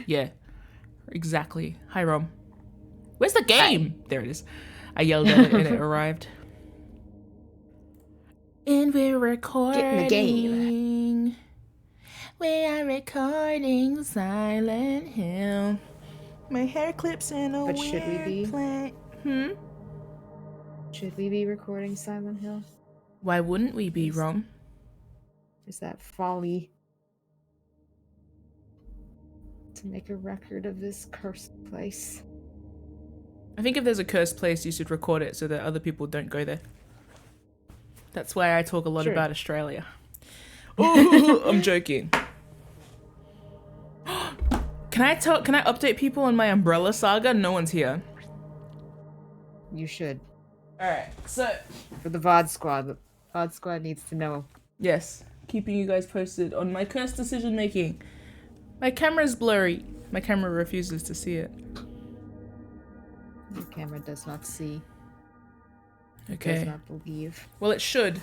Yeah, exactly. Hi, Rom. Where's the game? Hi. There it is. I yelled at it and it arrived. And we're recording. Get in the game. We are recording Silent Hill. My hair clips in a weird should we be? Should we be recording Silent Hill? Why wouldn't we be, Rom? Is that folly to make a record of this cursed place? I think if there's a cursed place, you should record it so that other people don't go there. That's why I talk a lot about Australia. Ooh, I'm joking. Can I update people on my umbrella saga? No one's here. You should. Alright, so for the VOD squad. The VOD squad needs to know. Yes. Keeping you guys posted on my cursed decision making. My camera's blurry. My camera refuses to see it. Your camera does not see. Okay. Does not believe. Well, it should.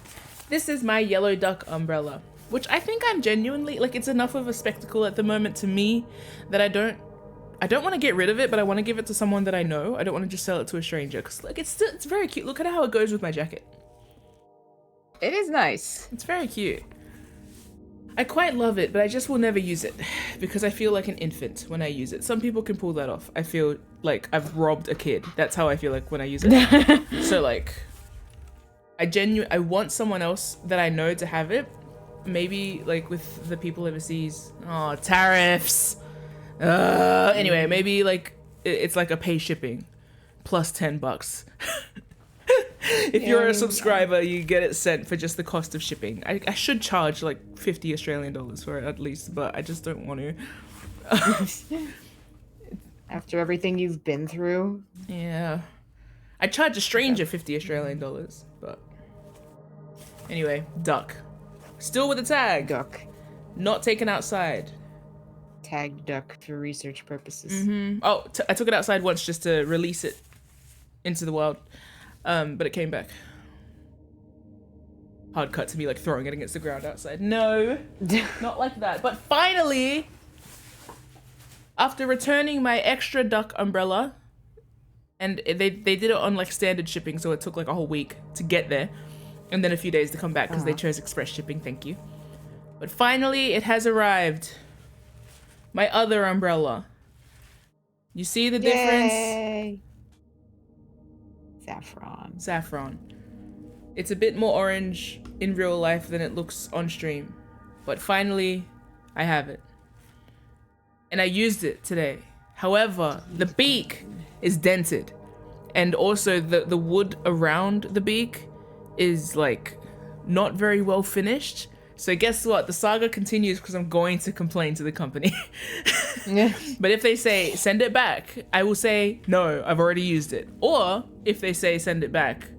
This is my yellow duck umbrella, which I think I'm genuinely, like, it's enough of a spectacle at the moment to me that I don't want to get rid of it, but I want to give it to someone that I know. I don't want to just sell it to a stranger because, like, it's very cute. Look at how it goes with my jacket. It is nice. It's very cute. I quite love it, but I just will never use it because I feel like an infant when I use it. Some people can pull that off. I feel like I've robbed a kid. That's how I feel like when I use it. So, like, I want someone else that I know to have it. Maybe, like, with the people overseas. Oh, tariffs. Anyway, maybe, like, it's like a pay shipping plus $10. If you're a subscriber, you get it sent for just the cost of shipping. I should charge like 50 Australian dollars for it at least, but I just don't want to. After everything you've been through? Yeah. I charge a stranger 50 Australian dollars, but anyway, duck. Still with the tag. Duck. Not taken outside. Tag duck for research purposes. Mm-hmm. Oh, I took it outside once just to release it into the wild. But it came back. Hard cut to me like throwing it against the ground outside. No, not like that. But finally, after returning my extra duck umbrella, and they did it on like standard shipping, so it took like a whole week to get there, and then a few days to come back because they chose express shipping. Thank you. But finally, it has arrived. My other umbrella. You see the difference? Yay. Saffron. It's a bit more orange in real life than it looks on stream. But finally, I have it. And I used it today. However, the beak is dented. And also the wood around the beak is like not very well finished. So guess what? The saga continues because I'm going to complain to the company. But if they say, send it back, I will say, no, I've already used it. Or if they say, send it back,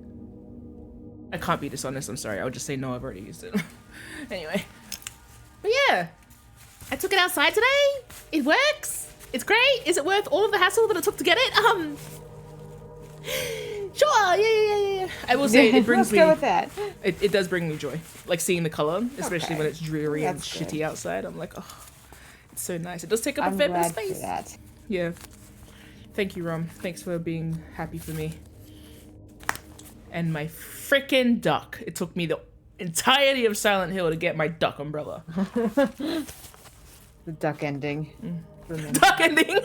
I can't be dishonest, I'm sorry. I'll just say, no, I've already used it. Anyway. But yeah, I took it outside today. It works. It's great. Is it worth all of the hassle that it took to get it? Sure, yeah. I will say it brings me. Let's go with that. It does bring me joy, like seeing the color, especially when it's dreary and shitty outside. I'm like, oh, it's so nice. It does take up a fair bit of space. For that. Yeah. Thank you, Rom. Thanks for being happy for me. And my freaking duck. It took me the entirety of Silent Hill to get my duck umbrella. The duck ending. Duck ending.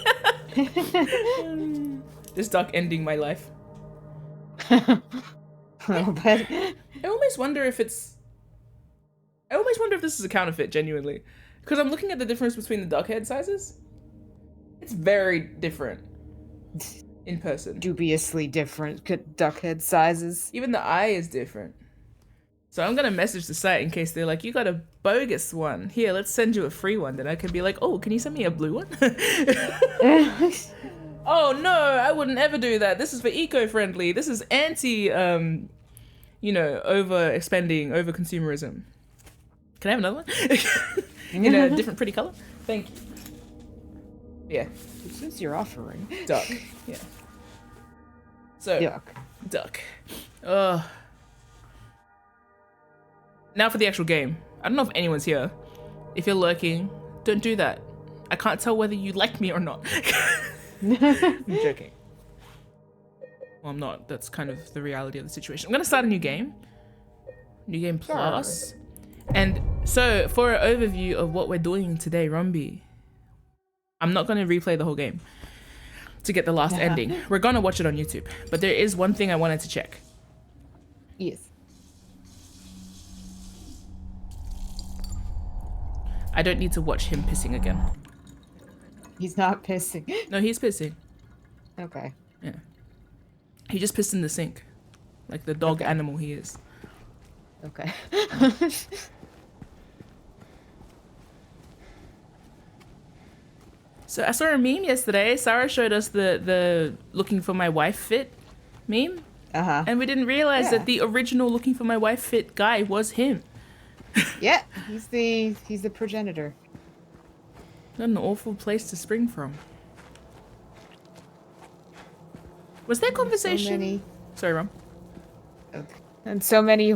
This duck ending my life. A little bit. I almost wonder if this is a counterfeit, genuinely. Because I'm looking at the difference between the duck head sizes. It's very different in person. Dubiously different duck head sizes. Even the eye is different. So I'm going to message the site in case they're like, you got a bogus one. Here, let's send you a free one. Then I can be like, oh, can you send me a blue one? Oh no, I wouldn't ever do that. This is for eco-friendly. This is anti, over-expending, over-consumerism. Can I have another one? In a different pretty color? Thank you. Yeah. This is your offering. Duck. Yeah. So, duck. Now for the actual game. I don't know if anyone's here. If you're lurking, don't do that. I can't tell whether you like me or not. I'm joking. Well, I'm not. That's kind of the reality of the situation. I'm gonna start a new game. New game plus. And so for an overview of what we're doing today, Rumby, I'm not gonna replay the whole game to get the last ending. We're gonna watch it on YouTube. But there is one thing I wanted to check. Yes. I don't need to watch him pissing again. He's not pissing. No, he's pissing. Okay. Yeah. He just pissed in the sink. Like the dog animal he is. Okay. So I saw a meme yesterday. Sarah showed us the looking for my wife fit meme. Uh-huh. And we didn't realize that the original looking for my wife fit guy was him. Yeah, he's the progenitor. What an awful place to spring from. Was there conversation? So many. Sorry, Rom. Okay. And so many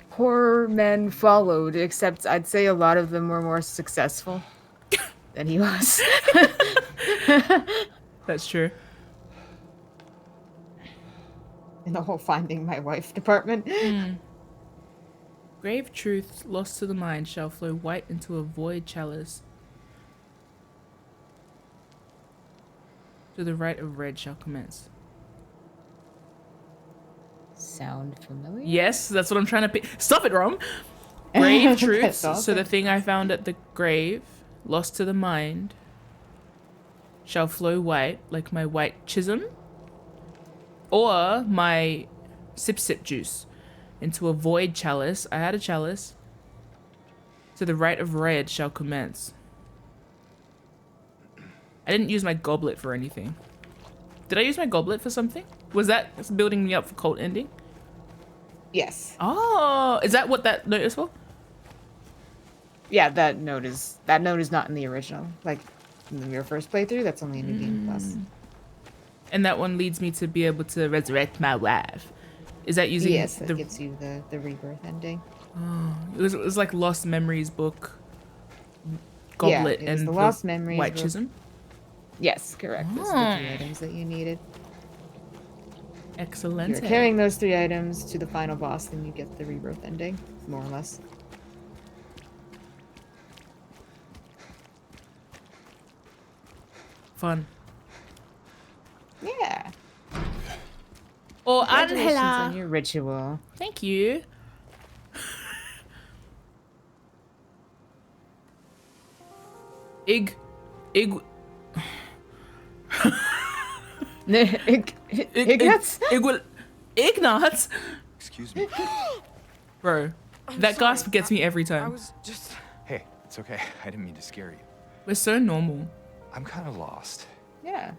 horror men followed, except I'd say a lot of them were more successful than he was. That's true. In the whole finding my wife department. Grave truths lost to the mind shall flow white into a void chalice. To the right of red shall commence. Sound familiar? Yes, that's what I'm trying to pick. Stop it, Rom. Grave truths. Awesome. So the thing I found at the grave, lost to the mind, shall flow white like my white chisholm, or my sip juice into a void chalice. I had a chalice. To the right of red shall commence. I didn't use my goblet for anything. Did I use my goblet for something? Was that building me up for cult ending? Yes. Oh, is that what that note is for? Yeah, that note is not in the original. Like in your first playthrough, that's only in New Game Plus. And that one leads me to be able to resurrect my wife. Is that using Yes, that gives you the rebirth ending. Oh, it was like Lost Memories book, goblet, yeah, it was and the Lost Memories white book. chisholm. Yes, correct. Those are the 3 items that you needed. Excellent. You're carrying those 3 items to the final boss, then you get the rebirth ending, more or less. Fun. Yeah. Oh, Congratulations Angela. on your ritual. Thank you. Ignatz? Excuse me. Bro, I'm that sorry. gasp gets me every I time. was just... Hey, it's okay. I didn't mean to scare you. We're so normal. I'm kind of lost. Yeah.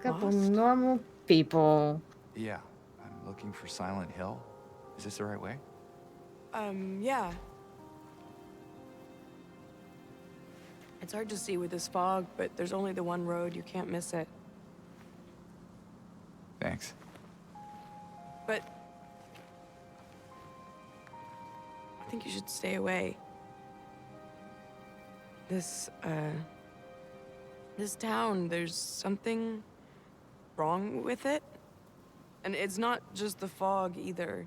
Couple Lost? normal people. Yeah, I'm looking for Silent Hill. Is this the right way? Yeah. It's hard to see with this fog, but there's only the one road. You can't miss it. Thanks. But... I think you should stay away. This town, there's something wrong with it. And it's not just the fog, either.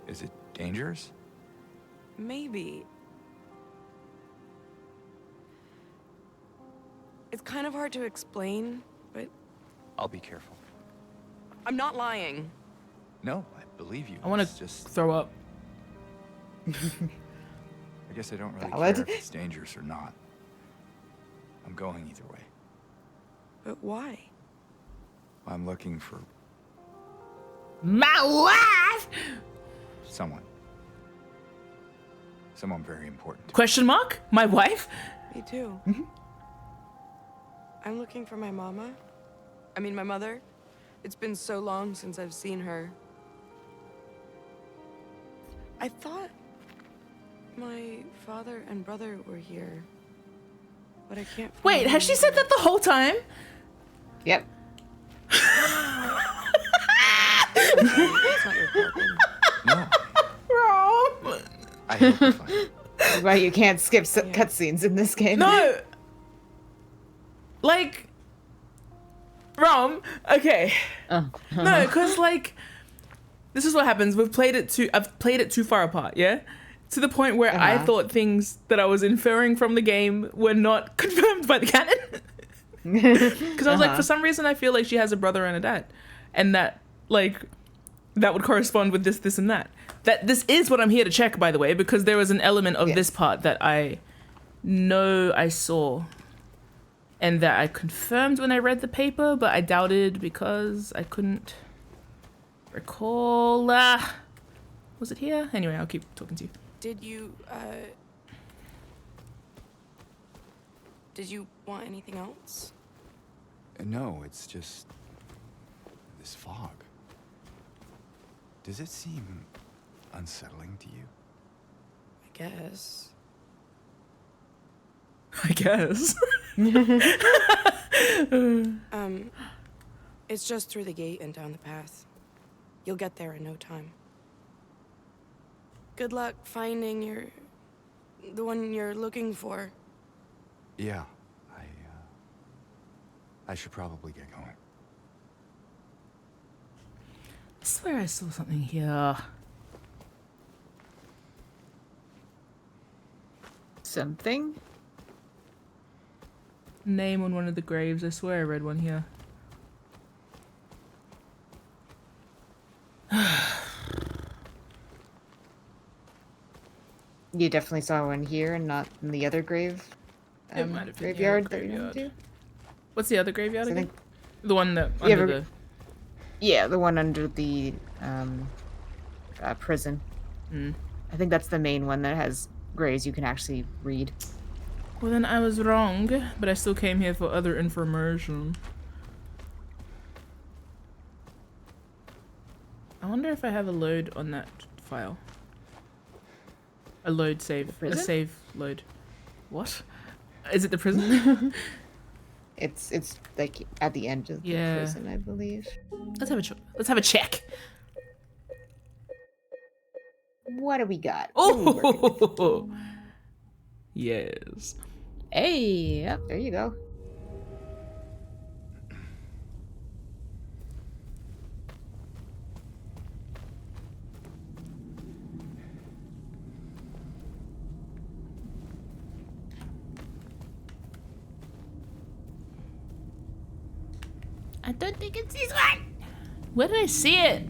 Is it dangerous? Maybe. It's kind of hard to explain, but I'll be careful. I'm not lying. No, I believe you. I want It's to just... throw up. I guess I don't really Valid. care if it's dangerous or not. I'm going either way. But why? I'm looking for My wife! someone. Someone very important to me. Question mark? My wife? Me too. I'm looking for my mama. I mean, my mother. It's been so long since I've seen her. I thought my father and brother were here, but I can't find Wait, has she said that the whole time? Yep. It's not your problem. No, hope you find it. That's why you can't skip cutscenes in this game. No! Like... Rom, okay. No, because, like... This is what happens. I've played it too far apart, yeah? To the point where I thought things that I was inferring from the game were not confirmed by the canon. Because I was like, for some reason, I feel like she has a brother and a dad. And that, like, that would correspond with this, and that. This is what I'm here to check, by the way, because there was an element of this part that I know I saw. And that I confirmed when I read the paper, but I doubted because I couldn't recall. Was it here? Anyway, I'll keep talking to you. Did you want anything else? No, it's just this fog. Does it seem unsettling to you? I guess. I guess. It's just through the gate and down the path. You'll get there in no time. Good luck finding the one you're looking for. Yeah, I should probably get going. I swear I saw something here. Something? Name on one of the graves. I swear I read one here. You definitely saw one here and not in the other grave. It might have been graveyard here, that you went to? What's the other graveyard So I again? think- The one that Yeah, under but- the... Yeah, the one under the prison. Mm. I think that's the main one that has graves you can actually read. Well, then I was wrong, but I still came here for other information. I wonder if I have a load on that file. A load save. A prison? save load. What? Is it the prison? It's like at the end of the prison, I believe. Let's have a check. What do we got? What are we working with? Oh, yes. Hey, yep, there you go. I don't think it's this one. Where did I see it?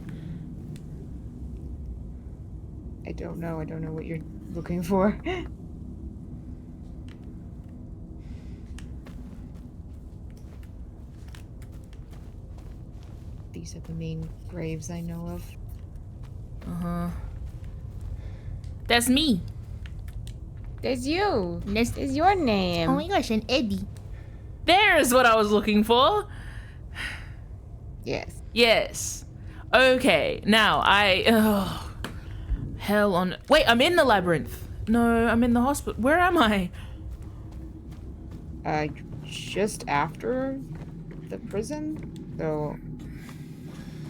I don't know. I don't know what you're looking for. These are the main graves I know of. Uh-huh. That's me. There's you. That's Is your name? Oh my gosh, an Eddie. There's what I was looking for. Yes. Yes. Okay, now hell on... Wait, I'm in the labyrinth. No, I'm in the hospital. Where am I? Just after the prison. So,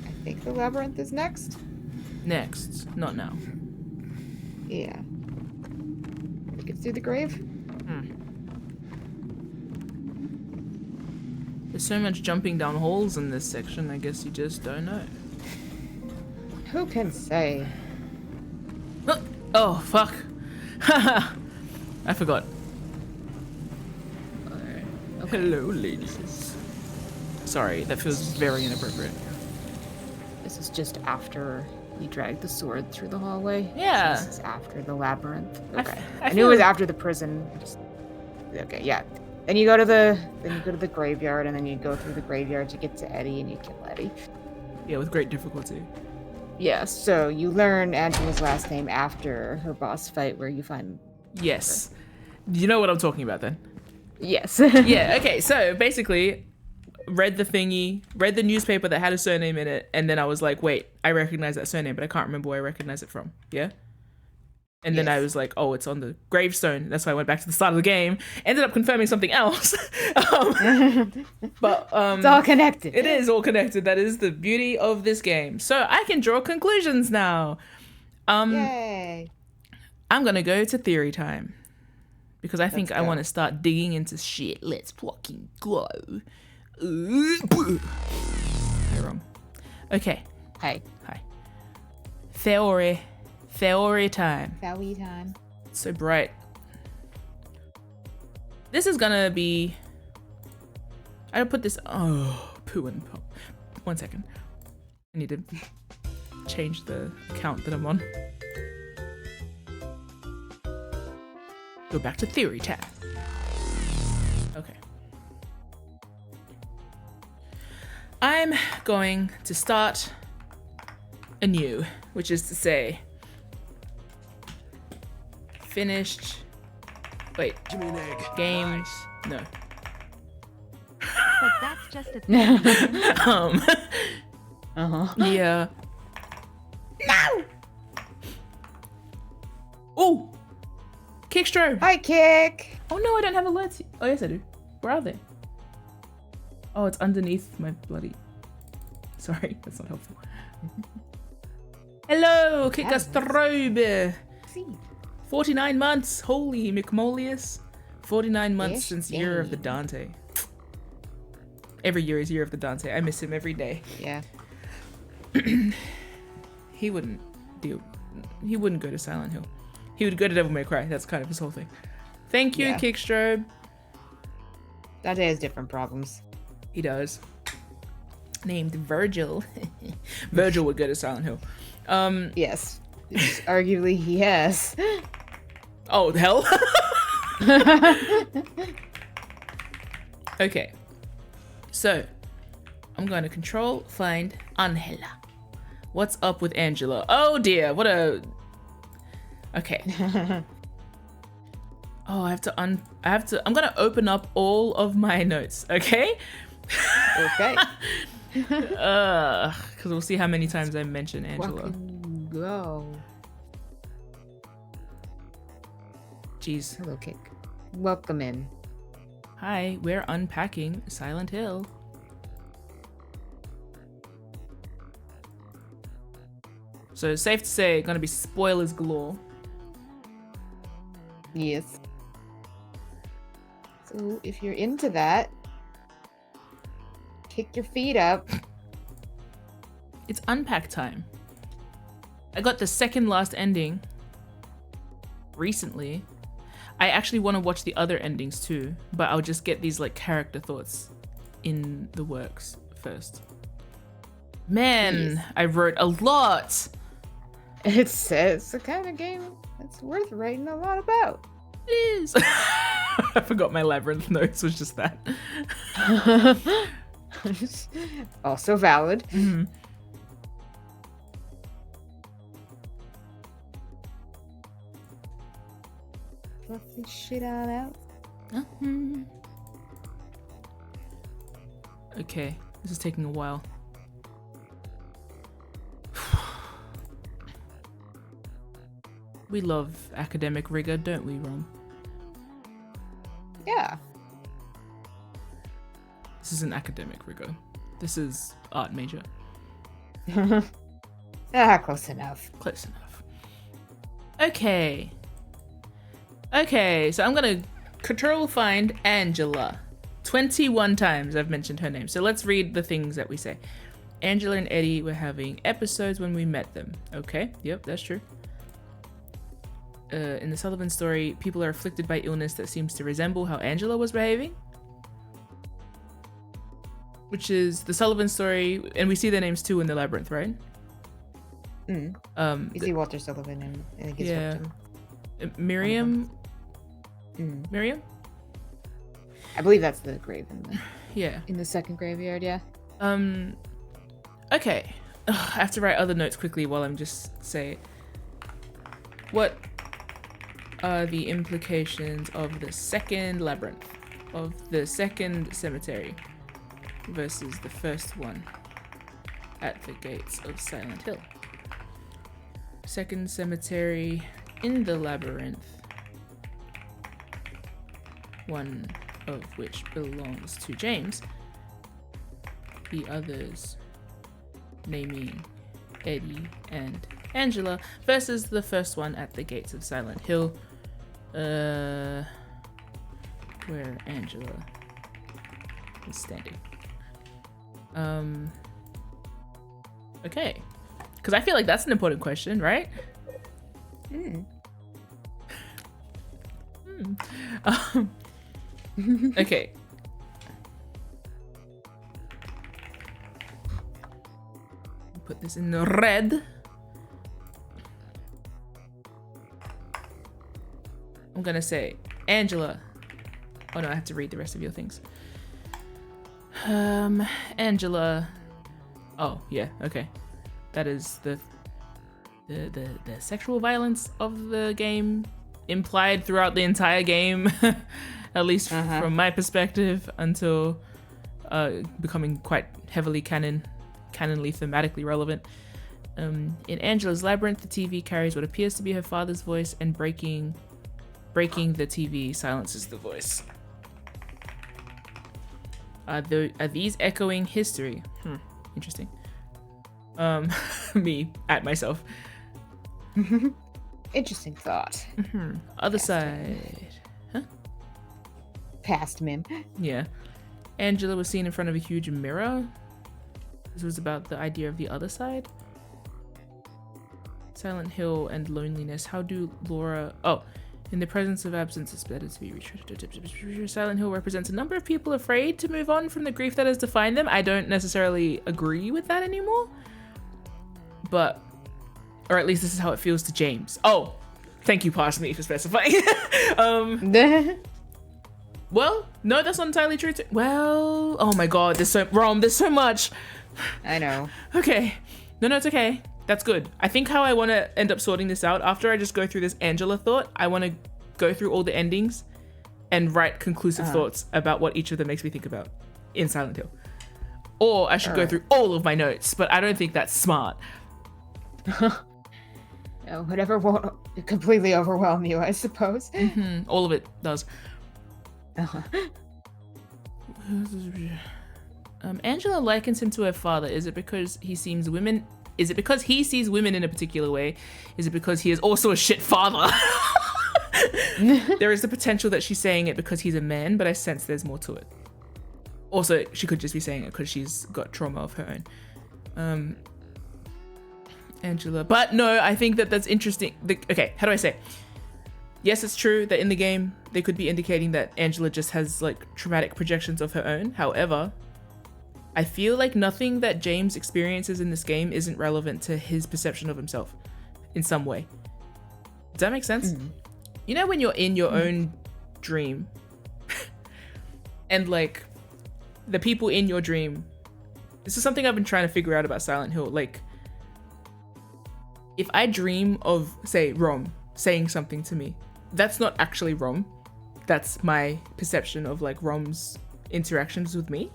I think the labyrinth is next. Next, not now. Yeah. Make it through the grave. There's so much jumping down holes in this section, I guess you just don't know. Who can say? Oh, fuck. I forgot. Okay. Hello, ladies. Sorry, that feels very inappropriate. This is just after you dragged the sword through the hallway. Yeah. So this is after the labyrinth. Okay. I I knew it was feel- after the prison. Okay, yeah. Then you go to the graveyard, and then you go through the graveyard to get to Eddie, and you kill Eddie. Yeah, with great difficulty. Yeah. So you learn Angela's last name after her boss fight, where you find. Yes. You know what I'm talking about then? Yes. Yeah, okay, so basically, read the newspaper that had a surname in it, and then I was like, wait, I recognize that surname, but I can't remember where I recognize it from. Yeah? And then I Yes. was like, oh, it's on the gravestone. That's why I went back to the start of the game. Ended up confirming something else. But It's all connected. it is all connected. That is the beauty of this game. So I can draw conclusions now. Yay. I'm gonna go to theory time because I think Let's I go. want to start digging into shit. Let's fucking go. Hi, Rom. Okay. Hey. Hi. Theory. Theory time. Bowie time. It's so bright. This is gonna be. I put this. Oh, poo and pop. 1 second. I need to change the account that I'm on. Go back to theory tab. Okay. I'm going to start anew, which is to say, finished. Wait. Give me an egg. Games. No. But that's just a thing. Uh-huh. Yeah. No. Oh. Kickstroke. Hi, Kick. Oh no, I don't have alerts. Oh yes, I do. Where are they? Oh, it's underneath my bloody. Sorry, that's not helpful. Hello, Kickstroke. See. 49 months. Holy McMolius. 49 months Yes, since Year of the dang. Dante. Every year is Year of the Dante. I miss him every day. Yeah. He wouldn't do. He wouldn't go to Silent Hill. He would go to Devil May Cry. That's kind of his whole thing. Thank you, Yeah. Kickstrobe. Dante has different problems. He does. Named Virgil. Virgil would go to Silent Hill. Yes. Arguably, he has. Oh, hell. Okay. So, I'm going to control find Angela. What's up with Angela? Oh dear, what a. Okay. Oh, I have to. I'm gonna open up all of my notes. Okay. Okay. Because we'll see how many times I mention Angela. Fucking go. Jeez. Hello, Kick. Welcome in. Hi, we're unpacking Silent Hill. So safe to say, gonna be spoilers galore. Yes. So if you're into that, kick your feet up. It's unpack time. I got the second last ending recently. I actually want to watch the other endings too, but I'll just get these like character thoughts in the works first. Man, Yes. I wrote a lot. It's the kind of game that's worth writing a lot about. It is. I forgot my labyrinth notes was just that. Also valid. Mhm. Fluff this shit on out. Mhm. Okay, this is taking a while. We love academic rigor, don't we, Ron? Yeah. This isn't academic rigor. This is art major. Close enough. Close enough. Okay. Okay, so I'm gonna control find Angela. 21 times I've mentioned her name. So let's read the things that we say. Angela and Eddie were having episodes when we met them. Okay, yep, that's true. In the Sullivan story, people are afflicted by illness that seems to resemble how Angela was behaving. Which is the Sullivan story, and we see their names too in the labyrinth, right? Mm. You see Walter Sullivan and I think his yeah. victim. Miriam? Mm. Miriam? I believe that's the grave Yeah. in the second graveyard, yeah. Okay. Ugh, I have to write other notes quickly while I'm just saying. What are the implications of the second labyrinth, of the second cemetery versus the first one at the gates of Silent Hill? Second cemetery in the labyrinth, one of which belongs to James, the others naming Eddie and Angela versus the first one at the gates of Silent Hill. Where Angela is standing. Okay. Because I feel like that's an important question, right? Okay. Put this in the red. I'm gonna say Angela. Oh no, I have to read the rest of your things. Angela. Oh yeah, okay. That is the sexual violence of the game implied throughout the entire game, at least from my perspective, until becoming quite heavily canonly thematically relevant. In Angela's labyrinth, the TV carries what appears to be her father's voice, and breaking the TV silences the voice. Are these echoing history? Interesting. Me at myself. Interesting thought. Other side. Huh? Past MIM. Yeah. Angela was seen in front of a huge mirror. This was about the idea of the other side. Silent Hill and loneliness. How do Laura... Oh. In the presence of absence, it's better to be retreated. Silent Hill represents a number of people afraid to move on from the grief that has defined them. I don't necessarily agree with that anymore. But... Or at least this is how it feels to James. Oh! Thank you, past me, for specifying. Well, no, that's not entirely true. Well... Oh my god, there's so much. I know. Okay. No, it's okay. That's good. I think how I want to end up sorting this out, after I just go through this Angela thought, I want to go through all the endings and write conclusive thoughts about what each of them makes me think about in Silent Hill. Or I should go through all of my notes, but I don't think that's smart. Whatever won't completely overwhelm you, I suppose. All of it does. Angela likens him to her father. Is it because he sees women in a particular way? Is it because he is also a shit father? There is the potential that she's saying it because he's a man, but I sense there's more to it. Also, she could just be saying it because she's got trauma of her own. Angela. But no, I think that's interesting. Okay, how do I say? Yes, it's true that in the game, they could be indicating that Angela just has like traumatic projections of her own. However, I feel like nothing that James experiences in this game isn't relevant to his perception of himself in some way. Does that make sense? You know when you're in your own dream and like the people in your dream, this is something I've been trying to figure out about Silent Hill. Like if I dream of, say, Rom saying something to me, that's not actually Rom. That's my perception of like Rom's interactions with me.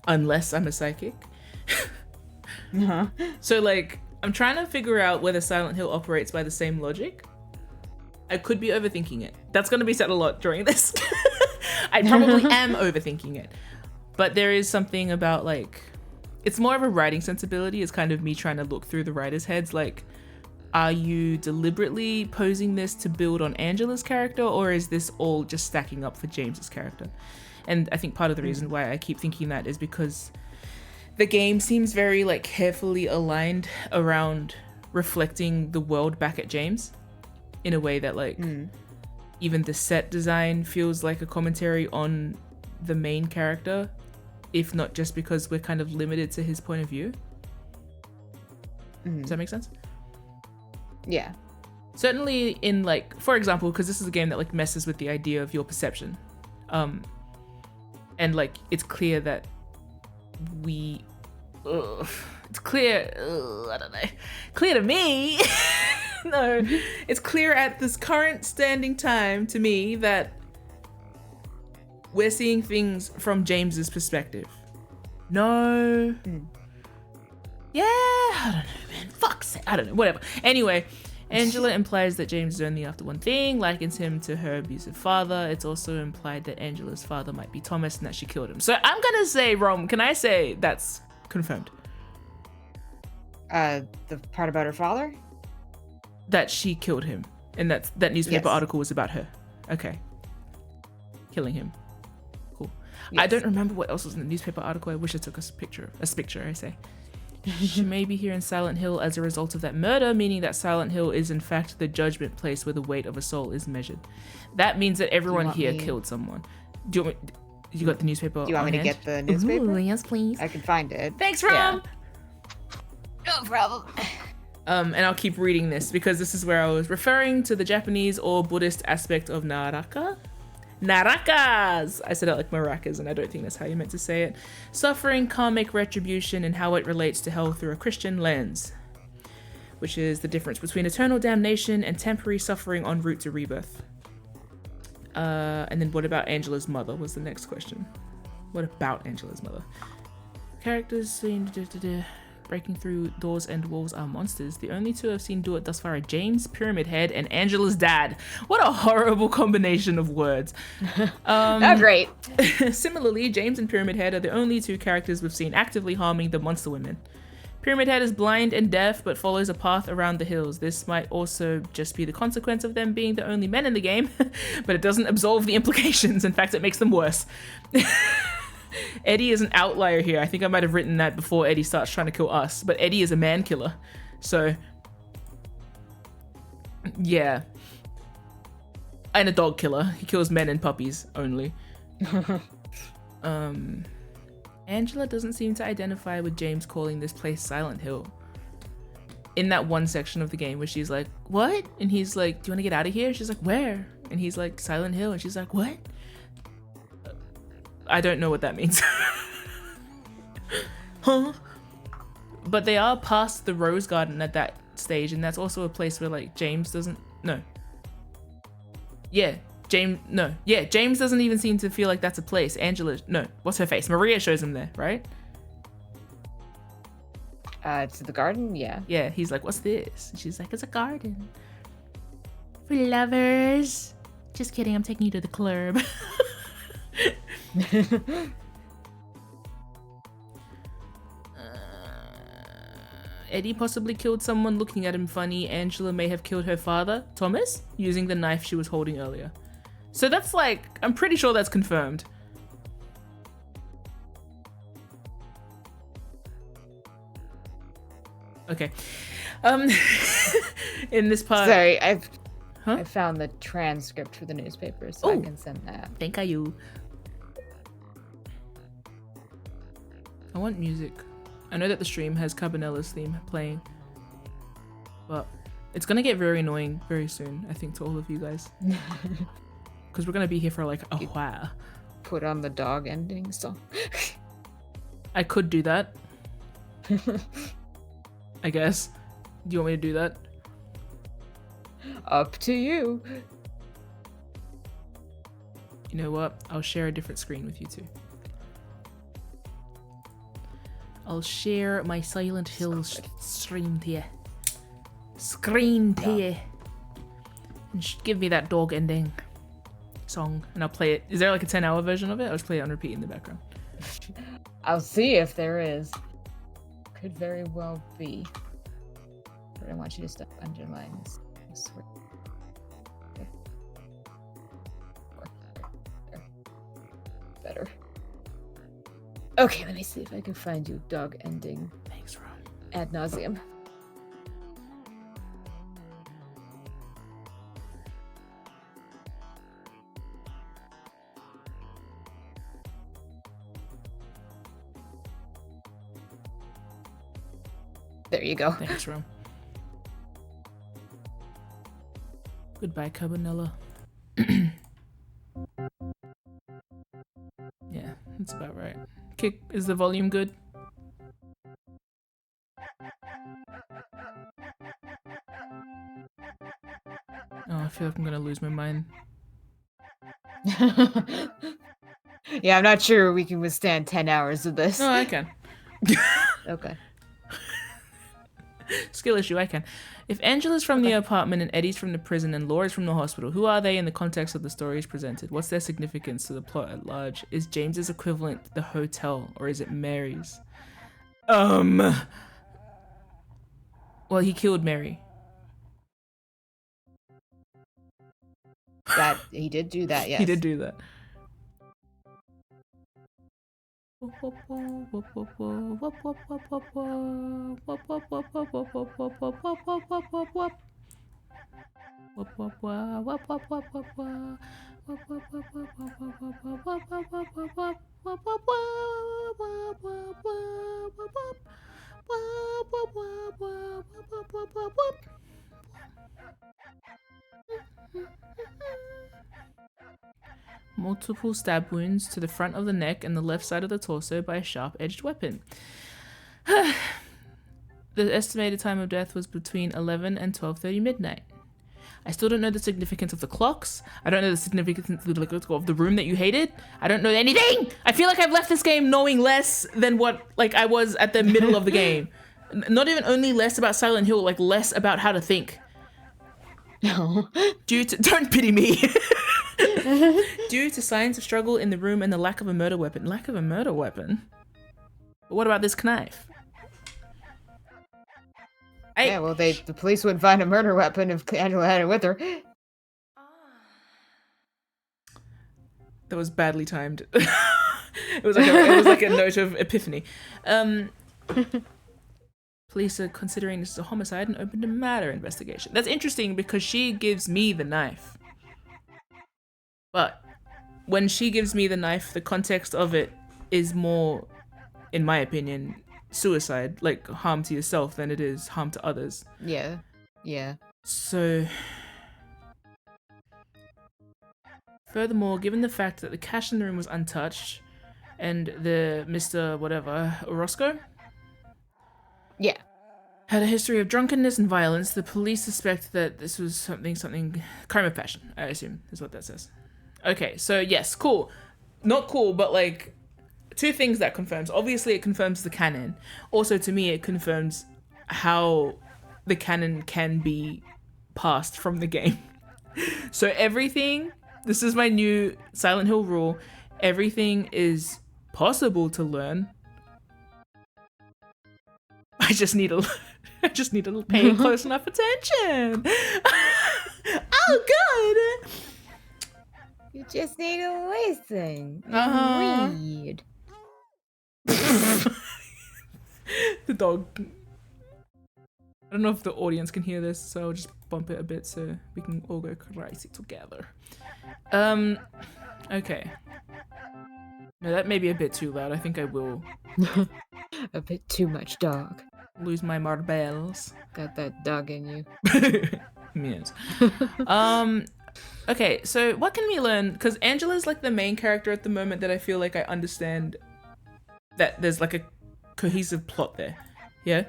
Unless I'm a psychic. So like, I'm trying to figure out whether Silent Hill operates by the same logic. I could be overthinking it. That's going to be said a lot during this. I probably am overthinking it. But there is something about like, it's more of a writing sensibility. It's kind of me trying to look through the writers' heads. Like, are you deliberately posing this to build on Angela's character, or is this all just stacking up for James's character? And I think part of the reason why I keep thinking that is because the game seems very like carefully aligned around reflecting the world back at James in a way that like even the set design feels like a commentary on the main character, if not just because we're kind of limited to his point of view. Does that make sense? Yeah. Certainly in like, for example, because this is a game that like messes with the idea of your perception. And like, it's clear that it's clear, I don't know, clear to me. No, it's clear at this current standing time to me that we're seeing things from James's perspective. No. Yeah, I don't know, man. Fuck's sake. I don't know, whatever. Anyway, Angela implies that James is only after one thing, likens him to her abusive father. It's also implied that Angela's father might be Thomas and that she killed him. So I'm gonna say, Rom, can I say that's confirmed? The part about her father? that she killed him, and that newspaper Yes. article was about her. Okay. Killing him. Cool. I Yes. don't remember what else was in the newspaper article. I wish I took a picture, I say. She may be here in Silent Hill as a result of that murder, meaning that Silent Hill is in fact the judgment place where the weight of a soul is measured. That means that everyone want here me- killed someone. Do you want me, you got the newspaper? Do you want on me to hand? get the newspaper? Ooh, yes, please. I can find it. Thanks, Rom. No problem. And I'll keep reading this because this is where I was referring to the Japanese or Buddhist aspect of Naraka. Narakas! I said it like maracas, and I don't think that's how you meant to say it. Suffering, karmic retribution, and how it relates to hell through a Christian lens, which is the difference between eternal damnation and temporary suffering en route to rebirth. And then what about Angela's mother was the next question. What about Angela's mother? Characters seen breaking through doors and walls are monsters. The only two I've seen do it thus far are James, Pyramid Head, and Angela's dad. What a horrible combination of words. Not great. Similarly, James and Pyramid Head are the only two characters we've seen actively harming the monster women. Pyramid Head is blind and deaf, but follows a path around the hills. This might also just be the consequence of them being the only men in the game, but it doesn't absolve the implications. In fact, it makes them worse. Eddie is an outlier here. I think I might have written that before Eddie starts trying to kill us, but Eddie is a man killer. So, yeah. And a dog killer. He kills men and puppies only. Angela doesn't seem to identify with James calling this place Silent Hill. In that one section of the game where she's like, what? And he's like, do you want to get out of here? She's like, where? And he's like, Silent Hill. And she's like, what? I don't know what that means. Huh? But they are past the Rose Garden at that stage, and that's also a place where like James doesn't James doesn't even seem to feel like that's a place. Angela, no, what's her face? Maria shows him there, right? To the garden, yeah. Yeah, he's like, what's this? And she's like, it's a garden for lovers. Just kidding, I'm taking you to the club. Eddie possibly killed someone looking at him funny. Angela may have killed her father, Thomas, using the knife she was holding earlier. So that's like, I'm pretty sure that's confirmed. Okay. In this part. Sorry, I Huh? found the transcript for the newspaper, so I Ooh. can send that. Thank you. I want music. I know that the stream has Cabanella's theme playing, but it's gonna get very annoying very soon, I think, to all of you guys. Because we're gonna be here for like a while. Put on the dog ending song. I could do that. I guess. Do you want me to do that? Up to you. You know what? I'll share a different screen with you two. I'll share my Silent Hill stream to you. Screen to you. And give me that dog ending song, and I'll play it. Is there like a 10-hour version of it? I'll just play it on repeat in the background. I'll see if there is. Could very well be. But I want you to stop underlining this. I swear. There. Better. Okay, let me see if I can find you dog ending Thanks, Ron. ad nauseum. There you go. Thanks, Ron. Goodbye, Cabanella. Yeah, that's about right. Kick, is the volume good? Oh, I feel like I'm gonna lose my mind. Yeah, I'm not sure we can withstand 10 hours of this. No, I can. Okay. Skill issue, I can. If Angela's from the apartment and Eddie's from the prison and Laura's from the hospital, who are they in the context of the stories presented? What's their significance to the plot at large? Is James's equivalent the hotel, or is it Mary's? Well, he killed Mary. That he did do that, yes. He did do that. Multiple stab wounds to the front of the neck and the left side of the torso by a sharp-edged weapon. The estimated time of death was between 11 and 12:30 midnight. I still don't know the significance of the clocks. I don't know the significance of the room that you hated. I don't know anything! I feel like I've left this game knowing less than what I was at the middle of the game. Not even only less about Silent Hill, less about how to think. No. Don't pity me. Due to signs of struggle in the room and the lack of a murder weapon. Lack of a murder weapon? But what about this knife? Yeah, well, the police wouldn't find a murder weapon if Angela had it with her. That was badly timed. it was like a note of epiphany. Police are considering this as a homicide and opened a matter investigation. That's interesting because she gives me the knife. But when she gives me the knife, the context of it is more, in my opinion, suicide, like harm to yourself, than it is harm to others. Yeah. Yeah. So, furthermore, given the fact that the cash in the room was untouched and the Mr. whatever, Orozco? Yeah. Had a history of drunkenness and violence, the police suspect that this was something crime of passion, I assume, is what that says. Okay, so yes, cool. Not cool, but two things that confirms. Obviously, it confirms the canon. Also, to me, it confirms how the canon can be passed from the game. So everything, this is my new Silent Hill rule, everything is possible to learn. I just need to pay close enough attention. Oh, good. You just need to listen. Uh-huh. Read. The dog. I don't know if the audience can hear this, so I'll just bump it a bit so we can all go crazy together. Okay. No, that may be a bit too loud. I think I will A bit too much dog. lose my marbles. Got that dog in you. Yes. Okay, so what can we learn? Because Angela's the main character at the moment that I feel like I understand that there's a cohesive plot there. Yeah?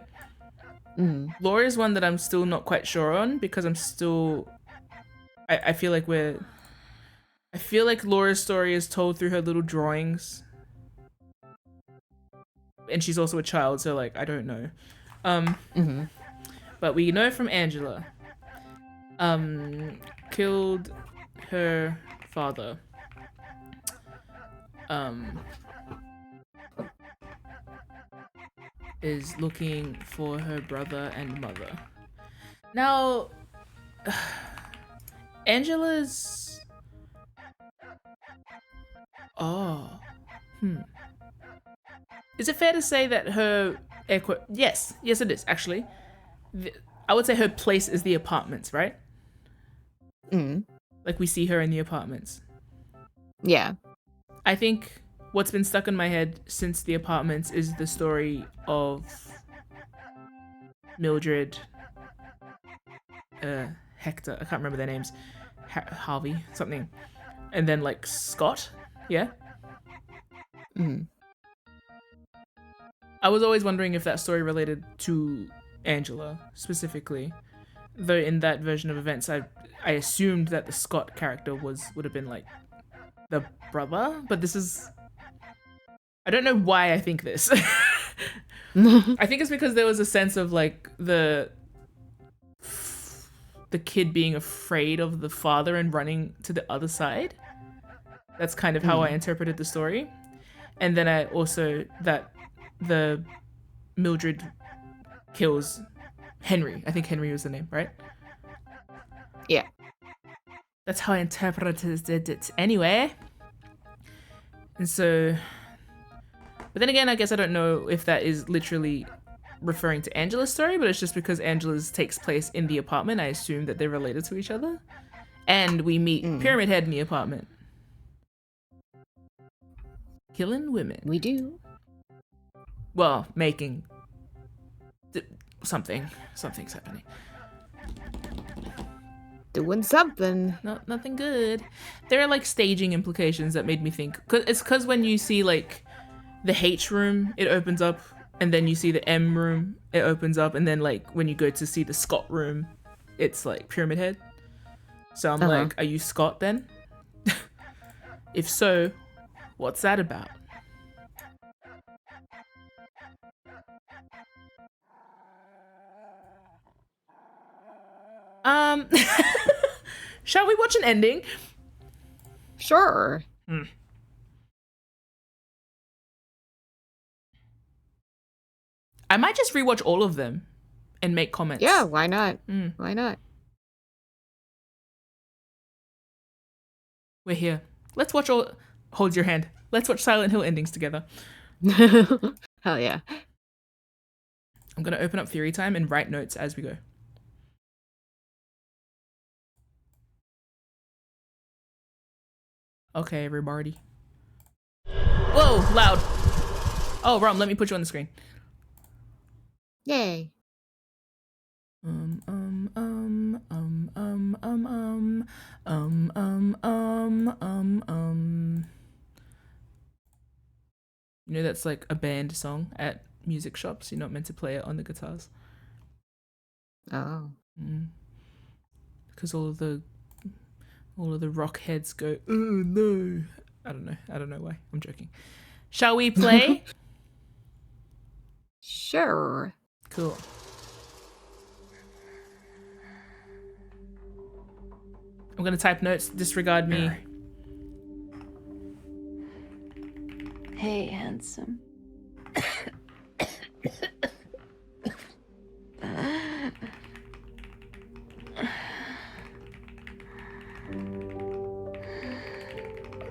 Laura's one that I'm still not quite sure on because I'm still... I feel like I feel like Laura's story is told through her little drawings. And she's also a child, so I don't know. But we know from Angela. Killed her father. Is looking for her brother and mother. Now, Angela's... Oh. Is it fair to say that her... Yes, it is, actually. I would say her place is the apartments, right? We see her in the apartments. Yeah. I think what's been stuck in my head since the apartments is the story of Mildred, Hector, I can't remember their names, Harvey, something, and then Scott, yeah? I was always wondering if that story related to Angela, specifically, though in that version of events, I assumed that the Scott character would have been the brother, but this is... I don't know why I think this. I think it's because there was a sense of the kid being afraid of the father and running to the other side. That's kind of how I interpreted the story. And then I also, that the Mildred kills Henry. I think Henry was the name, right? Yeah. That's how I interpreted it anyway. And so, but then again, I guess I don't know if that is literally referring to Angela's story, but it's just because Angela's takes place in the apartment. I assume that they're related to each other. And we meet Pyramid Head in the apartment. Killing women. We do. Well, making something. Something's happening. Doing something. Nothing good. There are like staging implications that made me think. It's because when you see like the H room, it opens up, and then you see the M room, it opens up, and then like when you go to see the Scott room, it's like Pyramid Head. So I'm like, are you Scott then? If so, what's that about? Shall we watch an ending? Sure. I might just rewatch all of them and make comments. Yeah, why not? Why not? We're here. Let's watch all. Hold your hand. Let's watch Silent Hill endings together. Hell yeah. I'm gonna open up Theory Time and write notes as we go. Okay, everybody. Whoa, loud. Oh, Rom, let me put you on the screen. Yay. You know that's like a band song at music shops. You're not meant to play it on the guitars. Oh. Because all of the rock heads go, oh no. I don't know why. I'm joking. Shall we play? Sure. Cool. I'm gonna type notes, disregard me. Hey, handsome.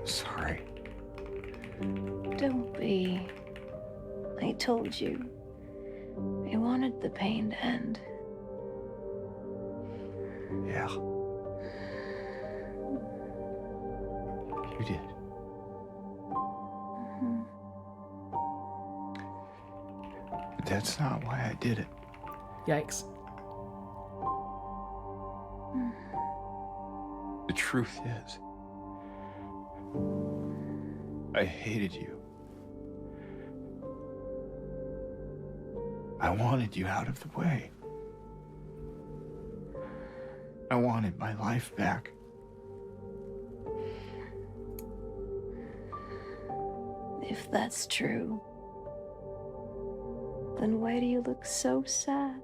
Sorry. Don't be. I told you. I wanted the pain to end. Yeah. You did. But that's not why I did it. Yikes. The truth is, I hated you. I wanted you out of the way. I wanted my life back. If that's true, then why do you look so sad?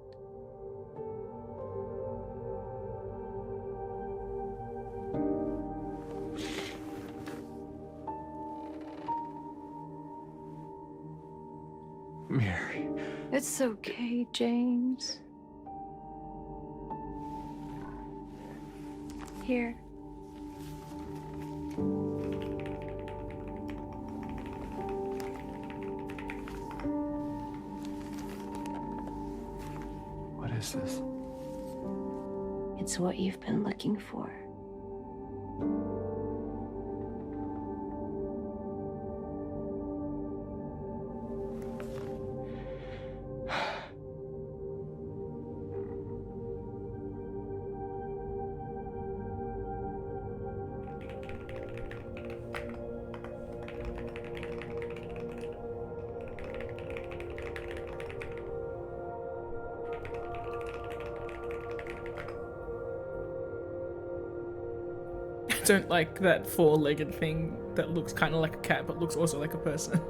Mary. It's okay, James. Here. What is this? It's what you've been looking for. Don't like that four-legged thing that looks kind of like a cat but looks also like a person.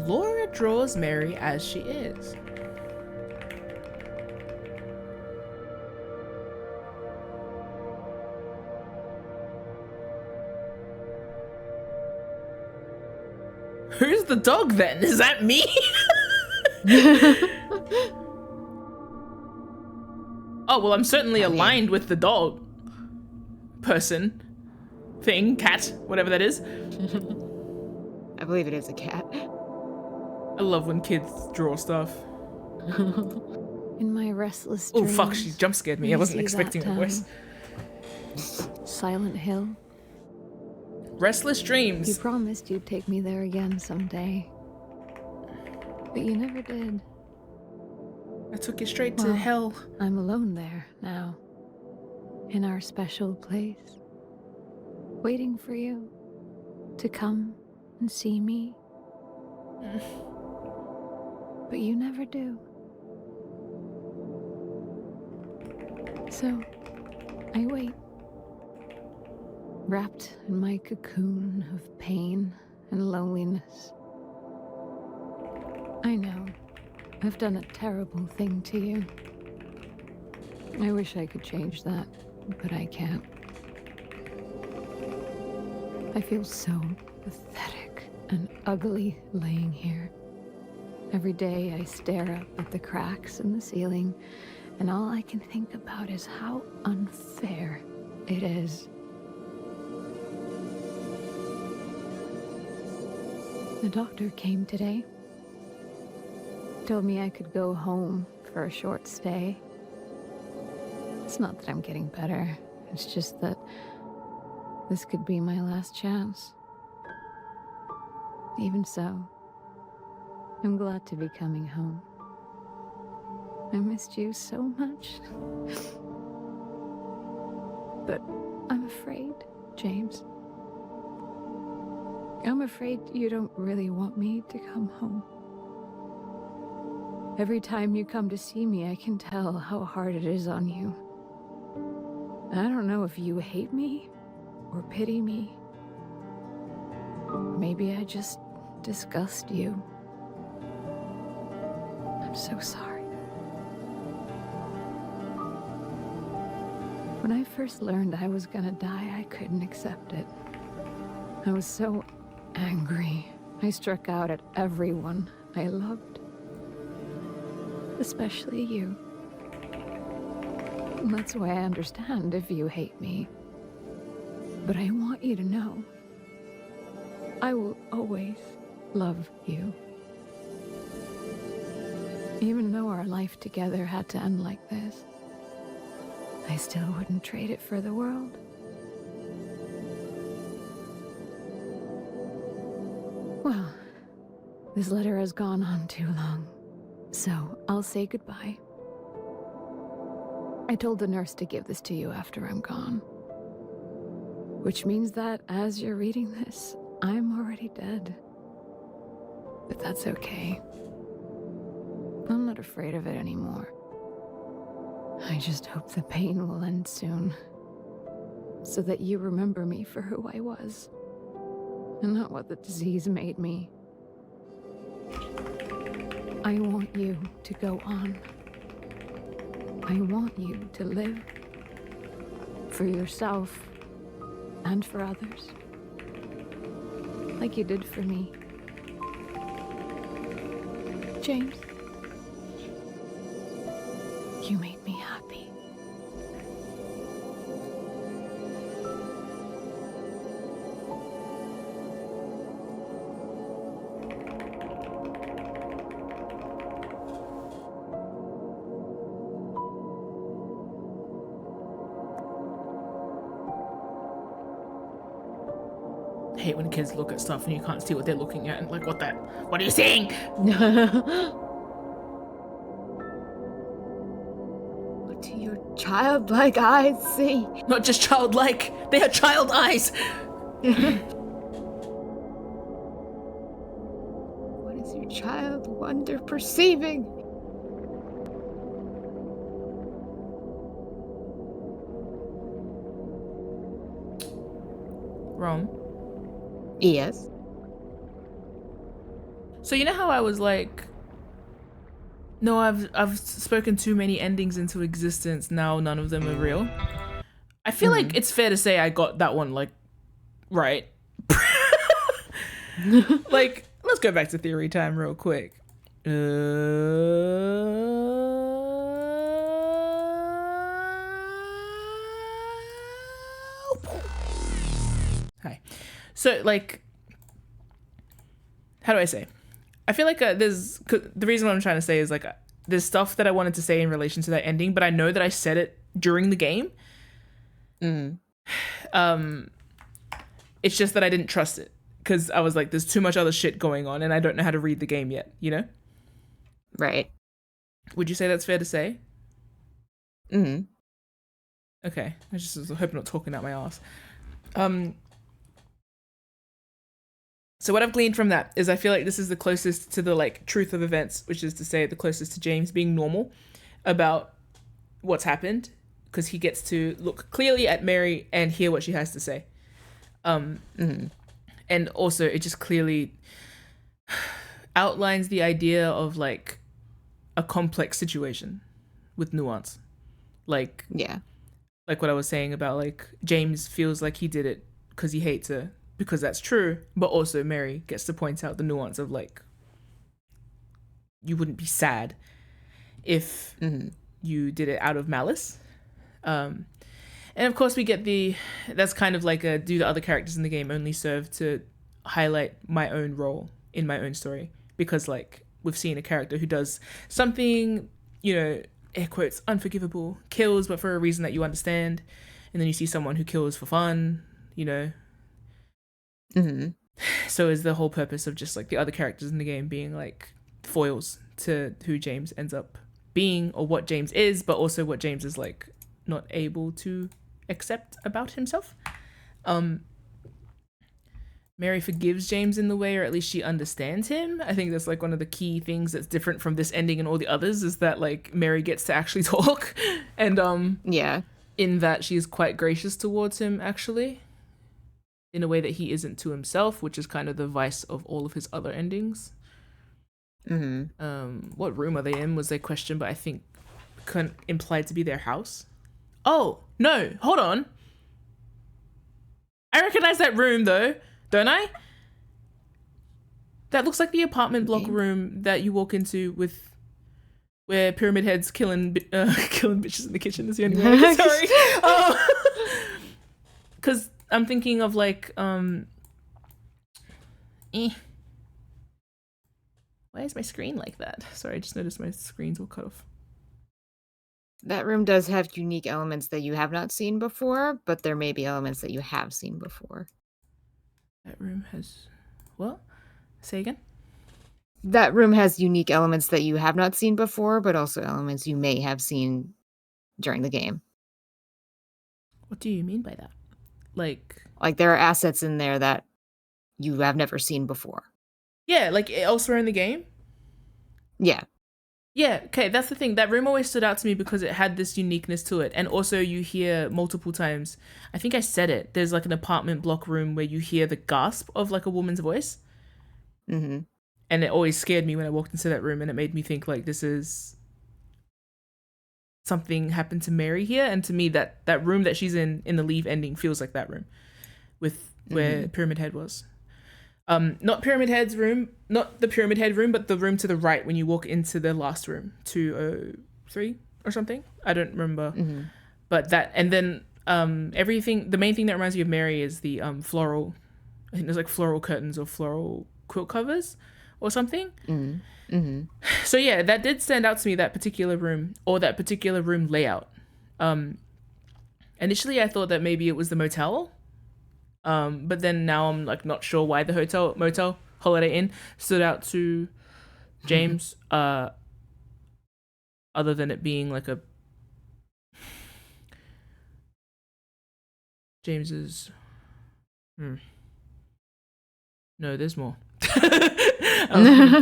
Laura draws Mary as she is. Who's the dog then? Is that me? Oh, well, I'm certainly aligned with the dog. Person. Thing. Cat. Whatever that is. I believe it is a cat. I love when kids draw stuff. In my restless Oh, dreams. fuck, she jump scared me. I you wasn't see expecting that her voice. Silent Hill. Restless You dreams. promised you'd take me there again someday. But you never did. I took you straight to Well, hell. I'm alone there now. In our special place. Waiting for you to come and see me. But you never do. So, I wait. Wrapped in my cocoon of pain and loneliness. I know, I've done a terrible thing to you. I wish I could change that, but I can't. I feel so pathetic and ugly laying here. Every day I stare up at the cracks in the ceiling, and all I can think about is how unfair it is. The doctor came today. Told me I could go home for a short stay. It's not that I'm getting better. It's just that this could be my last chance. Even so, I'm glad to be coming home. I missed you so much. But I'm afraid, James. I'm afraid you don't really want me to come home. Every time you come to see me, I can tell how hard it is on you. I don't know if you hate me or pity me. Maybe I just disgust you. I'm so sorry. When I first learned I was gonna die, I couldn't accept it. I was so angry. I struck out at everyone I loved. Especially you. And that's why I understand if you hate me. But I want you to know, I will always love you. Even though our life together had to end like this, I still wouldn't trade it for the world. Well, this letter has gone on too long, so I'll say goodbye. I told the nurse to give this to you after I'm gone. Which means that as you're reading this, I'm already dead. But that's okay. I'm not afraid of it anymore. I just hope the pain will end soon. So that you remember me for who I was. And not what the disease made me. I want you to go on. I want you to live. For yourself. And for others. Like you did for me. James. You made me happy. I hate when kids look at stuff and you can't see what they're looking at and like, what are you seeing? What do your childlike eyes see? Not just childlike, they are child eyes. What is your child wonder perceiving? Wrong. Yes. So you know how I was like, no, I've spoken too many endings into existence, now none of them are real. I feel like it's fair to say I got that one like right. Like, let's go back to theory time real quick. Hi. So, like, how do I say? I feel like the reason what I'm trying to say is like there's stuff that I wanted to say in relation to that ending, but I know that I said it during the game. It's just that I didn't trust it because I was like, there's too much other shit going on, and I don't know how to read the game yet. You know? Right. Would you say that's fair to say? Mm-hmm. Okay, I just was hoping not talking out my ass. So what I've gleaned from that is I feel like this is the closest to the like truth of events, which is to say the closest to James being normal about what's happened, because he gets to look clearly at Mary and hear what she has to say. And also it just clearly outlines the idea of like a complex situation with nuance. Like what I was saying about like James feels like he did it because he hates her, because that's true, but also Mary gets to point out the nuance of like you wouldn't be sad if you did it out of malice. And of course we get that's kind of like do the other characters in the game only serve to highlight my own role in my own story, because like we've seen a character who does something, you know, air quotes, unforgivable, kills but for a reason that you understand, and then you see someone who kills for fun, you know. So is the whole purpose of just like the other characters in the game being like foils to who James ends up being, or what James is, but also what James is like not able to accept about himself. Mary forgives James in the way, or at least she understands him. I think that's like one of the key things that's different from this ending and all the others, is that like Mary gets to actually talk, and in that she's quite gracious towards him actually, in a way that he isn't to himself, which is kind of the vice of all of his other endings. What room are they in was their question, but I think implied to be their house. Oh no, hold on, I recognize that room though, don't I? That looks like the apartment block room that you walk into with where Pyramid Head's killing bitches in the kitchen is the only way. Sorry. Because I'm thinking of like why is my screen like that? Sorry, I just noticed my screen's all cut off. That room does have unique elements that you have not seen before, but there may be elements that you have seen before. That room has what? Say again? That room has unique elements that you have not seen before, but also elements you may have seen during the game. What do you mean by that? Like there are assets in there that you have never seen before. Yeah, like elsewhere in the game? Yeah. Yeah, okay, that's the thing. That room always stood out to me because it had this uniqueness to it. And also you hear multiple times, I think I said it, there's like an apartment block room where you hear the gasp of like a woman's voice. And it always scared me when I walked into that room, and it made me think like this is something happened to Mary here. And to me that room that she's in the Leave ending feels like that room with where Pyramid Head was. Not Pyramid Head's room, not the Pyramid Head room, but the room to the right when you walk into the last room, 203 or something. I don't remember. But that, and then everything, the main thing that reminds me of Mary is the floral, I think there's like floral curtains or floral quilt covers or something. So yeah, that did stand out to me, that particular room, or that particular room layout. Initially I thought that maybe it was the motel. But then now I'm like not sure why the motel Holiday Inn stood out to James, other than it being like a James's. No, there's more.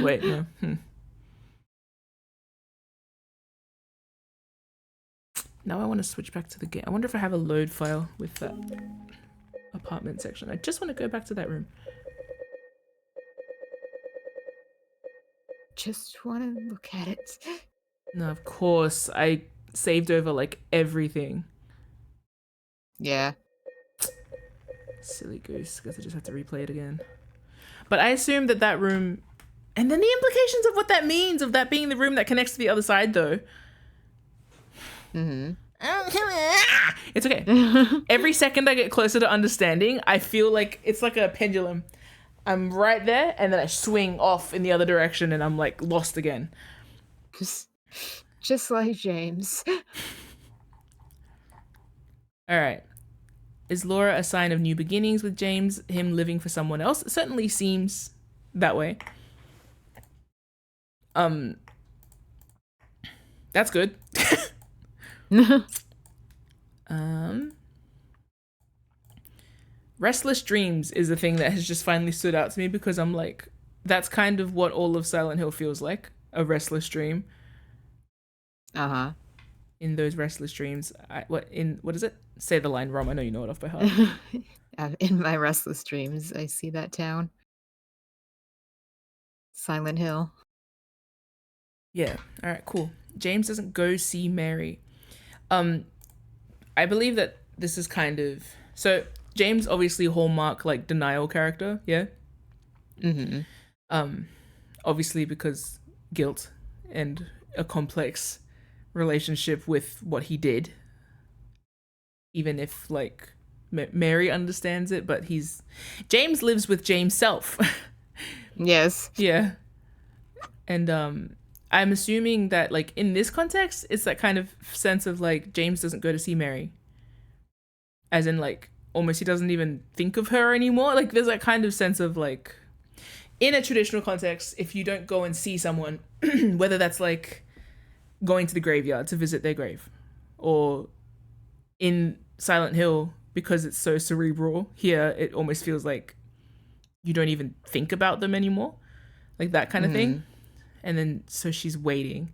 Wait, no. Now I want to switch back to the game. I wonder if I have a load file with that apartment section. I just want to go back to that room. Just want to look at it. No, of course. I saved over like everything. Yeah. Silly goose, because I just have to replay it again. But I assume that room And then the implications of what that means, of that being the room that connects to the other side, though. Mm-hmm. It's okay. Every second I get closer to understanding, I feel like it's like a pendulum. I'm right there, and then I swing off in the other direction, and I'm like lost again. Just like James. All right. Is Laura a sign of new beginnings with James, him living for someone else? It certainly seems that way. That's good. Restless dreams is the thing that has just finally stood out to me, because I'm like, that's kind of what all of Silent Hill feels like, a restless dream. Uh-huh. In those restless dreams, what is it? Say the line, Rom. I know you know it off by heart. In my restless dreams, I see that town. Silent Hill. Yeah. All right, cool. James doesn't go see Mary. I believe that this is kind of... So, James, obviously, hallmark, like, denial character, yeah? Mm-hmm. Obviously, because guilt and a complex relationship with what he did. Even if, like, Mary understands it, but James lives with James' self. Yes. Yeah. And, I'm assuming that, like, in this context, it's that kind of sense of, like, James doesn't go to see Mary. As in, like, almost he doesn't even think of her anymore. Like, there's that kind of sense of, like, in a traditional context, if you don't go and see someone, whether that's, like, going to the graveyard to visit their grave, or in Silent Hill, because it's so cerebral, here it almost feels like you don't even think about them anymore. Like, that kind of thing. And then, so she's waiting.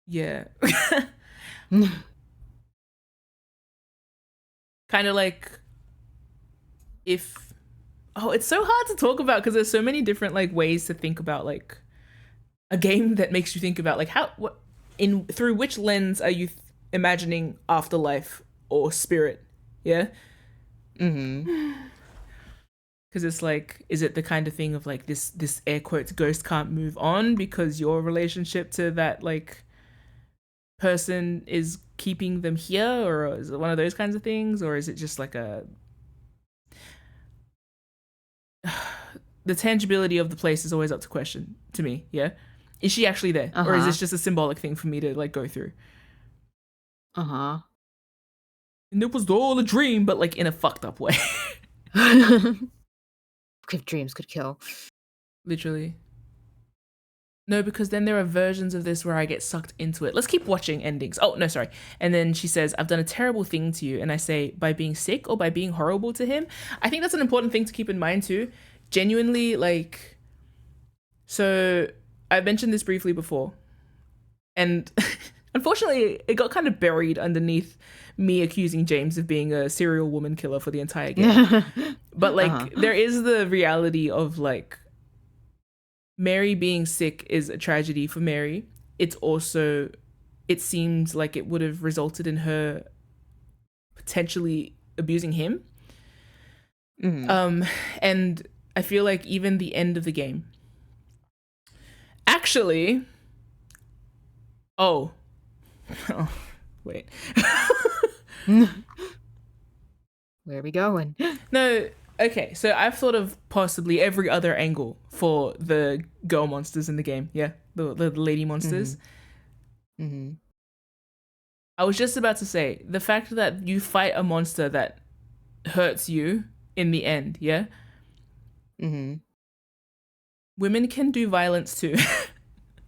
Yeah. Kind of like if... Oh, it's so hard to talk about because there's so many different, like, ways to think about, like, a game that makes you think about, like, through which lens are you imagining afterlife or spirit? Yeah? Mm-hmm. Because it's like, is it the kind of thing of, like, this air quotes ghost can't move on because your relationship to that, like, person is keeping them here? Or is it one of those kinds of things? Or is it just like the tangibility of the place is always up to question to me, yeah? Is she actually there? Or is this just a symbolic thing for me to, like, go through? Uh-huh. And it was all a dream, but, like, in a fucked up way. If dreams could kill. Literally. No, because then there are versions of this where I get sucked into it. Let's keep watching endings. Oh, no, sorry. And then she says, I've done a terrible thing to you. And I say, by being sick or by being horrible to him? I think that's an important thing to keep in mind too. Genuinely, like... So, I mentioned this briefly before. And unfortunately, it got kind of buried underneath me accusing James of being a serial woman killer for the entire game. But, like, there is the reality of, like, Mary being sick is a tragedy for Mary. It's also, it seems like it would have resulted in her potentially abusing him. And I feel like even the end of the game. Actually, oh wait. Where are we going? No, okay, so I've thought of possibly every other angle for the girl monsters in the game. Yeah, the lady monsters. Mm-hmm. I was just about to say, the fact that you fight a monster that hurts you in the end, yeah? Mm-hmm. Women can do violence too.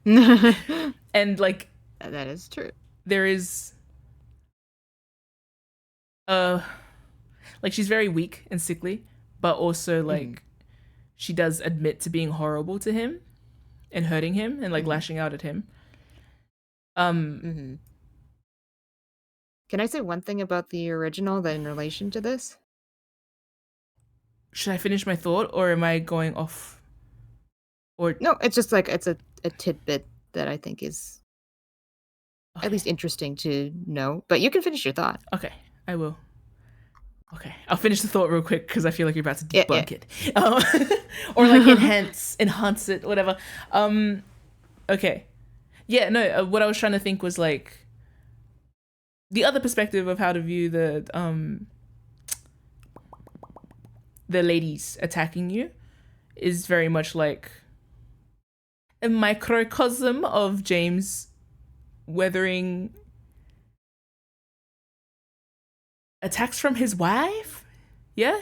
And, like... That is true. There is... like, she's very weak and sickly, but also, like, she does admit to being horrible to him and hurting him and, like, lashing out at him. Can I say one thing about the original that in relation to this? Should I finish my thought, or am I going off? Or No, it's just like it's a tidbit that I think is at least interesting to know. But you can finish your thought. Okay, I will. Okay, I'll finish the thought real quick because I feel like you're about to Yeah, debunk it, or like enhance it, whatever. Okay, yeah, no. What I was trying to think was like the other perspective of how to view the ladies attacking you is very much like a microcosm of James weathering attacks from his wife. Yeah.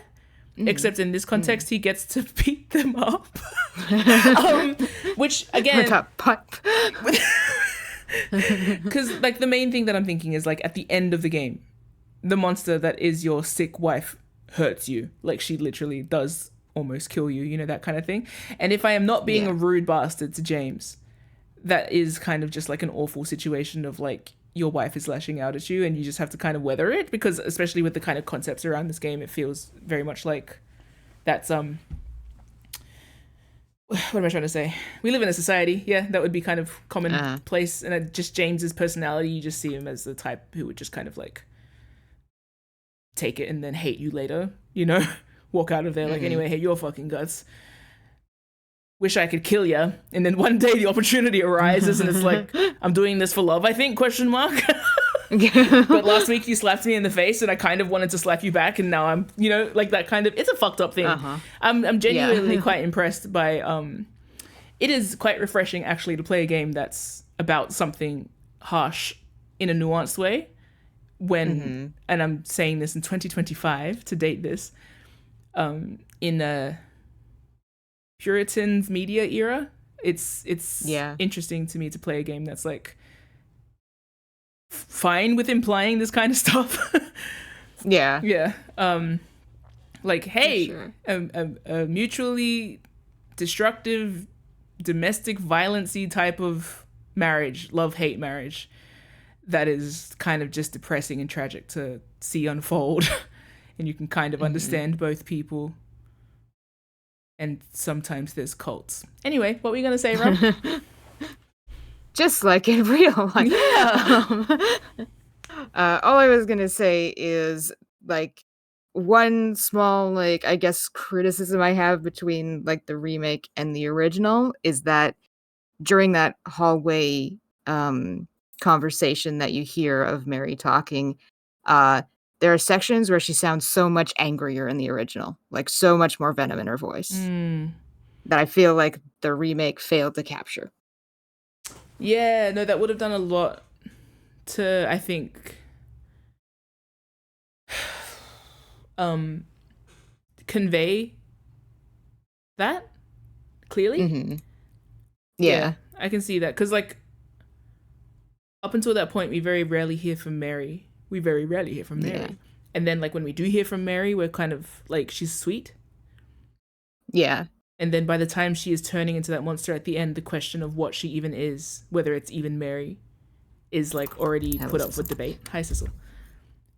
Except in this context, he gets to beat them up. Which again, With a pipe. because like the main thing that I'm thinking is like at the end of the game, the monster that is your sick wife hurts you. Like she literally does almost kill you, you know, that kind of thing. And if I am not being a rude bastard to James, that is kind of just like an awful situation of like your wife is lashing out at you and you just have to kind of weather it, because especially with the kind of concepts around this game, it feels very much like that's what am I trying to say? We live in a society, yeah, that would be kind of commonplace. And just James's personality, you just see him as the type who would just kind of like take it and then hate you later, you know, walk out of there like, anyway, hey, you're fucking guts. Wish I could kill you. And then one day the opportunity arises and it's like, I'm doing this for love, I think, question mark. But last week you slapped me in the face and I kind of wanted to slap you back, and now I'm, you know, like that kind of, it's a fucked up thing. I'm genuinely quite impressed by, it is quite refreshing actually to play a game that's about something harsh in a nuanced way when, and I'm saying this in 2025 to date this, in a Puritan's media era, it's interesting to me to play a game that's like fine with implying this kind of stuff. Yeah. Like, hey, sure. a mutually destructive domestic violence-y type of marriage, love-hate marriage, that is kind of just depressing and tragic to see unfold. And you can kind of understand both people. And sometimes there's cults. Anyway, what were you going to say, Rob? Just like in real life. Yeah. All I was going to say is, like, one small, like, I guess, criticism I have between, like, the remake and the original is that during that hallway conversation that you hear of Mary talking, there are sections where she sounds so much angrier in the original, like so much more venom in her voice, that I feel like the remake failed to capture. Yeah, no, that would have done a lot to, I think, convey that clearly. Yeah. I can see that, because like up until that point we very rarely hear from Mary. Yeah. And then like when we do hear from Mary, we're kind of like, she's sweet. Yeah. And then by the time she is turning into that monster at the end, the question of what she even is, whether it's even Mary, is like already put up for debate. Hi, Cecil.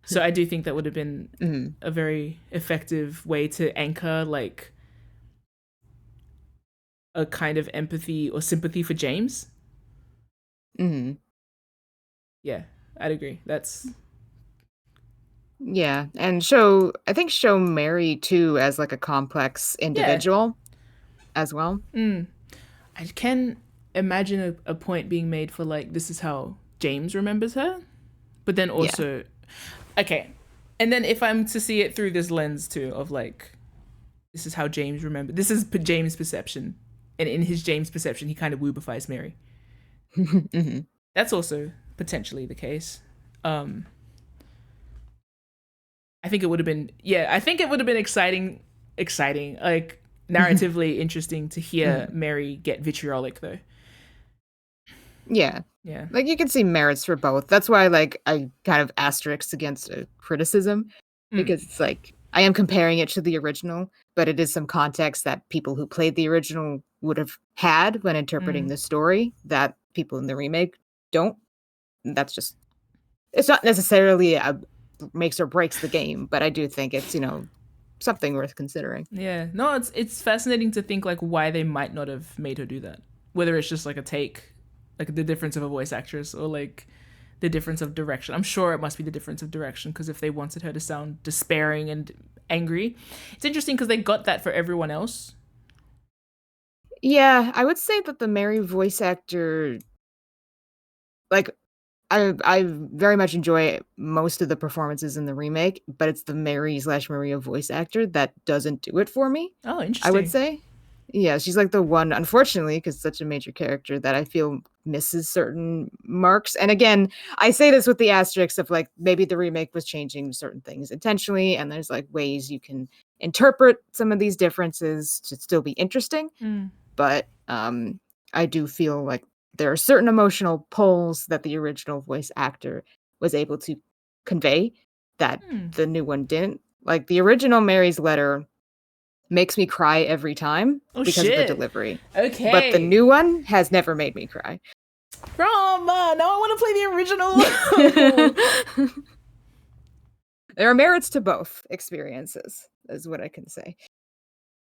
So I do think that would have been a very effective way to anchor like a kind of empathy or sympathy for James. Yeah, I'd agree. Yeah, and I think show Mary too as like a complex individual as well. I can imagine a point being made for like, this is how James remembers her, but then also, okay, and then if I'm to see it through this lens too of like, this is how James remembers, this is James' perception, and in his James perception, he kind of woobifies Mary. That's also potentially the case. I think it would have been, exciting, like narratively interesting to hear Mary get vitriolic though. Yeah. Like you can see merits for both. That's why like I kind of asterisk against a criticism, because it's like I am comparing it to the original, but it is some context that people who played the original would have had when interpreting the story that people in the remake don't. That's just, it's not necessarily a makes or breaks the game, but I do think it's, something worth considering. Yeah, no, it's fascinating to think like why they might not have made her do that. Whether it's just like a take, like the difference of a voice actress, or like the difference of direction. I'm sure it must be the difference of direction, because if they wanted her to sound despairing and angry, it's interesting because they got that for everyone else. Yeah, I would say that the Mary voice actor, like, I very much enjoy most of the performances in the remake, but it's the Mary/Maria voice actor that doesn't do it for me. Oh, interesting. I would say. Yeah, she's like the one, unfortunately, because such a major character that I feel misses certain marks. And again, I say this with the asterisk of like maybe the remake was changing certain things intentionally, and there's like ways you can interpret some of these differences to still be interesting. But I do feel like there are certain emotional pulls that the original voice actor was able to convey that the new one didn't. Like the original Mary's letter makes me cry every time because of the delivery. Okay. But the new one has never made me cry. Rom, now I want to play the original. There are merits to both experiences, is what I can say.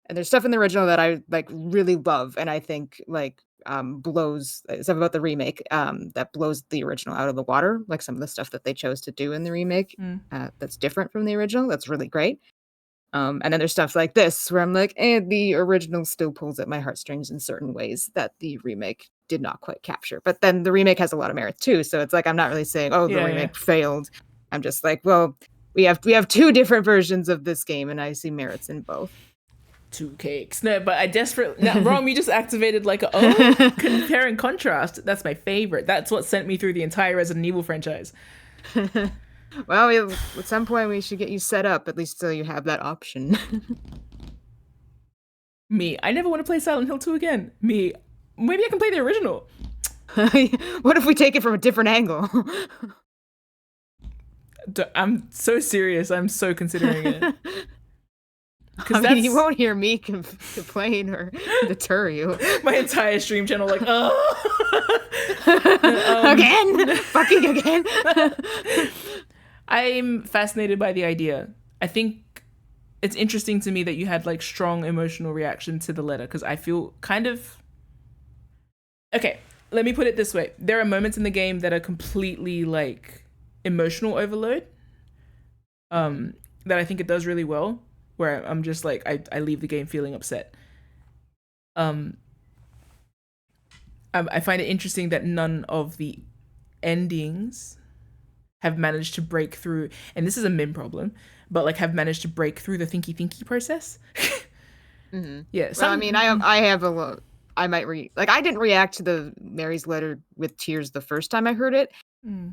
And there's stuff in the original that I like really love, and I think like blows stuff about the remake that blows the original out of the water. Like some of the stuff that they chose to do in the remake that's different from the original. That's really great. And then there's stuff like this where I'm like, the original still pulls at my heartstrings in certain ways that the remake did not quite capture. But then the remake has a lot of merit too. So it's like I'm not really saying, the remake failed. I'm just like, well, we have two different versions of this game, and I see merits in both. Two cakes. No, but I desperately... Now, Rom, you just activated like compare and contrast. That's my favorite. That's what sent me through the entire Resident Evil franchise. Well, at some point we should get you set up, at least so you have that option. Me, I never want to play Silent Hill 2 again. Me, maybe I can play the original. What if we take it from a different angle? I'm so serious. I'm so considering it. I mean, you won't hear me complain or deter you. My entire stream channel, like, again, fucking again. I'm fascinated by the idea. I think it's interesting to me that you had like strong emotional reaction to the letter, because I feel kind of... Okay, let me put it this way. There are moments in the game that are completely like emotional overload that I think it does really well, where I'm just like, I leave the game feeling upset. I find it interesting that none of the endings have managed to break through, and this is a MIM problem, but like have managed to break through the thinky process. Yeah. Well, I mean, I have a lot. I might I didn't react to the Mary's letter with tears the first time I heard it.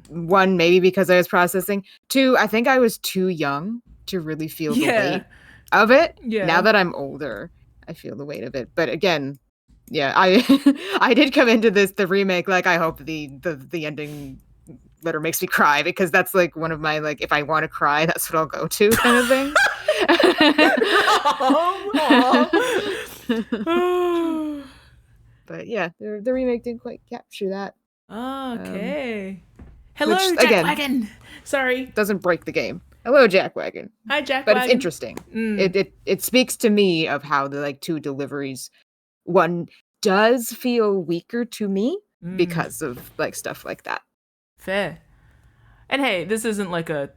One, maybe because I was processing. Two, I think I was too young to really feel the weight of it. Yeah. Now that I'm older, I feel the weight of it. But again, yeah, I did come into the remake like I hope the ending letter makes me cry, because that's like one of my like, if I want to cry, that's what I'll go to kind of thing. But yeah, the remake didn't quite capture that. Okay. Hello, which, Jackwagon. Sorry. Doesn't break the game. Hello, Jackwagon. Hi, Jackwagon. But it's interesting. It speaks to me of how the like two deliveries, one does feel weaker to me because of like stuff like that. Fair. And hey, this isn't like a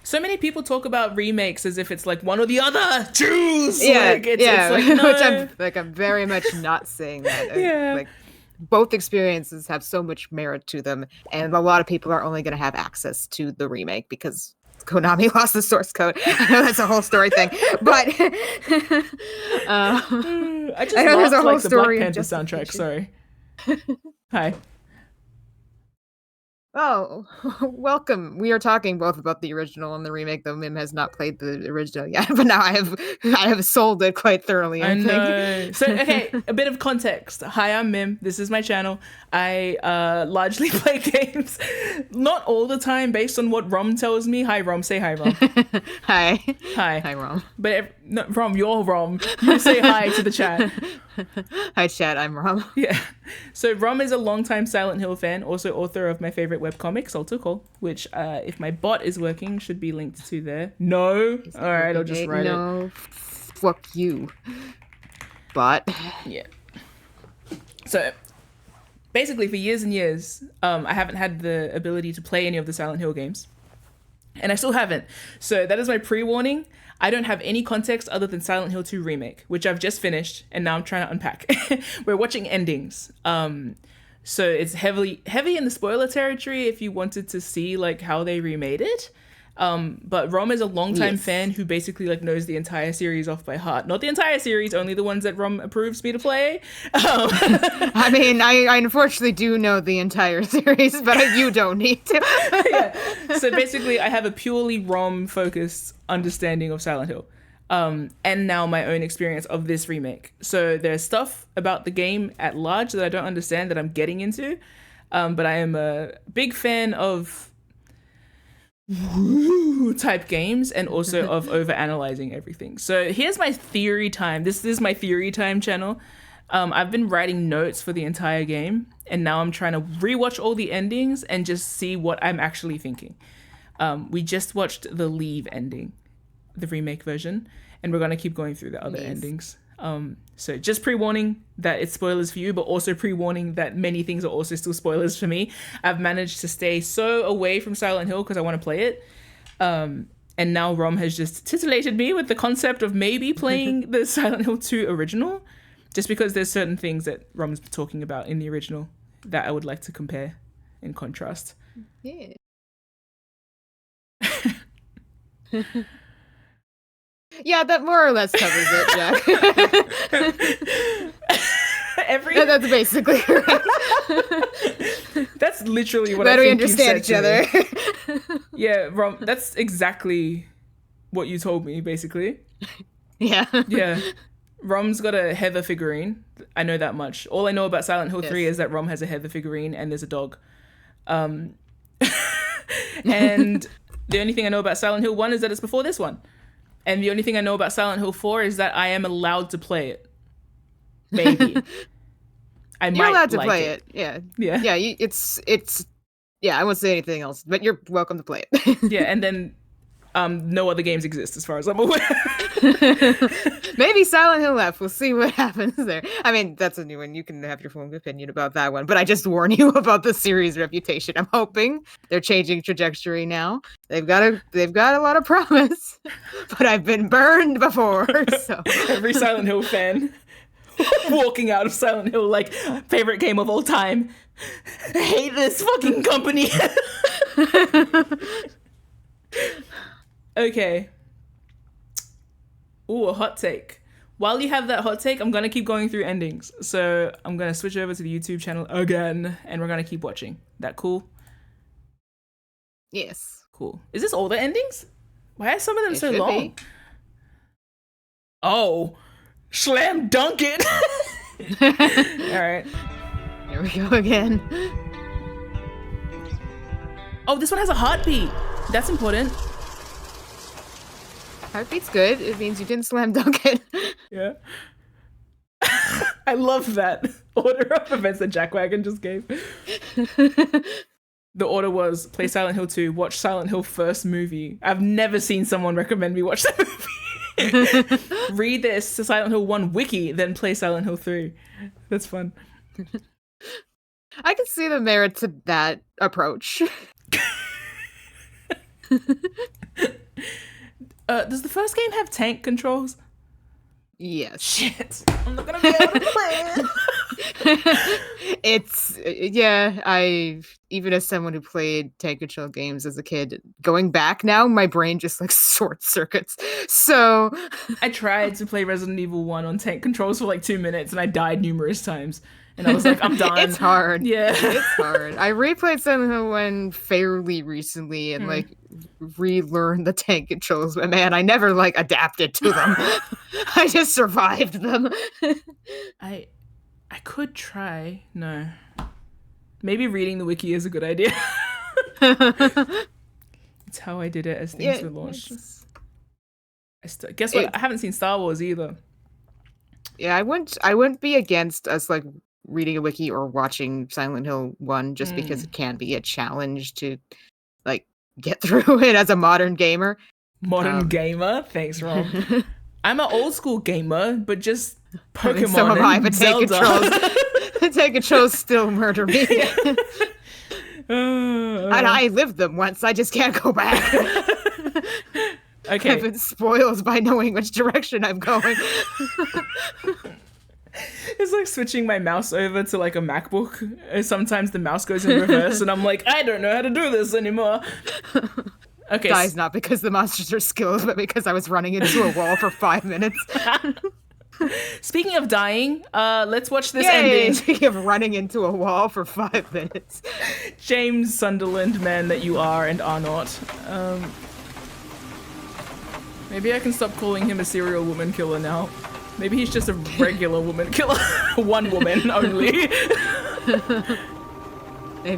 so many people talk about remakes as if it's like one or the other. Choose. Yeah, it's like, no. Which I'm very much not saying that. Like both experiences have so much merit to them, and a lot of people are only going to have access to the remake because Konami lost the source code. I know that's a whole story thing, but I just know there's a whole like story. The Black Panther soundtrack. Sorry. Hi. Oh, welcome. We are talking both about the original and the remake, though MIM has not played the original yet, but now I have sold it quite thoroughly, I think. Know. So, okay, a bit of context. Hi, I'm MIM. This is my channel. I largely play games, not all the time, based on what Rom tells me. Hi, Rom. Say hi, Rom. Hi. Hi. Hi, Rom. But, no, Rom, you're Rom. You say hi to the chat. Hi, chat. I'm Rom. Yeah. So Rom is a longtime Silent Hill fan, also author of my favorite webcomic, Saltical, which, if my bot is working, should be linked to there. No? All right, I'll just write it. No. Fuck you. Bot. Yeah. So, basically for years and years, I haven't had the ability to play any of the Silent Hill games. And I still haven't. So that is my pre-warning. I don't have any context other than Silent Hill 2 Remake, which I've just finished, and now I'm trying to unpack. We're watching endings. So it's heavy in the spoiler territory if you wanted to see like how they remade it. But Rom is a longtime fan who basically like knows the entire series off by heart. Not the entire series, only the ones that Rom approves me to play. I mean, I unfortunately do know the entire series, but you don't need to. Yeah. So basically, I have a purely Rom-focused understanding of Silent Hill. And now my own experience of this remake. So there's stuff about the game at large that I don't understand that I'm getting into. But I am a big fan of type games and also of overanalyzing everything. So here's my theory time. This is my theory time channel. I've been writing notes for the entire game, and now I'm trying to rewatch all the endings and just see what I'm actually thinking. We just watched the Leave ending, the remake version, and we're gonna keep going through the other endings. So just pre-warning that it's spoilers for you, but also pre-warning that many things are also still spoilers for me. I've managed to stay so away from Silent Hill because I want to play it. And now Rom has just titillated me with the concept of maybe playing the Silent Hill 2 original, just because there's certain things that Rom's talking about in the original that I would like to compare and contrast. Yeah. Yeah, that more or less covers it, Jack. That's basically correct. That's literally what Glad I think we understand each other. Yeah, Rom, that's exactly what you told me, basically. Yeah. Yeah. Rom's got a Heather figurine. I know that much. All I know about Silent Hill 3 is that Rom has a Heather figurine and there's a dog. And the only thing I know about Silent Hill 1 is that it's before this one. And the only thing I know about Silent Hill 4 is that I am allowed to play it. Maybe. You're allowed to play it. Yeah. Yeah. Yeah, it's yeah, I won't say anything else, but you're welcome to play it. Yeah, and then no other games exist as far as I'm aware. Maybe Silent Hill F. We'll see what happens there. I mean, that's a new one. You can have your own opinion about that one, but I just warn you about the series' reputation. I'm hoping they're changing trajectory now. They've got a lot of promise, but I've been burned before. So every Silent Hill fan walking out of Silent Hill like favorite game of all time. I hate this fucking company. Okay. Ooh, a hot take. While you have that hot take, I'm gonna keep going through endings. So I'm gonna switch over to the YouTube channel again, and we're gonna keep watching. That cool? yes. Cool. Is this all the endings? Why are some of them so should long? be. Oh, slam dunk it. All right. Here we go again. Oh, this one has a heartbeat. That's important. Heartbeat's good. It means you didn't slam dunk it. Yeah. I love that order of events that Jackwagon just gave. The order was play Silent Hill 2, watch Silent Hill first movie. I've never seen someone recommend me watch that movie. Read this to Silent Hill 1 wiki, then play Silent Hill 3. That's fun. I can see the merit to that approach. Does the first game have tank controls? Yes. Shit. I'm not gonna be able to play it. It's even as someone who played tank control games as a kid, going back now, my brain just like short circuits. So I tried to play Resident Evil 1 on tank controls for like 2 minutes and I died numerous times. And I was like, I'm done. It's hard. Yeah. It's hard. I replayed Silent Hill 1 fairly recently and like relearned the tank controls, but man, I never like adapted to them. I just survived them. I could try. No. Maybe reading the wiki is a good idea. It's how I did it as things were launched. Guess what? I haven't seen Star Wars either. Yeah, I wouldn't be against us like reading a wiki or watching Silent Hill 1 just because it can be a challenge to like get through it as a modern gamer. Modern gamer? Thanks, Rob. I'm an old school gamer, but just Pokemon so am I, and but Zelda. Take a chose, still murder me. And I lived them once. I just can't go back. Okay. I've been spoiled by knowing which direction I'm going. It's like switching my mouse over to like a MacBook. Sometimes the mouse goes in reverse and I'm like, I don't know how to do this anymore. Okay. Guys, not because the monsters are skilled, but because I was running into a wall for 5 minutes. Speaking of dying, let's watch this Yay! ending. Speaking of running into a wall for 5 minutes. James Sunderland, man that you are and are not. Maybe I can stop calling him a serial woman killer now. Maybe he's just a regular woman killer. One woman only. Maybe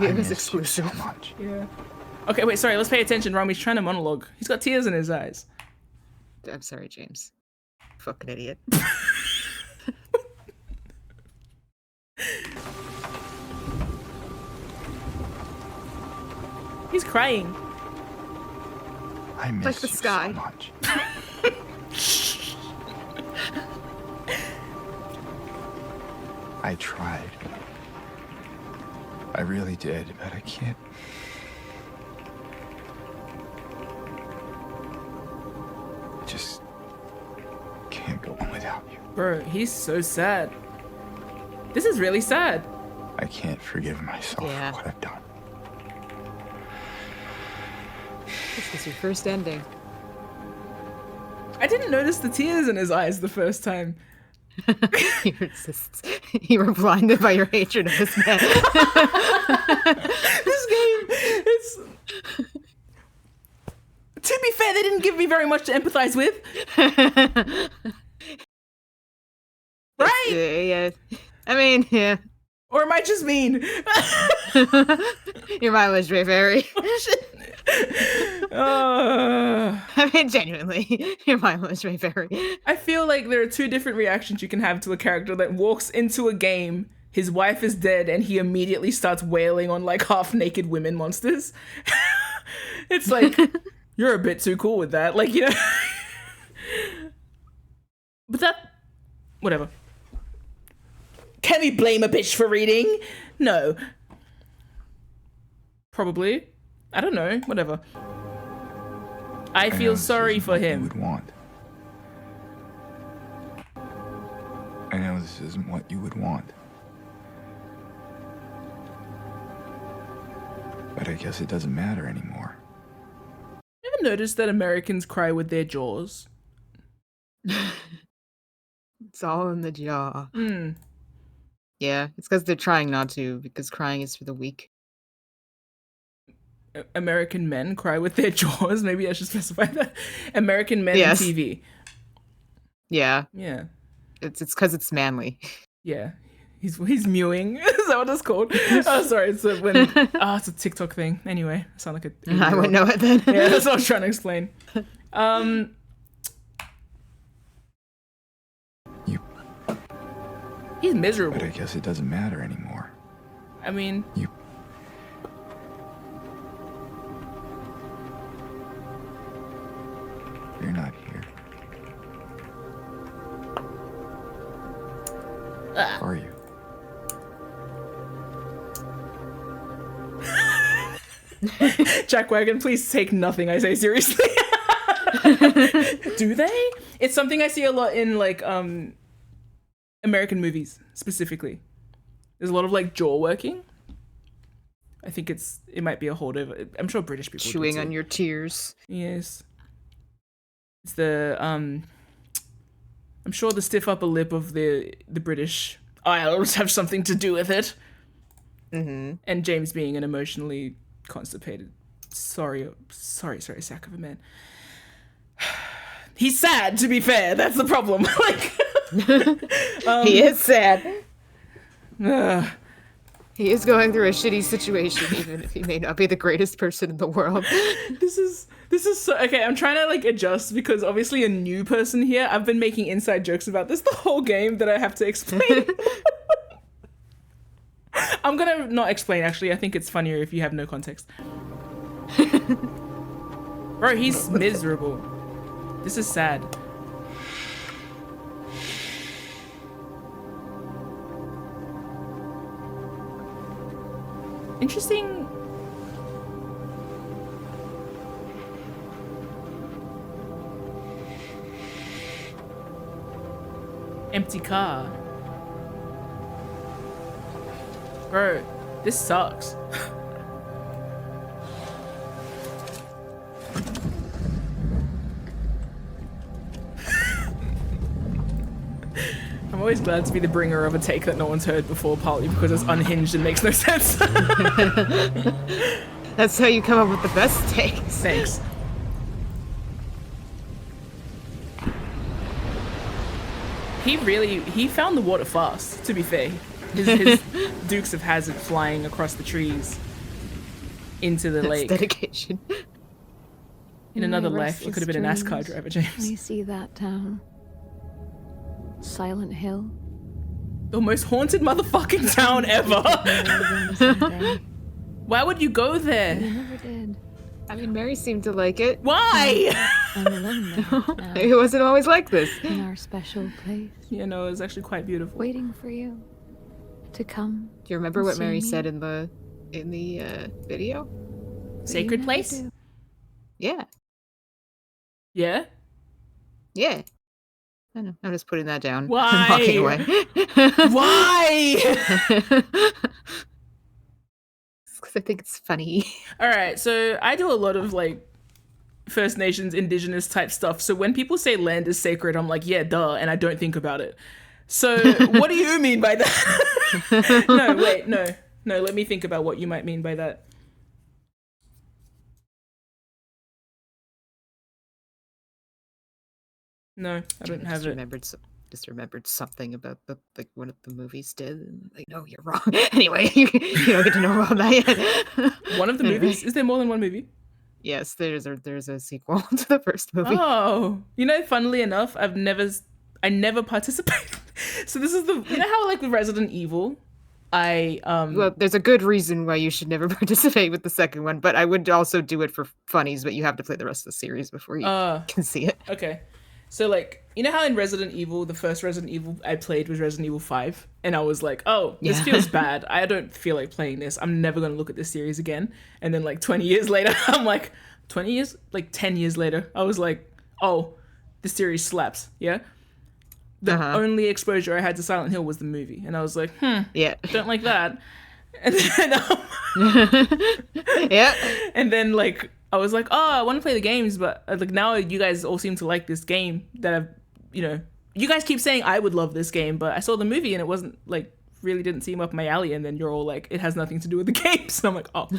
it was miss you exclusive. so much. Yeah. Okay, wait, sorry, let's pay attention. Rami's trying to monologue. He's got tears in his eyes. I'm sorry, James. Fucking idiot. He's crying. I miss Like the you sky. so much. I tried. I really did, but I can't. I just can't go on without you. Bro, he's so sad. This is really sad. I can't forgive myself Yeah. for what I've done. This is your first ending. I didn't notice the tears in his eyes the first time. You were blinded by your hatred of this man. This game, it's... To be fair, they didn't give me very much to empathize with. Right? Yeah. I mean, yeah. Or am I just mean? Your mileage may vary. Oh, shit. I mean, genuinely, your mileage may vary. I feel like there are two different reactions you can have to a character that walks into a game, his wife is dead, and he immediately starts wailing on like half-naked women monsters. It's like, you're a bit too cool with that. Like, you know. But that... Whatever. Can we blame a bitch for reading? No. Probably. I don't know. Whatever. I know feel this sorry isn't for what you him. would want. I know this isn't what you would want. But I guess it doesn't matter anymore. Ever noticed that Americans cry with their jaws? It's all in the jaw. Hmm. Yeah, it's because they're trying not to, because crying is for the weak. American men cry with their jaws. Maybe I should specify that. American men Yes. in TV. Yeah, Yeah. it's because it's manly. Yeah. He's mewing. Is that what it's called? Oh, sorry. It's it's a TikTok thing. Anyway, I sound like a... I wouldn't know it then. Yeah, that's what I was trying to explain. He's miserable. But I guess it doesn't matter anymore. I mean, You're not here. Are you? Jackwagon, please take nothing I say seriously. Do they? It's something I see a lot in like American movies specifically. There's a lot of like jaw working. I think it might be a holdover. I'm sure British people Chewing do too. on your tears. Yes. It's the I'm sure the stiff upper lip of the British Isles have something to do with it. Mm-hmm. And James being an emotionally constipated sorry sack of a man. He's sad, to be fair. That's the problem. Like He is sad. ugh. He is going through a shitty situation, even if he may not be the greatest person in the world. This is so okay. I'm trying to like adjust because obviously a new person here. I've been making inside jokes about this the whole game that I have to explain. I'm gonna not explain. Actually, I think it's funnier if you have no context. Bro, he's miserable. This is sad. Interesting. Empty car. Bro, this sucks. I'm always glad to be the bringer of a take that no one's heard before, partly because it's unhinged and makes no sense. That's how you come up with the best takes. Thanks. He found the water fast, to be fair. His Dukes of Hazzard flying across the trees into the lake. Dedication. In another life, you could have been a NASCAR driver, James. I see that town. Silent Hill. The most haunted motherfucking town ever. Why would you go there? I never did. I mean, Mary seemed to like it. Why? I'm alone there now, It wasn't always like this. in our special place, You know, it was actually quite beautiful. waiting for you to come. Do you remember what See Mary me? said in the video? But Sacred you never place? do. Yeah. Yeah? Yeah. I know. I'm just putting that down. Why? I'm walking away. Why? Because I think it's funny. Alright, so I do a lot of like First Nations, indigenous type stuff. So when people say land is sacred, I'm like, yeah, duh, and I don't think about it. So what do you mean by that? No, wait, no. No, let me think about what you might mean by that. No, I don't have it. Just remembered something about the like one of the movies did. And like, no, you're wrong. Anyway, you don't get to know about that yet. One of the movies? Is there more than one movie? Yes, there's a sequel to the first movie. Oh, you know, funnily enough, I never participated. So this is you know how like with Resident Evil, Well, there's a good reason why you should never participate with the second one, but I would also do it for funnies, but you have to play the rest of the series before you can see it. Okay. So like, you know how in Resident Evil, the first Resident Evil I played was Resident Evil 5, and I was like, oh, this Yeah. feels bad. I don't feel like playing this. I'm never going to look at this series again. And then like 20 years later, I'm like, 20 years? Like 10 years later, I was like, oh, this series slaps, yeah? The only exposure I had to Silent Hill was the movie. And I was like, Yeah. don't like that. And then, Yeah. and then like, I was like, oh, I want to play the games, but like now you guys all seem to like this game that I've, you know, you guys keep saying I would love this game, but I saw the movie and it wasn't like, really didn't seem up my alley. And then you're all like, it has nothing to do with the games. And I'm like, oh,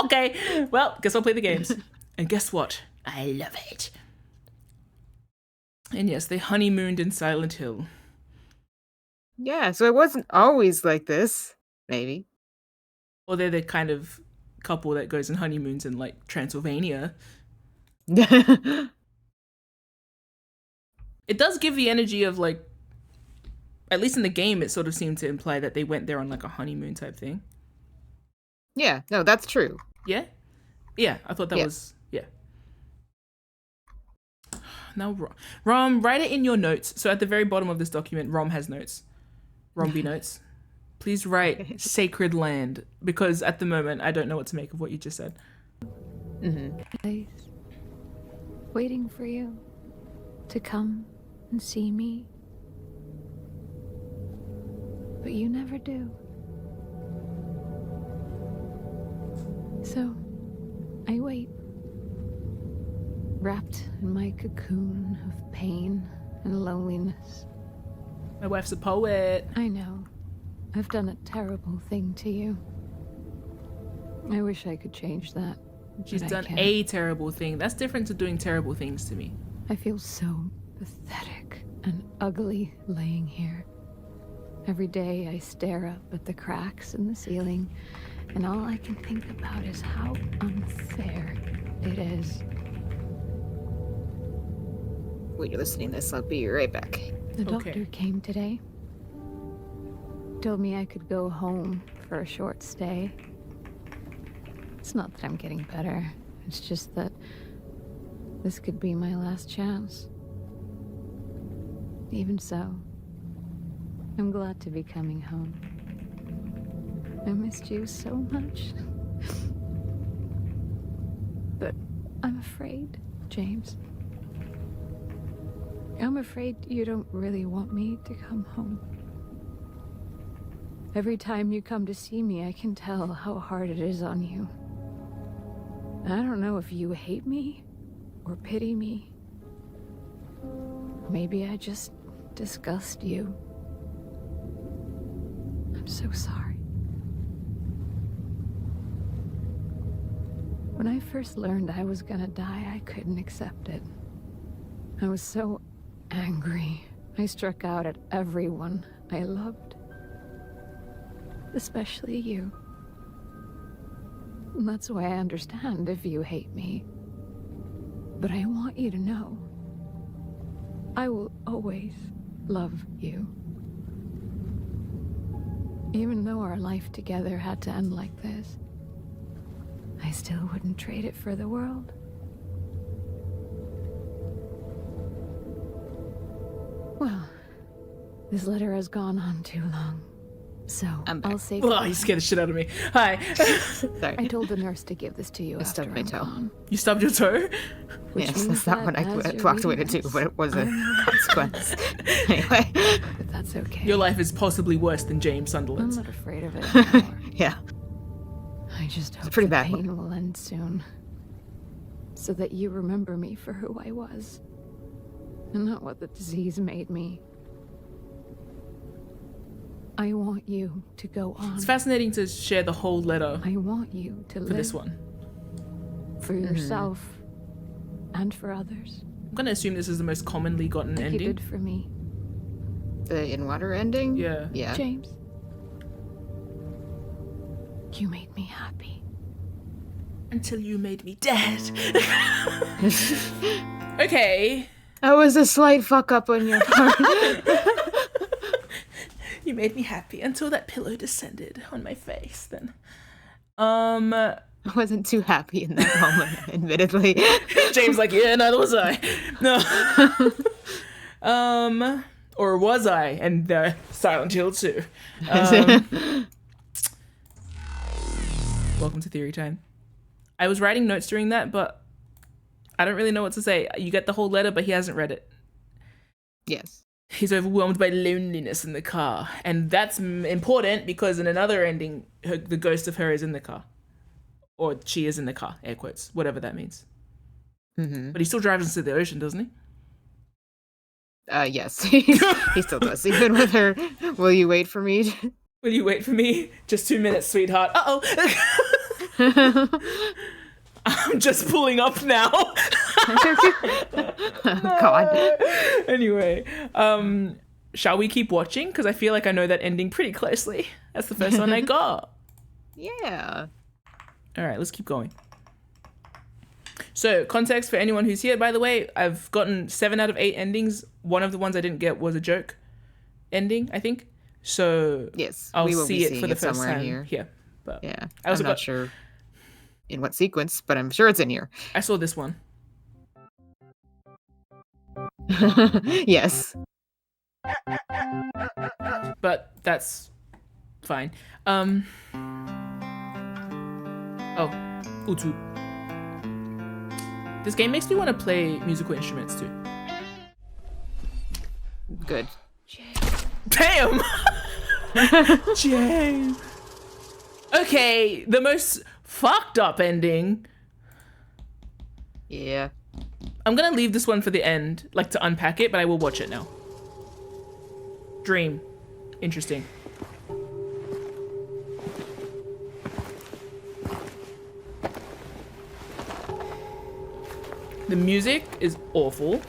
okay, well, guess I'll play the games. And guess what? I love it. And yes, they honeymooned in Silent Hill. Yeah, so it wasn't always like this, maybe. Or they're the kind of couple that goes and honeymoons in like Transylvania. Yeah. It does give the energy of like, at least in the game, it sort of seemed to imply that they went there on like a honeymoon type thing. Yeah, no, that's true. Yeah? Yeah, I thought that Yeah. was, yeah. Now, Rom, write it in your notes. So at the very bottom of this document, Rom has notes. Romby notes. Please write sacred land, because at the moment, I don't know what to make of what you just said. Place, waiting for you to come and see me. But you never do. So, I wait. Wrapped in my cocoon of pain and loneliness. My wife's a poet. I know. I've done a terrible thing to you. I wish I could change that. She's but I done can't. a terrible thing. That's different to doing terrible things to me. I feel so pathetic and ugly laying here. Every day I stare up at the cracks in the ceiling, and all I can think about is how unfair it is. When you're listening to this, I'll be right back. The Okay. doctor came today. Told me I could go home for a short stay. It's not that I'm getting better. It's just that this could be my last chance. Even so, I'm glad to be coming home. I missed you so much. But I'm afraid, James. I'm afraid you don't really want me to come home. Every time you come to see me, I can tell how hard it is on you. I don't know if you hate me or pity me. Maybe I just disgust you. I'm so sorry. When I first learned I was gonna die, I couldn't accept it. I was so angry. I struck out at everyone I loved. Especially you. And that's why I understand if you hate me. But I want you to know, I will always love you. Even though our life together had to end like this, I still wouldn't trade it for the world. Well, this letter has gone on too long. So, I'm back. I'll save Oh, you scared the shit out of me. Hi. Sorry. I told the nurse to give this to you I after stubbed my I'm toe. gone. You stubbed your toe? Which Yes, means that's not what that I as you're walked away to reading do, this, but it was a I'm- consequence. Anyway. But that's okay. Your life is possibly worse than James I'm Sunderland's. not afraid of it anymore. Yeah. I just hope pretty the bad one. pain will end soon. So that you remember me for who I was. And not what the disease made me. I want you to go on. It's fascinating to share the whole letter I want you to for live this one. for yourself and for others. I'm gonna assume this is the most commonly gotten Like you ending. did for me, The in water ending? Yeah. Yeah. James. You made me happy. Until you made me dead. Okay. That was a slight fuck up on your part. You made me happy until that pillow descended on my face then. I wasn't too happy in that moment, admittedly. James like, yeah, neither was I. No. Or was I? And Silent Hill 2. Welcome to Theory Time. I was writing notes during that, but I don't really know what to say. You get the whole letter, but he hasn't read it. Yes. He's overwhelmed by loneliness in the car. And that's important because in another ending, the ghost of her is in the car. Or she is in the car, air quotes, whatever that means. Mm-hmm. But he still drives into the ocean, doesn't he? Yes. He still does. Even with her, will you wait for me? Will you wait for me? Just 2 minutes, sweetheart. Uh-oh. I'm just pulling up now. God. Anyway, shall we keep watching? Because I feel like I know that ending pretty closely. That's the first one I got. Yeah. All right, let's keep going. So, context for anyone who's here, by the way, I've gotten 7 out of 8 endings. One of the ones I didn't get was a joke ending, I think. So, Yes. I'll we will see be it seeing for the it first somewhere time here. here. But Yeah. I also I'm not got- sure in what sequence, but I'm sure it's in here. I saw this one. Yes. But that's fine. Oh, Utu. This game makes me want to play musical instruments too. Good. Damn! James. Okay, the most fucked up ending. Yeah. I'm gonna leave this one for the end, like to unpack it, but I will watch it now. Dream. Interesting. The music is awful.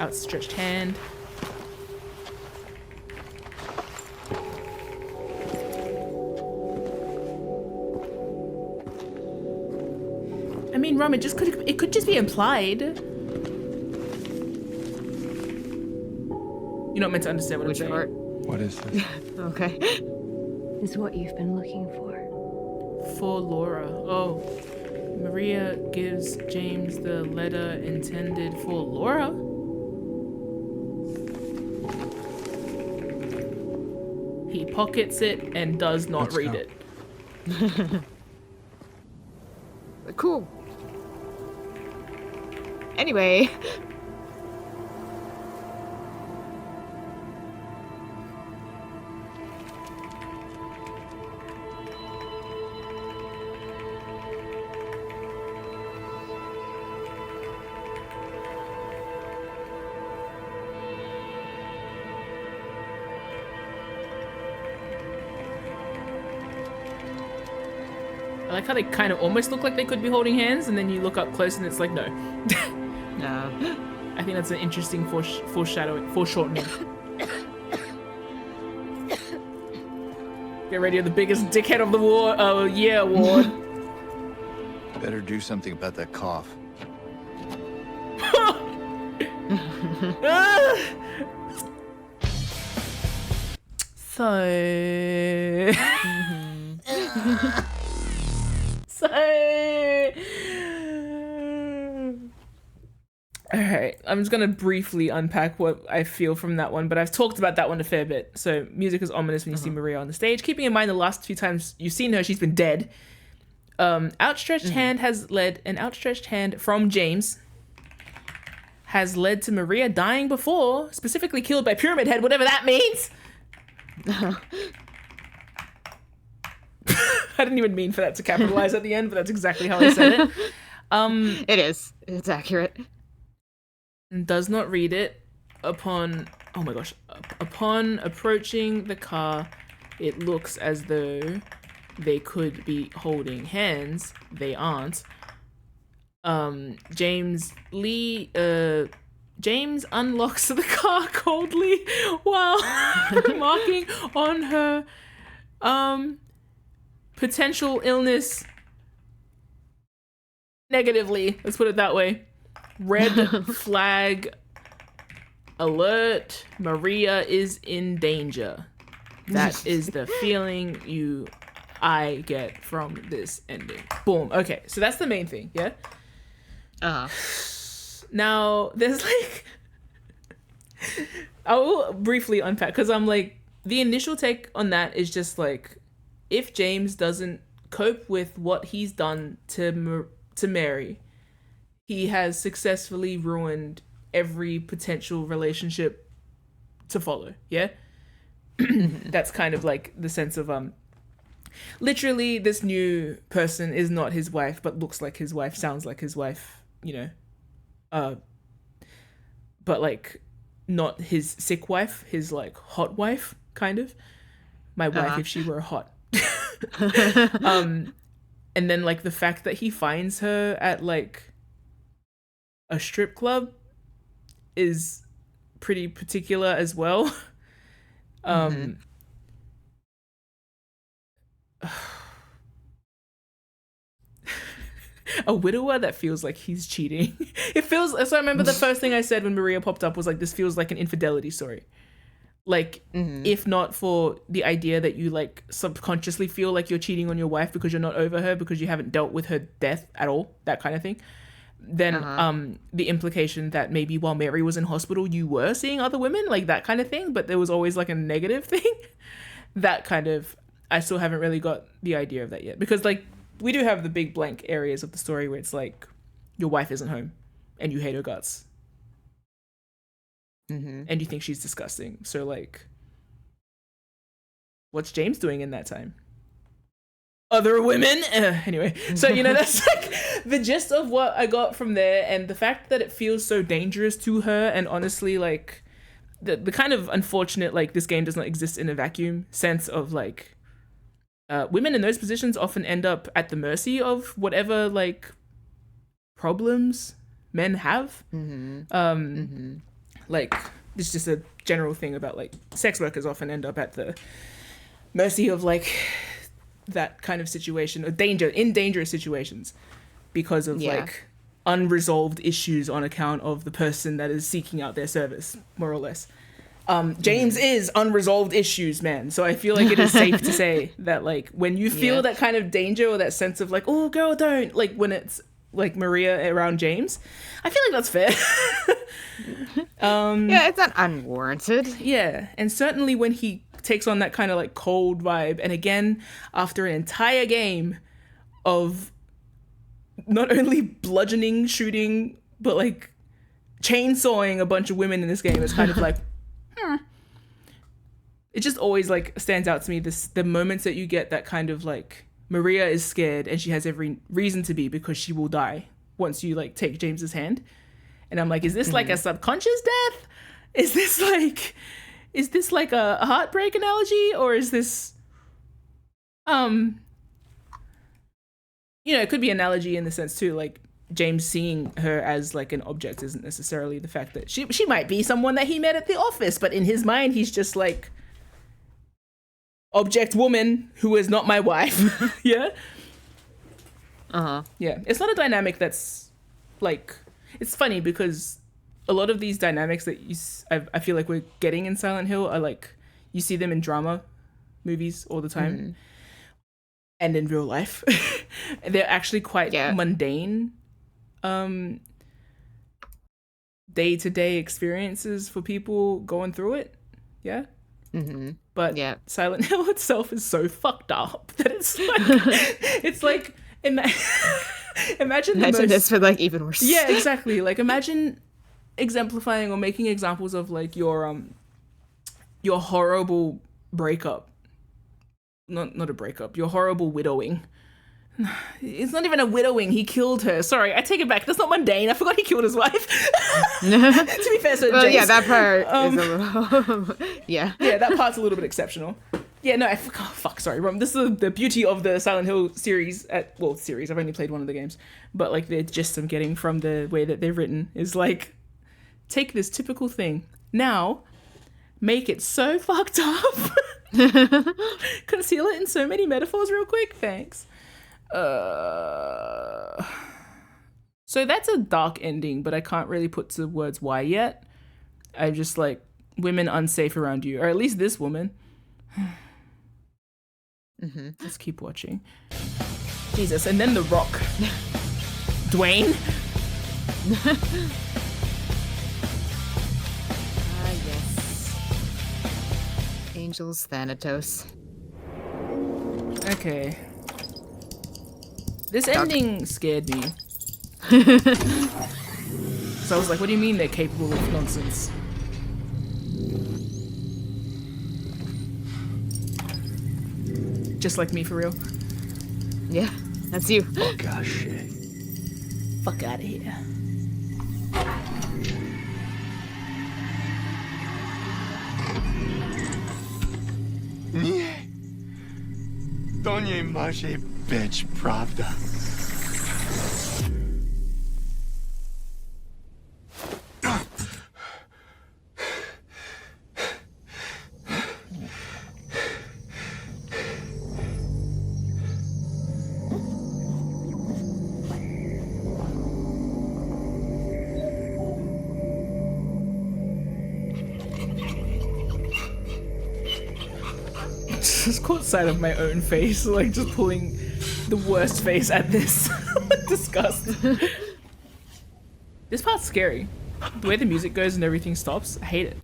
Outstretched hand. I mean, Rum, it could just be implied. You're not meant to understand what Which I'm saying. part? What is this? Okay. Is what you've been looking for. For Laura. Oh. Maria gives James the letter intended for Laura. pockets it and does not Let's read go. it. Cool. Anyway. I like how they kind of almost look like they could be holding hands, and then you look up close and it's like, no. No. I think that's an interesting foreshortening. Get ready for the biggest dickhead of the year award. Better do something about that cough. So... Alright, I'm just gonna briefly unpack what I feel from that one, but I've talked about that one a fair bit. So music is ominous when you see Maria on the stage. Keeping in mind the last few times you've seen her, she's been dead. Outstretched hand from James has led to Maria dying before, specifically killed by Pyramid Head, whatever that means. I didn't even mean for that to capitalize at the end, but that's exactly how I said it. It is. It's accurate. And does not read it upon approaching the car. It looks as though they could be holding hands. They aren't. James unlocks the car coldly while remarking on her potential illness negatively. Let's put it that way. Red flag alert. Maria is in danger. That is the feeling I get from this ending. Boom. Okay, so that's the main thing, yeah? Now, there's like... I will briefly unpack, because I'm like, the initial take on that is just like, if James doesn't cope with what he's done to Mary, he has successfully ruined every potential relationship to follow, yeah? That's kind of like the sense of, literally this new person is not his wife, but looks like his wife, sounds like his wife, you know? But like, not his sick wife, his like hot wife, kind of. My wife if she were hot. And then like the fact that he finds her at like a strip club is pretty particular as well. A widower that feels like he's cheating. It feels, so I remember the first thing I said when Maria popped up was like, this feels like an infidelity story. Like, if not for the idea that you like subconsciously feel like you're cheating on your wife because you're not over her, because you haven't dealt with her death at all, that kind of thing, then the implication that maybe while Mary was in hospital you were seeing other women, like that kind of thing, but there was always like a negative thing. That kind of, I still haven't really got the idea of that yet, because like we do have the big blank areas of the story where it's like your wife isn't home and you hate her guts. And you think she's disgusting. So like, what's James doing in that time? Other women? Anyway, so you know, that's like the gist of what I got from there, and the fact that it feels so dangerous to her, and honestly like the kind of unfortunate, like, this game does not exist in a vacuum sense of like women in those positions often end up at the mercy of whatever like problems men have. Like, it's just a general thing about like sex workers often end up at the mercy of like that kind of situation, or dangerous situations, because of like unresolved issues on account of the person that is seeking out their service, more or less. James is unresolved issues, man. So I feel like it is safe to say that like when you feel that kind of danger or that sense of like, oh girl, don't, like when it's like Maria around James, I feel like that's fair. Yeah, it's not unwarranted. Yeah, and certainly when he takes on that kind of like cold vibe. And again, after an entire game of not only bludgeoning, shooting, but like chainsawing a bunch of women in this game, it's kind of like, it just always like stands out to me, the moments that you get that kind of like, Maria is scared and she has every reason to be because she will die once you like take James's hand. And I'm like, is this like a subconscious death? Is this like a heartbreak analogy, or is this it could be analogy in the sense too, like James seeing her as like an object isn't necessarily the fact that she might be someone that he met at the office, but in his mind he's just like object woman who is not my wife. Yeah. Yeah, it's not a dynamic that's like, it's funny because a lot of these dynamics that I feel like we're getting in Silent Hill are like, you see them in drama movies all the time and in real life. They're actually quite mundane day-to-day experiences for people going through it. Yeah. But Silent Hill itself is so fucked up that it's like imagine this for like even worse. Yeah, exactly. Like imagine exemplifying or making examples of like your horrible breakup. Not a breakup. Your horrible widowing. It's not even a widowing. He killed her. Sorry, I take it back. That's not mundane. I forgot he killed his wife. To be fair, so well, Jace, yeah, that part is a little. Yeah, that part's a little bit exceptional. Yeah, no, sorry, Rom. This is the beauty of the Silent Hill series. I've only played one of the games, but like the gist I'm getting from the way that they're written is like, take this typical thing now, make it so fucked up, conceal it in so many metaphors real quick. Thanks. So that's a dark ending, but I can't really put to words why yet. I'm just like, women unsafe around you, or at least this woman. Let's keep watching. Jesus, and then The Rock. Dwayne. Yes. Angels Thanatos. Okay. This ending scared me. So I was like, what do you mean they're capable of nonsense? Just like me, for real. Yeah, that's you. Oh gosh, shit. Fuck out of here. Nie. To nie może być prawda. Just caught sight of my own face, like just pulling the worst face at this. Disgust. This part's scary. The way the music goes and everything stops, I hate it.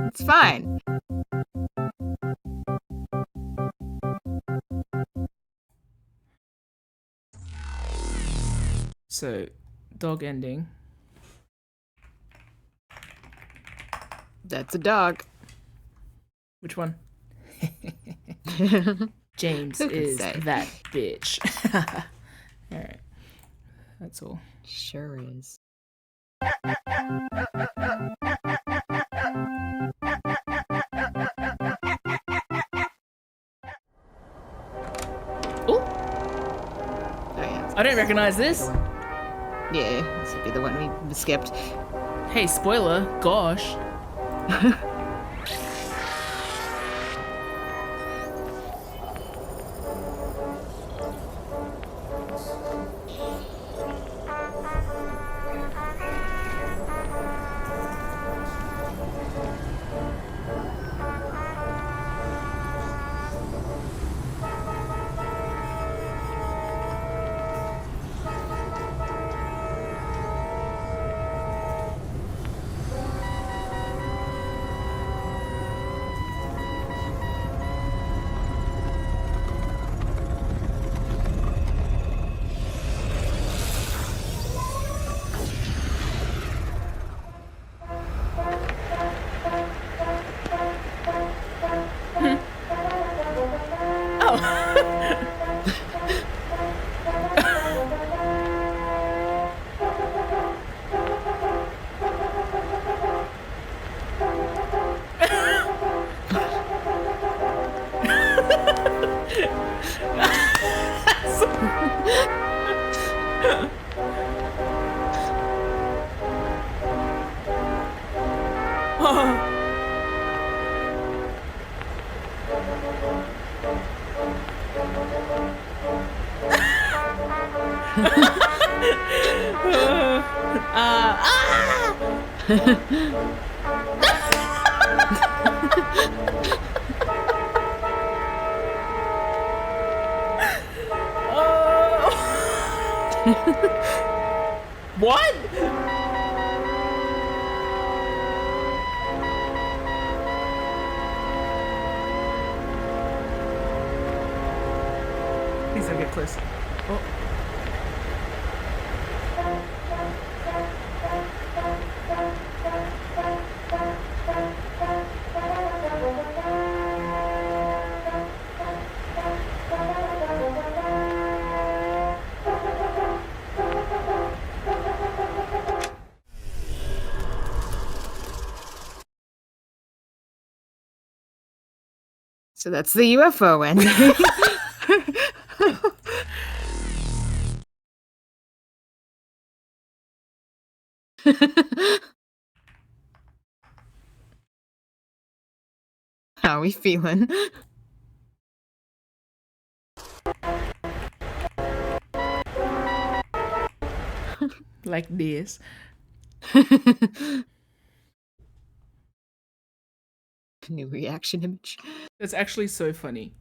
It's fine. So, dog ending. That's a dog. Which one? James Who can is say? that bitch. Alright. That's all. Sure is. Ooh! Oh, yeah. I don't recognize this. Yeah, this would be the one we skipped. Hey, spoiler. Gosh. What? Please don't get close. Oh. So that's the UFO ending. How we feeling? Like this. New reaction image. That's actually so funny.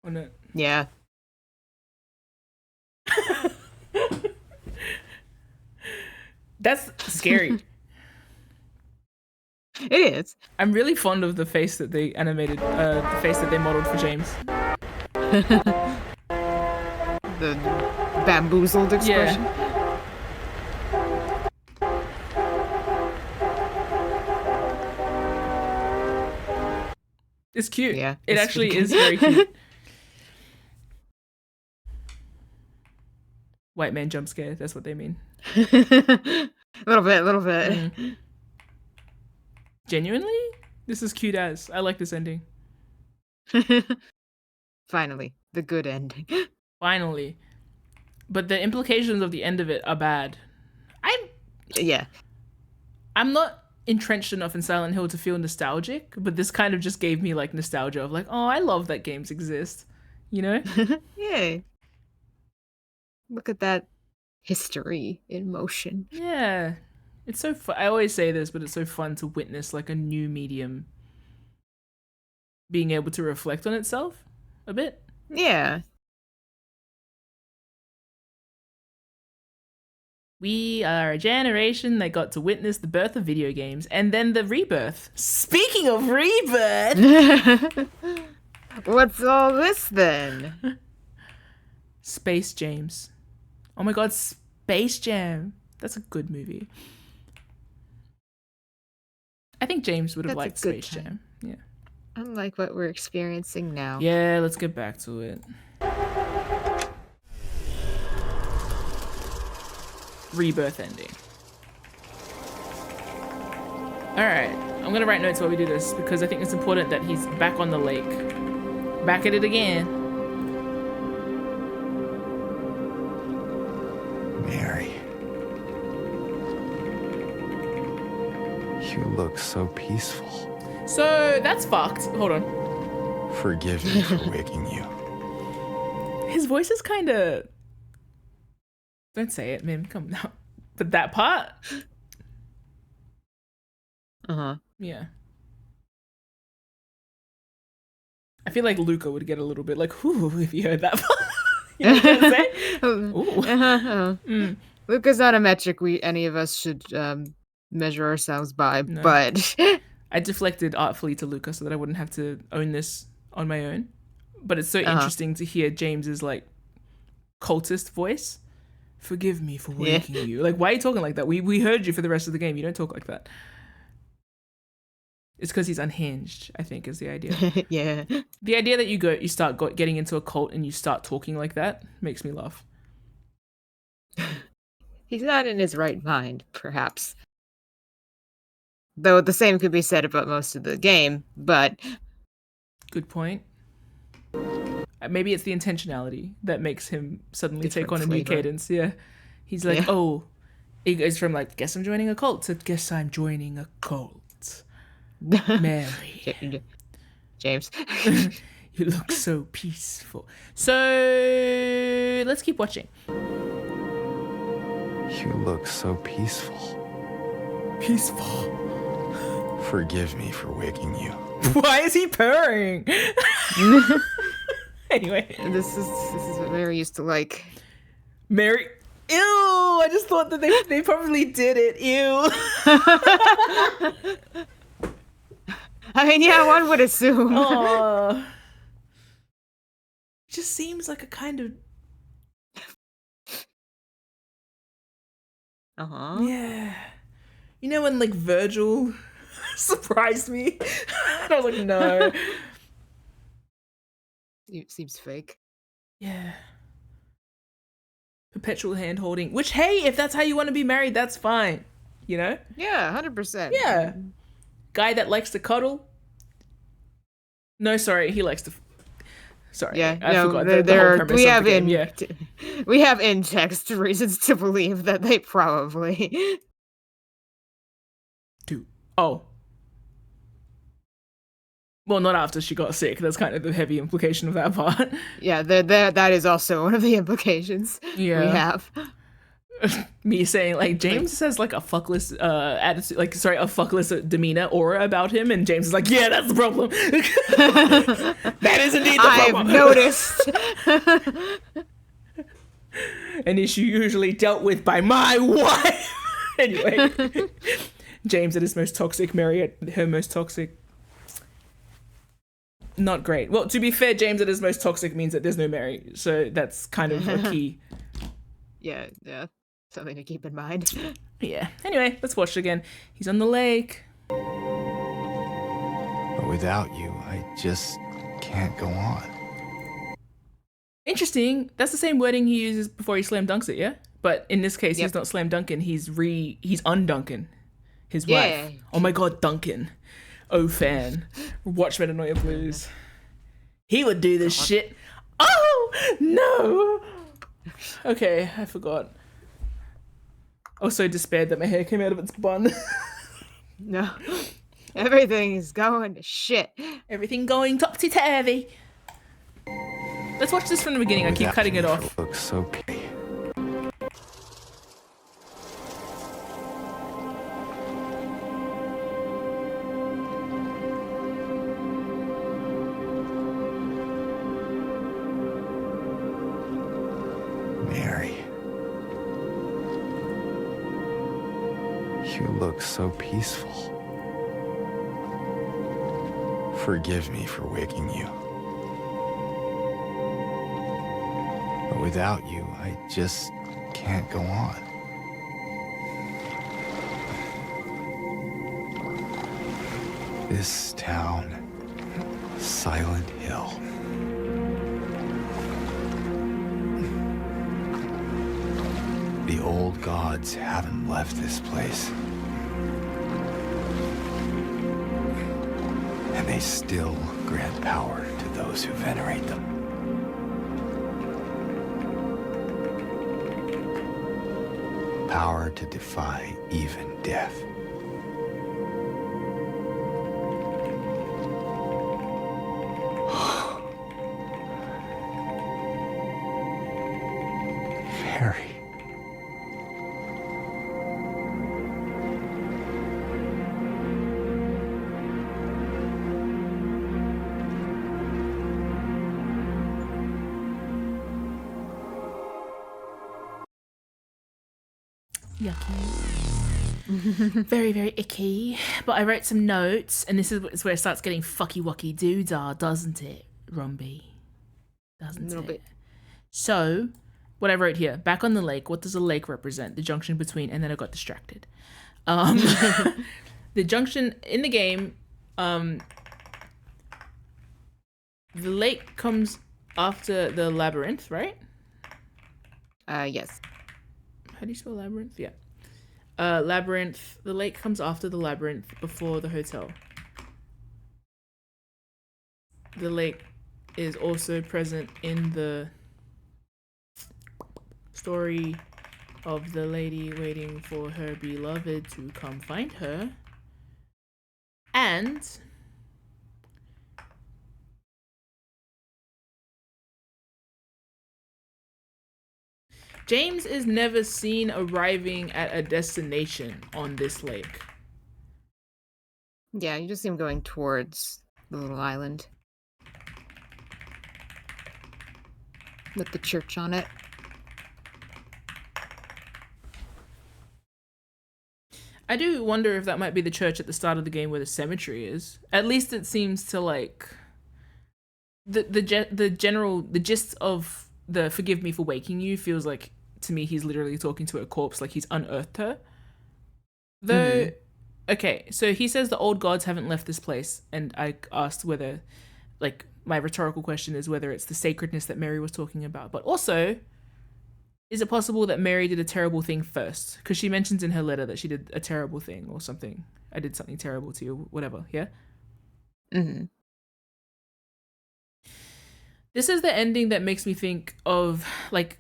Oh no. Yeah. That's scary. It is. I'm really fond of the face that they animated, the face that they modeled for James. The bamboozled expression. It's cute. Yeah, It it's actually pretty is good. very cute. White man jump scare, that's what they mean. A little bit. Mm. Genuinely? This is cute as. I like this ending. Finally, the good ending. Finally. But the implications of the end of it are bad. Yeah. I'm not entrenched enough in Silent Hill to feel nostalgic, but this kind of just gave me like nostalgia of like, oh, I love that games exist. You know? Yay. Look at that history in motion. Yeah. It's so fun. I always say this, but it's so fun to witness like a new medium being able to reflect on itself a bit. Yeah. We are a generation that got to witness the birth of video games and then the rebirth. Speaking of rebirth, What's all this then? Space James. Oh my god, Space Jam. That's a good movie. I think James would have That's a liked good Space time. Jam. Yeah. Unlike what we're experiencing now. Yeah, let's get back to it. Rebirth ending. Alright, I'm gonna write notes while we do this because I think it's important that he's back on the lake. Back at it again. Mary. You look so peaceful. So, that's fucked. Hold on. Forgive me for waking you. His voice is kinda... Don't say it, Mim. Come now. But that part? Uh-huh. Yeah. I feel like Luca would get a little bit like, whoo, if you heard that part. You know what I'm saying? Ooh. Uh-huh. Mm. Luca's not a metric any of us should measure ourselves by, No. but I deflected artfully to Luca so that I wouldn't have to own this on my own. But it's so interesting to hear James's like cultist voice. Forgive me for waking you. Like, why are you talking like that? We heard you for the rest of the game. You don't talk like that. It's because he's unhinged, I think, is the idea. Yeah. The idea that you start getting into a cult and you start talking like that makes me laugh. He's not in his right mind, perhaps. Though the same could be said about most of the game, but Good point. Maybe it's the intentionality that makes him suddenly take on a new flavor. cadence. Yeah. He's like, Yeah. oh, he goes from like, guess I'm joining a cult to guess I'm joining a cult. Mary. James. You look so peaceful. So let's keep watching. You look so peaceful. Peaceful. Forgive me for waking you. Why is he purring? Anyway, This is what Mary used to like. Mary. Ew! I just thought that they probably did it. Ew. I mean, yeah, one would assume. Aw. Just seems like a kind of yeah. You know when like Virgil surprised me? And I was like, no. It seems fake. Yeah. Perpetual hand holding. Which, hey, if that's how you want to be married, that's fine. You know? Yeah, 100%. Yeah. Guy that likes to cuddle. No, sorry, he likes to. Sorry, Yeah, I no, forgot there the whole are, premise we of have the game. in Yeah. we have in text reasons to believe that they probably Dude. Oh. Well, not after she got sick. That's kind of the heavy implication of that part. yeah, that is also one of the implications we have. Me saying like James has like a fuckless attitude, like sorry, a fuckless demeanor aura about him, and James is like, yeah, that's the problem. That is indeed the problem. I've noticed. An issue usually dealt with by my wife. Anyway, James at his most toxic, Mary at her most toxic. Not great. Well, to be fair, James at his most toxic means that there's no Mary, so that's kind of a key. Yeah, something to keep in mind. Yeah. Anyway, let's watch it again. He's on the lake. But without you, I just can't go on. Interesting. That's the same wording he uses before he slam dunks it, yeah? But in this case, Yep. he's not slam dunking, he's undunking his Yeah. wife. Oh my god, Duncan. Oh, fan. Watch Metanoia Blues. He would do this shit. Oh, no. Okay, I forgot. I was so despaired that my hair came out of its bun. No. Everything is going to shit. Everything going topsy-turvy. Let's watch this from the beginning. I keep Without cutting you, it off. looks so pretty. Mary. You look so peaceful. Forgive me for waking you. But without you, I just can't go on. This town, Silent Hill. The old gods haven't left this place. And they still grant power to those who venerate them. Power to defy even death. Mary. Yucky. Very, very icky. But I wrote some notes, and this is where it starts getting fucky wucky doodah, doesn't it, Rumby? Doesn't A little it? bit. So, what I wrote here, back on the lake, what does the lake represent? The junction between, and then I got distracted. The junction in the game, The lake comes after the labyrinth, right? Yes. How do you spell labyrinth? Yeah. Labyrinth. The lake comes after the labyrinth, before the hotel. The lake is also present in the story of the lady waiting for her beloved to come find her. And James is never seen arriving at a destination on this lake. Yeah, you just see him going towards the little island with the church on it. I do wonder if that might be the church at the start of the game where the cemetery is. At least it seems to like the gist of the "forgive me for waking you" feels like to me he's literally talking to a corpse, like he's unearthed her. Though, okay, so he says the old gods haven't left this place, and I asked whether, like, my rhetorical question is whether it's the sacredness that Mary was talking about, but also, is it possible that Mary did a terrible thing first? Because she mentions in her letter that she did a terrible thing or something. I did something terrible to you, whatever, yeah? Mm-hmm. This is the ending that makes me think of, like,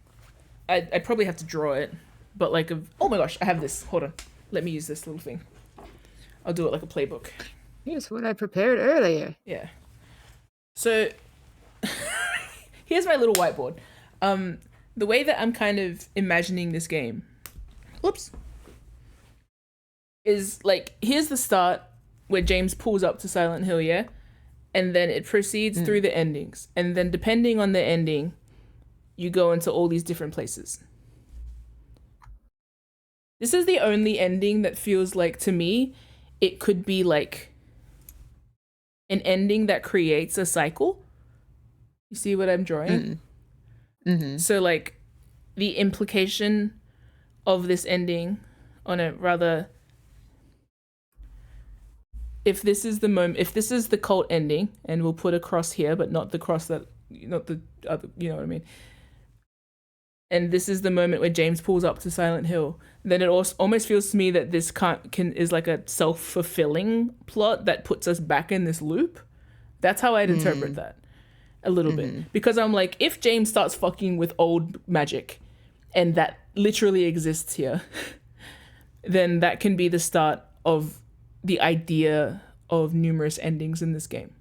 I probably have to draw it, but like, oh my gosh, I have this. Hold on. Let me use this little thing. I'll do it like a playbook. Here's what I prepared earlier. Yeah. So, here's my little whiteboard. The way that I'm kind of imagining this game, is like, here's the start where James pulls up to Silent Hill, yeah? And then it proceeds through the endings. And then depending on the ending, you go into all these different places. This is the only ending that feels like, to me, it could be like an ending that creates a cycle. You see what I'm drawing? Mm-hmm. So like the implication of this ending on a rather, if this is the moment, if this is the cult ending, and we'll put a cross here, but not the cross that, not the other, you know what I mean? And this is the moment where James pulls up to Silent Hill, then it also almost feels to me that this is like a self-fulfilling plot that puts us back in this loop. That's how I'd interpret that a little bit. Because I'm like, if James starts fucking with old magic, and that literally exists here, then that can be the start of the idea of numerous endings in this game.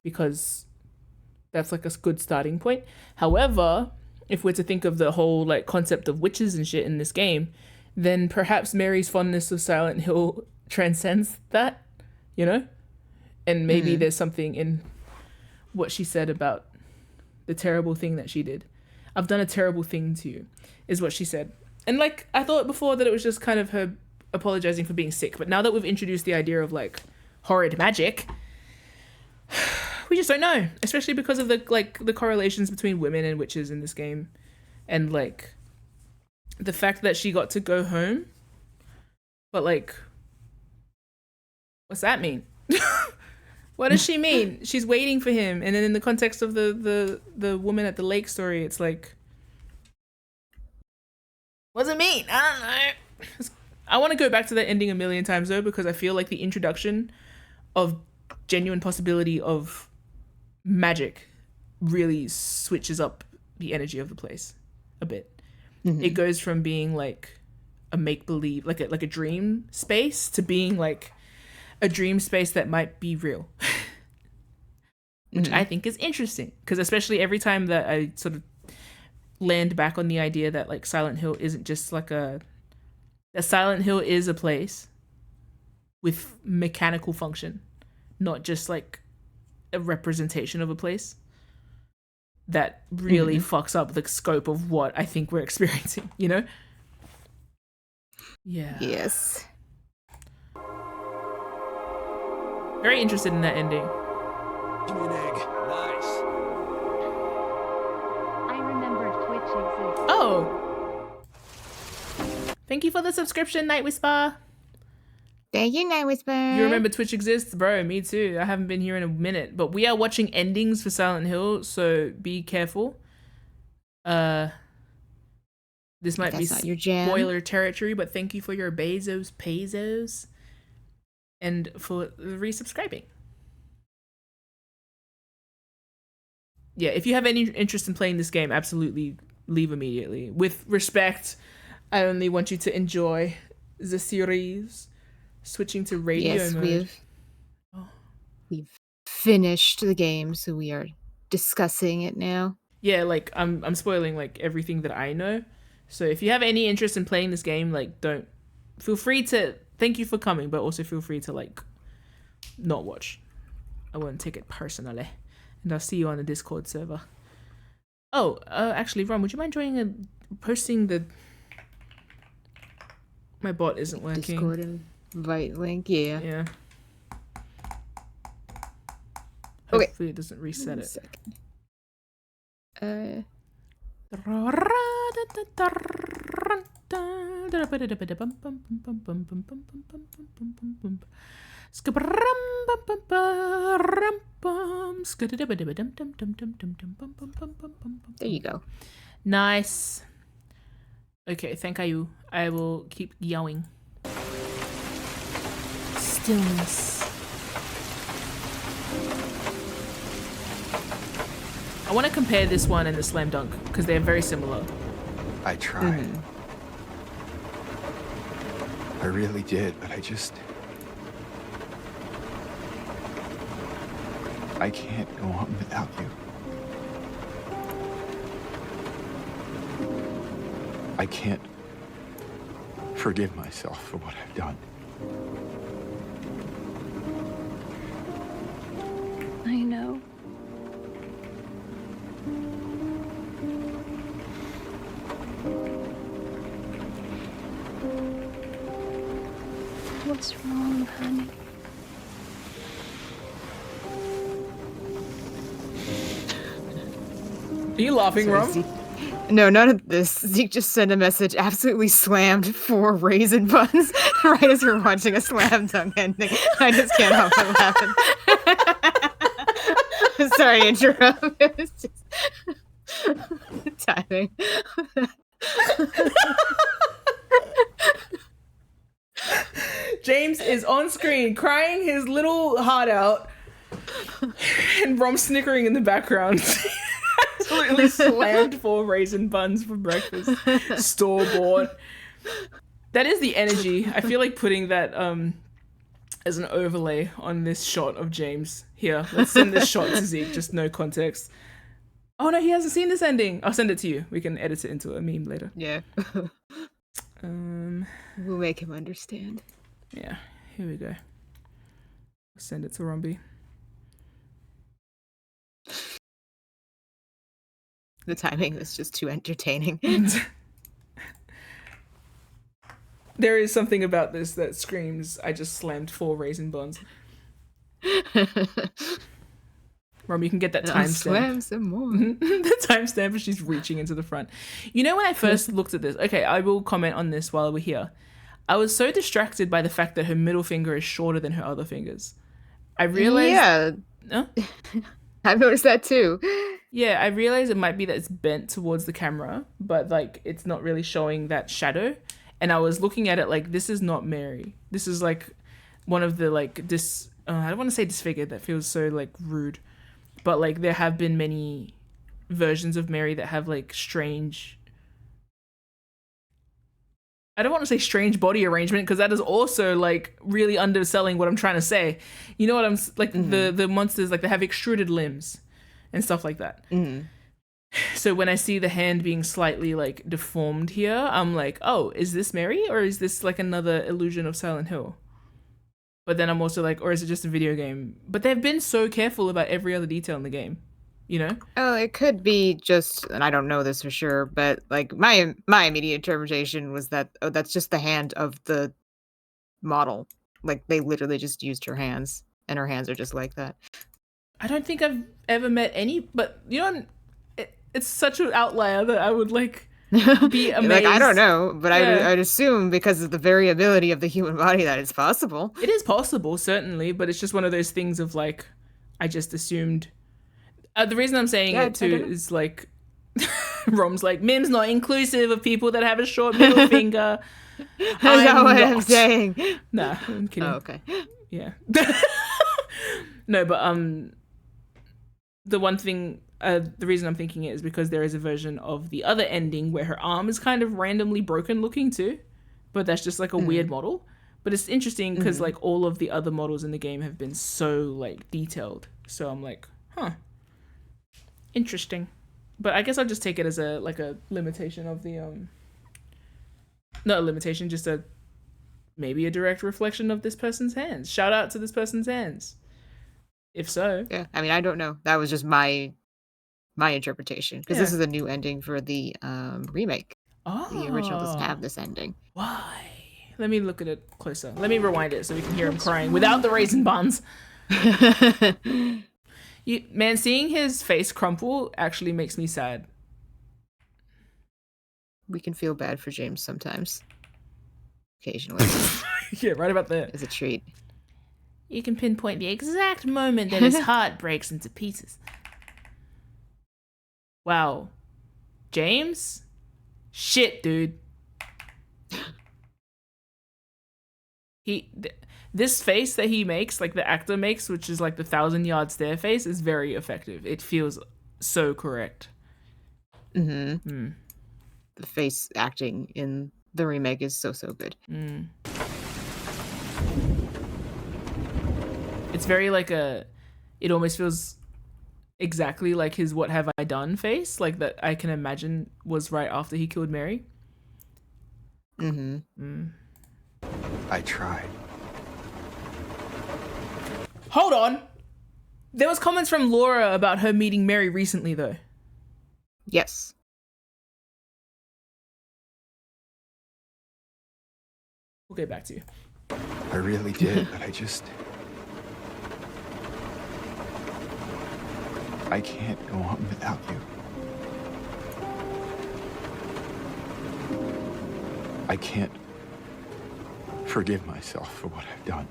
Because that's like a good starting point. However, if we're to think of the whole like concept of witches and shit in this game, then perhaps Mary's fondness of Silent Hill transcends that, you know? And maybe there's something in what she said about the terrible thing that she did. I've done a terrible thing to you, is what she said. And like, I thought before that it was just kind of her apologizing for being sick. But now that we've introduced the idea of like horrid magic, we just don't know, especially because of the correlations between women and witches in this game, and like the fact that she got to go home. But like, what's that mean? What does she mean? She's waiting for him, and then in the context of the woman at the lake story, it's like, what does it mean? I don't know. I want to go back to that ending a million times though, because I feel like the introduction of genuine possibility of magic really switches up the energy of the place a bit. It goes from being like a make-believe, like a dream space, to being like a dream space that might be real. Which I think is interesting, because especially every time that I sort of land back on the idea that like Silent Hill isn't just like that Silent Hill is a place with mechanical function, not just like a representation of a place, that really fucks up the scope of what I think we're experiencing, you know? Yeah. Yes. Very interested in that ending. Give me an egg. Nice. I remembered Twitch exists. Oh! Thank you for the subscription, Night Whisper. Thank you, Night Whisper. You remember Twitch exists? Bro, me too. I haven't been here in a minute. But we are watching endings for Silent Hill, so be careful. This might be not your jam. spoiler territory, but thank you for your pesos. And for resubscribing. Yeah, if you have any interest in playing this game, absolutely leave immediately. With respect, I only want you to enjoy the series. Switching to radio mode. We've finished the game, so we are discussing it now. Yeah, like I'm spoiling like everything that I know. So if you have any interest in playing this game, like don't feel free to thank you for coming, but also feel free to like not watch. I won't take it personally. And I'll see you on the Discord server. Oh, actually, Ron, would you mind posting the... My bot isn't working. Discord invite link, yeah. Yeah. Okay. Hopefully it doesn't reset it. There you go. Nice. Okay, thank you. I will keep yelling. Stillness. I want to compare this one and the Slam Dunk because they're very similar. I tried. I really did, but I can't go on without you. I can't forgive myself for what I've done. I know. What's wrong, honey? Are you laughing, Rom? No, none of this. Zeke just sent a message, absolutely slammed 4 raisin buns right as we're watching a Slam Dunk ending. I just can't help but laughing. Sorry to interrupt. It was just timing. James is on screen crying his little heart out and Rom snickering in the background. Absolutely slammed 4 raisin buns for breakfast. Store bought. That is the energy. I feel like putting that as an overlay on this shot of James. Here, let's send this shot to Zeke, just no context. Oh no, he hasn't seen this ending. I'll send it to you. We can edit it into a meme later. Yeah. We'll make him understand. Yeah, here we go. Send it to Romby. The timing was just too entertaining. There is something about this that screams, I just slammed 4 raisin buns. Rom, you can get that timestamp. Slam some more. The timestamp as she's reaching into the front. You know when I first looked at this, okay, I will comment on this while we're here. I was so distracted by the fact that her middle finger is shorter than her other fingers. I realized... Yeah. Huh? I've noticed that too. Yeah, I realized it might be that it's bent towards the camera, but like it's not really showing that shadow. And I was looking at it like, this is not Mary. This is like one of the like I don't want to say disfigured, that feels so like rude. But like there have been many versions of Mary that have like strange... I don't want to say strange body arrangement because that is also like really underselling what I'm trying to say. You know what I'm like? The monsters, like they have extruded limbs and stuff like that. So when I see the hand being slightly like deformed here, I'm like, oh, is this Mary or is this like another illusion of Silent Hill? But then I'm also like, or is it just a video game? But they've been so careful about every other detail in the game, you know? Oh, it could be just, and I don't know this for sure, but like my immediate interpretation was that, oh, that's just the hand of the model. Like they literally just used her hands, and her hands are just like that. I don't think I've ever met any, but you know, it's such an outlier that I would like, be amazed. Like, I don't know, but Yeah. I'd assume because of the variability of the human body that it's possible. It is possible, certainly, but it's just one of those things of like, I just assumed. The reason I'm saying Yeah, it I too don't know. is like, Rom's like, MIM's not inclusive of people that have a short middle finger. That's not what I'm not. saying. Nah, I'm kidding. Oh, okay. Yeah. No, but the one thing, the reason I'm thinking it is because there is a version of the other ending where her arm is kind of randomly broken looking too, but that's just like a weird model. But it's interesting because like all of the other models in the game have been so like detailed. So I'm like, huh, interesting. But I guess I'll just take it as a limitation of the not a limitation, just a maybe a direct reflection of this person's hands. Shout out to this person's hands. If so. Yeah, I mean, I don't know. That was just my interpretation because this Yeah. is a new ending for the remake. Oh. The original doesn't have this ending. Why? Let me look at it closer. Let me rewind it so we can hear him crying without the raisin buns. Man, seeing his face crumple actually makes me sad. We can feel bad for James sometimes. Occasionally. Yeah, right about there. As a treat. You can pinpoint the exact moment that his heart breaks into pieces. Wow. James? Shit, dude. This face that he makes, like the actor makes, which is like the 1,000-yard stare face, is very effective. It feels so correct. The face acting in the remake is so good. It's very like it almost feels exactly like his "What have I done" face, like that I can imagine was right after he killed Mary. I tried. Hold on. There was comments from Laura about her meeting Mary recently, though. Yes. We'll get back to you. I really did, but I can't go on without you. I can't forgive myself for what I've done.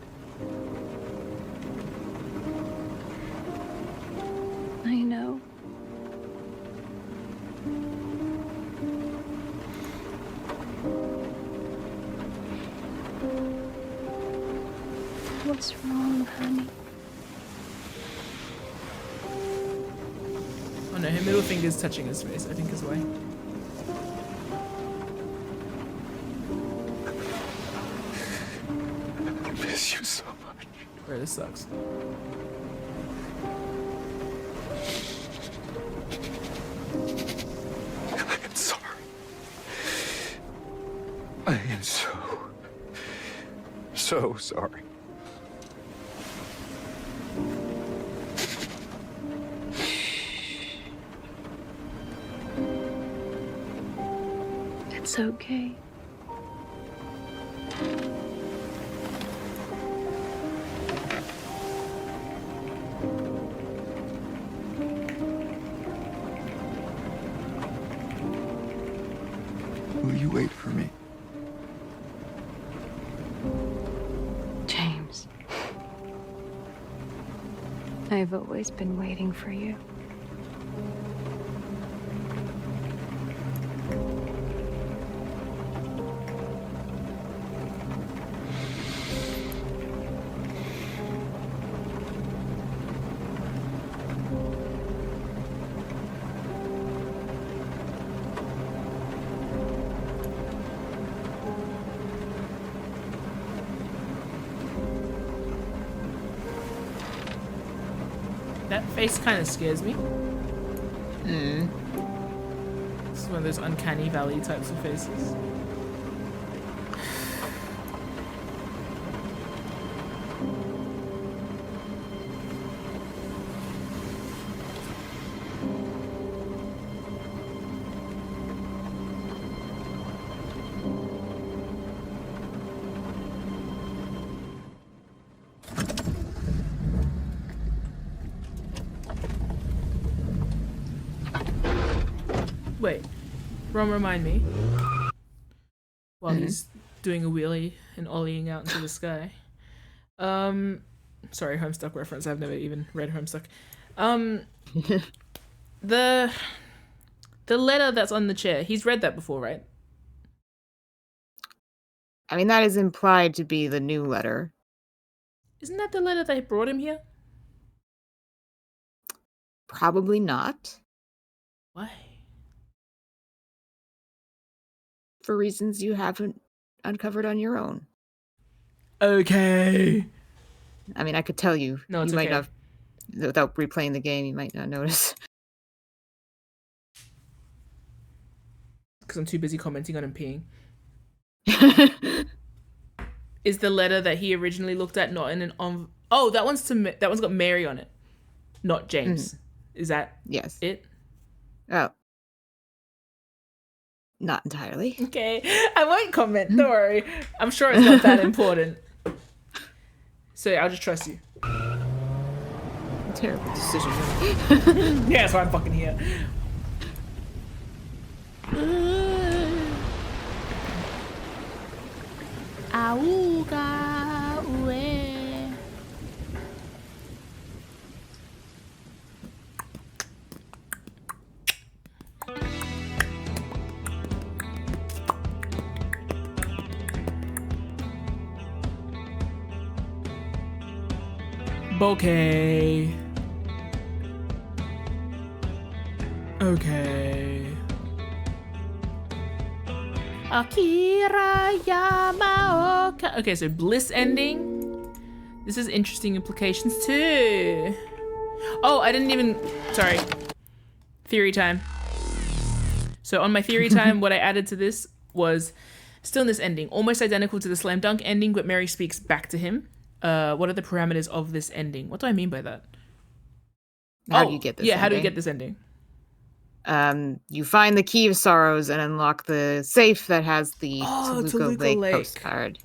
I know. What's wrong, honey? Oh no, her middle finger's touching his face, I think is why. I miss you so much. Bro, this sucks. I am sorry. I am so sorry. It's okay. Will you wait for me? James. I've always been waiting for you. That face kind of scares me. It's one of those uncanny valley types of faces. Wait, Ron, remind me. While he's doing a wheelie and ollieing out into the sky. Sorry, Homestuck reference. I've never even read Homestuck. The letter that's on the chair. He's read that before, right? I mean, that is implied to be the new letter. Isn't that the letter that brought him here? Probably not. Why? For reasons you haven't uncovered on your own. Okay. I mean, I could tell you. No, it's you might okay. not, without replaying the game, you might not notice. Because I'm too busy commenting on him peeing. Is the letter that he originally looked at not in an Oh, that one's that one's got Mary on it, not James. Is that Yes. it? Oh. Not entirely. Okay, I won't comment. Don't worry. I'm sure it's not that important. So I'll just trust you. Terrible decision. Yeah, that's why I'm fucking here. Auga ue. Bokeh. Okay. Akira Yamaoka. Okay, so bliss ending. This has interesting implications too. Oh, I didn't even. Sorry. Theory time. So on my theory time, what I added to this was stillness ending, almost identical to the slam dunk ending, but Mary speaks back to him. What are the parameters of this ending? What do I mean by that? How do you get this ending? How do you get this ending? You find the Key of Sorrows and unlock the safe that has the Toluca Toluca Lake Lake. postcard.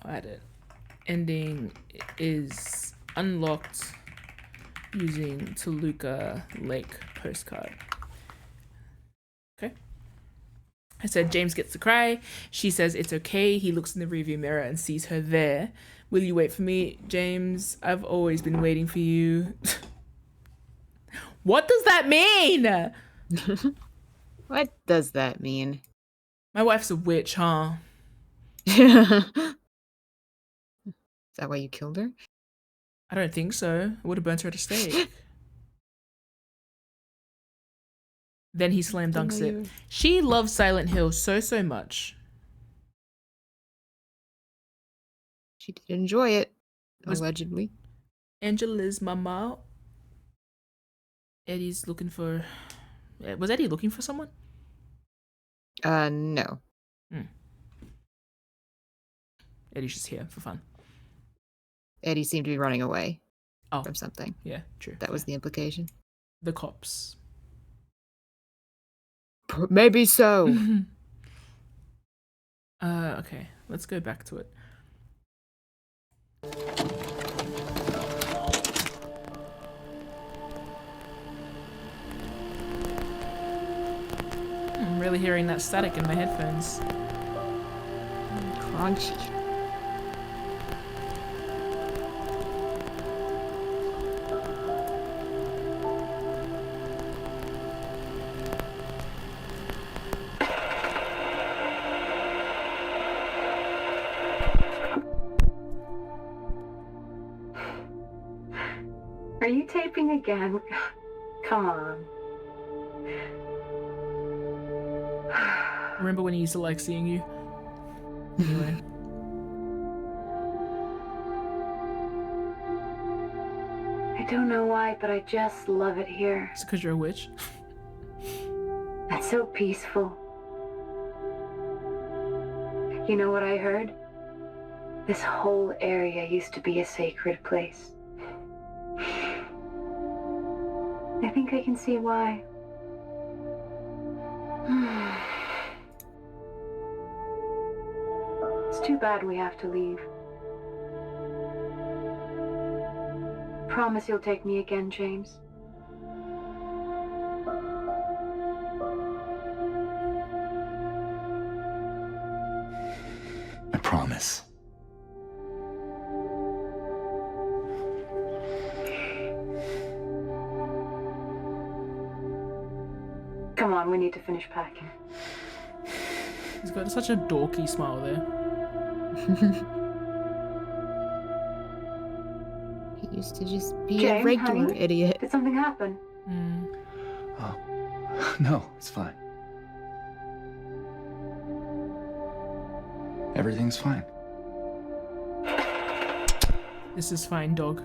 I'll add it. Ending is unlocked using Toluca Lake postcard. Okay. I said James gets to cry. She says it's okay. He looks in the rearview mirror and sees her there. Will you wait for me, James? I've always been waiting for you. What does that mean? What does that mean? My wife's a witch, huh? Is that why you killed her? I don't think so. I would have burnt her at a stake. Then he slam dunks it. She loves Silent Hill so much. She did enjoy it, Was- allegedly. Angela's mama. Eddie's looking for... Was Eddie looking for someone? No. Eddie's just here for fun. Eddie seemed to be running away Oh, from something. yeah, true. That was the implication. The cops. Maybe so. Okay, let's go back to it. I'm really hearing that static in my headphones. Crunchy. Are you taping again? Come on. Remember when you used to like seeing you? Anyway. I don't know why, but I just love it here. It's because you're a witch. It's so peaceful. You know what I heard? This whole area used to be a sacred place. I think I can see why. It's too bad we have to leave. Promise you'll take me again, James. I promise. Come on, we need to finish packing. He's got such a dorky smile there. He used to just be a James, regular honey? idiot. Did something happen? Oh, no, it's fine. Everything's fine. This is fine, dog.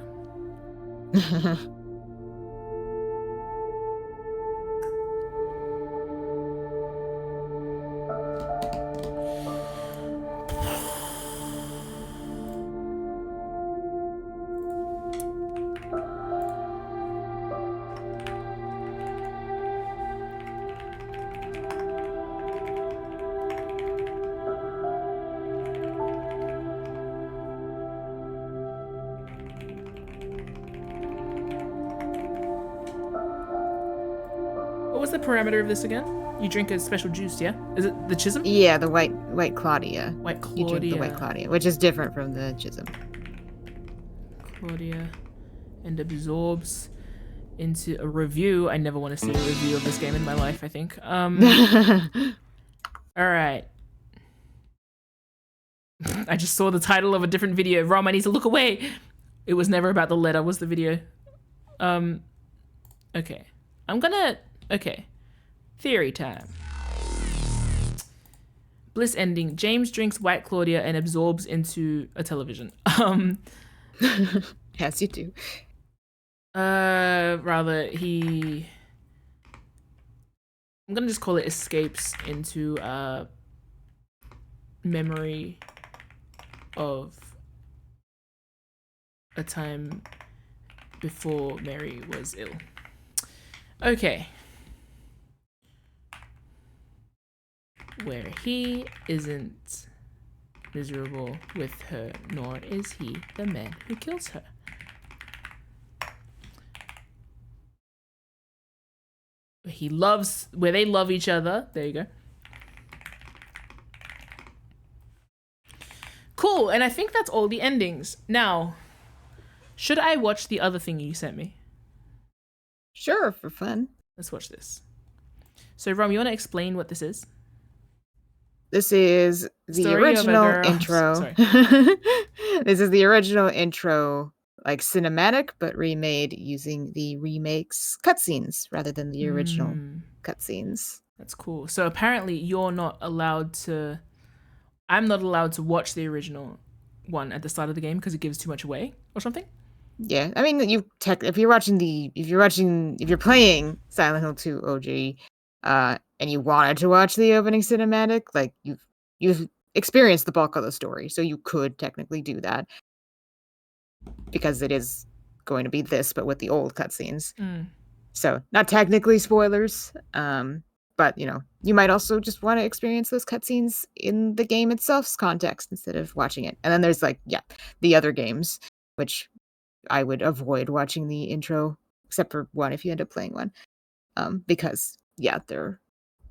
What was the parameter of this again? You drink a special juice, yeah? Is it the Chisholm? Yeah, the white Claudia. White You Claudia. drink the white Claudia, which is different from the Chisholm. Claudia. And absorbs into a review. I never want to see a review of this game in my life, I think. Alright. I just saw the title of a different video. Rom, I need to look away. It was never about the letter, was the video. Okay. Okay. Theory time. Bliss ending. James drinks white Claudia and absorbs into a television. As you do. Rather he... I'm gonna just call it escapes into memory of a time before Mary was ill. Okay. Where he isn't miserable with her, nor is he the man who kills her. He loves, where they love each other. There you go. Cool, and I think that's all the endings. Now, should I watch the other thing you sent me? Sure, for fun. Let's watch this. So, Rom, you want to explain what this is? This is the Story of a original girl. intro. Sorry. This is the original intro, like cinematic, but remade using the remake's cutscenes rather than the original cutscenes. That's cool. So apparently you're not allowed to... I'm not allowed to watch the original one at the start of the game because it gives too much away or something? Yeah, I mean, if you're playing Silent Hill 2 OG, and you wanted to watch the opening cinematic, like you've experienced the bulk of the story, so you could technically do that because it is going to be this, but with the old cutscenes. So not technically spoilers, but you might also just want to experience those cutscenes in the game itself's context instead of watching it. And then there's the other games, which I would avoid watching the intro, except for one if you end up playing one, because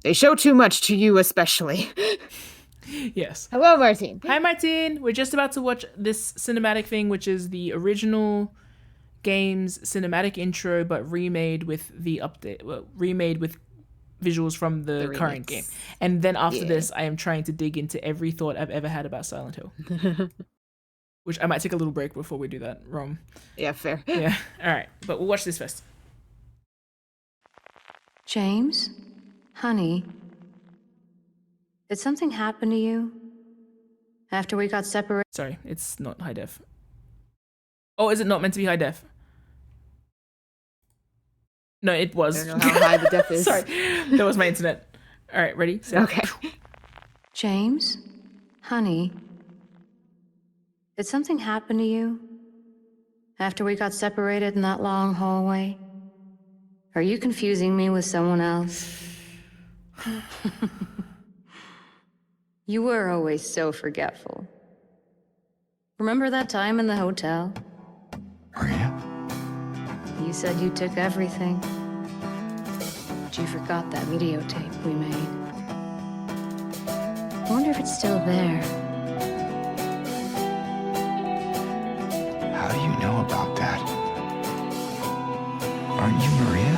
they show too much to you, especially. Yes. Hello, Martine. Hi, Martine. We're just about to watch this cinematic thing, which is the original game's cinematic intro, but remade with the update. Well, remade with visuals from the current game. And then after this, I am trying to dig into every thought I've ever had about Silent Hill. Which I might take a little break before we do that, Rom. Yeah, fair. Yeah. All right. But we'll watch this first. James? Honey? Did something happen to you after we got separated? Sorry, it's not high def. Oh, is it not meant to be high def? No, it was. I don't know how high the def is. Sorry, that was my internet. All right, ready? Set. Okay. James? Honey? Did something happen to you after we got separated in that long hallway? Are you confusing me with someone else? You were always so forgetful. Remember that time in the hotel? Maria? You said you took everything. But you forgot that videotape we made. I wonder if it's still there. How do you know about that? Aren't you Maria?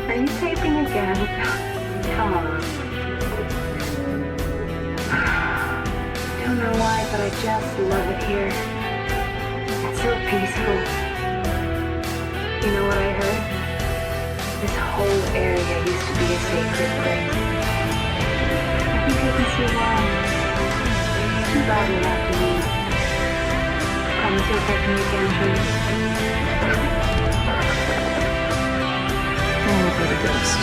Are you taping again? Come on. Don't know why, but I just love it here. It's so peaceful. You know what I heard? This whole area used to be a sacred place. I think I can see why. Too bad we'll have to leave. Promise you'll take me again, please. I'll look like a ghost.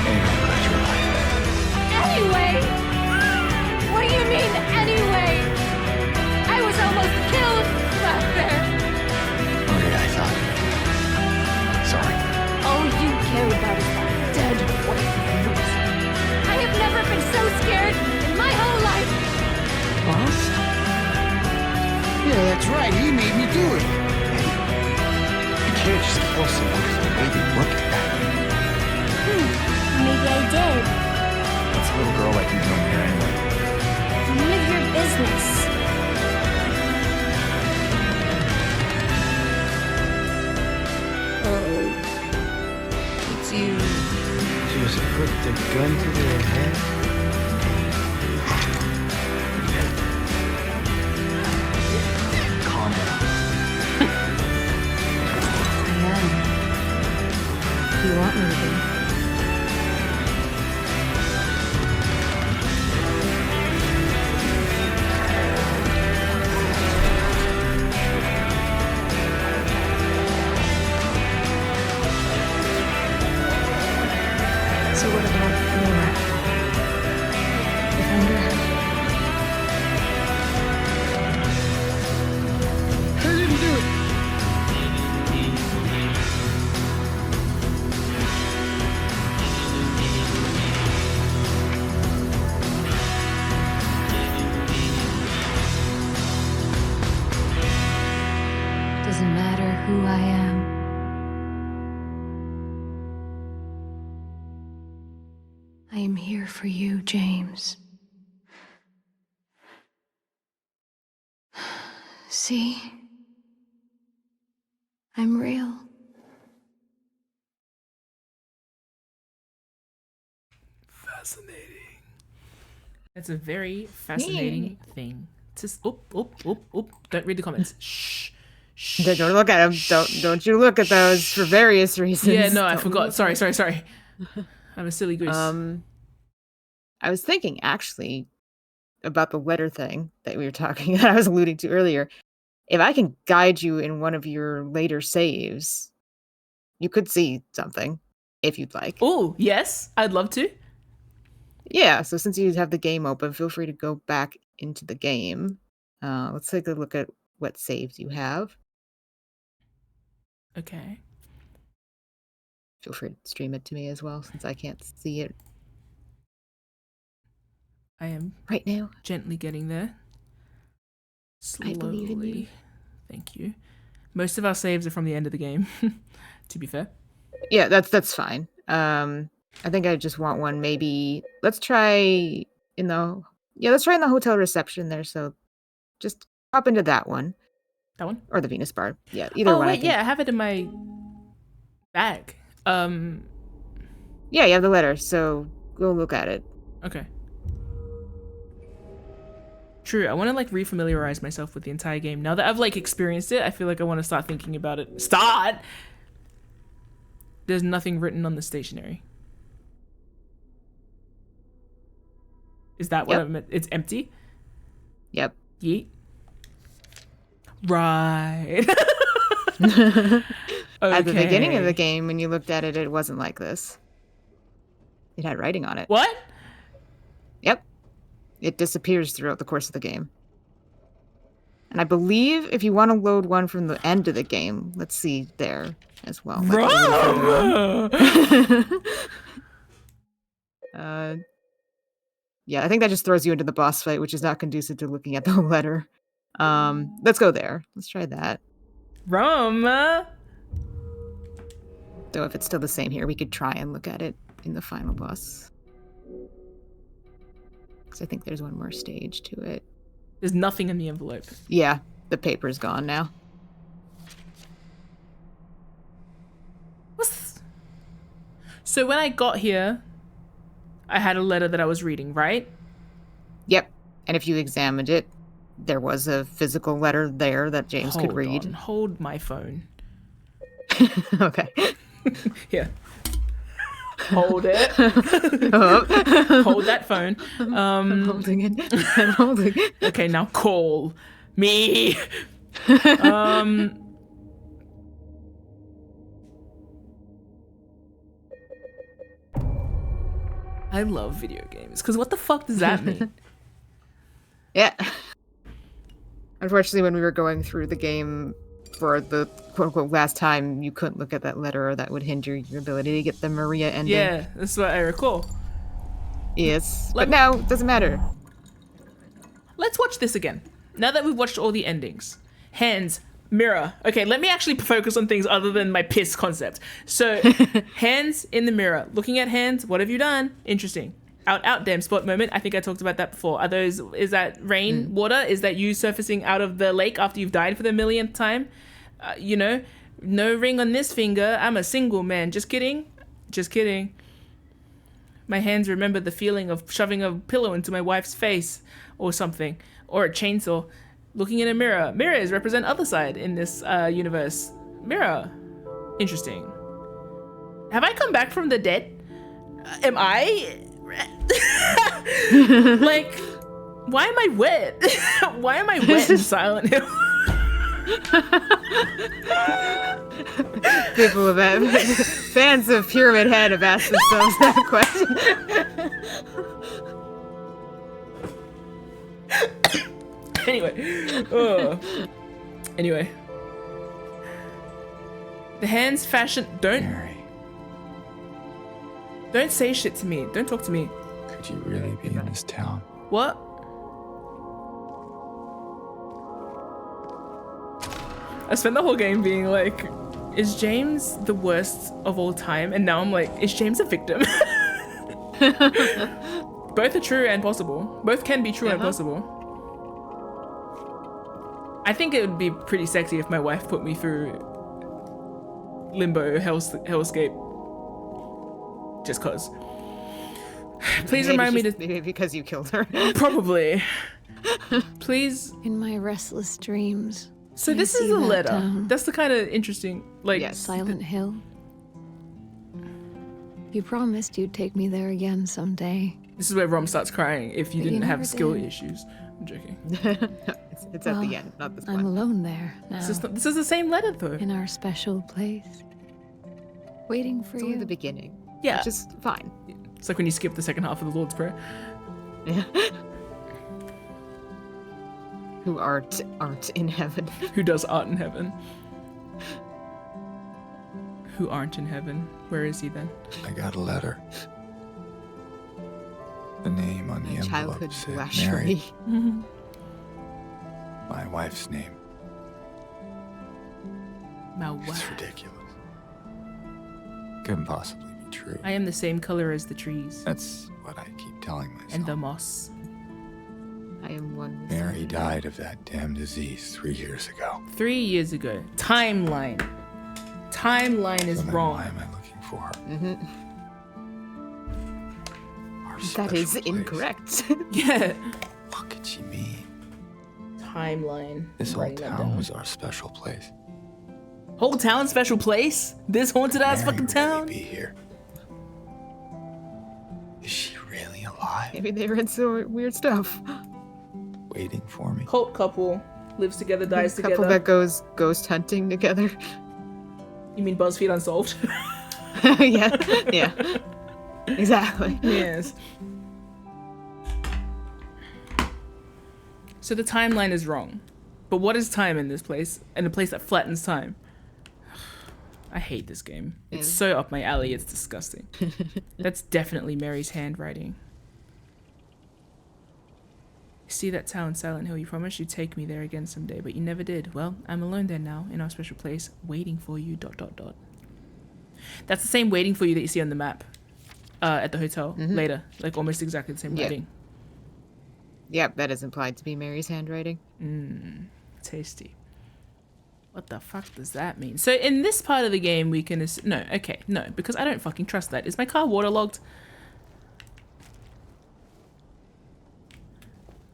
Anyway, I'm glad you're alive. Anyway? What do you mean, anyway? I was almost killed back there. Maria, I thought. Sorry. All you care about is that dead wife of yours. I have never been so scared in my whole life. Lost? Yeah, that's right. He made me do it. You can't just kill someone because the way they look at you. Maybe I did. What's a little girl like you doing here anyway? None of your business. It's you. Just put the gun to their head. Calm down. I am. You want me to be? So what about Nora? Defender? I didn't do it. Doesn't matter who I am. I am here for you, James. See? I'm real. Fascinating. That's a very fascinating thing. Don't read the comments. Shh. Don't look at them. Don't you look at those for various reasons. Yeah, no, I Don't forgot. look Sorry. at I'm a silly goose. I was thinking actually about the letter thing that we were talking that I was alluding to earlier. If I can guide you in one of your later saves, you could see something if you'd like. Oh, yes, I'd love to. Yeah, so since you have the game open, feel free to go back into the game. Let's take a look at what saves you have. Okay. Feel free to stream it to me as well, since I can't see it I am right now. gently getting there. I believe in you. Slowly. Thank you. Most of our saves are from the end of the game, to be fair. Yeah, that's fine. I think I just want one. Maybe let's try in the hotel reception there. So just hop into that one. That one? Or the Venus bar. Yeah, either Oh, one. wait, yeah, I have it in my bag. Yeah, you have the letter, so go look at it. Okay. True, I want to like refamiliarize myself with the entire game. Now that I've like experienced it, I feel like I want to start thinking about it. Start! There's nothing written on the stationery. Is that what I meant? It's empty? Yep. Yeet. Right. At the beginning of Okay. the game, when you looked at it, it wasn't like this. It had writing on it. What? Yep. It disappears throughout the course of the game. And I believe if you want to load one from the end of the game, let's see there as well. Like a little further on. Yeah, I think that just throws you into the boss fight, which is not conducive to looking at the letter. Let's go there. Let's try that. Rum. Though if it's still the same here, we could try and look at it in the final boss. Because I think there's one more stage to it. There's nothing in the envelope. Yeah, the paper's gone now. So when I got here, I had a letter that I was reading, right? Yep. And if you examined it, there was a physical letter there that James could read. Hold my phone. Okay. Here. Hold it. Hold that phone. I'm holding it. I'm holding it. Okay, now call me. I love video games, because what the fuck does that mean? Yeah. Unfortunately, when we were going through the game for the quote-unquote last time, you couldn't look at that letter, or that would hinder your ability to get the Maria ending. Yeah, that's what I recall. Yes. But now, it doesn't matter. Let's watch this again. Now that we've watched all the endings. Hands, mirror. Okay, let me actually focus on things other than my piss concept. So, hands in the mirror. Looking at hands, what have you done? Interesting. Out, damn spot moment. I think I talked about that before. Is that rain, water? Is that you surfacing out of the lake after you've died for the millionth time? You know, no ring on this finger. I'm a single man. Just kidding. Just kidding. My hands remember the feeling of shoving a pillow into my wife's face or something. Or a chainsaw. Looking in a mirror. Mirrors represent other side in this universe. Mirror. Interesting. Have I come back from the dead? Am I? Like, why am I wet? Why am I wet in Silent Hill? People fans of Pyramid Head have asked themselves that question. Anyway. The hands fashion. Mary, Don't say shit to me. Don't talk to me. could you really be in this town? What? I spent the whole game being like, is James the worst of all time? And now I'm like, is James a victim? Both are true and possible. Both can be true and possible. I think it would be pretty sexy if my wife put me through limbo hellscape. Just cause. Please remind me to. Maybe because you killed her. Probably. Please. In my restless dreams. So I this see is a that letter. town. That's the kind of interesting, like. Yes. Silent Hill. You promised you'd take me there again someday. This is where Rom starts crying if you But you didn't have never skill did. issues. I'm joking. It's at the end, not this I'm one. alone there now. This is the same letter though. In our special place. Waiting for It's you. only the beginning. Yeah. Which is fine. It's like when you skip the second half of the Lord's Prayer. Yeah. Who aren't in heaven. Who does art in heaven? Who aren't in heaven? Where is he then? I got a letter. The name on the envelope Childhood said blasphemy. Mary, my wife's name. My It's wife. ridiculous. Couldn't possibly be true. I am the same color as the trees That's what I keep telling myself. and the moss. I am one with Mary died of that damn disease 3 years ago. 3 years ago. Timeline. Timeline is So then wrong. Why am I looking for her? Our That special is place. incorrect. Yeah. What could she mean? Timeline. This whole Writing that town down. was our special place. Whole town special place? This haunted ass Mary fucking really town? be here. Is she really alive? Maybe they read some weird stuff. Waiting for me? Cult couple lives together, dies Couple together. that goes ghost hunting together. You mean BuzzFeed Unsolved? Yeah. Exactly. Yes. So the timeline is wrong. But what is time in this place? In a place that flattens time? I hate this game. It's so up my alley, it's disgusting. That's definitely Mary's handwriting. See that town, Silent Hill? You promised you'd take me there again someday, but you never did. Well, I'm alone there now, in our special place, waiting for you, ... That's the same waiting for you that you see on the map. At the hotel, later. Like, almost exactly the same writing. Yep, that is implied to be Mary's handwriting. Tasty. What the fuck does that mean? So in this part of the game, we can... No, because I don't fucking trust that. Is my car waterlogged?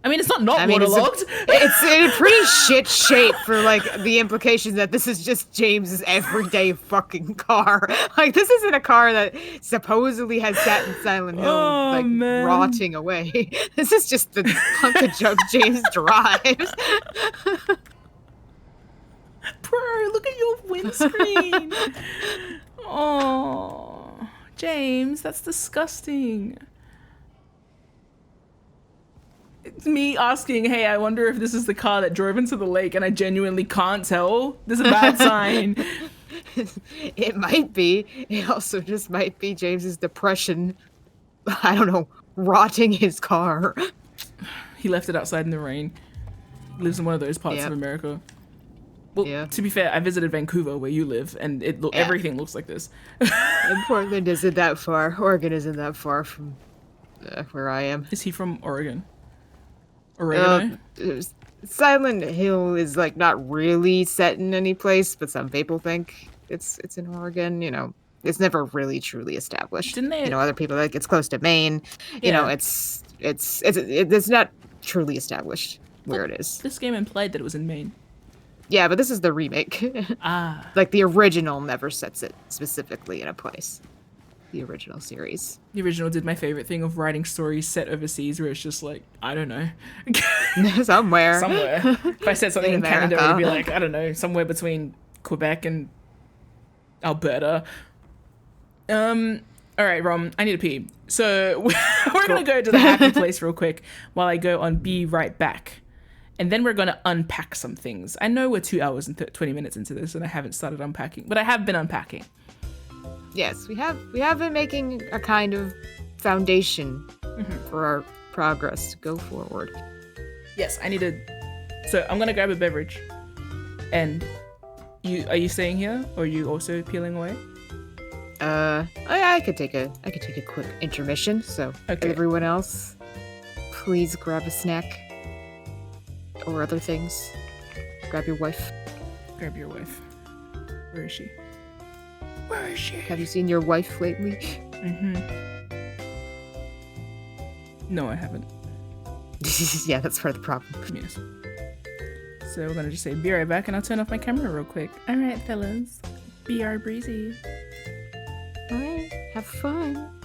I mean, it's not waterlogged. It's in a pretty shit shape for, like, the implication that this is just James's everyday fucking car. Like, this isn't a car that supposedly has sat in Silent Hill, rotting away. This is just the hunk of junk James drives. Bro, look at your windscreen. Oh, James, that's disgusting. It's me asking, hey, I wonder if this is the car that drove into the lake, and I genuinely can't tell. There's a bad sign. It might be. It also just might be James's depression. I don't know, rotting his car. He left it outside in the rain. Lives in one of those parts of America. Well, to be fair, I visited Vancouver, where you live, and everything looks like this. And Portland isn't that far. Oregon isn't that far from where I am. Is he from Oregon? Oregano? Silent Hill is like not really set in any place, but some people think it's in Oregon. You know, it's never really truly established. Didn't they? You know, other people like it's close to Maine. You know, it's not truly established where it is. This game implied that it was in Maine. Yeah, but this is the remake. Like the original never sets it specifically in a place. The original series. The original did my favorite thing of writing stories set overseas, where it's just like, I don't know. Somewhere. If I said something in Canada, it would be like, I don't know, somewhere between Quebec and Alberta. All right, Rom, I need to pee. So we're going to go to the happy place real quick while I go on Be Right Back. And then we're going to unpack some things. I know we're 2 hours and 20 minutes into this and I haven't started unpacking, but I have been unpacking. Yes, we have been making a kind of foundation for our progress to go forward. Yes, I need to. So I'm gonna grab a beverage. And are you staying here, or are you also peeling away? I could take a quick intermission. So everyone else, please grab a snack or other things. Grab your wife. Grab your wife. Where is she? Where is she? Have you seen your wife lately? No, I haven't. Yeah, that's part of the problem. Yes. So we're gonna just say be right back, and I'll turn off my camera real quick. All right, fellas. BR breezy. All right, have fun.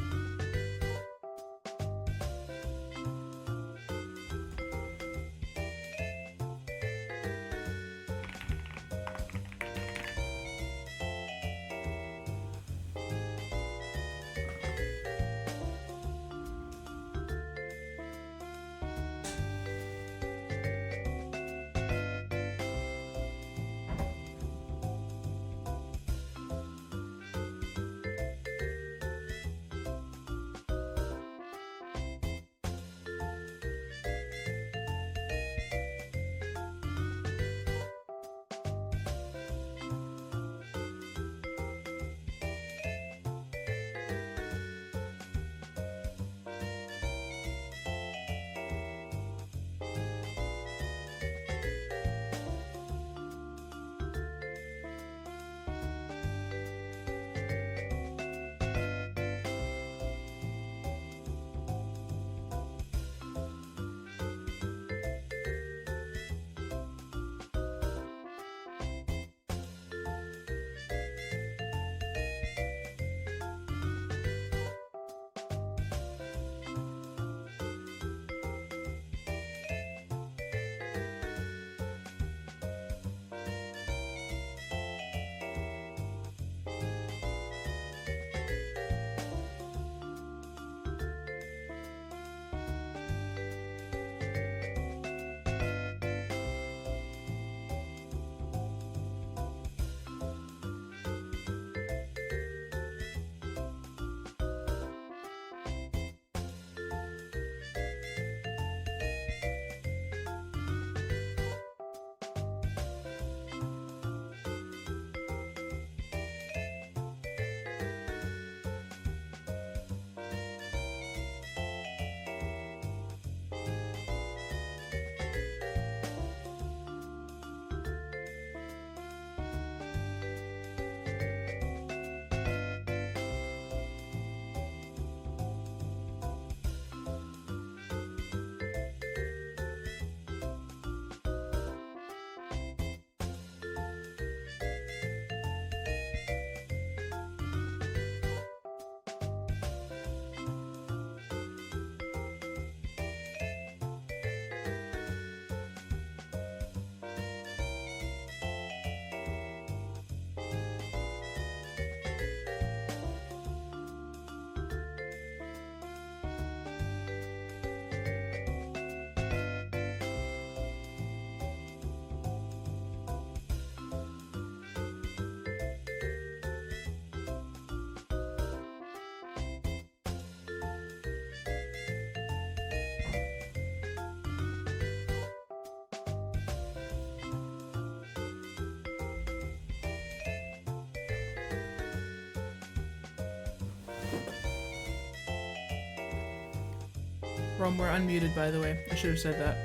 Rom, we're unmuted, by the way. I should have said that.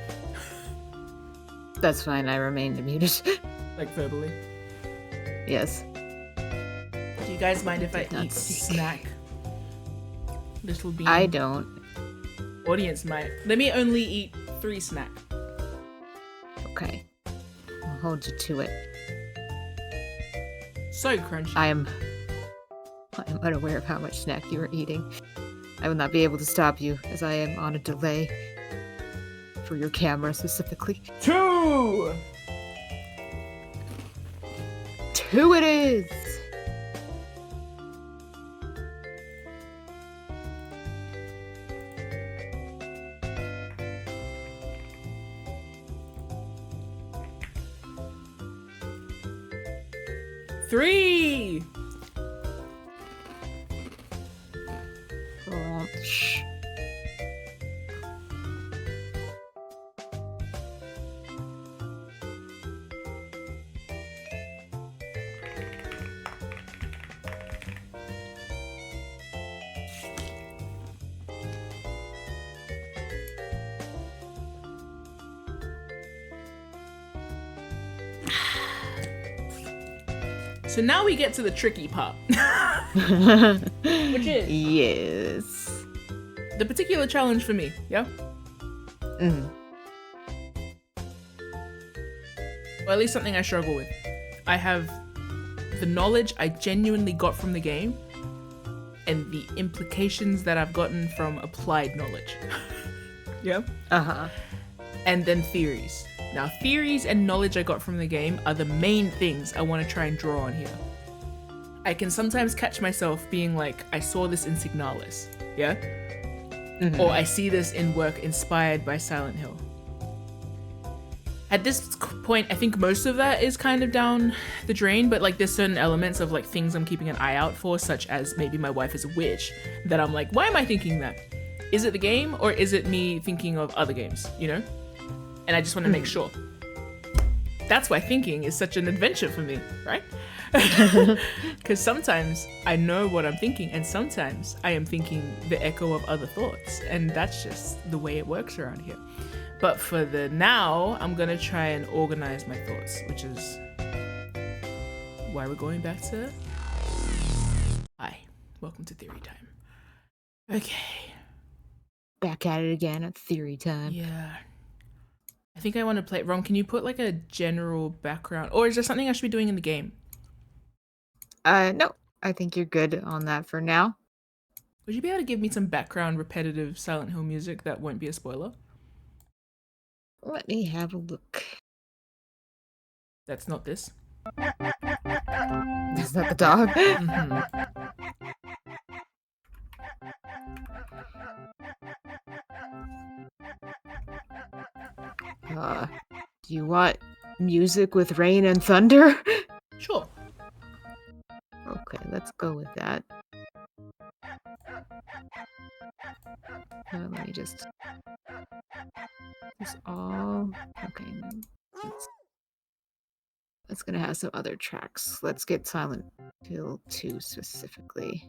That's fine. I remained muted. Like verbally. Yes. Do you guys mind if I eat a snack? Little bean. I don't. Audience might. Let me only eat 3 snack. Okay. I'll hold you to it. So crunchy. I am unaware of how much snack you are eating. I will not be able to stop you, as I am on a delay. For your camera, specifically. 2! 2 it is! Three! Shh. So now we get to the tricky part. Which is? Yes. The particular challenge for me, yeah? Mm. Or at least something I struggle with. I have the knowledge I genuinely got from the game and the implications that I've gotten from applied knowledge. Yeah? Uh-huh. And then theories. Now, theories and knowledge I got from the game are the main things I want to try and draw on here. I can sometimes catch myself being like, I saw this in Signalis, yeah? Mm-hmm. Or I see this in work inspired by Silent Hill. At this point, I think most of that is kind of down the drain, but like there's certain elements of like things I'm keeping an eye out for, such as maybe my wife is a witch, that I'm like, why am I thinking that? Is it the game or is it me thinking of other games, you know? And I just want to make sure. That's why thinking is such an adventure for me, right? Because sometimes I know what I'm thinking and sometimes I am thinking the echo of other thoughts, and that's just the way it works around here. But for the now, I'm gonna try and organize my thoughts, which is why we're going back to... Hi, welcome to Theory Time. Okay. Back at it again at Theory Time. Yeah. I think I want to play... Ron, can you put like a general background? Or is there something I should be doing in the game? No. I think you're good on that for now. Would you be able to give me some background repetitive Silent Hill music that won't be a spoiler? Let me have a look. That's not this. Is that the dog? Mm-hmm. Do you want music with rain and thunder? Sure. Okay, let's go with that. Let me just... It's all... Okay. That's gonna have some other tracks. Let's get Silent Hill 2 specifically.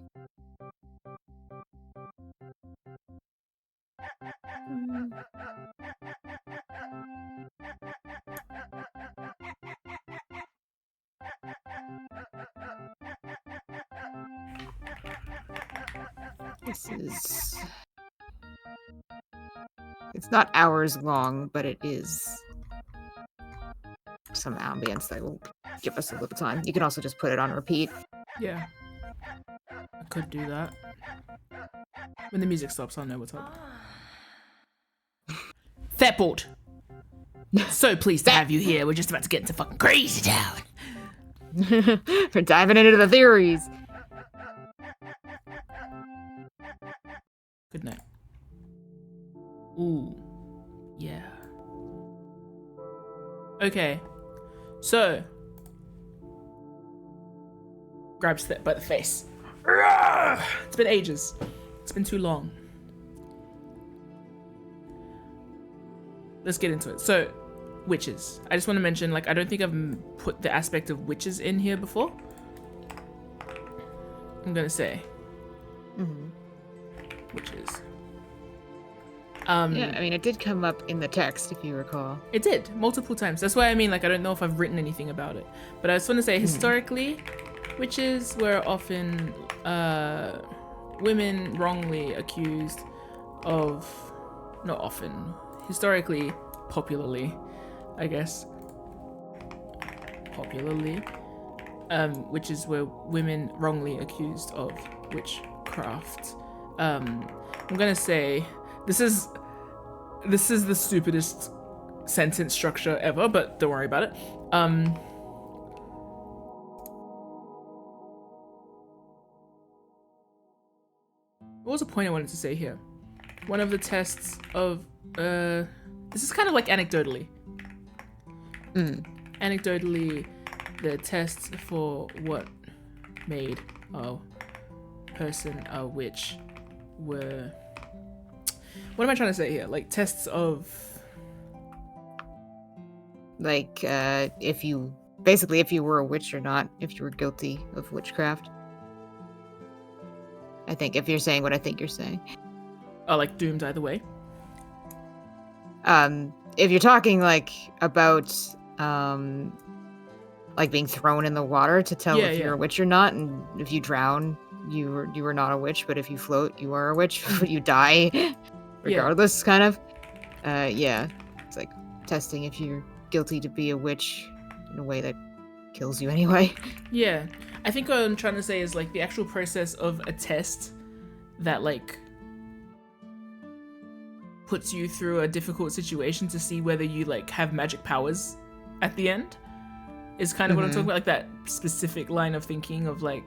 This is... It's not hours long, but it is some ambience that will give us a little time. You can also just put it on repeat. Yeah. I could do that. When the music stops, I'll know what's up. Theport! So pleased to have you here. We're just about to get into fucking crazy town. We're diving into the theories. Good night. Ooh. Yeah. Okay. So. Grabs Thep by the face. It's been ages. It's been too long. Let's get into it. So, witches. I just want to mention, like, I don't think I've put the aspect of witches in here before. I'm gonna say. Mm-hmm. Witches. Yeah, I mean, it did come up in the text, if you recall. It did multiple times. That's why I mean, like, I don't know if I've written anything about it, but I just want to say historically, witches were often women wrongly accused of, not often, historically, popularly, I guess, witches were women wrongly accused of witchcraft. I'm gonna say this is the stupidest sentence structure ever, but don't worry about it. What was the point I wanted to say here? One of the tests of this is kind of like anecdotally. Anecdotally, the tests for what made a person a witch were, what am I trying to say here? Like tests of, Like, if you were a witch or not, if you were guilty of witchcraft. I think if you're saying what I think you're saying. oh, like doomed either way. If you're talking like about like being thrown in the water to tell if you're a witch or not, and if you drown, you were not a witch, but if you float, you are a witch. But you die regardless, kind of. It's like testing if you're guilty to be a witch in a way that kills you anyway. Yeah, I think what I'm trying to say is like the actual process of a test that like puts you through a difficult situation to see whether you like have magic powers at the end is kind of what I'm talking about, like that specific line of thinking of like,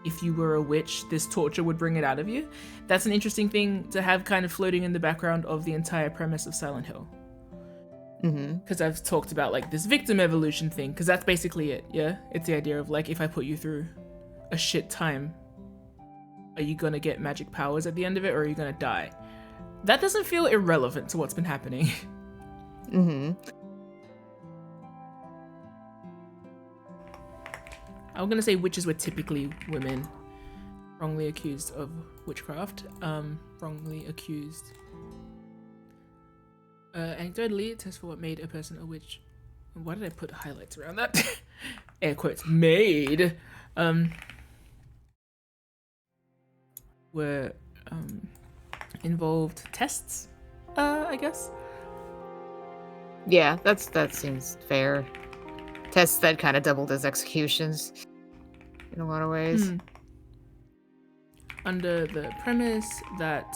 if you were a witch, this torture would bring it out of you. That's an interesting thing to have kind of floating in the background of the entire premise of Silent Hill. Because I've talked about like this victim evolution thing, because that's basically it. Yeah, it's the idea of like, if I put you through a shit time, are you gonna get magic powers at the end of it, or are you gonna die? That doesn't feel irrelevant to what's been happening. I'm gonna say witches were typically women wrongly accused of witchcraft. Wrongly accused. Anecdotally, test for what made a person a witch. Why did I put highlights around that? Air quotes, made. Were involved tests, I guess. Yeah, that seems fair. Tests that kind of doubled as executions in a lot of ways. Under the premise that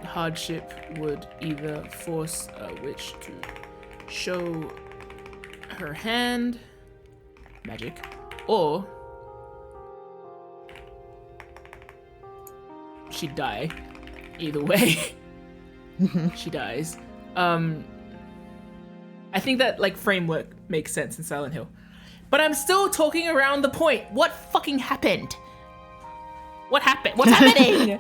hardship would either force a witch to show her hand, magic, or she'd die. Either way, she dies. I think that like framework makes sense in Silent Hill. But I'm still talking around the point. What fucking happened? What happened? What's happening?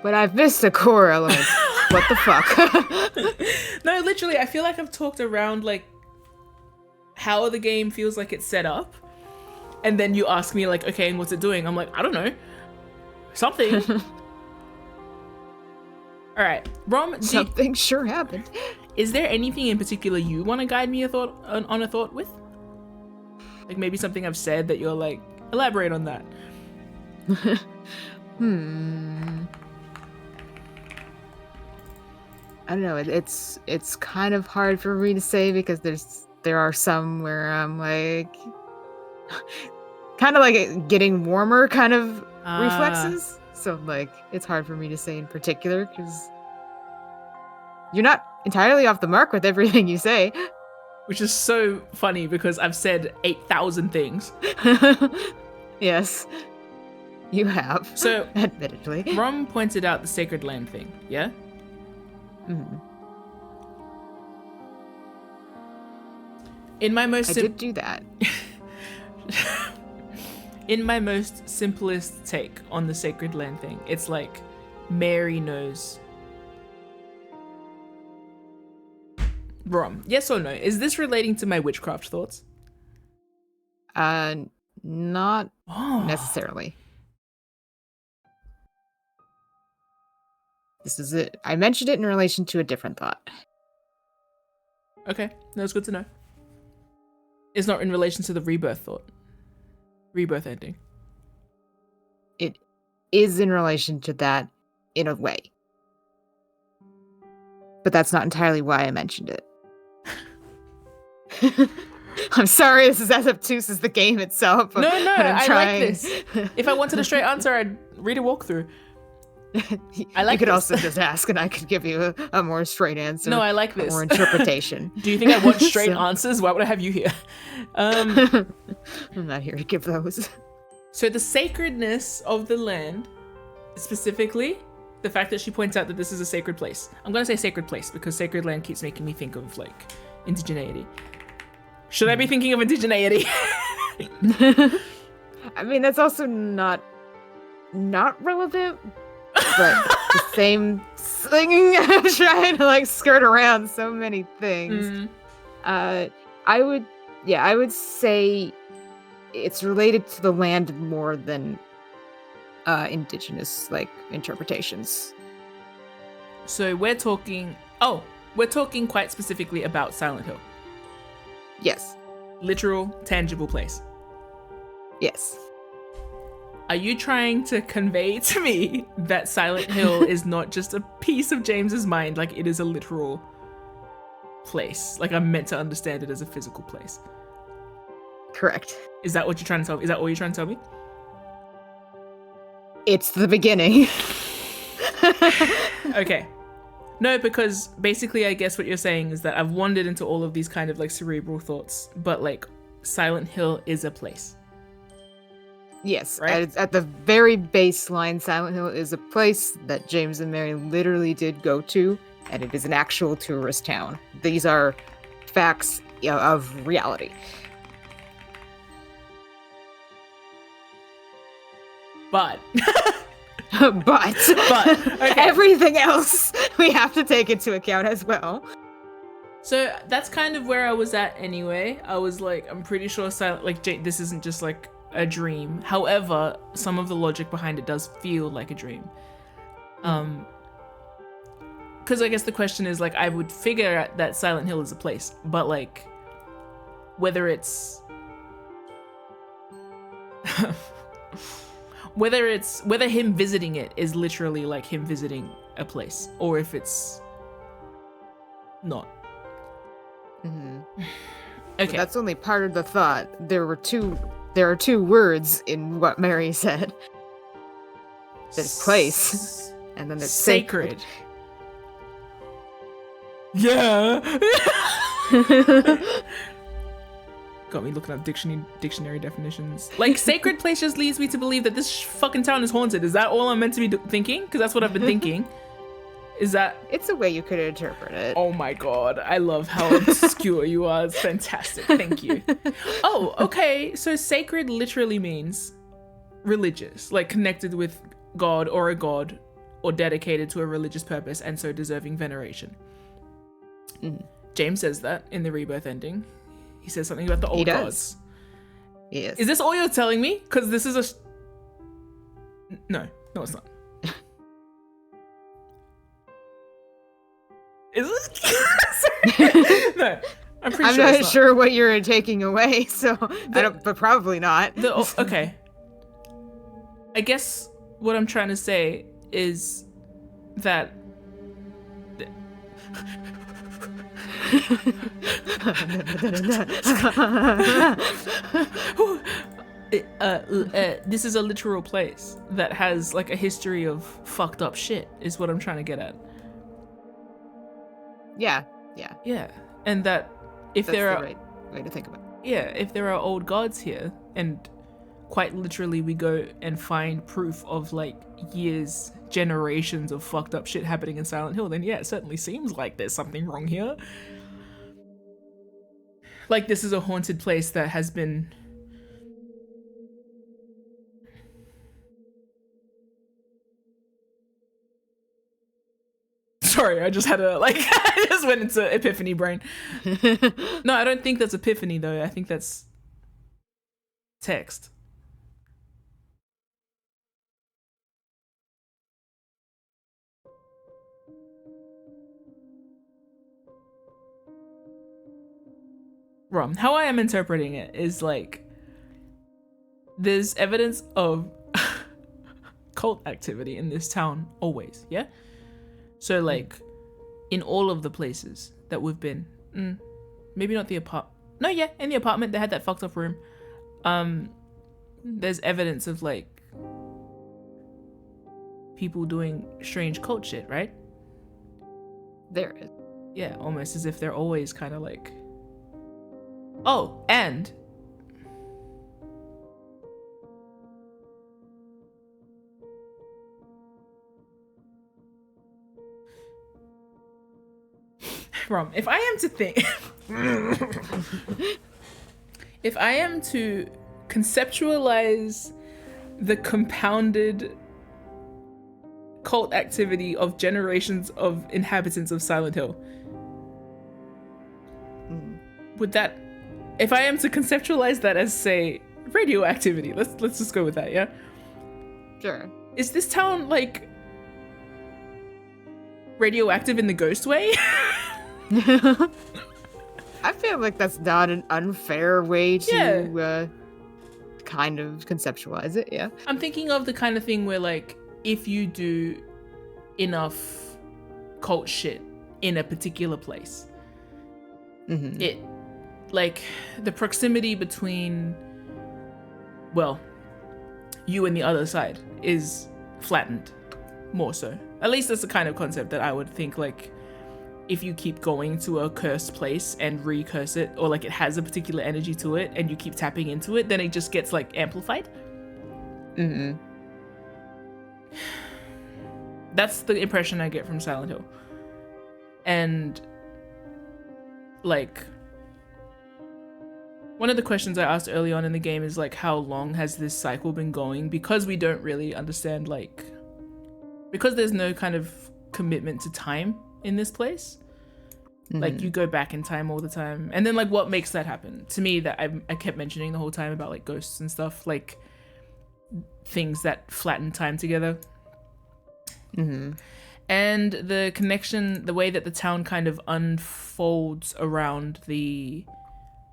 But I've missed the core element. What the fuck? No, literally, I feel like I've talked around like how the game feels like it's set up. And then you ask me like, okay, and what's it doing? I'm like, I don't know. Something. All right, Rom. Something sure happened. Is there anything in particular you want to guide me on a thought with? Like maybe something I've said that you're like, elaborate on that. I don't know. It's kind of hard for me to say because there are some where I'm like, kind of like getting warmer kind of reflexes. So like, it's hard for me to say in particular because you're not entirely off the mark with everything you say. Which is so funny because I've said 8,000 things. Yes, you have. So, admittedly. Rom pointed out the sacred land thing, yeah? In my most I did do that. In my most simplest take on the sacred land thing, it's like Mary knows. Rom, yes or no? Is this relating to my witchcraft thoughts? Not necessarily. This is it. I mentioned it in relation to a different thought. Okay, that's good to know. It's not in relation to the rebirth thought. Rebirth ending. It is in relation to that in a way. But that's not entirely why I mentioned it. I'm sorry, this is as obtuse as the game itself. No, but I'm I trying. like this. If I wanted a straight answer, I'd read a walkthrough. I like you could this. also just ask and I could give you a more straight answer. No, I like this. Or interpretation. Do you think I want straight answers? Why would I have you here? I'm not here to give those. So the sacredness of the land, specifically, the fact that she points out that this is a sacred place. I'm going to say sacred place because sacred land keeps making me think of, like, indigeneity. Should I be thinking of indigeneity? I mean, that's also not relevant, but the same thing. I'm trying to, like, skirt around so many things. I would say it's related to the land more than indigenous, like, interpretations. So we're talking quite specifically about Silent Hill. Yes. Literal, tangible place. Yes. Are you trying to convey to me that Silent Hill is not just a piece of James's mind, like it is a literal place? Like I'm meant to understand it as a physical place? Correct. Is that what you're trying to tell me? Is that all you're trying to tell me? It's the beginning. Okay. No, because basically I guess what you're saying is that I've wandered into all of these kind of like cerebral thoughts, but like Silent Hill is a place. Yes, right? At the very baseline, Silent Hill is a place that James and Mary literally did go to, and it is an actual tourist town. These are facts of reality. But but okay. Everything else we have to take into account as well. So that's kind of where I was at anyway. I was like, I'm pretty sure this isn't just like a dream. However, some of the logic behind it does feel like a dream. Because I guess the question is like, I would figure that Silent Hill is a place, but like, whether him visiting it is literally like him visiting a place, or if it's not. Mm-hmm. Okay, That's only part of the thought. There are two words in what Mary said. There's place, and then there's sacred. Yeah. Got me looking up dictionary definitions. Like, sacred place just leads me to believe that this fucking town is haunted. Is that all I'm meant to be thinking? Because that's what I've been thinking. Is that... It's a way you could interpret it. Oh my god, I love how obscure you are. It's fantastic. Thank you. Oh, okay. So sacred literally means religious, like connected with God, or dedicated to a religious purpose, and so deserving veneration. James says that in the rebirth ending. He says something about the old gods. Yes. Is this all you're telling me? Because this is a... No, it's not. Is it? No, I'm pretty sure. I'm not sure what you're taking away, so but probably not. Okay. I guess what I'm trying to say is that this is a literal place that has like a history of fucked up shit, is what I'm trying to get at. Yeah. And that if That's there are the right way to think about it. Yeah, if there are old gods here, and quite literally we go and find proof of like years, generations of fucked up shit happening in Silent Hill, then yeah, it certainly seems like there's something wrong here. Like this is a haunted place that has been... Sorry, I just had I just went into epiphany brain. No, I don't think that's epiphany though. I think that's text. Rom, how I am interpreting it is like there's evidence of cult activity in this town always, yeah? So like in all of the places that we've been, maybe not the apartment. No, yeah, in the apartment they had that fucked up room. There's evidence of like people doing strange cult shit, right? There is. Yeah, almost as if they're always kind of like. Oh, and Rom, if I am to think if I am to conceptualize the compounded cult activity of generations of inhabitants of Silent Hill, would that, if I am to conceptualize that as, say, radioactivity, let's just go with that, yeah? Sure. Is this town like radioactive in the ghost way? I feel like that's not an unfair way to kind of conceptualize it, yeah. I'm thinking of the kind of thing where like if you do enough cult shit in a particular place, it like the proximity between, well, you and the other side is flattened more so. At least that's the kind of concept that I would think, like if you keep going to a cursed place and recurse it, or like it has a particular energy to it and you keep tapping into it, then it just gets like amplified. That's the impression I get from Silent Hill. And like one of the questions I asked early on in the game is like, how long has this cycle been going? Because we don't really understand, like, because there's no kind of commitment to time in this place. Like you go back in time all the time, and then like what makes that happen? To me, that I kept mentioning the whole time about like ghosts and stuff, like things that flatten time together. And the connection, the way that the town kind of unfolds around the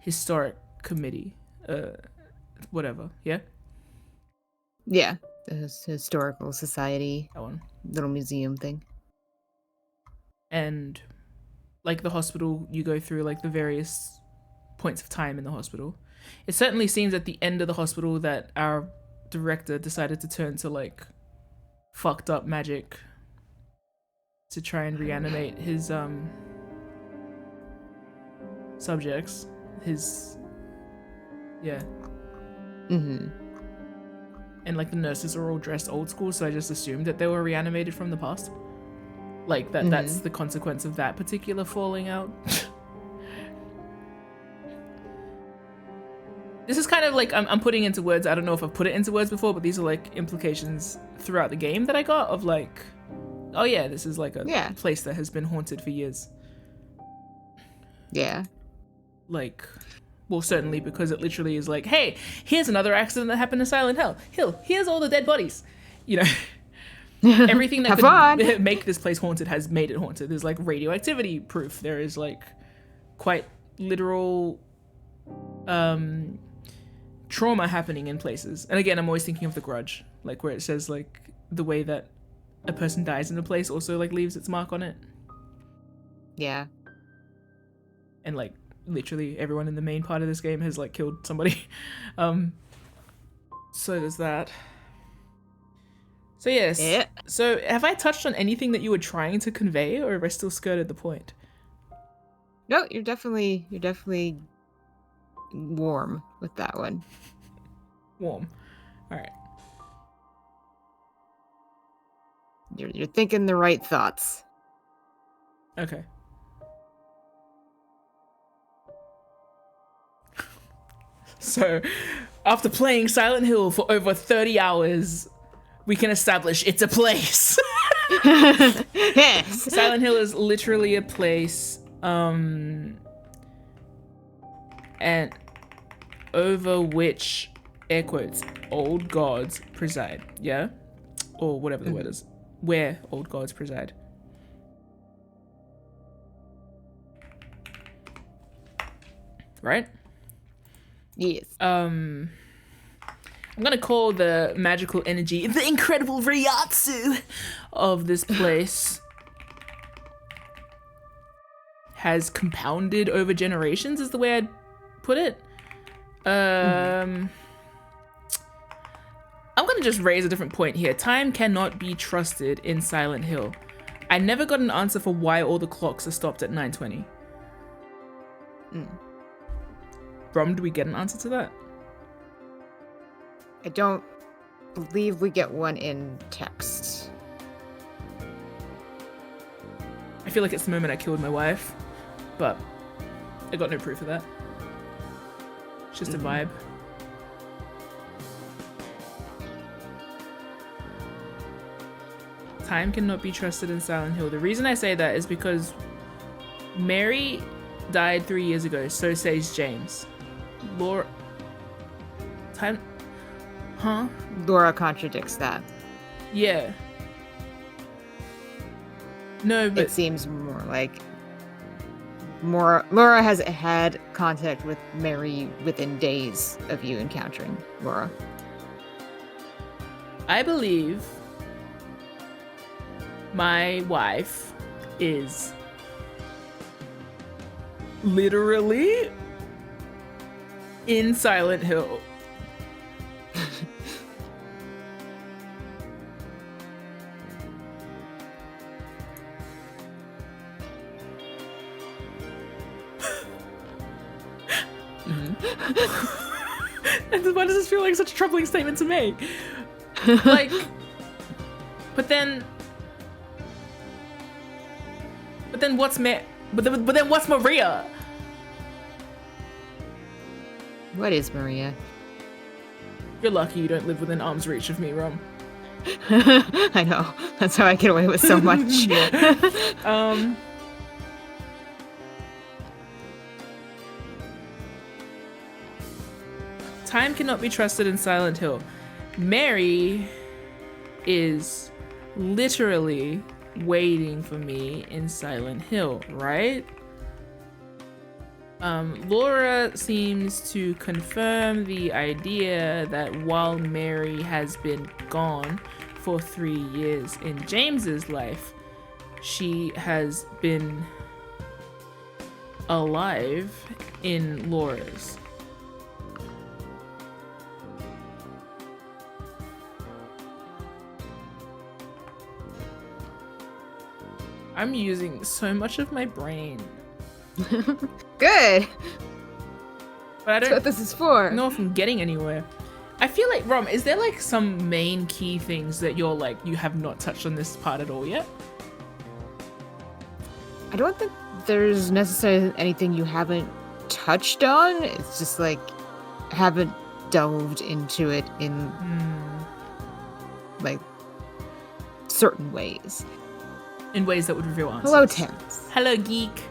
historic committee, whatever, yeah? Yeah, the historical society, that one, little museum thing. And like the hospital, you go through like the various points of time in the hospital. It certainly seems at the end of the hospital that our director decided to turn to like fucked up magic to try and reanimate his subjects, his and like the nurses are all dressed old school, so I just assumed that they were reanimated from the past. Like that's the consequence of that particular falling out. This is kind of like I'm putting into words, I don't know if I've put it into words before, but these are like implications throughout the game that I got of like, oh yeah, this is like a place that has been haunted for years. Yeah. Like, well, certainly because it literally is like, hey, here's another accident that happened in Silent Hill. Here's all the dead bodies. You know, everything that could make this place haunted has made it haunted. There's like radioactivity proof. There is like quite literal trauma happening in places. And again, I'm always thinking of The Grudge, like where it says like the way that a person dies in a place also like leaves its mark on it. Yeah. And like literally everyone in the main part of this game has like killed somebody. So there's that. So yes. Yeah. So have I touched on anything that you were trying to convey, or have I still skirted the point? No, you're definitely warm with that one. Warm. All right. You're thinking the right thoughts. Okay. So, after playing Silent Hill for over 30 hours, we can establish it's a place. Yes. Silent Hill is literally a place, and over which, air quotes, old gods preside, yeah? Or whatever the word is. Where old gods preside. right? Yes. I'm gonna call the magical energy the incredible Ryatsu of this place has compounded over generations, is the way I'd put it. I'm gonna just raise a different point here. Time cannot be trusted in Silent Hill. I never got an answer for why all the clocks are stopped at 9:20. Brom, do we get an answer to that? I don't believe we get one in text. I feel like it's the moment I killed my wife, but I got no proof of that. It's just a vibe. Time cannot be trusted in Silent Hill. The reason I say that is because Mary died 3 years ago, so says James. Laura... Time... Huh? Laura contradicts that. Yeah. No, but... It seems more like... Laura has had contact with Mary within days of you encountering Laura. I believe my wife is literally in Silent Hill. And why does this feel like such a troubling statement to make? Like, but then what's what's Maria? What is Maria? You're lucky you don't live within arm's reach of me, Rom. I know. That's how I get away with so much. Time cannot be trusted in Silent Hill. Mary is literally waiting for me in Silent Hill, right? Laura seems to confirm the idea that while Mary has been gone for 3 years in James's life, she has been alive in Laura's. I'm using so much of my brain. Good. But I don't That's what this is for. know if I'm getting anywhere. I feel like, Rom, is there like some main key things that you're like, you have not touched on this part at all yet? I don't think there's necessarily anything you haven't touched on. It's just like, haven't delved into it in like certain ways. In ways that would reveal answers. Hello, Thames. Hello, geek.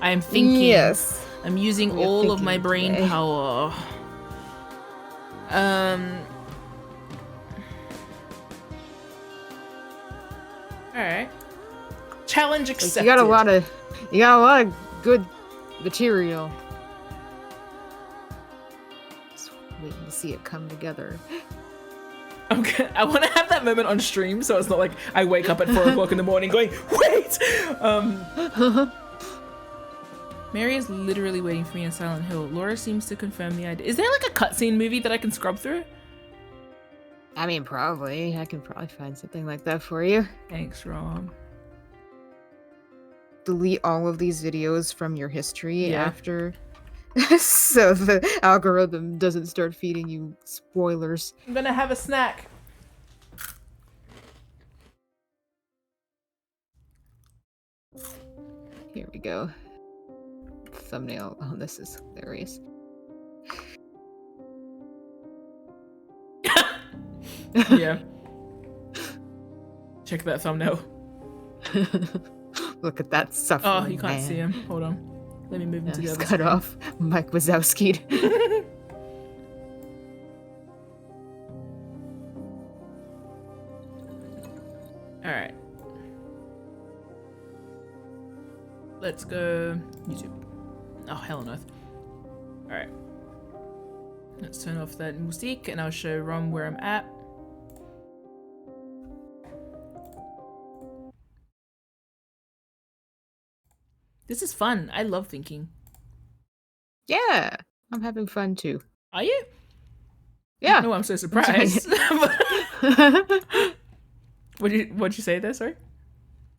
I am thinking. Yes. I'm using We are all of my thinking brain today. power. Alright. Challenge accepted. You got a lot of good material. Just waiting to see it come together. Okay, I want to have that moment on stream, so it's not like I wake up at 4 o'clock in the morning going, wait! Mary is literally waiting for me in Silent Hill. Laura seems to confirm the idea. Is there like a cutscene movie that I can scrub through? I mean, probably. I can probably find something like that for you. Thanks, Rom. Delete all of these videos from your history Yeah. after. So the algorithm doesn't start feeding you spoilers. I'm gonna have a snack. Here we go. Thumbnail. Oh, this is hilarious. Yeah. Check that thumbnail. Look at that suffering. Oh, you can't man. see him. Hold on. Let me move him Yeah, to the he's other cut screen. off. Mike Wazowski'd. Alright. Let's go YouTube. Oh, hell on earth. Alright. Let's turn off that music and I'll show Rom where I'm at. This is fun. I love thinking. Yeah, I'm having fun too. Are you? Yeah. No, I'm so surprised. What'd you say there, sorry?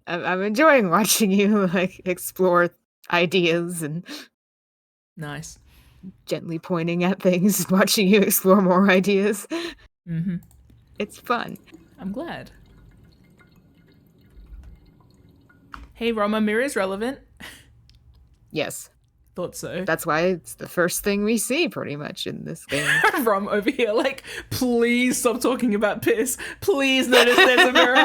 I'm enjoying watching you like explore ideas and Nice. gently pointing at things, watching you explore more ideas. Mm-hmm. It's fun. I'm glad. Hey, Roma, mirror is relevant. Yes. Thought so. That's why it's the first thing we see pretty much in this game. Rom over here, like, please stop talking about piss. Please notice there's a mirror.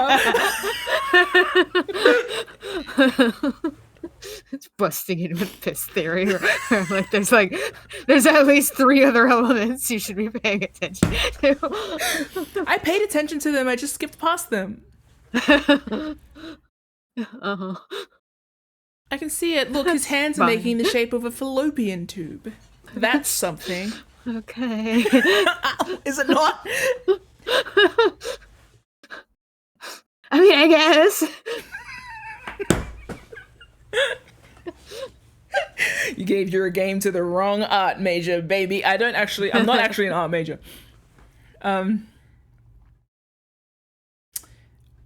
It's busting in with piss theory. There's at least 3 other elements you should be paying attention to. I paid attention to them, I just skipped past them. Uh-huh. I can see it. Look, his hands are making the shape of a fallopian tube. That's something. Okay. Is it not? I mean, I guess. You gave your game to the wrong art major, baby. I'm not actually an art major. I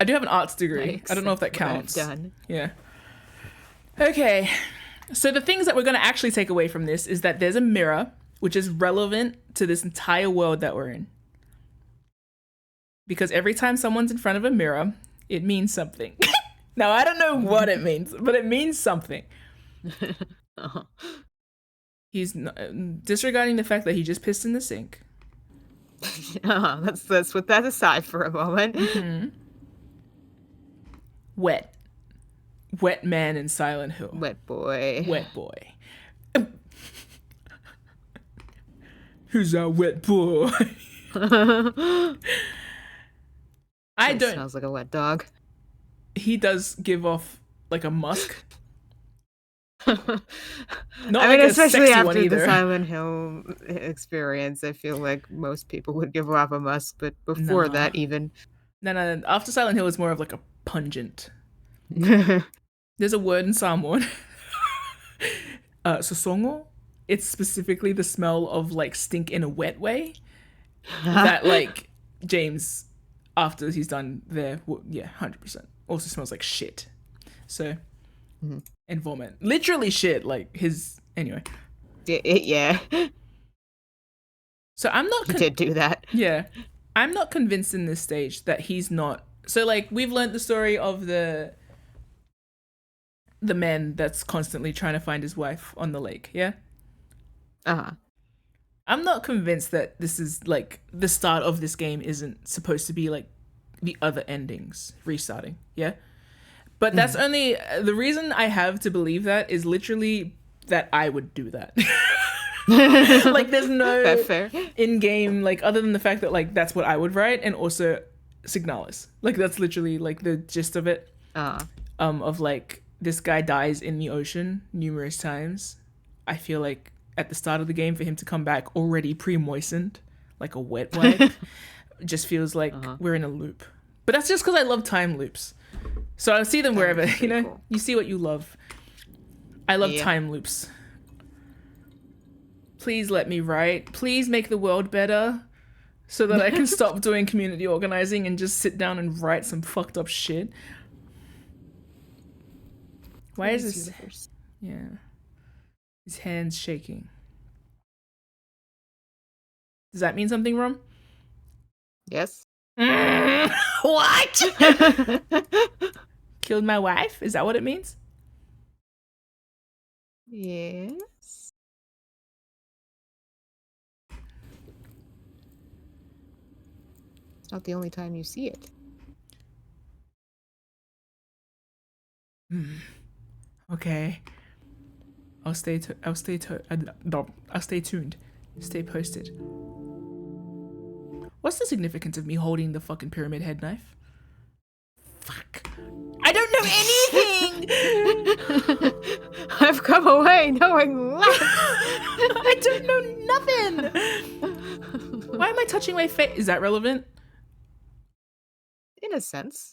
do have an arts degree. I don't know if that counts. Done. Yeah. Okay. So the things that we're going to actually take away from this is that there's a mirror, which is relevant to this entire world that we're in. Because every time someone's in front of a mirror, it means something. Now, I don't know what it means, but it means something. Uh-huh. He's disregarding the fact that he just pissed in the sink. Let's put that aside for a moment. Mm-hmm. Wet man in Silent Hill. Wet boy. Wet boy. Who's our wet boy? I don't. Smells like a wet dog. He does give off like a musk. Not I mean, like especially a sexy after one the either. Silent Hill experience, I feel like most people would give off a musk, but before Nah. that, even. No. After Silent Hill, it's more of like a pungent. There's a word in Psalm 1. Sosongo. It's specifically the smell of like stink in a wet way. That like James, after he's done there, 100%. Also smells like shit. So, and vomit. Literally shit. Like his, anyway. Yeah. So I'm not. He did do that. Yeah. I'm not convinced in this stage that he's not. So like we've learned the story of the man that's constantly trying to find his wife on the lake, yeah? Uh-huh. I'm not convinced that this is like the start of this game isn't supposed to be like the other endings restarting, yeah? But that's only the reason I have to believe that is literally that I would do that. Like there's no That's fair. in-game like other than the fact that like that's what I would write, and also Signalis. Like that's literally like the gist of it. Of like this guy dies in the ocean numerous times. I feel like at the start of the game for him to come back already pre-moistened, like a wet wipe, just feels like we're in a loop. But that's just because I love time loops. So I see them wherever, you know, cool. You see what you love. I love time loops. Please let me write. Please make the world better so that I can stop doing community organizing and just sit down and write some fucked up shit. Why is this? Yeah. His hand's shaking. Does that mean something, Rom? Yes. What? Killed my wife? Is that what it means? Yes. It's not the only time you see it. Okay. I'll stay tuned. Stay posted. What's the significance of me holding the fucking pyramid head knife? Fuck. I don't know anything! I've come away knowing less. I don't know nothing. Why am I touching my face? Is that relevant? In a sense.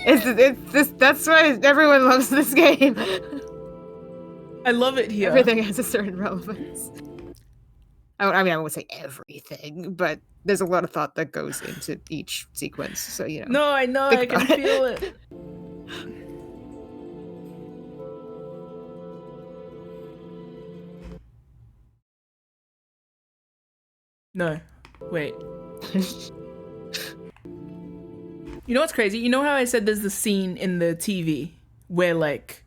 it's this. That's why everyone loves this game. I love it here. Everything has a certain relevance. I mean, I won't say everything, but there's a lot of thought that goes into each sequence. So, you know. No, I know. I can feel it. No. Wait. You know what's crazy? You know how I said there's the scene in the TV where, like,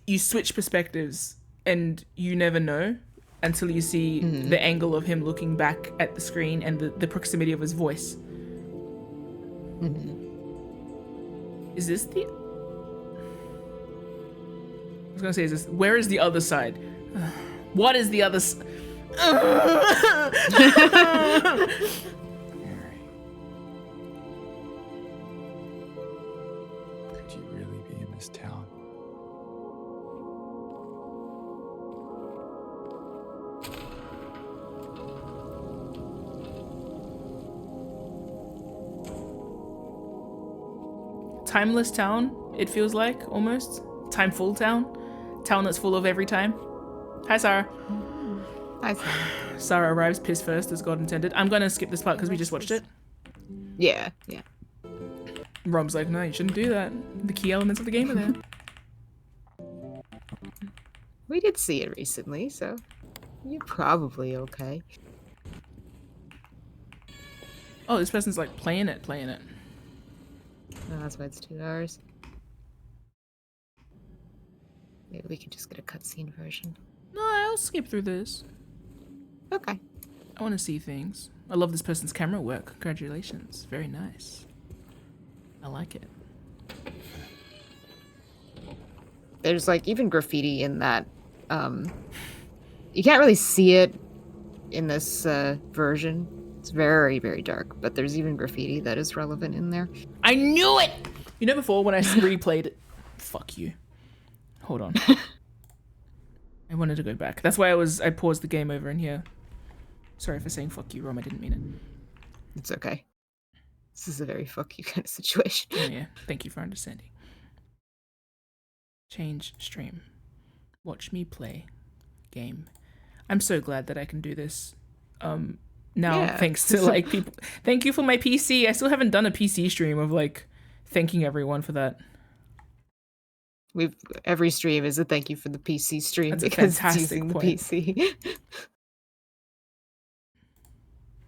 you switch perspectives and you never know until you see the angle of him looking back at the screen and the proximity of his voice. Is this the... I was gonna say, is this... Where is the other side? What is the other side? Could you really be in this town? Timeless town, it feels like, almost. Timeful town. Town that's full of every time. Hi, Sarah. Hi, Sarah. Sarah arrives piss first, as God intended. I'm gonna skip this part because we just watched it. Yeah. Rom's like, no, you shouldn't do that. The key elements of the game are there. We did see it recently, so you're probably okay. Oh, this person's like playing it. Oh, that's why it's 2 hours. Maybe we can just get a cutscene version. No, I'll skip through this. Okay. I want to see things. I love this person's camera work. Congratulations. Very nice. I like it. There's like even graffiti in that. You can't really see it in this version. It's very, very dark, but there's even graffiti that is relevant in there. I knew it! You know, before when I replayed it... Fuck you. Hold on. I wanted to go back. That's why I paused the game over in here. Sorry for saying fuck you, Rom. I didn't mean it. It's okay. This is a very fuck you kind of situation. Oh, yeah. Thank you for understanding. Change stream. Watch me play game. I'm so glad that I can do this. Now, Yeah. thanks to like people. Thank you for my PC. I still haven't done a PC stream of like thanking everyone for that. Every stream is a thank you for the PC stream. That's a because it's fantastic using point. the PC.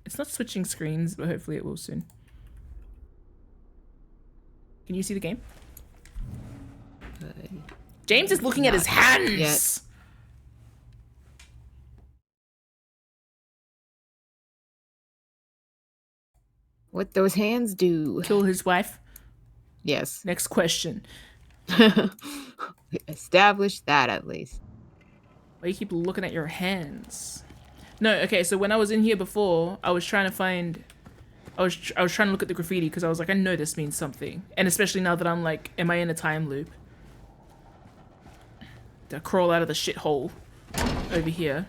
It's not switching screens, but hopefully it will soon. Can you see the game? James is looking at his hands. Yet. What those hands do? Kill his wife. Yes. Next question. We established that at least. Why you keep looking at your hands? No, okay, so when I was in here before, I was trying to find... I was trying to look at the graffiti because I was like, I know this means something. And especially now that I'm like, am I in a time loop? To crawl out of the shithole over here.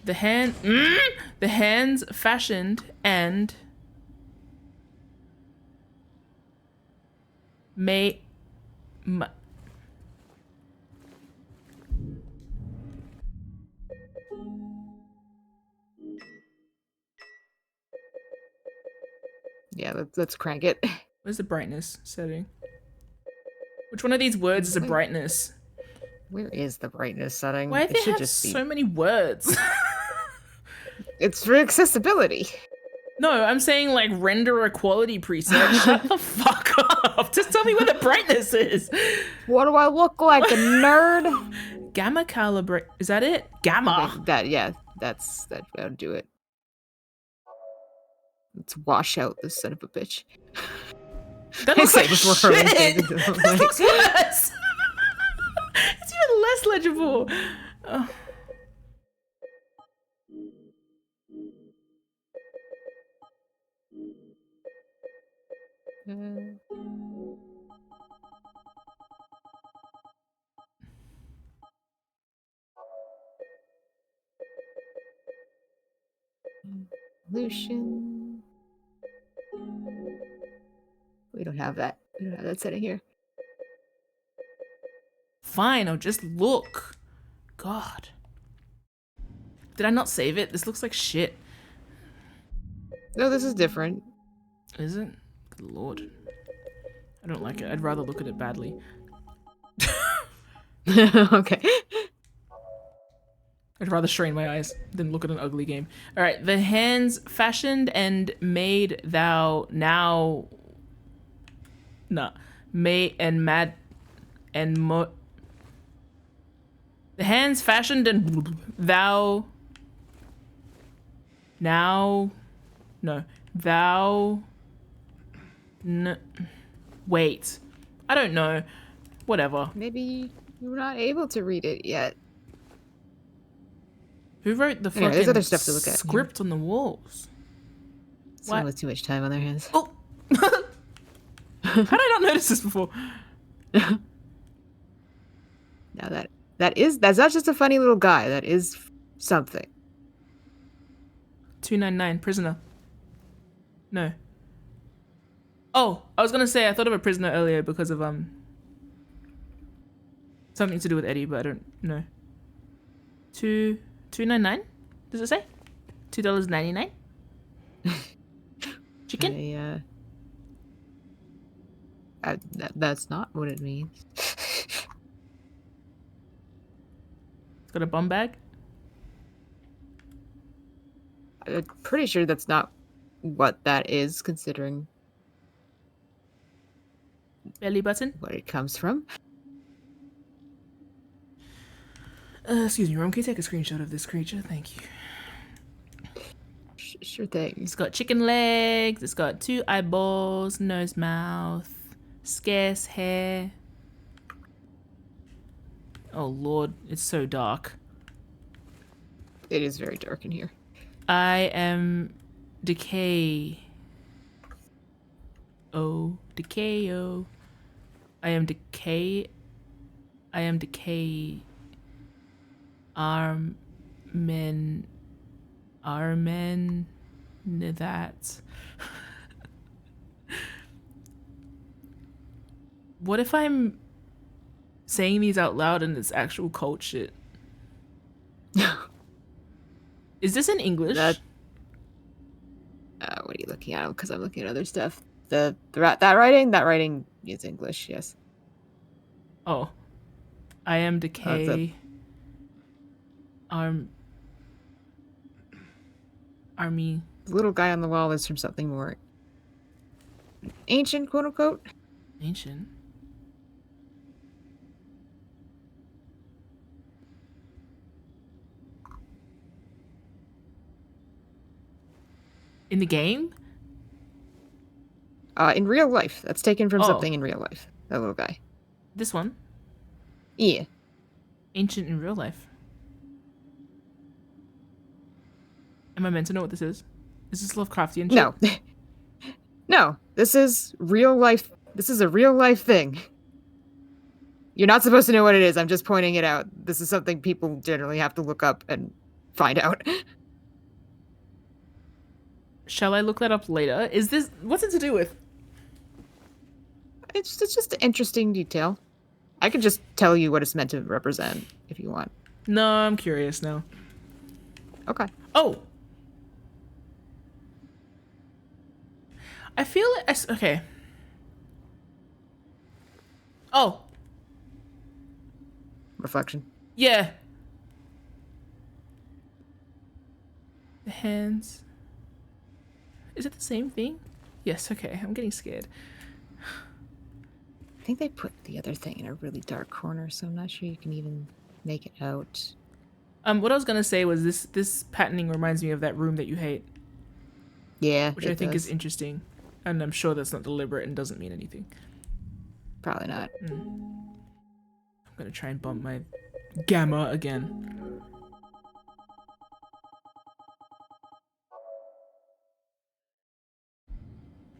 The hands fashioned and... Yeah, let's crank it. Where's the brightness setting? Which one of these words is a brightness? Where is the brightness setting? Why do they have just be... so many words? It's for accessibility. No, I'm saying like render equality preset. Shut the fuck up. Just tell me where the brightness is. What do I look like, a nerd? Gamma calibrate. Is that it? Gamma. Okay, that'll do it. Let's wash out this son of a bitch. That looks like before shit. That looks worse. It's even less legible. Oh. Lucian. We don't have that. We don't have that setting here. Fine, I'll just look. God. Did I not save it? This looks like shit. No, this is different. Is it? Good lord. I don't like it. I'd rather look at it badly. Okay. I'd rather strain my eyes than look at an ugly game. Alright, the hands fashioned and made thou now... Nah. Made and mad... And mo... The hands fashioned and thou... Now... No. Thou... Wait. I don't know. Whatever. Maybe you were not able to read it yet. Who wrote the Anyway, fucking there's other stuff to look at script on the walls? Someone with too much time on their hands. Oh! How did I not notice this before? Now that's not just a funny little guy. That is something. 299 prisoner. No. Oh, I was gonna say I thought of a prisoner earlier because of something to do with Eddie, but I don't know. 299? Does it say? $2.99? Chicken? That's not what it means. It's got a bum bag. I'm pretty sure that's not what that is, considering Belly button. where it comes from. Excuse me, Ron, can you take a screenshot of this creature? Thank you. Sure thing. It's got chicken legs. It's got 2 eyeballs, nose, mouth, scarce hair. Oh lord, it's so dark. It is very dark in here. I am decay. Oh, decay. Oh, I am decay. I am decay. Armen. That. What if I'm saying these out loud and it's actual cult shit? Is this in English? What are you looking at? Because I'm looking at other stuff. That writing is English. Yes. Oh, I am decay. Army. The little guy on the wall is from something more ancient, quote unquote. Ancient. In the game? In real life. That's taken from Oh. something in real life. That little guy. This one? Yeah. Ancient in real life. Am I meant to know what this is? Is this Lovecraftian shit? No. No. This is real life. This is a real life thing. You're not supposed to know what it is. I'm just pointing it out. This is something people generally have to look up and find out. Shall I look that up later? Is this... What's it to do with? It's just an interesting detail. I could just tell you what it's meant to represent if you want. No, I'm curious now. Okay. Oh! I feel it... Okay. Oh. Reflection. Yeah. The hands. Is it the same thing? Yes, okay. I'm getting scared. I think they put the other thing in a really dark corner, so I'm not sure you can even make it out. What I was gonna say was this patterning reminds me of that room that you hate. Yeah, Which I think is interesting. And I'm sure that's not deliberate and doesn't mean anything. Probably not. I'm gonna try and bump my gamma again.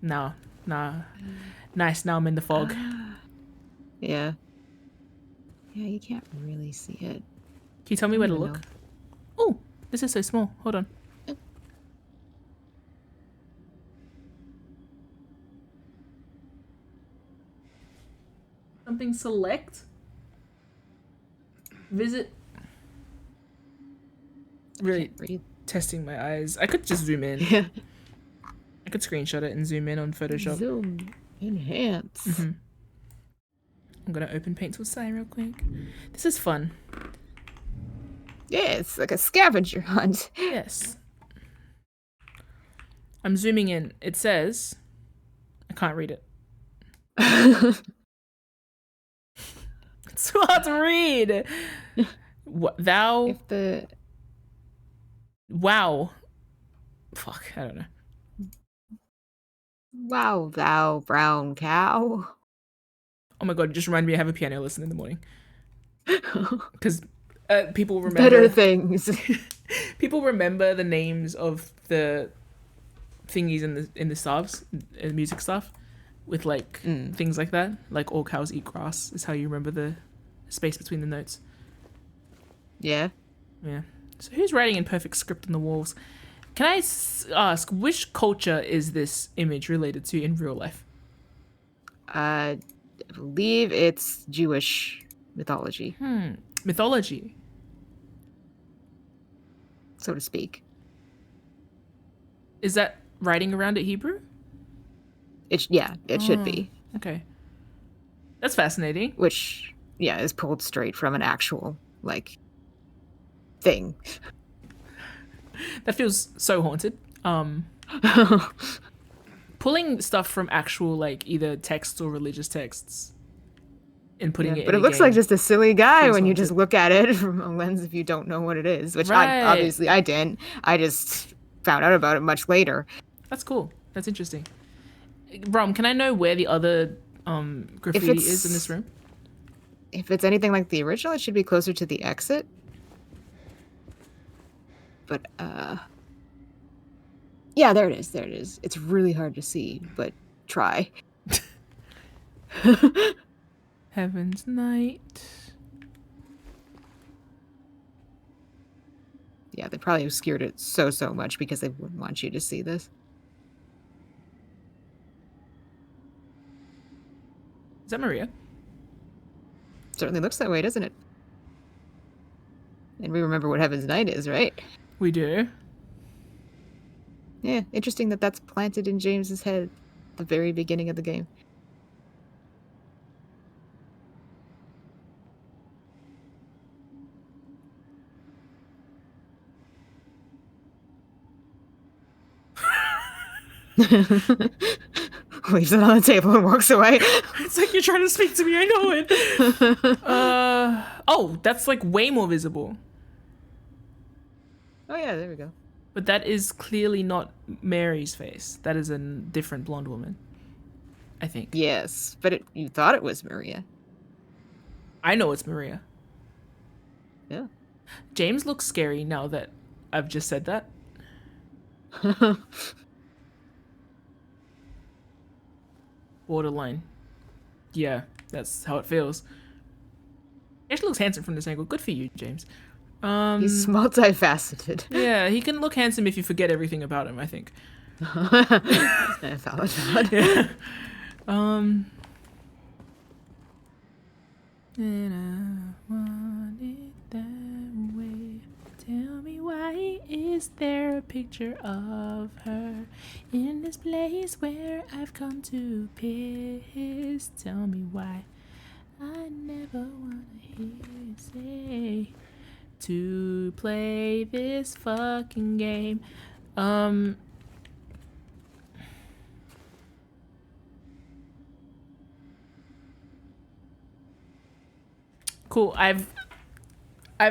Now Nah. Nice, now I'm in the fog. Yeah. Yeah, you can't really see it. Can you tell me where to even look? know. Oh, this is so small. Hold on. Something select? Visit. Really Can't read. testing my eyes. I could just zoom in. Yeah. I could screenshot it and zoom in on Photoshop. Zoom. Enhance. I'm gonna open Paint Tool Sai real quick. This is fun. Yeah, it's like a scavenger hunt. Yes. I'm zooming in. It says, I can't read it. It's too hard to read. What thou? If the Wow. Fuck, I don't know. wow, thou brown cow. Oh my god, it just reminded me I have a piano lesson in the morning. Because people remember Better things. people remember the names of the thingies in the stuffs, music stuff, with like things like that. Like all cows eat grass is how you remember the space between the notes. Yeah. Yeah. So who's writing in perfect script on the walls? Can I ask, which culture is this image related to in real life? I believe it's Jewish mythology, Mythology. so to speak. Is that writing around it Hebrew? It should be. Okay. That's fascinating. Which, yeah, is pulled straight from an actual, like, thing. That feels so haunted. Pulling stuff from actual, like, either texts or religious texts and putting it in But it a looks game like just a silly guy feels when you haunted. just look at it from a lens if you don't know what it is, which Right. obviously I didn't. I just found out about it much later. That's cool. That's interesting. Brom, can I know where the other graffiti is in this room? If it's anything like the original, it should be closer to the exit. But, yeah, there it is. There it is. It's really hard to see, but try. Heaven's Night. Yeah, they probably obscured it so much because they wouldn't want you to see this. Is that Maria? Certainly looks that way, doesn't it? And we remember what Heaven's Night is, right? We do. Yeah, interesting that that's planted in James's head at the very beginning of the game. Leaves it on the table and walks away. It's like you're trying to speak to me. I know it. Oh, that's like way more visible. Oh yeah, there we go. But that is clearly not Mary's face. That is a different blonde woman, I think. Yes, but you thought it was Maria. I know it's Maria. Yeah. James looks scary now that I've just said that. Borderline. Yeah, that's how it feels. He actually looks handsome from this angle. Good for you, James. He's multifaceted. Yeah, he can look handsome if you forget everything about him, I think. Valid. Yeah. And I want it that way. Tell me, why is there a picture of her in this place where I've come to piss? Tell me why. I never wanna hear you say to play this fucking game. Cool. I've I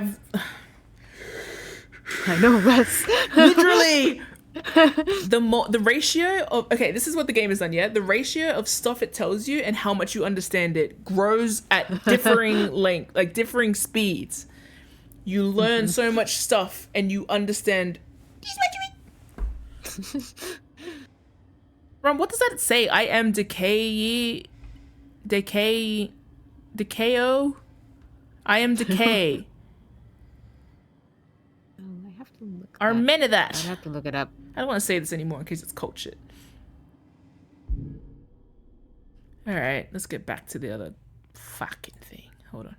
know less. literally the ratio of, okay, this is what the game has done. Yeah, the ratio of stuff it tells you and how much you understand it grows at differing length, like differing speeds. You learn so much stuff and you understand. Ron, what does that say? I am decay. Decayo? I am decay. I have to look. Are men of that? I'd have to look it up. I don't want to say this anymore in case it's cult shit. Alright, let's get back to the other fucking thing. Hold on.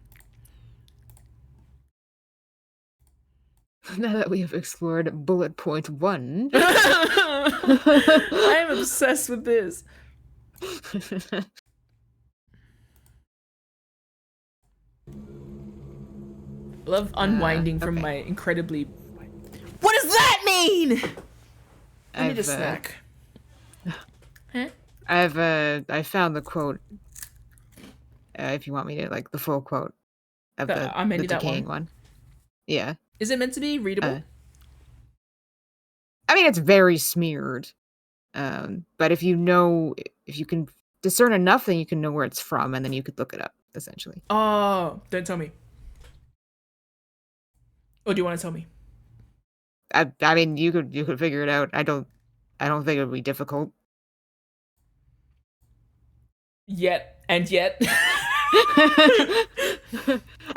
Now that we have explored bullet point 1. I am obsessed with this. Love unwinding from my incredibly... What does that mean? I need a snack. Huh? I found the quote. If you want me to, like, the full quote of the decaying one. Yeah. Is it meant to be readable? I mean, it's very smeared. But if you can discern enough, then you can know where it's from, and then you could look it up, essentially. Oh, don't tell me. Or do you want to tell me? I mean, you could figure it out. I don't think it would be difficult. Yet. I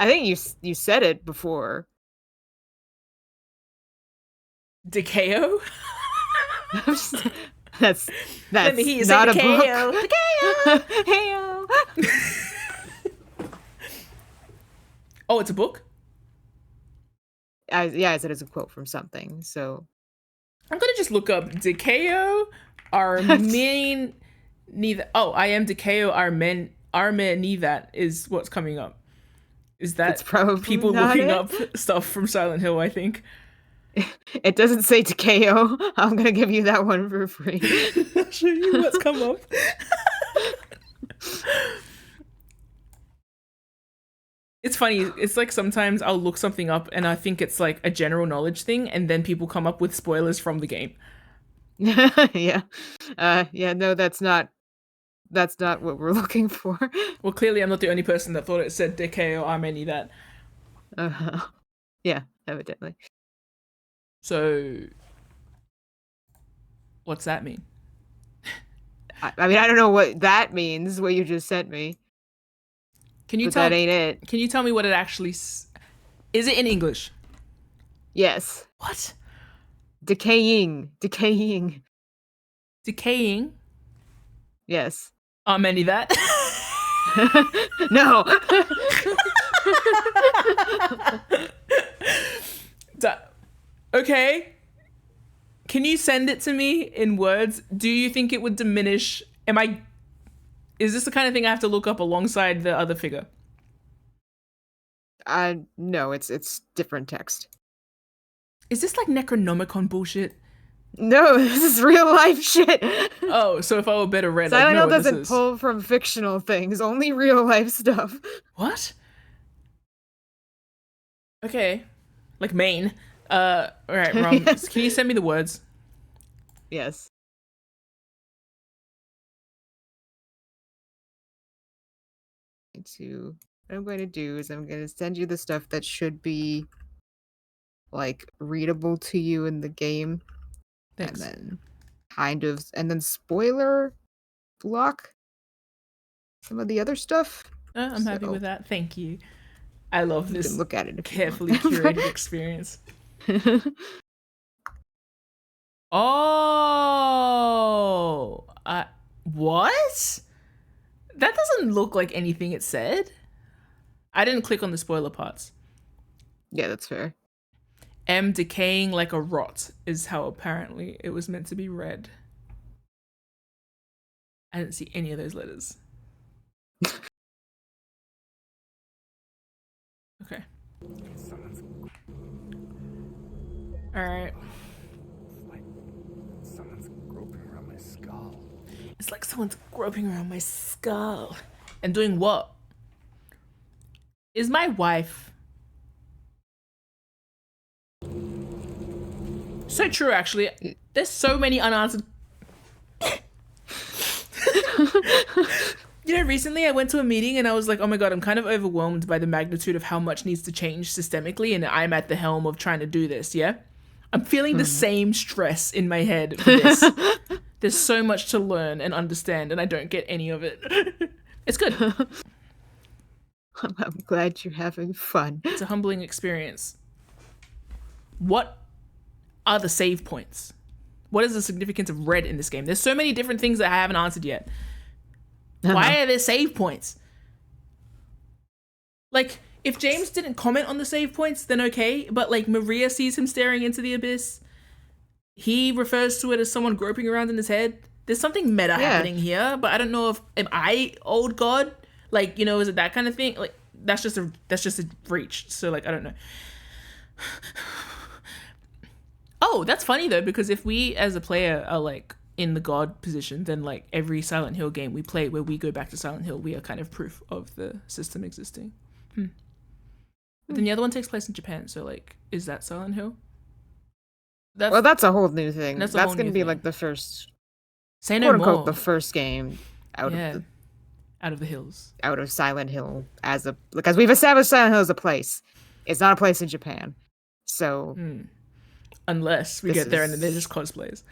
think you said it before. Decayo? that's Let me hear you not say a Decayo. book. Decayo. Oh, it's a book? Yeah, I said it's a quote from something, so... I'm gonna just look up Decayo Armen neither. Oh, I am Decayo Armen neither is what's coming up. Is that it's probably people looking up stuff from Silent Hill, I think. It doesn't say Decayo. I'm gonna give you that one for free. I'll show you what's come up. It's funny. It's like sometimes I'll look something up and I think it's like a general knowledge thing, and then people come up with spoilers from the game. Yeah. No, that's not what we're looking for. Well, clearly I'm not the only person that thought it said Decayo Armeni that. Yeah, evidently. So, what's that mean? I mean, I don't know what that means, what you just sent me. Can you but tell? That ain't it. Can you tell me what it actually is? It in English? Yes. What? Decaying. Decaying? Yes. Many that? No. Okay. Can you send it to me in words? Do you think it would diminish? Is this the kind of thing I have to look up alongside the other figure? No, it's different text. Is this like Necronomicon bullshit? No, this is real life shit. Oh, so if I were better read, Silent I'd know Hill what doesn't pull from fictional things, only real life stuff. What? Okay. Like Maine. Alright, Rom, Yes. Can you send me the words? Yes. What I'm going to do is I'm going to send you the stuff that should be like readable to you in the game. Thanks. And then spoiler block some of the other stuff. I'm happy with that. Thank you. I love this. You can look at it carefully curated experience. Oh, what? That doesn't look like anything it said. I didn't click on the spoiler parts. Yeah, that's fair. M decaying like a rot is how apparently it was meant to be read. I didn't see any of those letters. Okay. Alright. Someone's groping around my skull. It's like someone's groping around my skull. And doing what? Is my wife... So true, actually. There's so many unanswered... You know, recently I went to a meeting and I was like, oh my god, I'm kind of overwhelmed by the magnitude of how much needs to change systemically, and I'm at the helm of trying to do this, yeah? I'm feeling the same stress in my head for this. There's so much to learn and understand, and I don't get any of it. It's good. I'm glad you're having fun. It's a humbling experience. What are the save points? What is the significance of red in this game? There's so many different things that I haven't answered yet. Why are there save points? Like, if James didn't comment on the save points, then okay. But, like, Maria sees him staring into the abyss. He refers to it as someone groping around in his head. There's something meta happening here, but I don't know if am I old god? Like, you know, is it that kind of thing? Like, that's just a reach. So, like, I don't know. Oh, that's funny though, because if we as a player are like in the god position, then like every Silent Hill game we play where we go back to Silent Hill, we are kind of proof of the system existing. But then the other one takes place in Japan, so like, is that Silent Hill? Well, that's a whole new thing. That's That's going to be like the first, say quote no unquote, more. the first game out of the hills, out of Silent Hill because we've established Silent Hill as a place. It's not a place in Japan, so unless we get there and then they're just cosplays.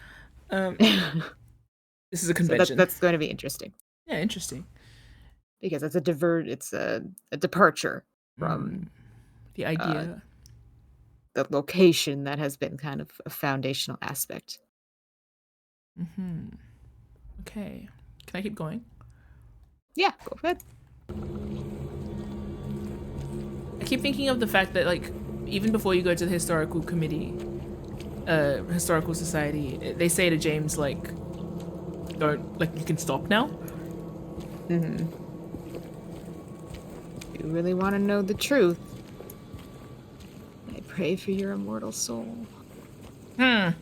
This is a convention. So that's going to be interesting. Yeah, interesting. Because it's a departure from the idea, the location that has been kind of a foundational aspect. Okay, can I keep going? Yeah, go ahead. I keep thinking of the fact that like even before you go to the historical committee, historical society, they say to James like, don't, like, you can stop now. You really want to know the truth? I pray for your immortal soul. That's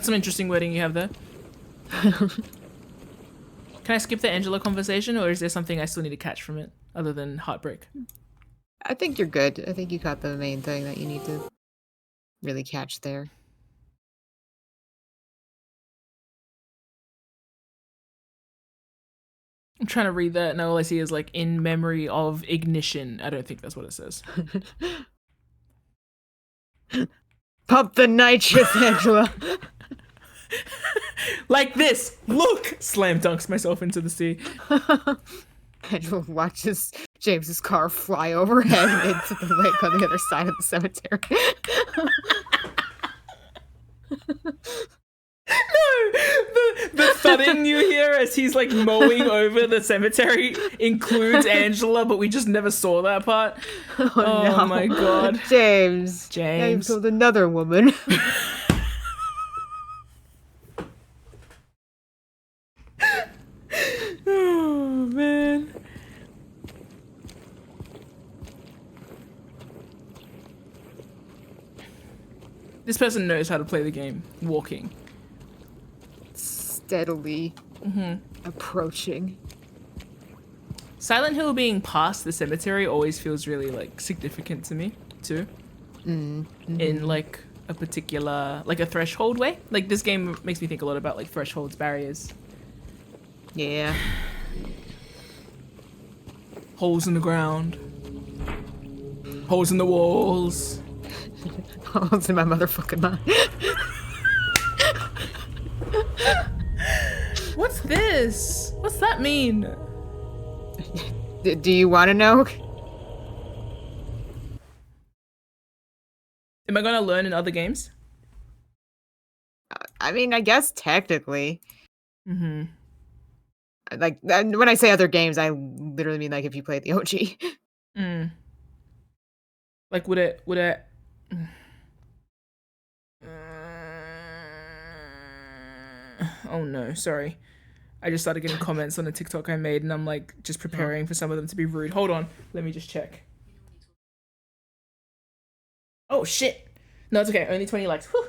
some interesting wording you have there. Can I skip the Angela conversation, or is there something I still need to catch from it other than heartbreak? I think you're good. I think you got the main thing that you need to really catch there. I'm trying to read that, and all I see is like, in memory of ignition. I don't think that's what it says. Pump the nitrous, Angela. Like this. Look! Slam dunks myself into the sea. Angela watches James's car fly overhead into the lake on the other side of the cemetery. No, the thudding you hear as he's like mowing over the cemetery includes Angela, but we just never saw that part. Oh no. My god, James. Now you've killed another woman. Oh man. This person knows how to play the game. Walking. Steadily approaching. Silent Hill being past the cemetery always feels really like significant to me too. In like a particular, like a threshold way. Like this game makes me think a lot about like thresholds, barriers. Yeah. Holes in the ground. Holes in the walls. Holes in my motherfucking mind. What's this? What's that mean? Do you want to know? Am I gonna learn in other games? I mean, I guess technically. Like, when I say other games, I literally mean like if you play the OG. Like, would it? Oh no, sorry. I just started getting comments on a TikTok I made, and I'm like just preparing for some of them to be rude. Hold on, let me just check. Oh shit! No, it's okay. Only 20 likes. Whew.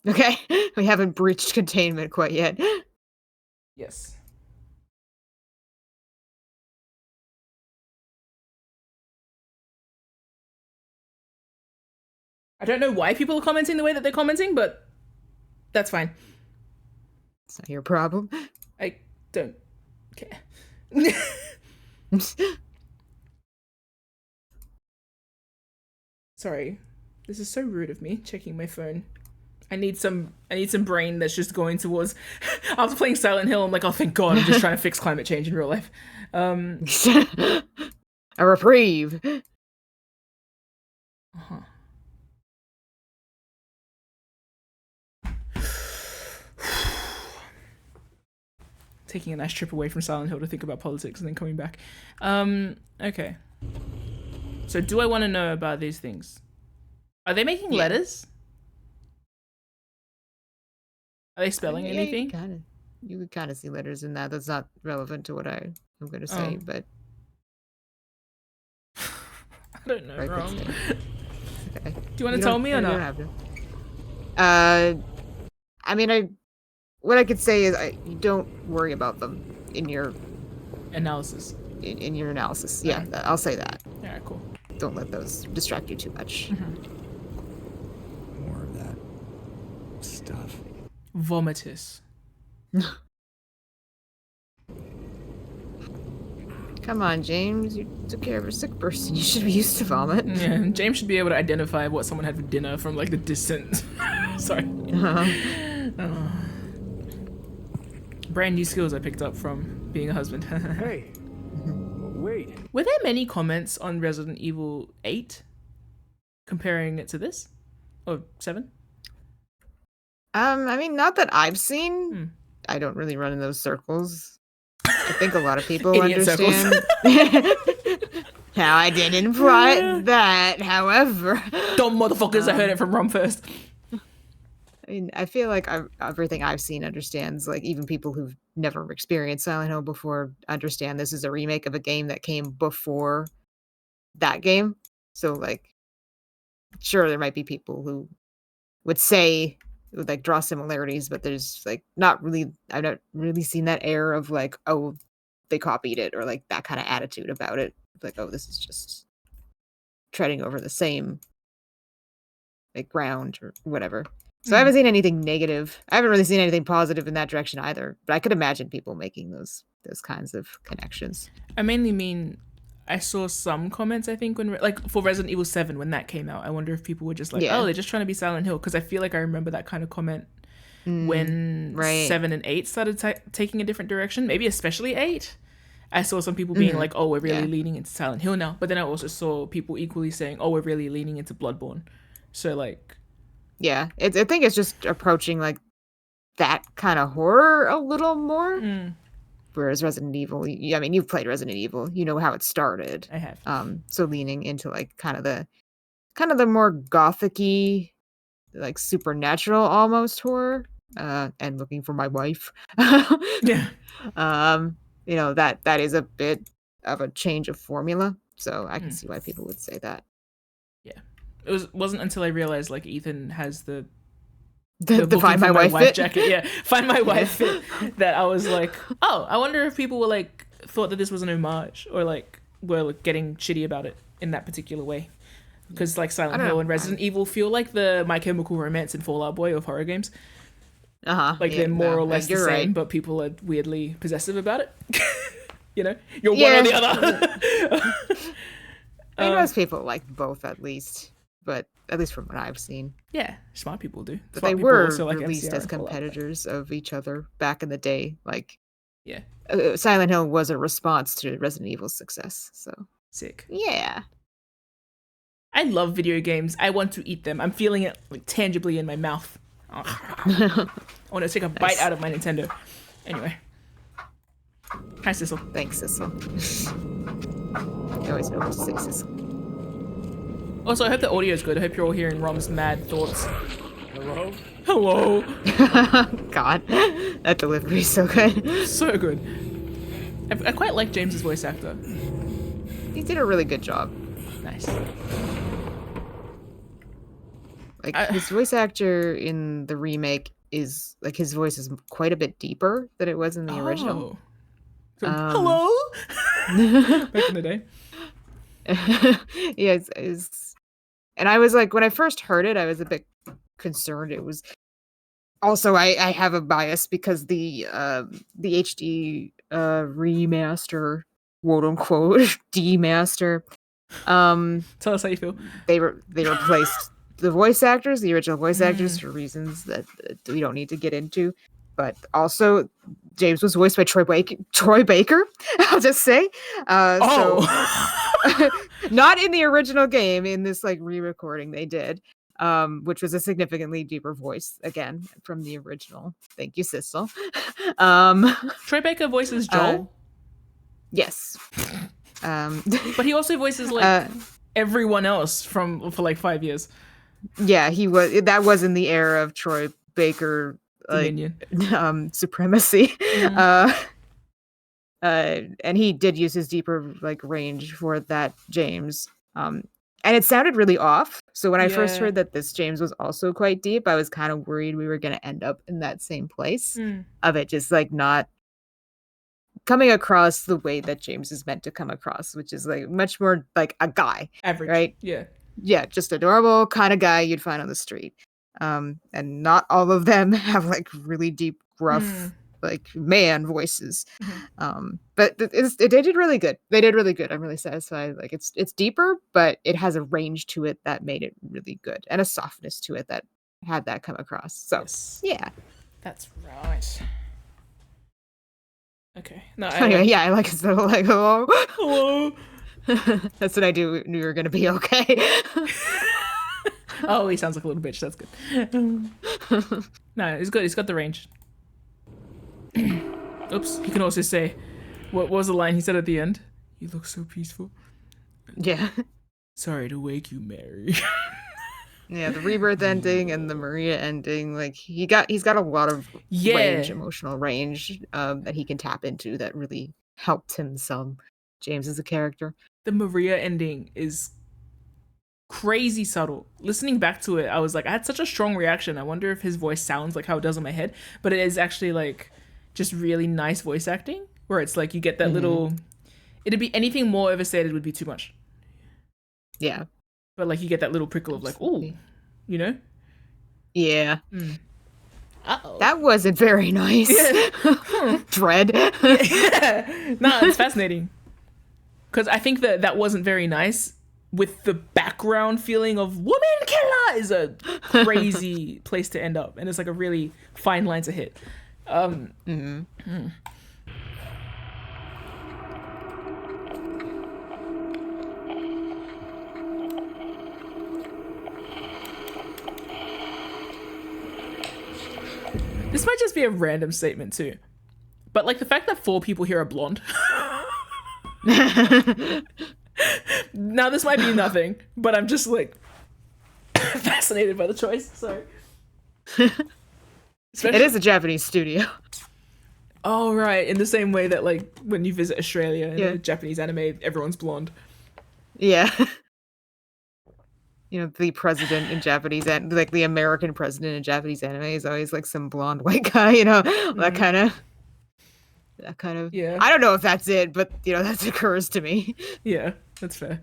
Okay, we haven't breached containment quite yet. Yes. I don't know why people are commenting the way that they're commenting, but that's fine. It's not your problem. I don't care. Sorry. This is so rude of me, checking my phone. I need some brain that's just going towards after playing Silent Hill, I'm like, oh thank God, I'm just trying to fix climate change in real life. A reprieve. Uh-huh. Taking a nice trip away from Silent Hill to think about politics and then coming back. Okay. So do I want to know about these things? Are they making letters? Are they spelling anything? You would kind of see letters in that. That's not relevant to what I'm going to say, but I don't know. Wrong. Okay. Do you want to tell me or not? You don't have to. I mean, what I could say is, you don't worry about them in your analysis. In your analysis, yeah, I'll say that. Yeah, cool. Don't let those distract you too much. More of that stuff. Vomitus. Come on, James. You took care of a sick person. You should be used to vomit. Yeah, James should be able to identify what someone had for dinner from like the distance. Sorry. Brand new skills I picked up from being a husband. Hey, wait. Were there many comments on Resident Evil 8 comparing it to this? Or 7? I mean, not that I've seen. I don't really run in those circles. I think a lot of people understand. Now, I didn't imply that, however. Dumb motherfuckers, I heard it from Rom first. I mean, I feel like everything I've seen understands, like, even people who've never experienced Silent Hill before understand this is a remake of a game that came before that game. So, like, sure, there might be people who would say, would, like, draw similarities, but there's, like, I've not really seen that air of, like, oh, they copied it, or, like, that kind of attitude about it. Like, oh, this is just treading over the same, like, ground or whatever. So I haven't seen anything negative. I haven't really seen anything positive in that direction either. But I could imagine people making those kinds of connections. I mainly mean, I saw some comments, I think, when like for Resident Evil 7 when that came out. I wonder if people were just like, oh, they're just trying to be Silent Hill. Because I feel like I remember that kind of comment when 7 and 8 started taking a different direction. Maybe especially 8. I saw some people being like, oh, we're really leaning into Silent Hill now. But then I also saw people equally saying, oh, we're really leaning into Bloodborne. So like... Yeah, I think it's just approaching like that kind of horror a little more. Whereas Resident Evil, I mean, you've played Resident Evil, you know how it started. I have. So leaning into like kind of the more gothic-y, like supernatural almost horror. And looking for my wife. Yeah. You know, that is a bit of a change of formula. So I can see why people would say that. Yeah. It wasn't until I realized like Ethan has the Find My Wife fit jacket, Find My Wife fit, that I was like, oh, I wonder if people were like thought that this was an homage or like were like, getting shitty about it in that particular way, because like Silent Hill and Resident Evil feel like the My Chemical Romance and Fall Out Boy of horror games. Like they're more or less the same, right. But people are weirdly possessive about it. You know, you're one or the other. I mean, most people like both at least. But at least from what I've seen. Yeah, smart people do. But they were released as competitors of each other back in the day. Like, yeah, Silent Hill was a response to Resident Evil's success. So sick. Yeah. I love video games. I want to eat them. I'm feeling it like tangibly in my mouth. I want to take a bite out of my Nintendo. Anyway. Hi, Sissel. Thanks, Sissel. You always know what to say, Sissel. Also, I hope the audio is good. I hope you're all hearing Rom's mad thoughts. Hello? Hello. God, that delivery is so good. So good. I quite like James's voice actor. He did a really good job. Nice. Like, his voice actor in the remake is, like, his voice is quite a bit deeper than it was in the original. So, hello? Back in the day. Yeah, it's and I was like, when I first heard it, I was a bit concerned. It was also I have a bias because the HD remaster, quote unquote, demaster. Tell us how you feel. They replaced the voice actors, the original voice actors, for reasons that we don't need to get into. But also, James was voiced by Troy Baker. I'll just say, so not in the original game. In this like re-recording, they did, which was a significantly deeper voice again from the original. Thank you, Sissel. Troy Baker voices Joel. Yes. But he also voices like everyone else for like 5 years. Yeah, he was. That was in the era of Troy Baker Dominion. Supremacy. And he did use his deeper like range for that James. And it sounded really off. So when I first heard that this James was also quite deep, I was kind of worried we were going to end up in that same place of it just like not coming across the way that James is meant to come across, which is like much more like a guy. Average. Right? Yeah, just a normal kind of guy you'd find on the street. And not all of them have like really deep, gruff, like man voices. But they did really good. They did really good. I'm really satisfied. Like it's deeper, but it has a range to it that made it really good, and a softness to it that had that come across. So yeah, that's right. Okay. No. Anyway, yeah, I like it. So like hello. That's what I do. Knew you were gonna be okay. Oh, he sounds like a little bitch. That's good. No, it's good. He's got the range. Oops. He can also say, what was the line he said at the end? You look so peaceful. Yeah. Sorry to wake you, Mary. Yeah, the Rebirth ending and the Maria ending, like he's got a lot of range, emotional range that he can tap into that really helped him some. James as a character. The Maria ending is crazy subtle. Listening back to it, I was like, I had such a strong reaction. I wonder if his voice sounds like how it does in my head, but it is actually like just really nice voice acting where it's like you get that little, it'd be anything more overstated would be too much. Yeah. But like you get that little prickle of like, ooh, you know? Yeah. Uh-oh. That wasn't very nice. Dread. No, it's fascinating. Because I think that wasn't very nice with the background feeling of woman killer is a crazy place to end up. And it's like a really fine line to hit. This might just be a random statement too. But like the fact that 4 people here are blonde. Now this might be nothing, but I'm just like fascinated by the choice. Sorry. It is a Japanese studio. Oh right, in the same way that like when you visit Australia in a Japanese anime, everyone's blonde. Yeah. You know, the president in Japanese and like the American president in Japanese anime is always like some blonde white guy, you know, that kind of yeah. I don't know if that's it, but you know, that occurs to me. Yeah, that's fair.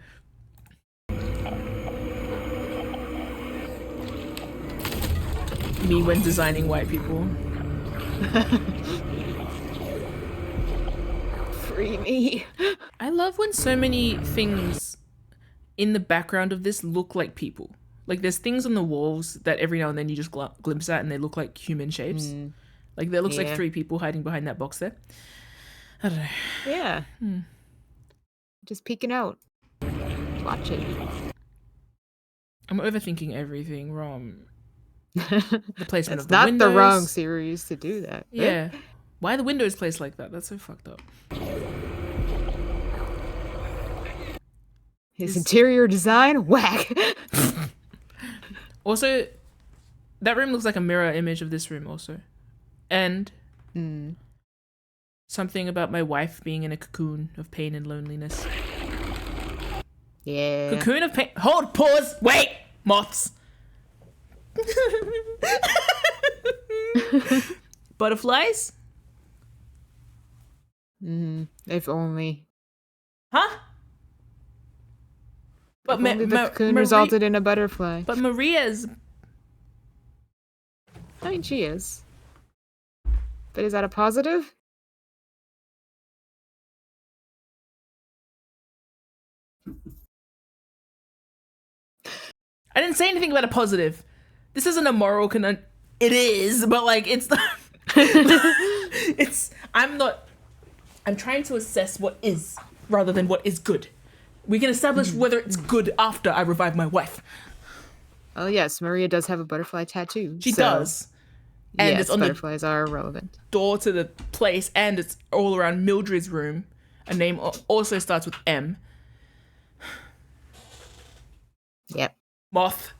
Me when designing white people. Free me. I love when so many things in the background of this look like people. Like there's things on the walls that every now and then you just glimpse at and they look like human shapes. Like there looks like 3 people hiding behind that box there. I don't know. Yeah. Just peeking out. Watch it. I'm overthinking everything wrong. The placement of the not windows. the wrong series to do that. Yeah. Why are the windows placed like that? That's so fucked up. His interior design, whack. Also, that room looks like a mirror image of this room also. And something about my wife being in a cocoon of pain and loneliness. Yeah. Cocoon of pain. Hold, pause, wait, moths. Butterflies? If only. Huh? But if only the cocoon resulted in a butterfly. But Maria's. I mean, she is. But is that a positive? I didn't say anything about a positive. This isn't a moral it is, but like it's not. I'm trying to assess what is rather than what is good. We can establish whether it's good after I revive my wife. Oh yes, Maria does have a butterfly tattoo. She does. And yes, it's on butterflies are irrelevant. Door to the place, and it's all around Mildred's room. A name also starts with M. Yep. Moth.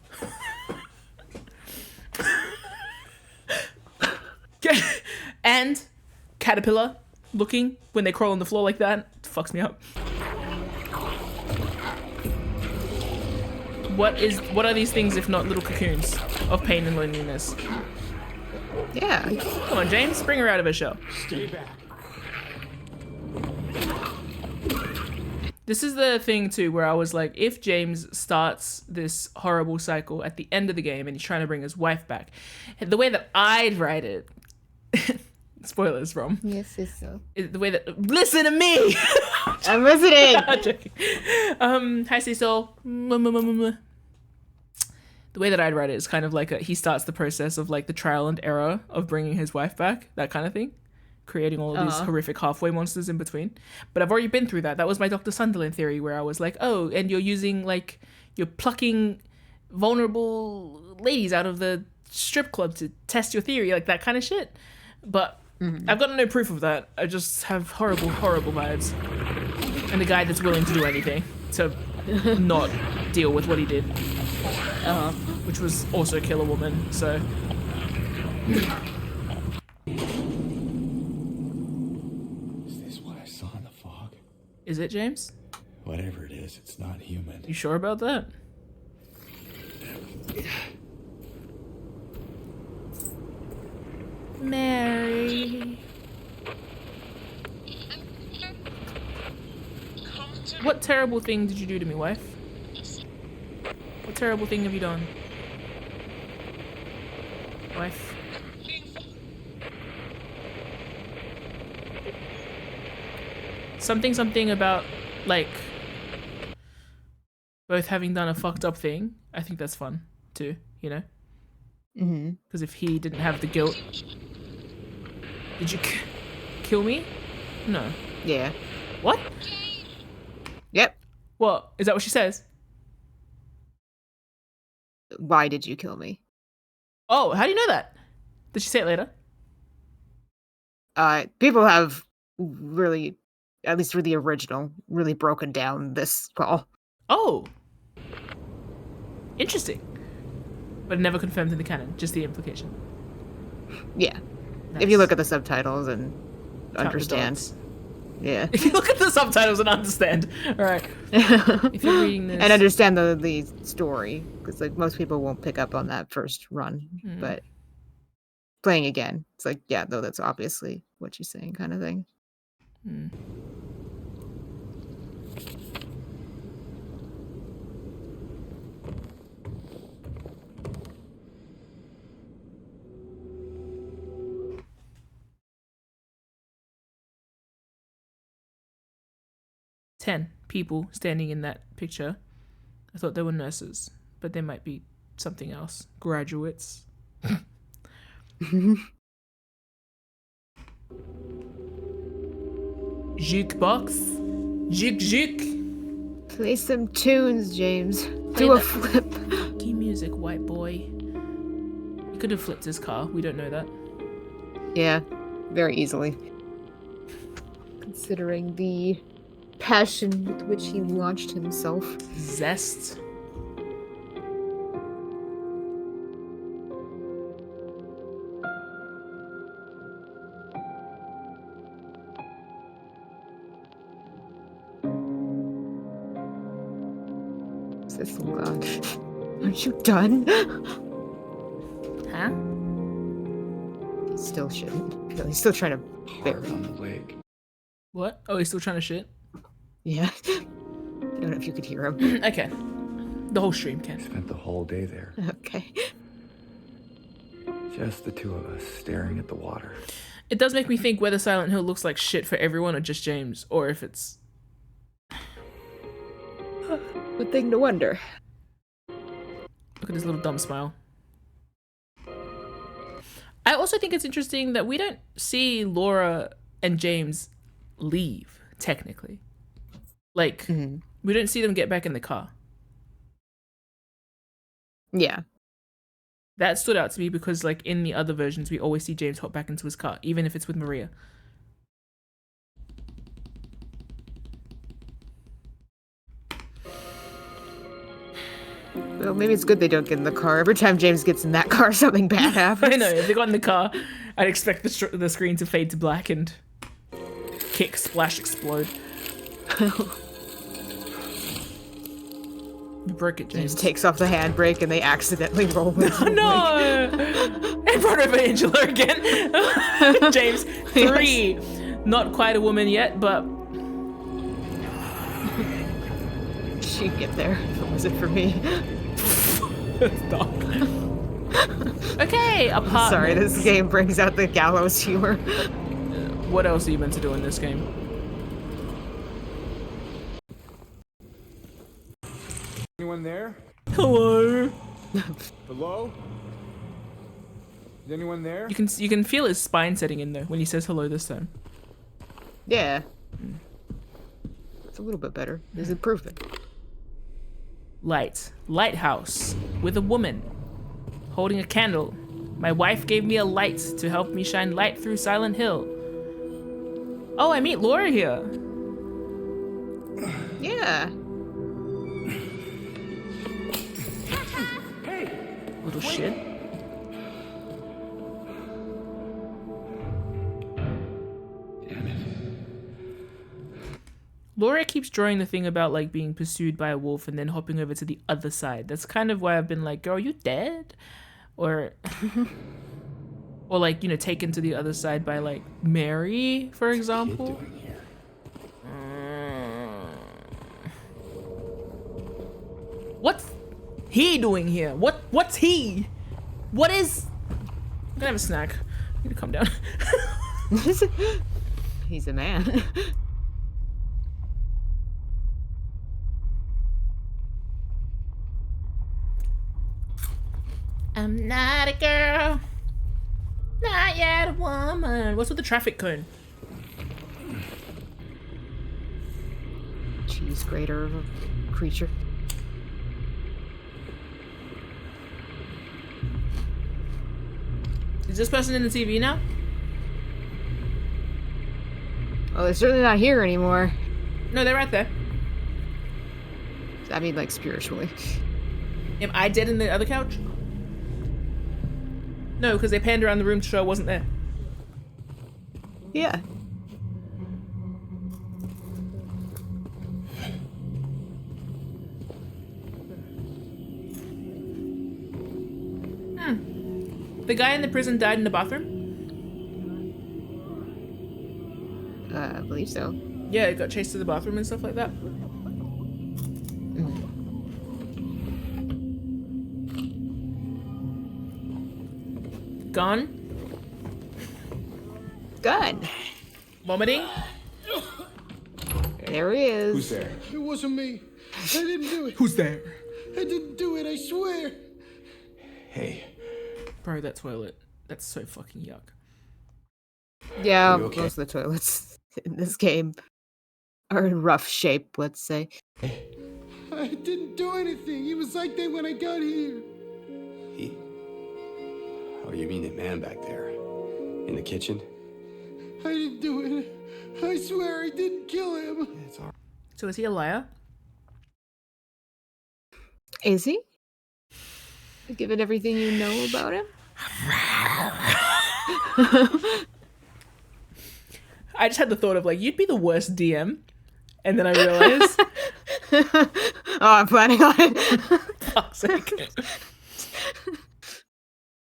And caterpillar looking when they crawl on the floor like that. It fucks me up. What are these things if not little cocoons of pain and loneliness? Yeah. Come on, James, bring her out of her shell. Stay back. This is the thing too where I was like, if James starts this horrible cycle at the end of the game and he's trying to bring his wife back, the way that I'd write it, spoilers from. Yes, it's so. The way that, listen to me! I'm listening! I'm joking. Hi, Cecil. The way that I'd write it is kind of like he starts the process of like the trial and error of bringing his wife back, that kind of thing. Creating all of these horrific halfway monsters in between. But I've already been through that. That was my Dr. Sunderland theory where I was like, oh, and you're plucking vulnerable ladies out of the strip club to test your theory, like that kind of shit. But I've got no proof of that. I just have horrible, horrible vibes. And a guy that's willing to do anything to not deal with what he did. Which was also kill a woman, so... Is it, James? Whatever it is, it's not human. You sure about that? Mary. What terrible thing did you do to me, wife? What terrible thing have you done? Wife? Something about, like, both having done a fucked up thing. I think that's fun, too, you know? Because if he didn't have the guilt... Did you kill me? No. Yeah. What? Yep. What? Is that what she says? Why did you kill me? Oh, how do you know that? Did she say it later? People have really... at least for the original, really broken down this call. Oh. Interesting. But never confirmed in the canon, just the implication. Yeah. Nice. If you look at the subtitles and Count understand. Yeah. If you look at the subtitles and understand. Alright. If you're reading this... And understand the story, because like most people won't pick up on that first run. But playing again, it's like, yeah, though that's obviously what she's saying kind of thing. Ten people standing in that picture. I thought they were nurses, but they might be something else. Graduates. Jukebox. Juke. Play some tunes, James. Play Do a the- flip. Key music, white boy. He could have flipped his car. We don't know that. Yeah, very easily. Considering the passion with which he launched himself. Zest. Is this loud? Aren't you done? Huh? He still shouldn't. No, he's still trying to bury On the lake. What? Oh, he's still trying to shit? Yeah. I don't know if you could hear him. Okay. The whole stream can. Spent the whole day there. Okay. Just the two of us staring at the water. It does make me think whether Silent Hill looks like shit for everyone or just James, or if it's... Good thing to wonder. Look at his little dumb smile. I also think it's interesting that we don't see Laura and James leave, technically. Like, we don't see them get back in the car. Yeah. That stood out to me because, like, in the other versions, we always see James hop back into his car, even if it's with Maria. Well, maybe it's good they don't get in the car. Every time James gets in that car, something bad happens. I know, if they got in the car, I'd expect the screen to fade to black and kick, splash, explode. You broke it, James. James takes off the handbrake and they accidentally roll into the No! And brought over Angela again. James, 3. Yes. Not quite a woman yet, but... She'd get there if it wasn't for me. Stop. Okay, apartment. Sorry, this game brings out the gallows humor. What else are you meant to do in this game? Anyone there? Hello. Hello? Is anyone there? You can feel his spine setting in though when he says hello this time. Yeah. It's a little bit better. There's improvement. Lighthouse with a woman holding a candle. My wife gave me a light to help me shine light through Silent Hill. Oh, I meet Laura here. Yeah. Little shit. Damn it. Laura keeps drawing the thing about like being pursued by a wolf and then hopping over to the other side. That's kind of why I've been like, girl, are you dead? Or or like, you know, taken to the other side by like Mary, for example. What's he doing here? What's he? What is... I'm gonna have a snack. I need to calm down. He's a man. I'm not a girl. Not yet a woman. What's with the traffic cone? Cheese grater of a creature. Is this person in the TV now? Oh, they're certainly not here anymore. No, they're right there. I mean, like, spiritually. Am I dead in the other couch? No, because they panned around the room to show I wasn't there. Yeah. The guy in the prison died in the bathroom? I believe so. Yeah, got chased to the bathroom and stuff like that. Gone? Gone. Vomiting? There he is. Who's there? It wasn't me. I didn't do it. Who's there? I didn't do it, I swear. Hey. Bro, that toilet. That's so fucking yuck. Yeah, Are you okay? most of the toilets in this game are in rough shape, let's say. I didn't do anything. He was like that when I got here. He? Oh, you mean the man back there? In the kitchen? I didn't do it. I swear I didn't kill him. It's all right. So is he a liar? Is he? Given everything you know about him? I just had the thought of like, you'd be the worst DM. And then I realized... Oh, I'm planning on it. Fuck's sake.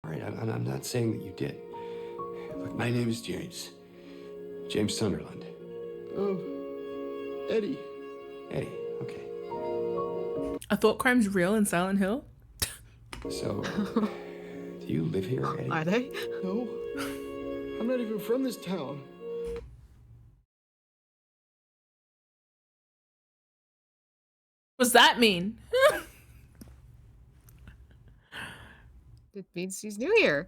All right, I'm not saying that you did. Look, my name is James. James Sunderland. Oh, Eddie. Eddie, okay. I thought crime's real in Silent Hill. So, do you live here, Eddie? Are they? No, I'm not even from this town. What's that mean? It means he's new here.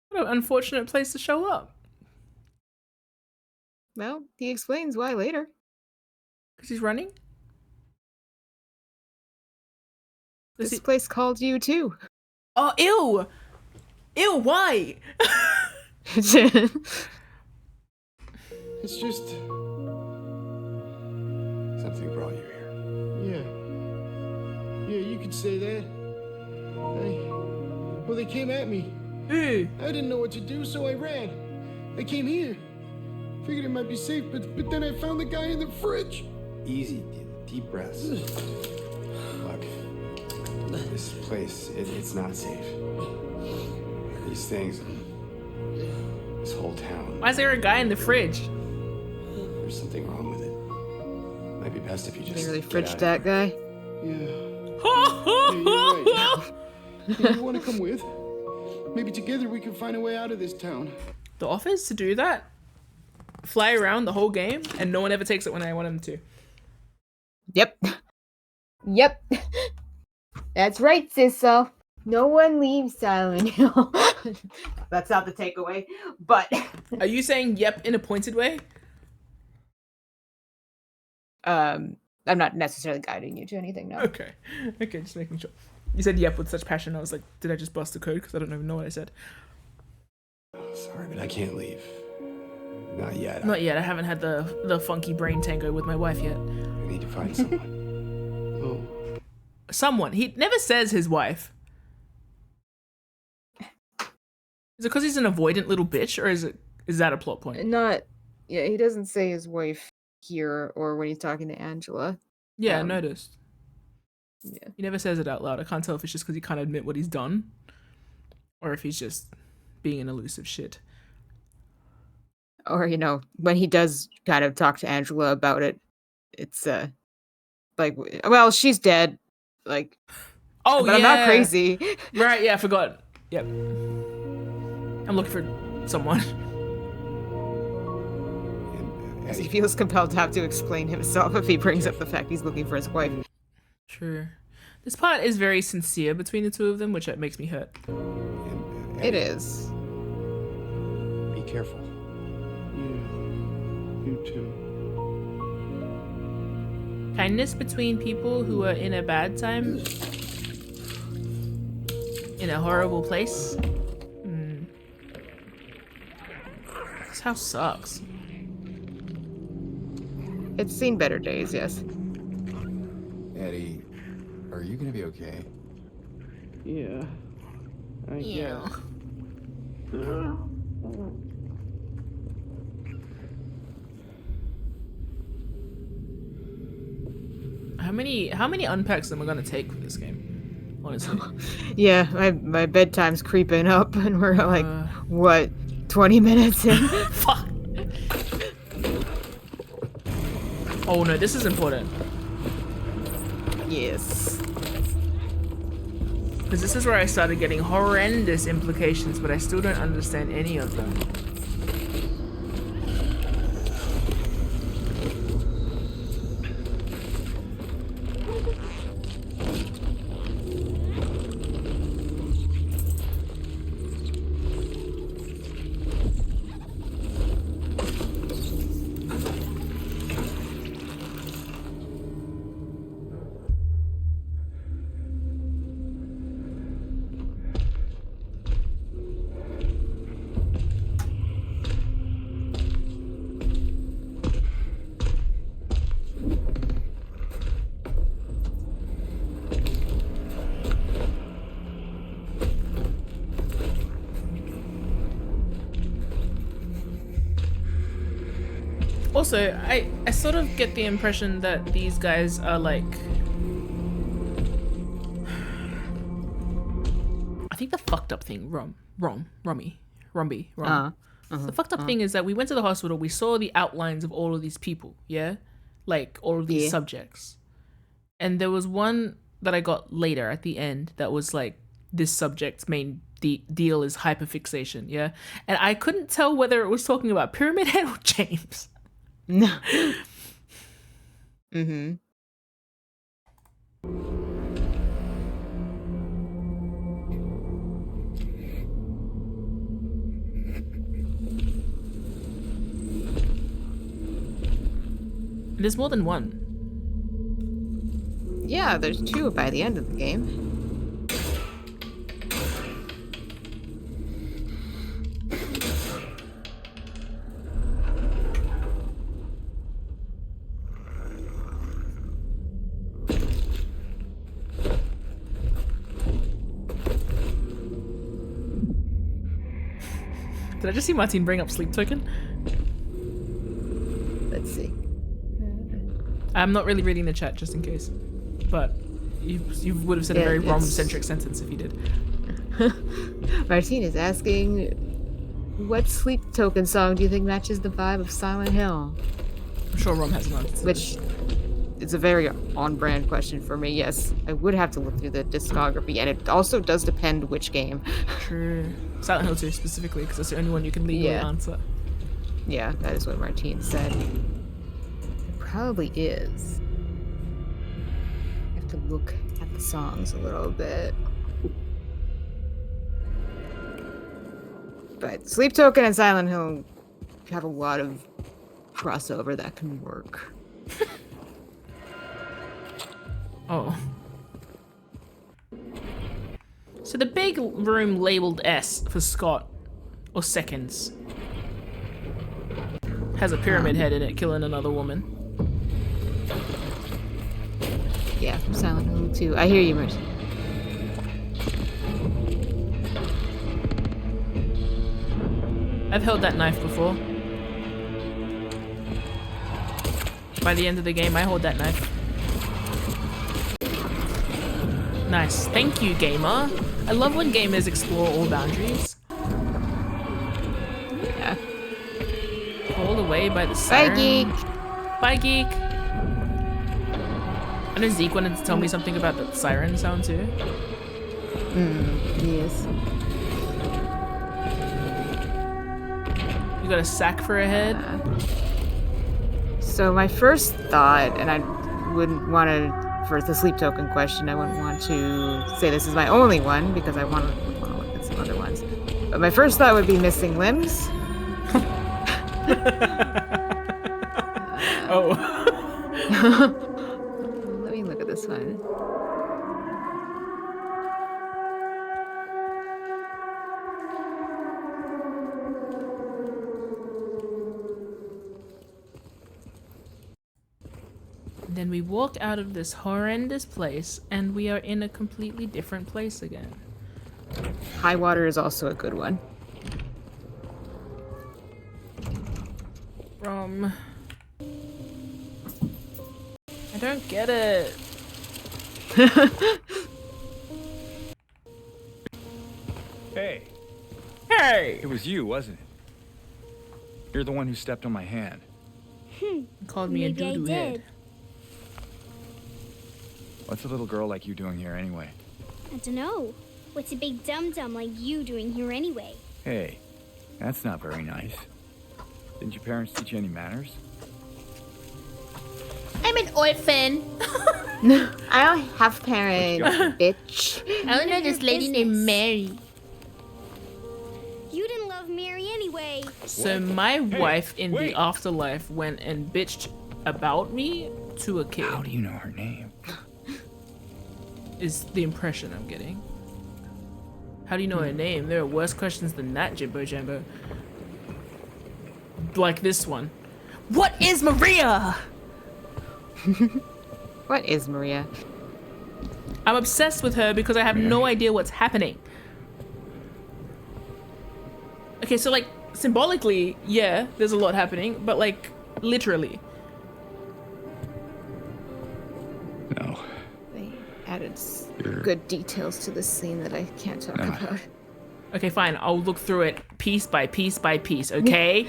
What an unfortunate place to show up. Well, he explains why later. Because he's running? This place called you too. Oh, ew! Ew, why? It's just something brought you here. Yeah, you could say that. Well, they came at me. Ew. I didn't know what to do, so I ran. I came here. Figured it might be safe, but then I found the guy in the fridge. Easy, deep breaths. Look, this place, it's not safe. These things, this whole town. Why is there a guy in the fridge? There's something wrong with it. Might be best if you just. They really get fridged out that guy. Yeah, you're right. Hey, you want to come with? Maybe together we can find a way out of this town. The offers to do that? Fly around the whole game and no one ever takes it when I want them to. Yep. Yep. That's right, Sissel. No one leaves Silent Hill. That's not the takeaway, but... Are you saying yep in a pointed way? I'm not necessarily guiding you to anything, no. Okay, just making sure. You said yep with such passion. I was like, did I just bust the code? Because I don't even know what I said. Sorry, but I can't leave. Not yet. Not yet. I haven't had the funky brain tango with my wife yet. I need to find someone. Oh. Someone. He never says his wife. Is it because he's an avoidant little bitch, or is that a plot point? Not... Yeah, he doesn't say his wife here or when he's talking to Angela. Yeah, I noticed. Yeah. He never says it out loud. I can't tell if it's just because he can't admit what he's done, or if he's just being an elusive shit. Or, you know, when he does kind of talk to Angela about it, it's, like, well, she's dead. Like, oh, but I'm not crazy. Right, yeah, I forgot. Yep. I'm looking for someone. Because he feels compelled to have to explain himself if he brings up the fact he's looking for his wife. True. This part is very sincere between the two of them, which makes me hurt. It is. Be careful. You too. Kindness between people who are in a bad time, in a horrible place. This house sucks. It's seen better days, yes. Eddie, are you gonna be okay? Yeah. I guess. How many unpacks am I gonna take for this game? Honestly. Yeah, my bedtime's creeping up and we're like, what, 20 minutes in? Fuck. Oh no, this is important. Yes. Because this is where I started getting horrendous implications, but I still don't understand any of them. Also, I sort of get the impression that these guys are like... I think the fucked up thing, Rumby. The fucked up thing is that we went to the hospital, we saw the outlines of all of these people, yeah? Like, all of these subjects. And there was one that I got later at the end that was like, this subject's main deal is hyperfixation, yeah? And I couldn't tell whether it was talking about Pyramid Head or James. No. Mm-hmm. There's more than one. Yeah, there's 2 by the end of the game. Did I just see Martine bring up sleep token? Let's see. I'm not really reading the chat just in case, but you would have said a very ROM-centric sentence if you did. Martine is asking, what sleep token song do you think matches the vibe of Silent Hill? I'm sure ROM has an answer. Which is a very on-brand question for me. Yes, I would have to look through the discography, and it also does depend which game. True. Silent Hill 2 specifically, because that's the only one you can legally answer. Yeah, that is what Martine said. It probably is. I have to look at the songs a little bit. But Sleep Token and Silent Hill have a lot of crossover that can work. Oh. So the big room labeled S for Scott, or seconds, has a pyramid head in it killing another woman. Yeah, from Silent Hill 2. I hear you, Martine. I've held that knife before. By the end of the game, I hold that knife. Nice. Thank you, gamer. I love when gamers explore all boundaries. Yeah. Called away by the siren. Bye, Geek. Bye, Geek. I know Zeke wanted to tell me something about the siren sound too. Yes. You got a sack for a head? So my first thought, and I wouldn't want to, for the sleep token question, I wouldn't want to say this is my only one because I want to look at some other ones. But my first thought would be missing limbs. Oh. Let me look at this one. Then we walk out of this horrendous place and we are in a completely different place again. High water is also a good one. I don't get it. Hey. Hey! It was you, wasn't it? You're the one who stepped on my hand. Called me Maybe a doo-doo I head. did. What's a little girl like you doing here anyway? I don't know. What's a big dum-dum like you doing here anyway? Hey, that's not very nice. Didn't your parents teach you any manners? I'm an orphan. I don't have parents, bitch. I don't know this lady named Mary. You didn't love Mary anyway. So my wife in the afterlife went and bitched about me to a kid. How do you know her name? Is the impression I'm getting. How do you know her name? There are worse questions than that, Jimbo Jambo. Like this one. What is Maria? What is Maria? I'm obsessed with her because I have no idea what's happening. Okay, so like symbolically, yeah, there's a lot happening, but like literally. No. They added good details to this scene that I can't talk about. Okay, fine. I'll look through it piece by piece by piece, okay?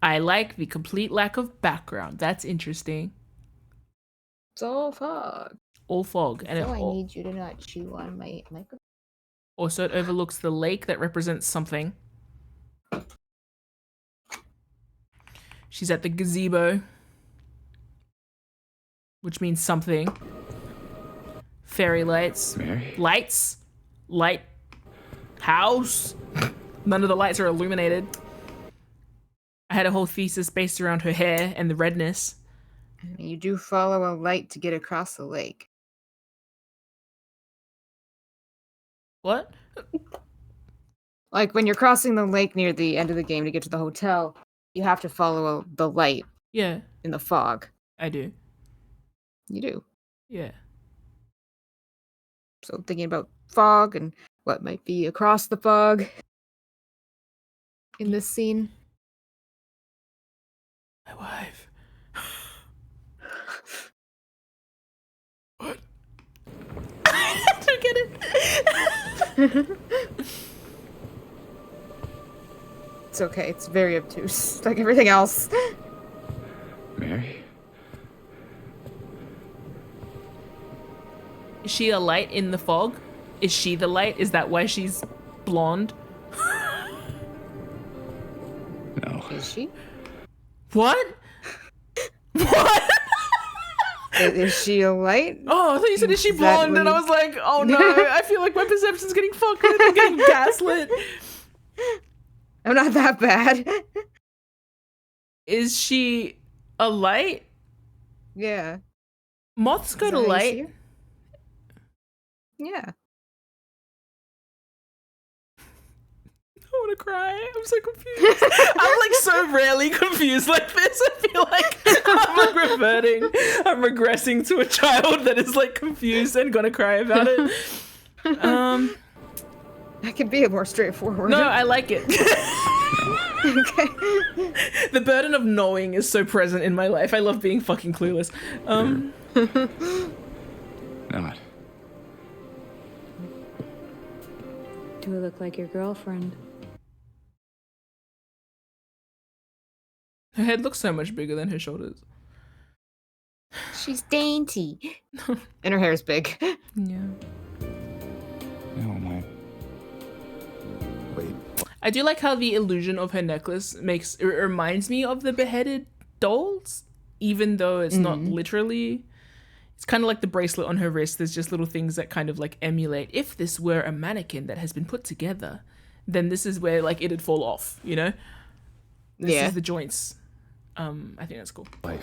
I like the complete lack of background. That's interesting. It's all fog. All fog. And So it I need you to not chew on my microphone. also, it overlooks the lake that represents something. She's at the gazebo, which means something. Fairy lights. Mary? Lights? Light house? None of the lights are illuminated. I had a whole thesis based around her hair and the redness. You do follow a light to get across the lake. What? Like when you're crossing the lake near the end of the game to get to the hotel, you have to follow the light. Yeah. In the fog. I do. You do. Yeah. So thinking about fog and what might be across the fog in this scene. My wife. What? I don't get it. It's okay. It's very obtuse, like everything else. Mary? Is she a light in the fog? Is she the light? Is that why she's blonde? No. Is she? What? What? Is she a light? Oh, I thought you said, is she Is that blonde? And I what was like, oh no, I feel like my perception's getting fucked with. I'm getting gaslit. I'm not that bad. Is she a light? Yeah. Moths go Is to that how you see light. her? Yeah. I want to cry. I'm so confused. I'm like so rarely confused like this. I feel like I'm like reverting. I'm regressing to a child that is like confused and gonna cry about it. That could be a more straightforward. No, I like it. Okay. The burden of knowing is so present in my life. I love being fucking clueless. Not. Do I look like your girlfriend? Her head looks so much bigger than her shoulders. She's dainty. And her hair's big. Yeah. No, my... Wait. I do like how the illusion of her necklace it reminds me of the beheaded dolls, even though it's not literally. It's kind of like the bracelet on her wrist. There's just little things that kind of like emulate. If this were a mannequin that has been put together, then this is where like it'd fall off, you know? This is the joints. I think that's cool. Life.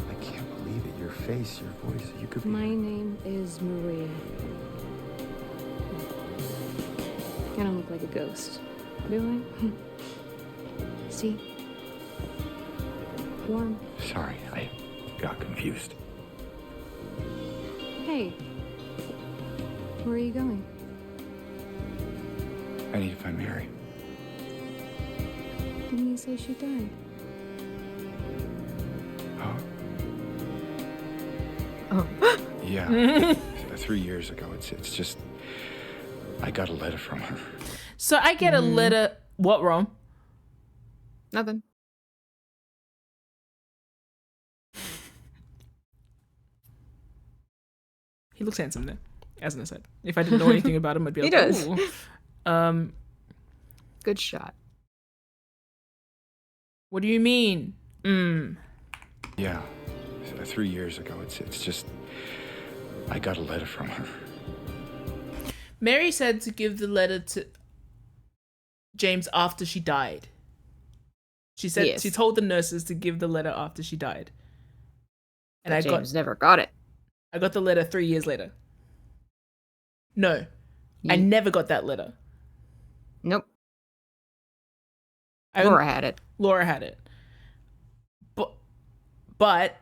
I can't believe it. Your face, your voice. You could be... My name is Maria. I don't look like a ghost, do I? See? Warm. Sorry, I got confused. Hey. Where are you going? I need to find Mary. Didn't you say she died? Oh. Oh. Yeah. 3 years ago. It's just... I got a letter from her. So I get a letter. What, Rom? Nothing. He looks handsome there, as an aside. If I didn't know anything about him, I'd be like, He does. Ooh. Good shot. What do you mean? Yeah. 3 years ago. It's just... I got a letter from her. Mary said to give the letter to James after she died. She said she told the nurses to give the letter after she died. And But James never got it. I got the letter 3 years later. No, I never got that letter. Nope. Laura had it. Laura had it. But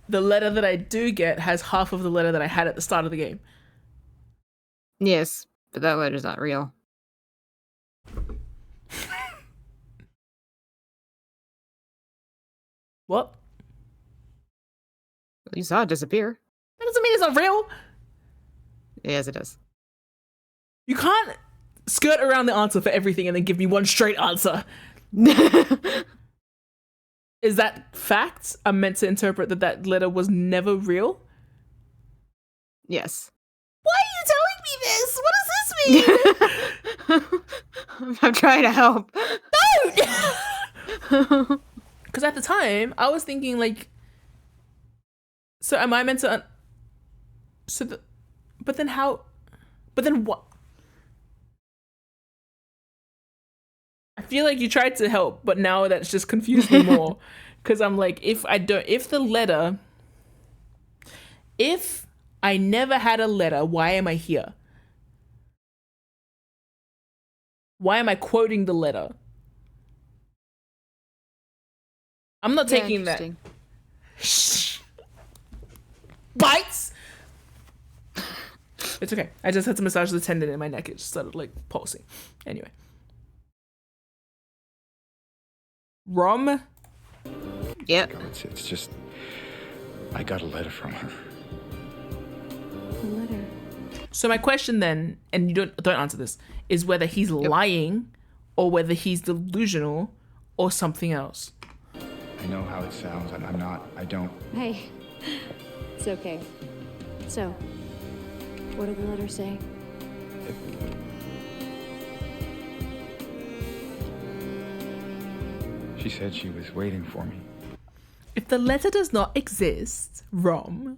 the letter that I do get has half of the letter that I had at the start of the game. Yes, but that letter's not real. What? You saw it disappear. That doesn't mean it's not real. Yes, it does. You can't skirt around the answer for everything and then give me one straight answer. Is that fact? I'm meant to interpret that letter was never real? Yes. Why are you telling me this? What does this mean? I'm trying to help. Don't! Because at the time, I was thinking like, so am I meant to, but then how, but then what? I feel like you tried to help, but now that's just confused me more. Because I'm like, if I never had a letter, why am I here? Why am I quoting the letter? I'm not taking that. Bites! It's okay. I just had to massage the tendon in my neck. It just started like pulsing. Anyway. Rom? Yep. It's just, I got a letter from her. A letter. So my question then, and you don't answer this, is whether he's lying or whether he's delusional or something else. I know how it sounds, and I don't. Hey, it's okay. So, what did the letter say? She said she was waiting for me. If the letter does not exist, Rom,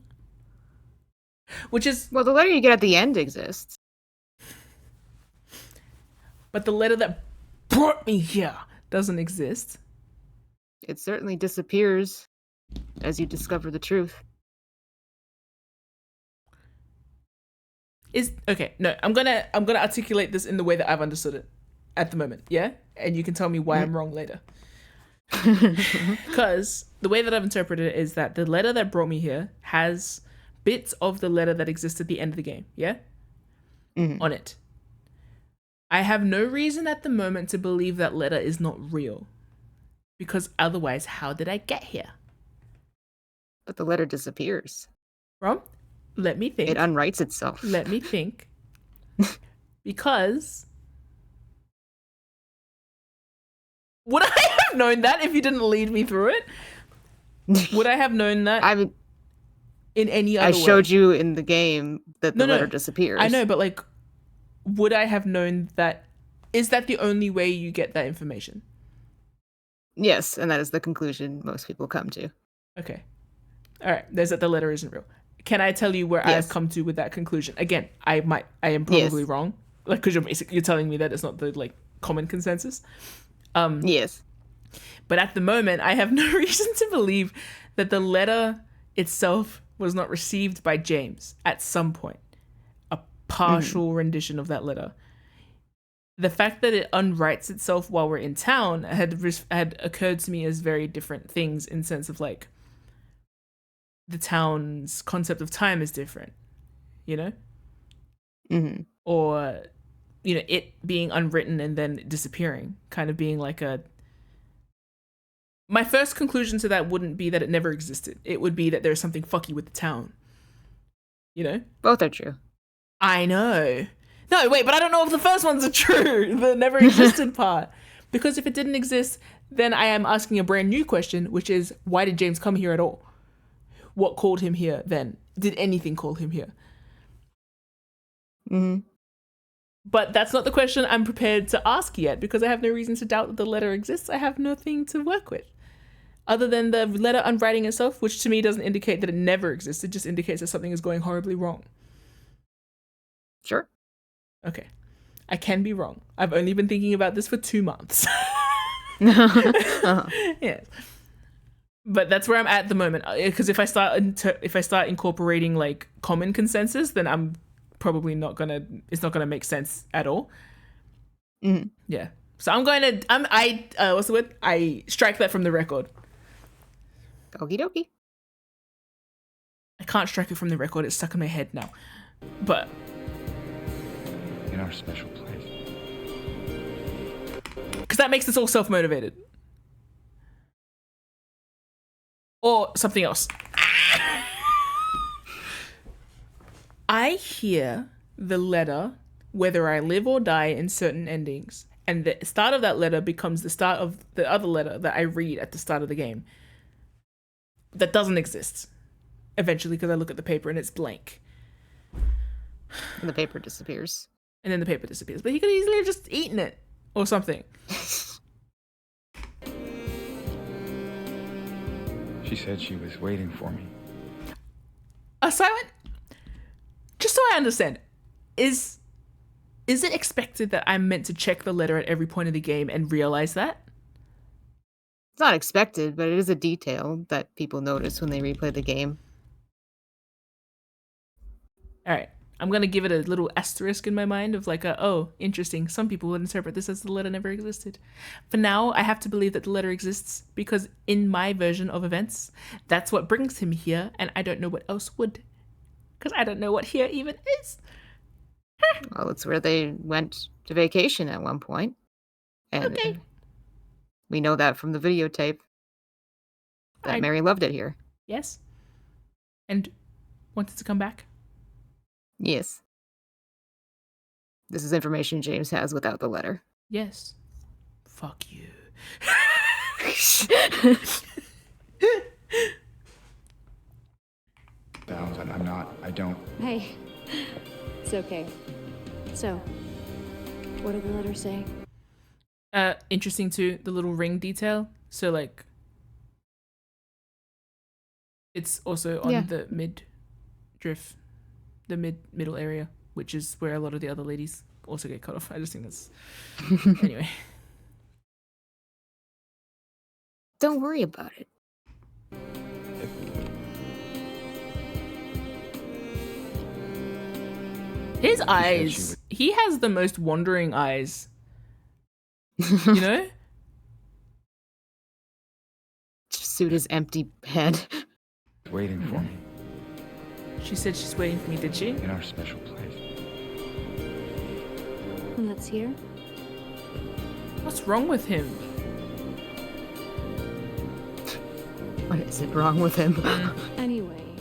which is... Well, the letter you get at the end exists. But the letter that brought me here doesn't exist. It certainly disappears as you discover the truth. I'm gonna articulate this in the way that I've understood it at the moment, yeah? And you can tell me why I'm wrong later. Because the way that I've interpreted it is that the letter that brought me here has bits of the letter that exists at the end of the game, yeah? On it. I have no reason at the moment to believe that letter is not real. Because otherwise, how did I get here? But the letter disappears. Rom, let me think. It unwrites itself. Let me think. Because would I have known that if you didn't lead me through it? Would I have known that? I mean, in any other I way? showed you in the game that the letter disappears. I know, but like, would I have known that? Is that the only way you get that information? Yes, and that is the conclusion most people come to. Okay. All right. There's that the letter isn't real. Can I tell you where I've come to with that conclusion? Again, I am probably wrong. Like, because you're telling me that it's not the like common consensus. Yes. But at the moment, I have no reason to believe that the letter itself was not received by James at some point. A partial rendition of that letter. The fact that it unwrites itself while we're in town had occurred to me as very different things in sense of like the town's concept of time is different, you know? Or, you know, it being unwritten and then disappearing, kind of being like a... My first conclusion to that wouldn't be that it never existed. It would be that there's something fucky with the town. You know? Both are true. I know. No, wait, but I don't know if the first ones are true. The never existed part. Because if it didn't exist, then I am asking a brand new question, which is, why did James come here at all? What called him here then? Did anything call him here? But that's not the question I'm prepared to ask yet, because I have no reason to doubt that the letter exists. I have nothing to work with. Other than the letter unwriting itself, which to me doesn't indicate that it never existed, just indicates that something is going horribly wrong. Sure. Okay. I can be wrong. I've only been thinking about this for 2 months. Yes. But that's where I'm at the moment. Because if I start incorporating like common consensus, then I'm probably it's not gonna make sense at all. Yeah. So what's the word? I strike that from the record. Okie dokie. I can't strike it from the record. It's stuck in my head now. But In our special place. because that makes us all self-motivated. Or something else. I hear the letter, whether I live or die, in certain endings. And the start of that letter becomes the start of the other letter that I read at the start of the game. That doesn't exist. Eventually, because I look at the paper and it's blank. And the paper disappears. And then the paper disappears. But he could easily have just eaten it. Or something. She said she was waiting for me. A silent... Just so I understand, is is it expected that I'm meant to check the letter at every point of the game and realize that? It's not expected, but it is a detail that people notice when they replay the game. All right. I'm going to give it a little asterisk in my mind of like, oh, interesting. Some people would interpret this as the letter never existed. For now, I have to believe that the letter exists because in my version of events, that's what brings him here, and I don't know what else would. Because I don't know what here even is. Well, it's where they went to vacation at one point. And Okay. we know that from the videotape that Mary loved it here. Yes. And wanted to come back. Yes. This is information James has without the letter. Yes. Fuck you. I'm not. I don't. Hey, it's okay. So, what did the letter say? Interesting too, the little ring detail. So like, it's also on the midriff, the middle area, which is where a lot of the other ladies also get cut off. I just think that's anyway. Don't worry about it. His eyes. He has the most wandering eyes. You know? Just suit his empty head. Waiting for me. She said she's waiting for me, did she? In our special place. And that's here? What's wrong with him? What is it wrong with him? Anyway,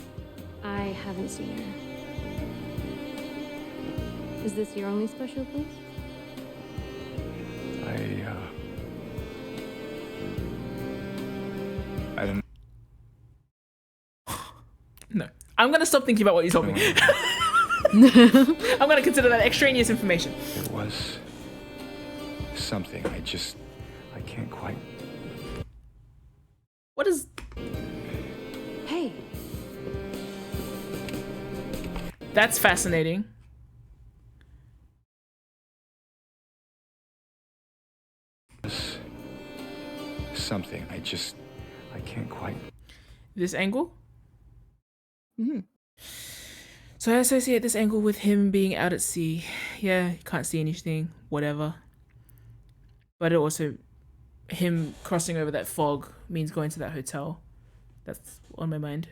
I haven't seen her. Is this your only special place? I don't. No. I'm going to stop thinking about what you told me. I'm going to consider that extraneous information. It was something. I can't quite. What is... Hey. That's fascinating. Something. I can't quite. This angle? Mm-hmm. So I associate this angle with him being out at sea. Yeah, you can't see anything, whatever. But it also, him crossing over that fog means going to that hotel. That's on my mind.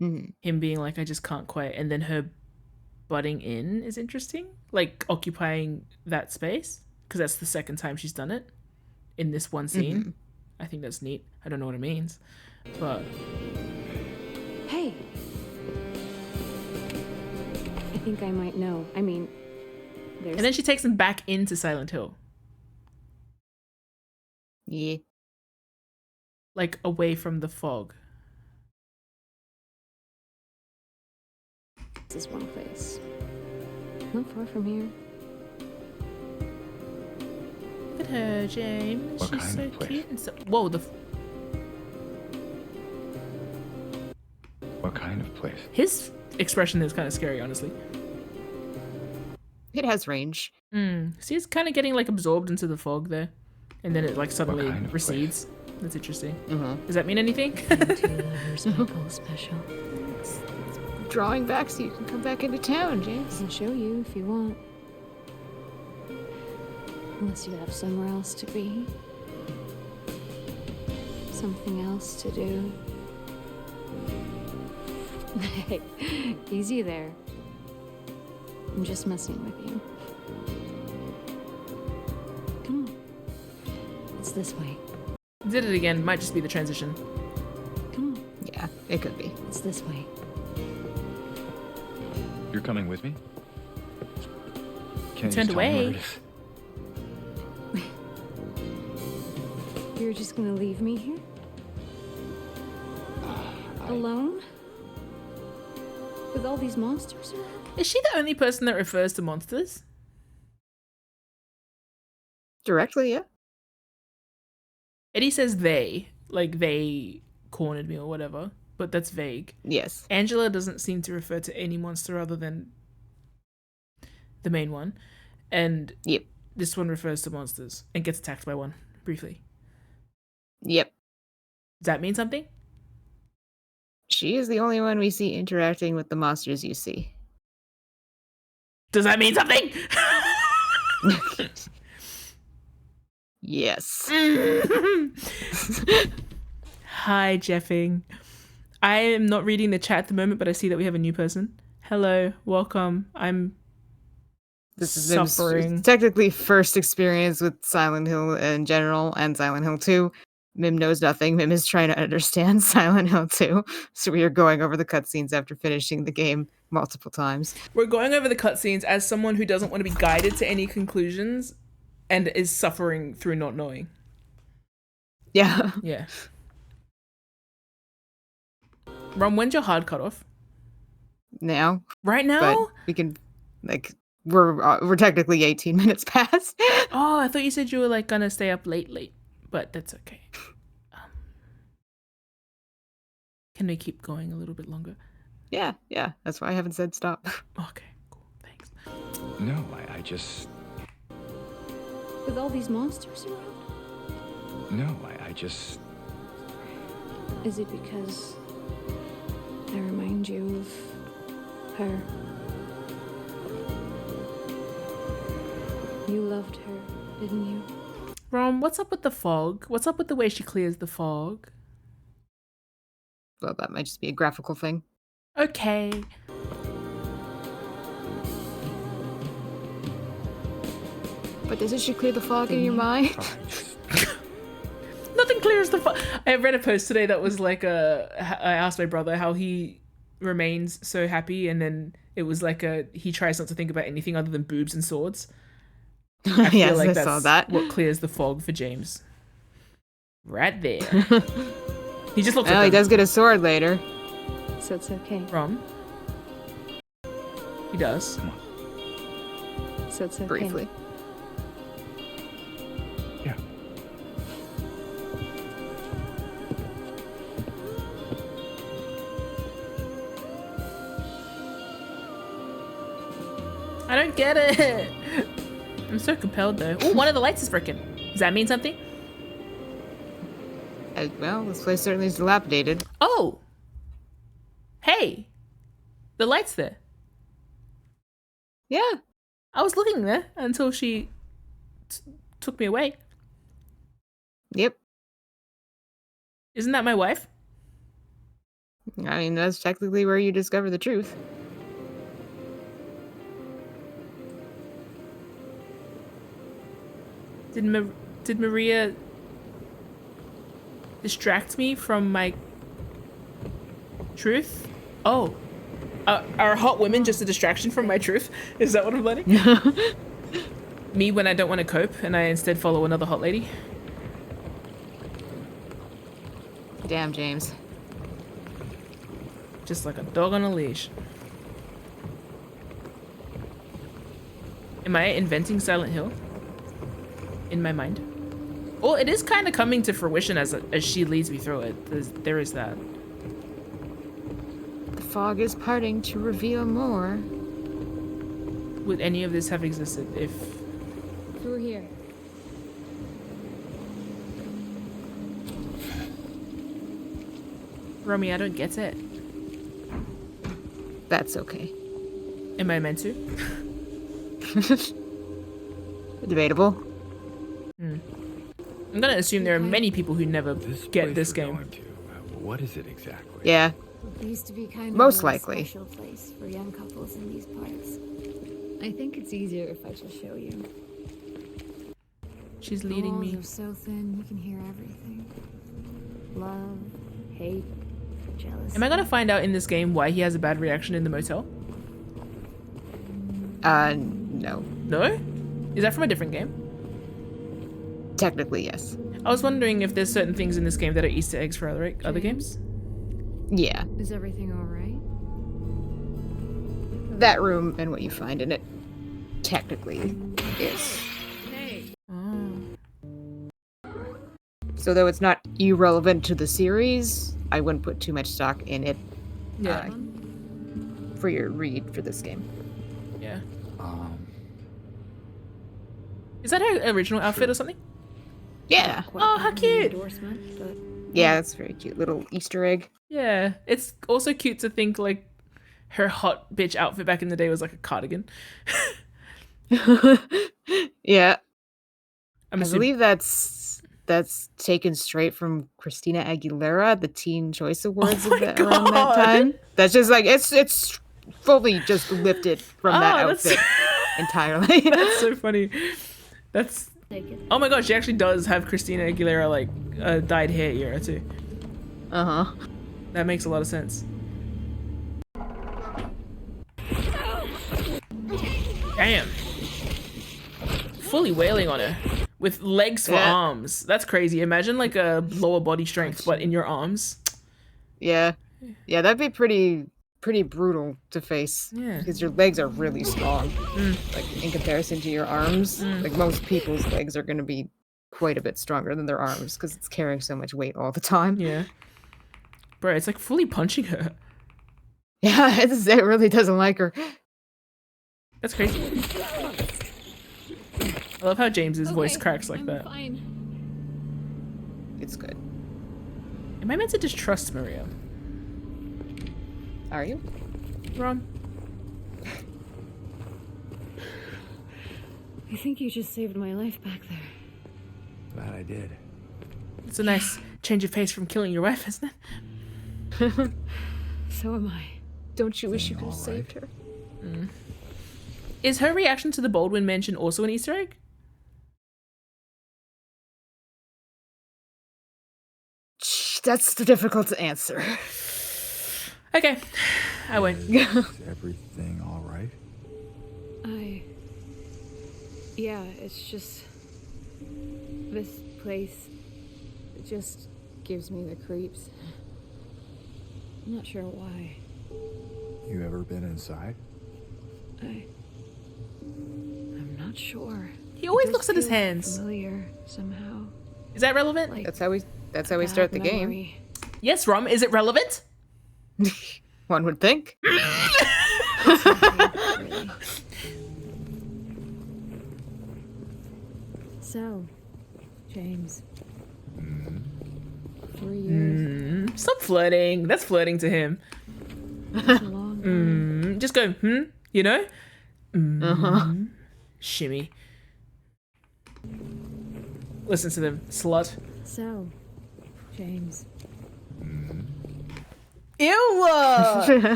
Mm-hmm. Him being like, I just can't quite. And then her butting in is interesting. Like occupying that space. Because that's the second time she's done it. In this one scene. Mm-hmm. I think that's neat. I don't know what it means. But... Hey. I think I might know. I mean, there's... And then she takes him back into Silent Hill. Yeah. Like, away from the fog. This is one place. Not far from here. Look at her, James. What She's kind so of place? cute and so... Whoa, What kind of place? his expression is kind of scary, honestly. It has range. See, it's kind of getting like absorbed into the fog there, and then it like suddenly kind of recedes. That's interesting. Mm-hmm. Does that mean anything? Special. It's drawing back so you can come back into town, James. I can show you if you want. Unless you have somewhere else to be. Something else to do. Hey, easy there. I'm just messing with you. Come on. It's this way. Did it again. Might just be the transition. Come on. Yeah, it could be. It's this way. You're coming with me? Can't Turned you just tell me where away. it is? You're just gonna leave me here? Alone? With all these monsters around? Is she the only person that refers to monsters? Directly, yeah. Eddie says they, like they cornered me or whatever, but that's vague. Yes. Angela doesn't seem to refer to any monster other than the main one, and Yep. this one refers to monsters and gets attacked by one briefly. Yep. Does that mean something? She is the only one we see interacting with the monsters you see. Does that mean something? Yes. Hi, Jeffing. I am not reading the chat at the moment, but I see that we have a new person. Hello, welcome. This is suffering. Mim's technically first experience with Silent Hill in general and Silent Hill 2. Mim knows nothing. Mim is trying to understand Silent Hill 2. So we are going over the cutscenes after finishing the game multiple times. We're going over the cutscenes as someone who doesn't want to be guided to any conclusions and is suffering through not knowing. Yeah. Yeah. Ron, when's your hard cut off? Now. Right now? But we can, like, we're technically 18 minutes past. Oh, I thought you said you were, like, gonna stay up late. But that's okay. Can we keep going a little bit longer? Yeah. That's why I haven't said stop. Okay, cool. Thanks. No, I just... With all these monsters around? No, I just... Is it because I remind you of her? You loved her, didn't you? Rom, what's up with the fog? What's up with the way she clears the fog? Well, that might just be a graphical thing. Okay. But doesn't she clear the fog in your mind? Nothing clears the fog. I read a post today that was like I asked my brother how he remains so happy, and then it was like he tries not to think about anything other than boobs and swords. I feel Yes, like I that's saw that. what clears the fog for James. Right there. He just looks Well, at he them. does get a sword later. So it's okay. Rom. He does. So it's okay. Briefly. Yeah. I don't get it. I'm so compelled though. Oh, one of the lights is freaking. Does that mean something? Well, this place certainly is dilapidated. Oh. Hey. The light's there. Yeah. I was looking there until she took me away. Yep. Isn't that my wife? I mean, that's technically where you discover the truth. Did Maria distract me from my truth? Oh. Are hot women just a distraction from my truth? Is that what I'm learning? Me when I don't want to cope and I instead follow another hot lady? Damn, James. Just like a dog on a leash. Am I inventing Silent Hill? In my mind? Well, it is kind of coming to fruition as she leads me through it. There is that. The fog is parting to reveal more. Would any of this have existed if... Through here. Romy, I don't get it. That's okay. Am I meant to? Debatable. I'm gonna assume there are many people who never get this game. What is it exactly? Yeah. It used to be kind Most of likely. a special place for young couples in these parts. I think it's easier if I just show you. She's The leading walls me. are so thin you can hear everything. Love, hate, jealousy. Am I gonna find out in this game why he has a bad reaction in the motel? No. No? Is that from a different game? Technically, yes. I was wondering if there's certain things in this game that are Easter eggs for other games. Yeah. Is everything alright? That room and what you find in it technically is. So though it's not irrelevant to the series, I wouldn't put too much stock in it Yeah. for your read for this game. Yeah. Is that her original outfit or something? Yeah. Oh, how cute. Endorsement, but Yeah, that's very cute. Little Easter egg. Yeah, it's also cute to think like her hot bitch outfit back in the day was like a cardigan. Yeah. I'm I assuming. believe that's taken straight from Christina Aguilera at the Teen Choice Awards my around that God. time. That's just like it's fully just lifted from that Oh, that's- outfit entirely. That's so funny. That's oh my gosh, she actually does have Christina Aguilera like dyed hair era too. Uh-huh. That makes a lot of sense. Damn. Fully wailing on her with legs for Yeah. arms. That's crazy. Imagine like a lower body strength, but in your arms. Yeah. Yeah, that'd be pretty brutal to face. Yeah. Because your legs are really strong. Like in comparison to your arms. Like most people's legs are gonna be quite a bit stronger than their arms because it's carrying so much weight all the time. Yeah. Bro, it's like fully punching her. Yeah, it really doesn't like her. That's crazy. I love how James's voice cracks like that. Fine. It's good. Am I meant to distrust Maria? Are you? Ron? I think you just saved my life back there. Glad I did. It's a nice change of pace from killing your wife, isn't it? So am I. Don't you wish you could have saved her? Is her reaction to the Baldwin mention also an Easter egg? That's difficult to answer. Okay, I won't. Is everything all right? Yeah, it's just... This place... It just gives me the creeps. I'm not sure why. You ever been inside? I'm not sure. He always It looks does at his feel hands. Familiar somehow. Is that relevant? Like That's how we bad start the game. memory. Yes, Rom. Is it relevant? One would think. Really. So, James. 3 years. Stop flirting. That's flirting to him. That's a long time. Just go, you know? Shimmy. Listen to them, slut. So, James. Ew!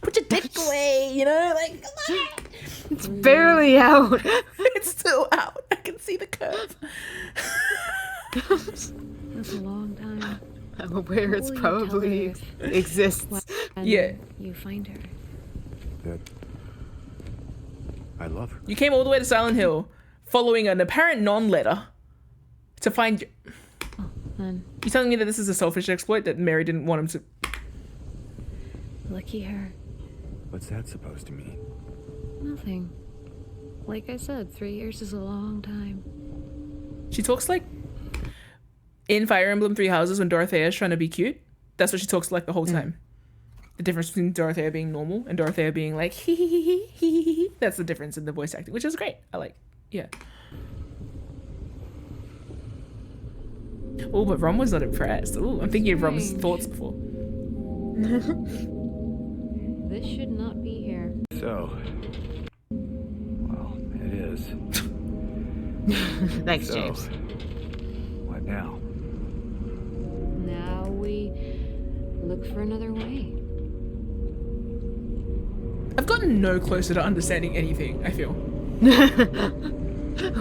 Put your dick away, you know? Like, It's barely out. it's still out. I can see the curve. That's a long time. I'm aware it's What will you tell probably her exists. when Yeah. you find her? That I love her. You came all the way to Silent Hill, following an apparent non-letter, to find... Then, You telling me that this is a selfish exploit, that Mary didn't want him to... lucky her. What's that supposed to mean? Nothing. Like I said, 3 years is a long time. She talks like... In Fire Emblem Three Houses, when Dorothea is trying to be cute, that's what she talks like the whole time. The difference between Dorothea being normal and Dorothea being like hee hee hee hee hee hee. That's the difference in the voice acting, which is great. I like. Yeah. Oh, but Rom was not impressed. Oh, I'm thinking of Rom's Strange. thoughts before. This should not be here. So, well, it is. Thanks, So, James. what now? Now we look for another way. I've gotten no closer to understanding anything, I feel.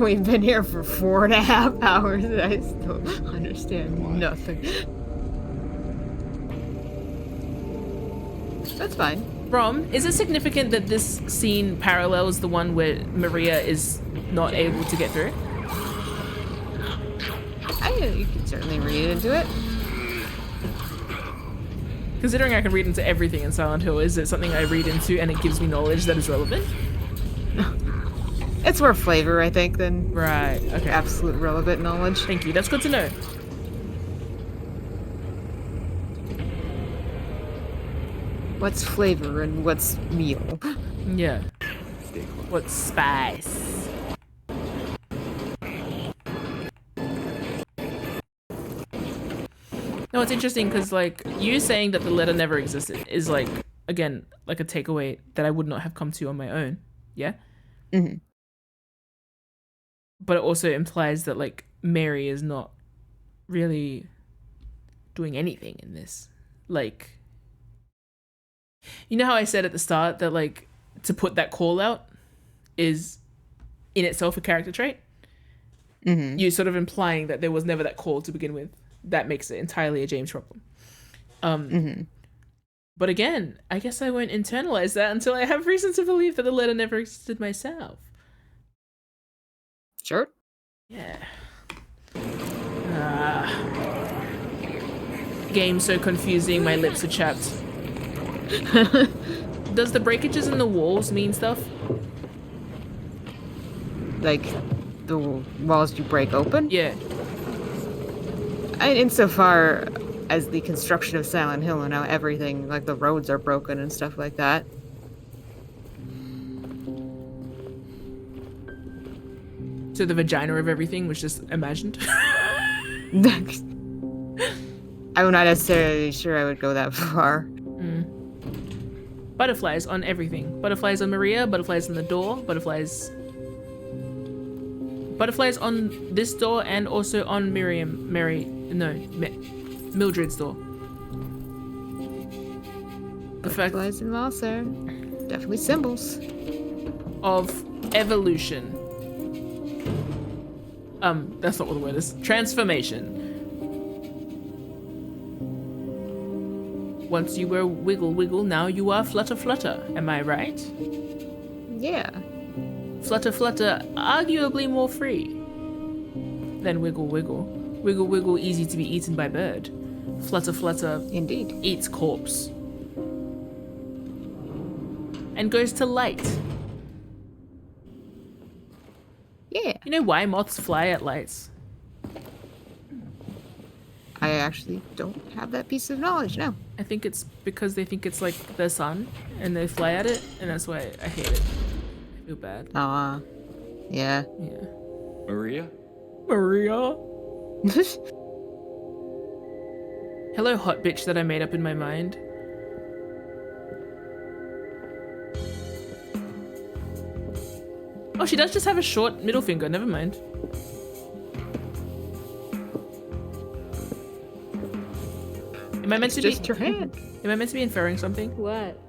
We've been here for 4.5 hours and I still understand nothing. That's fine. Rom, is it significant that this scene parallels the one where Maria is not able to get through? You can certainly read into it. Considering I can read into everything in Silent Hill, is it something I read into and it gives me knowledge that is relevant? It's more flavor, I think, than Right, okay. absolute relevant knowledge. Thank you, that's good to know. What's flavor and what's meal? Yeah. Stay close. What's spice? No, it's interesting because, like, you saying that the letter never existed is, like, again, like a takeaway that I would not have come to on my own. Yeah? Mhm. But it also implies that, like, Mary is not really doing anything in this. Like, you know how I said at the start that, like, to put that call out is in itself a character trait? Mhm. You're sort of implying that there was never that call to begin with. That makes it entirely a James problem. But again, I guess I won't internalize that until I have reason to believe that the letter never existed myself. Sure. Yeah. Game so confusing, my lips are chapped. Does the breakages in the walls mean stuff? Like the walls you break open? Yeah. Insofar as the construction of Silent Hill and how everything, like the roads are broken and stuff like that. So the vagina of everything was just imagined? I'm not necessarily sure I would go that far. Butterflies on everything. Butterflies on Maria, butterflies on the door, butterflies on this door and also on Mildred's door. Butterflies and moss are definitely symbols of evolution. That's not what the word is. Transformation. Once you were wiggle wiggle, now you are flutter flutter. Am I right? Yeah. Flutter flutter, arguably more free than wiggle wiggle. Wiggle wiggle, easy to be eaten by bird. Flutter flutter, indeed, eats corpse. And goes to light. Yeah. You know why moths fly at lights? I actually don't have that piece of knowledge, no. I think it's because they think it's like the sun and they fly at it, and that's why I hate it. I feel bad. Yeah. Yeah. Maria? Maria? Hello, hot bitch that I made up in my mind. Oh, she does just have a short middle finger. Never mind. Am I meant to just be? Your hand. Am I meant to be inferring something? What?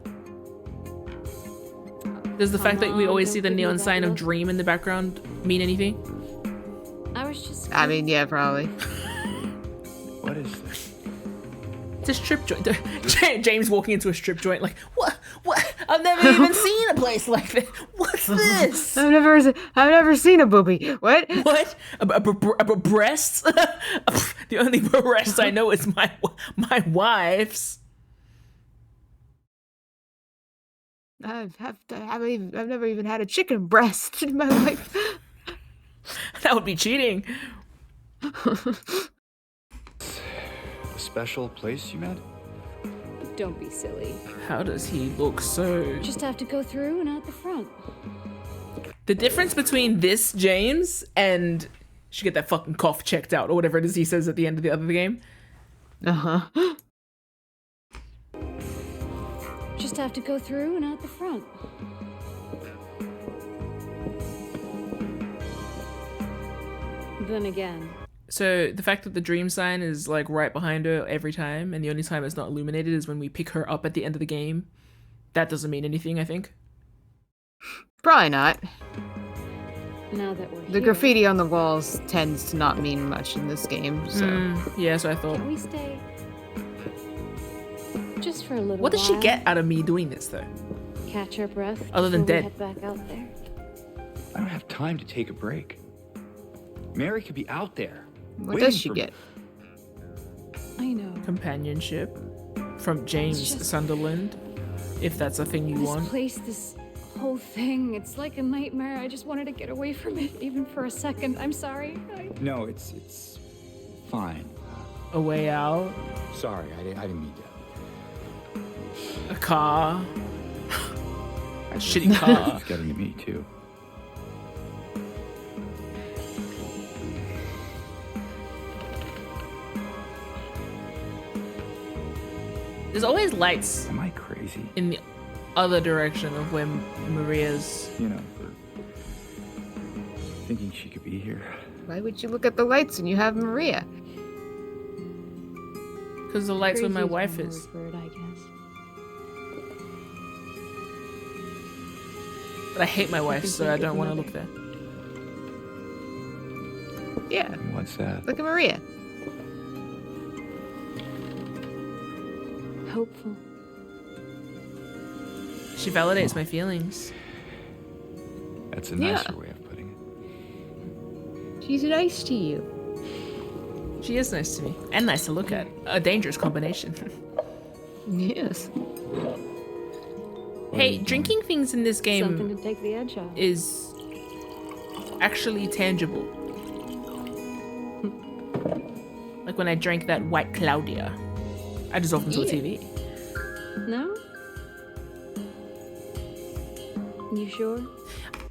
Does the fact that we always see the don't give me neon that sign of look. dream in the background mean anything? I was just. I mean, yeah, probably. What is this? It's a strip joint. James walking into a strip joint like, what? What? I've never even seen a place like this. What's this? I've never seen a booby. What? What? A breast? The only breast I know is my wife's. I've never even had a chicken breast in my life. That would be cheating. A special place you met? Don't be silly. How does he look so... Just have to go through and out the front. The difference between this James and should get that fucking cough checked out or whatever it is he says at the end of the other game. Just have to go through and out the front. Then again. So the fact that the dream sign is like right behind her every time and the only time it's not illuminated is when we pick her up at the end of the game, that doesn't mean anything, I think. Probably not. Now that we're The here, graffiti on the walls tends to not mean much in this game, so... Yeah, so I thought. Can we stay? Just for a little What does she while? get out of me doing this though? Catch our breath. Other than before we dead. Head back out there. I don't have time to take a break. Mary could be out there. What waiting does she for get? I know. Companionship from James just- Sunderland, if that's a thing you This want. place, this whole thing, it's like a nightmare. I just wanted to get away from it, even for a second. I'm sorry. No, it's fine. A way out, Sorry, I didn't mean to. a car, I shitty car. It's getting to me too. There's always lights Am I crazy? in the other direction of where Maria's. You know, for thinking she could be here. Why would you look at the lights when you have Maria? Because the light's where my Crazy's wife one is. word, I guess. But I hate my wife, so I don't want to look there. Yeah, What's that? look at Maria. Hopeful. She validates my feelings. That's a Yeah. nicer way of putting it. She's nice to you. She is nice to me. And nice to look at. A dangerous combination. Yes. Hey, drinking things in this Something game to take the edge off. is actually tangible. Like when I drank that White Claudia. I dissolved into a TV. No? You sure?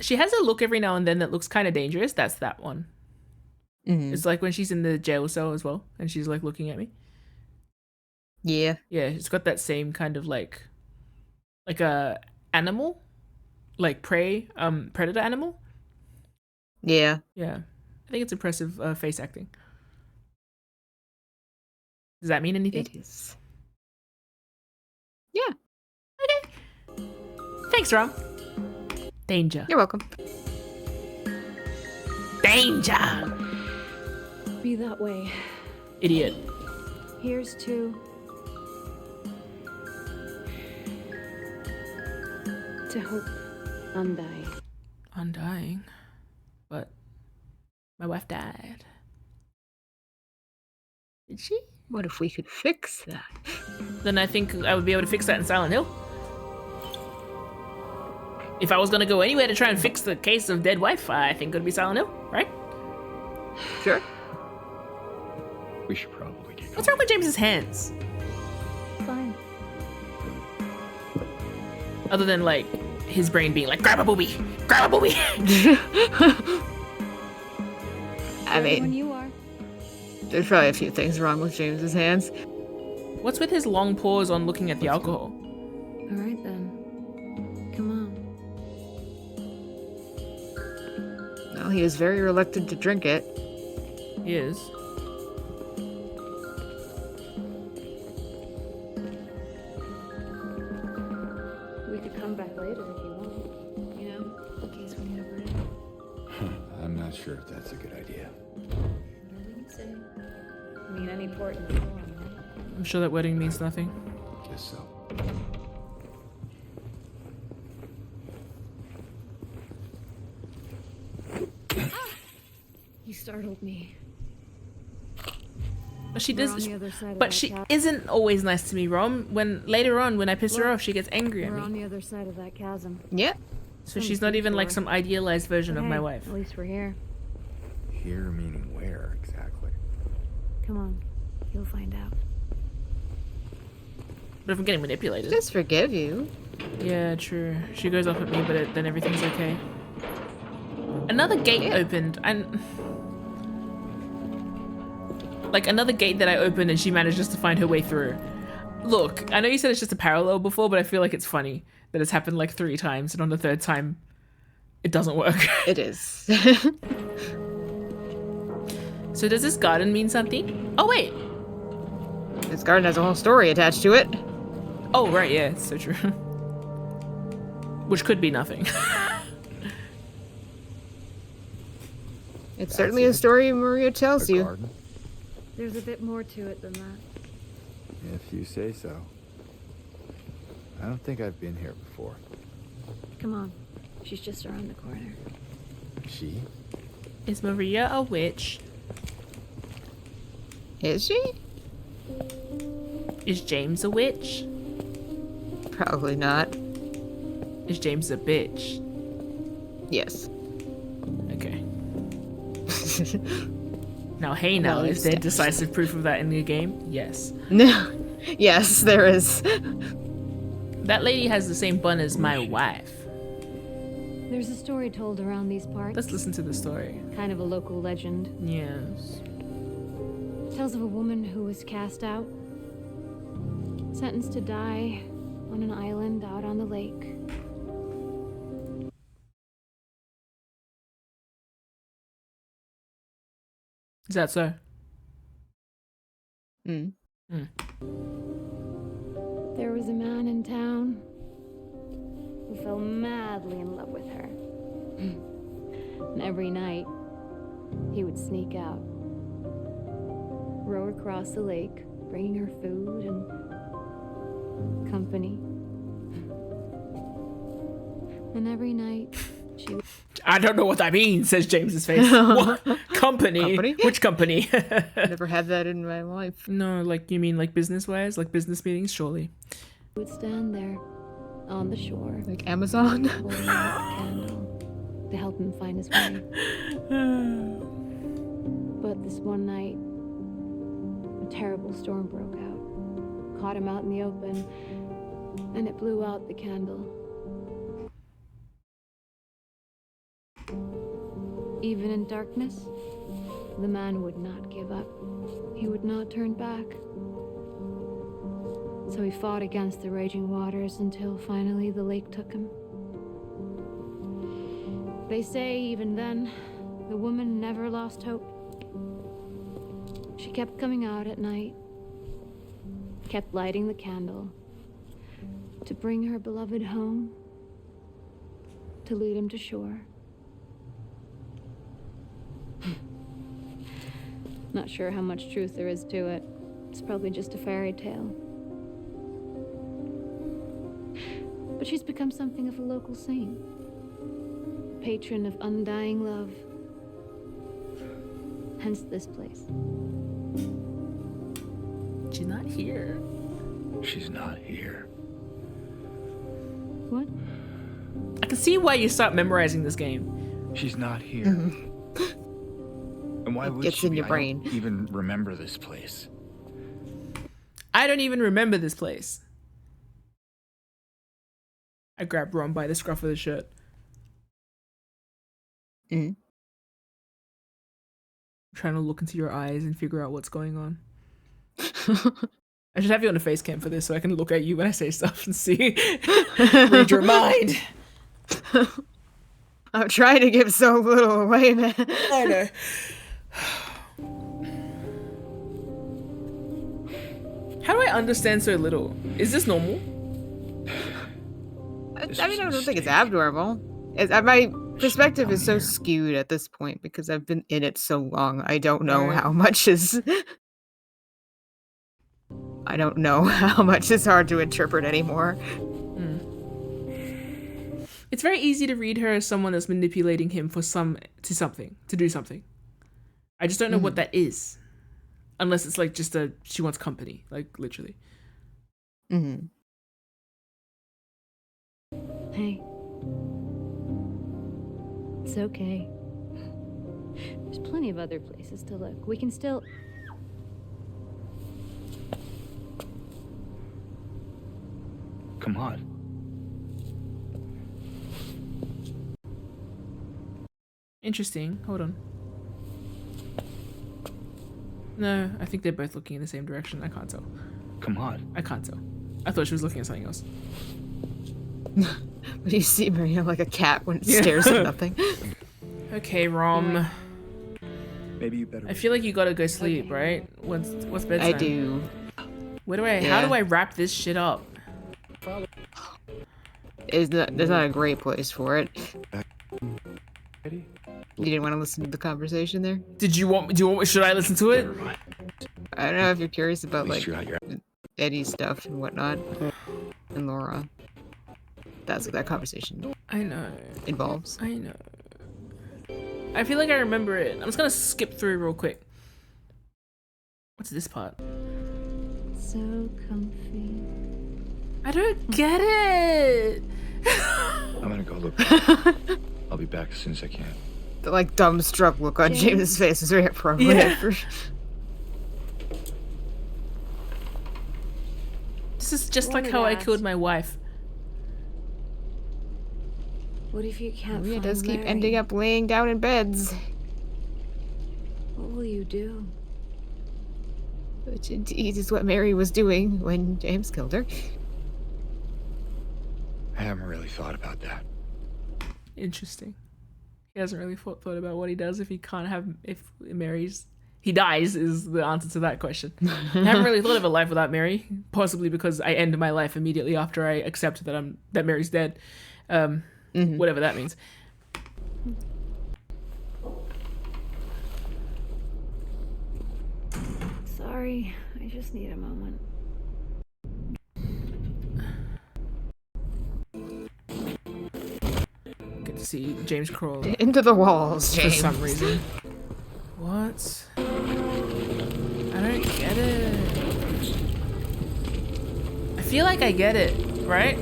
She has a look every now and then that looks kind of dangerous. That's that one. Mhm. It's like when she's in the jail cell as well, and she's like looking at me. Yeah. Yeah, it's got that same kind of like a animal, like prey, predator animal. Yeah. Yeah, I think it's impressive face acting. Does that mean anything? It is. Yeah. Thanks, Rom. Danger. You're welcome. Danger. Be that way. Idiot. Here's to hope. Undying. Undying. But my wife died. Did she? What if we could fix that? Then I think I would be able to fix that in Silent Hill. If I was gonna go anywhere to try and fix the case of dead wife, I think it would be Silent Hill, right? Sure. We should probably get going. What's wrong with James's hands? Fine. Other than like his brain being like, grab a booby, grab a booby. I When mean, you are. there's probably a few things wrong with James's hands. What's with his long pause on looking at the alcohol? All right then. Come on. Well, he was very reluctant to drink it. He is. We could come back later if you want. You know, in case we need a break. I'm not sure if that's a good idea. I mean, any port in storm, right? I'm sure that wedding means nothing. Guess so. You startled me. But she We're does. on the other side of But that she chasm. isn't always nice to me, Rom. When later on, when I piss her Look, off, she gets angry at We're on me. the other side of that chasm. Yeah. So she's not even like some idealized version But of my hey, wife. At least we're here. Here meaning where exactly? Come on. You'll find out. But if I'm getting manipulated. Just forgive you. Yeah, true. She goes off at me, but then everything's okay. Another gate opened, and like another gate that I opened, and she manages to find her way through. Look, I know you said it's just a parallel before, but I feel like it's funny that it's happened like 3 times, and on the 3rd time, it doesn't work. It is. So does this garden mean something? Oh wait. This garden has a whole story attached to it. Oh right, yeah, it's so true. Which could be nothing. It's certainly a story Maria tells you. Garden? There's a bit more to it than that. If you say so. I don't think I've been here before. Come on. She's just around the corner. She? Is Maria a witch? Is she? Is James a witch? Probably not. Is James a bitch? Yes. Okay. Now, hey now, is there decisive proof of that in the game? Yes. No. Yes, there is. That lady has the same bun as my wife. There's a story told around these parts. Let's listen to the story. Kind of a local legend. Yes. Tells of a woman who was cast out. sentenced to die on an island out on the lake. Is that so? Mm. There was a man in town who fell madly in love with her. And every night, he would sneak out, row across the lake, bringing her food and company. And every night, she would... I don't know what that means, says James's face. What? Company? Company? Which company? Never had that in my life. No, like, you mean like business-wise? Like business meetings, surely. would stand there on the shore. Like Amazon? Holding up a candle to help him find his way. But this one night, a terrible storm broke out. Caught him out in the open, and it blew out the candle. Even in darkness, the man would not give up. He would not turn back. So he fought against the raging waters until finally the lake took him. They say even then, the woman never lost hope. She kept coming out at night, kept lighting the candle to bring her beloved home, to lead him to shore. Not sure how much truth there is to it. It's probably just a fairy tale. But she's become something of a local saint, patron of undying love. Hence this place. She's not here. She's not here. What? I can see why you start memorizing this game. She's not here. And why would Gets she in be? your brain. I don't even remember this place. I don't even remember this place. I grabbed Ron by the scruff of the shirt. Mm. I'm trying to look into your eyes and figure out what's going on. I should have you on a face cam for this so I can look at you when I say stuff and see. Read your mind. I'm trying to give so little away, man. I know. How do I understand so little? Is this normal? I mean, I don't think it's abnormal. My perspective is so skewed at this point because I've been in it so long. I don't know how much is... I don't know how much is hard to interpret anymore. It's very easy to read her as someone that's manipulating him for to do something. I just don't know what that is. Unless it's like just she wants company, like literally. Mm-hmm. Hey. It's okay. There's plenty of other places to look. We can still... Come on. Interesting. Hold on. No, I think they're both looking in the same direction. I can't tell. Come on. I can't tell. I thought she was looking at something else. But you see Maria like a cat when it stares at nothing. Okay, Rom. Maybe you better. I feel like you gotta go sleep, right? What's bedtime? I do. How do I wrap this shit up? There's not a great place for it. You didn't want to listen to the conversation there? Do you want should I listen to it? I don't know if you're curious about like you got your... Eddie's stuff and whatnot. And Laura. That's what that conversation involves. I know. I feel like I remember it. I'm just gonna skip through real quick. What's this part? So comfy. I don't get it. I'm gonna go look. I'll be back as soon as I can. The like dumbstruck look on James' face is very appropriate. Yeah. This is just like how I killed my wife. What if you can't Maria find does keep Larry? ending up laying down in beds. What will you do? Which indeed is what Mary was doing when James killed her. I haven't really thought about that. Interesting. He hasn't really thought about what he does if he can't have, if Mary's, he dies is the answer to that question. I haven't really thought of a life without Mary, possibly because I end my life immediately after I accept that Mary's dead. Whatever that means. Sorry, I just need a moment. Get to see James crawl into the walls, for James. some reason. What? I don't get it. I feel like I get it, right?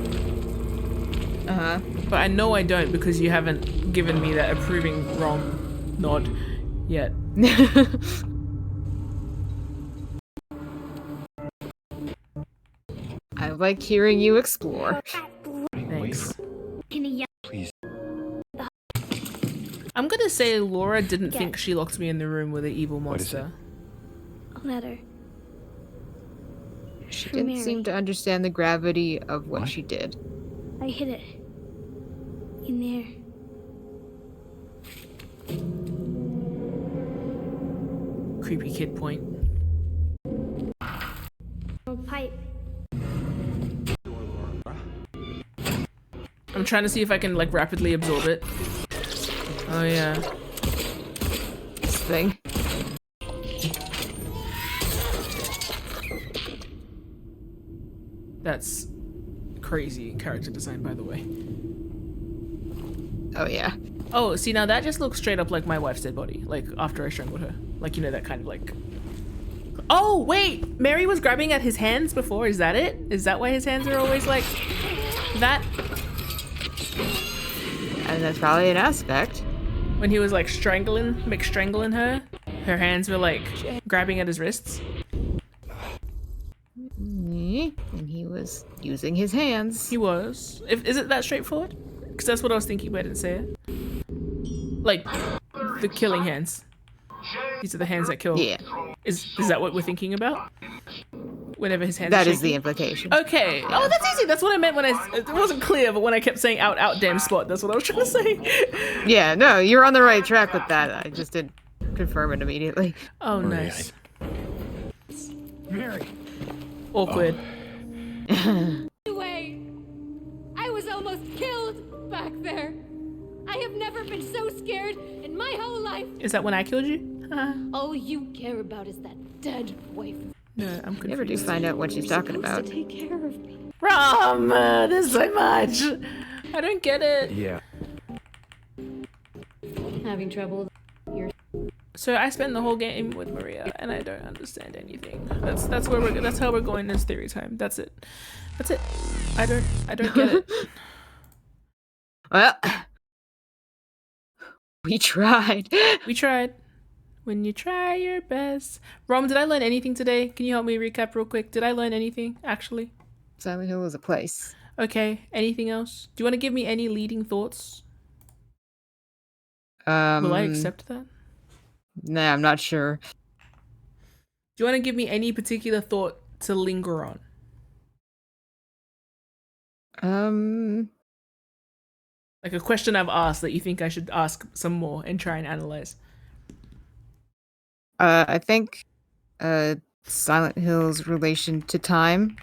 But I know I don't because you haven't given me that approving wrong nod yet. I like hearing you explore. Thanks. Please. I'm gonna say Laura didn't think she locked me in the room with an evil monster. A letter. She For didn't Mary. seem to understand the gravity of what she did. I hid it. In there. Creepy kid point. A pipe. I'm trying to see if I can like rapidly absorb it. Oh yeah. This thing. That's crazy character design, by the way. Oh yeah. Oh, see now that just looks straight up like my wife's dead body. Like after I strangled her. Like, you know, that kind of like... Oh, wait! Mary was grabbing at his hands before. Is that it? Is that why his hands are always like that? And that's probably an aspect. When he was like strangling her, her hands were like grabbing at his wrists. And he was using his hands. He was. Is it that straightforward? Because that's what I was thinking, but I didn't say it. Like, the killing hands. These are the hands that kill. Yeah. Is that what we're thinking about? Whenever his hands That are is the shaking? implication. Okay. Oh, that's easy. That's what I meant when it wasn't clear, but when I kept saying out, damn spot, that's what I was trying to say. Yeah, no, you're on the right track with that. I just didn't confirm it immediately. Oh, nice. Mary. Awkward. Anyway, I was almost killed back there. I have never been so scared in my whole life. Is that when I killed you? All you care about is that dead wife. No, I'm confused. You never do find out what she's talking about. To take care of me. Rom, there's so much. I don't get it. Yeah. Having trouble with So I spent the whole game with Maria, and I don't understand anything. That's how we're going this theory time. That's it. That's it. I don't get it. Well, we tried. We tried. When you try your best. Rom, did I learn anything today? Can you help me recap real quick? Did I learn anything, actually? Silent Hill is a place. Okay. Anything else? Do you want to give me any leading thoughts? Will I accept that? Nah, I'm not sure. Do you want to give me any particular thought to linger on? Like a question I've asked that you think I should ask some more and try and analyze. I think Silent Hill's relation to time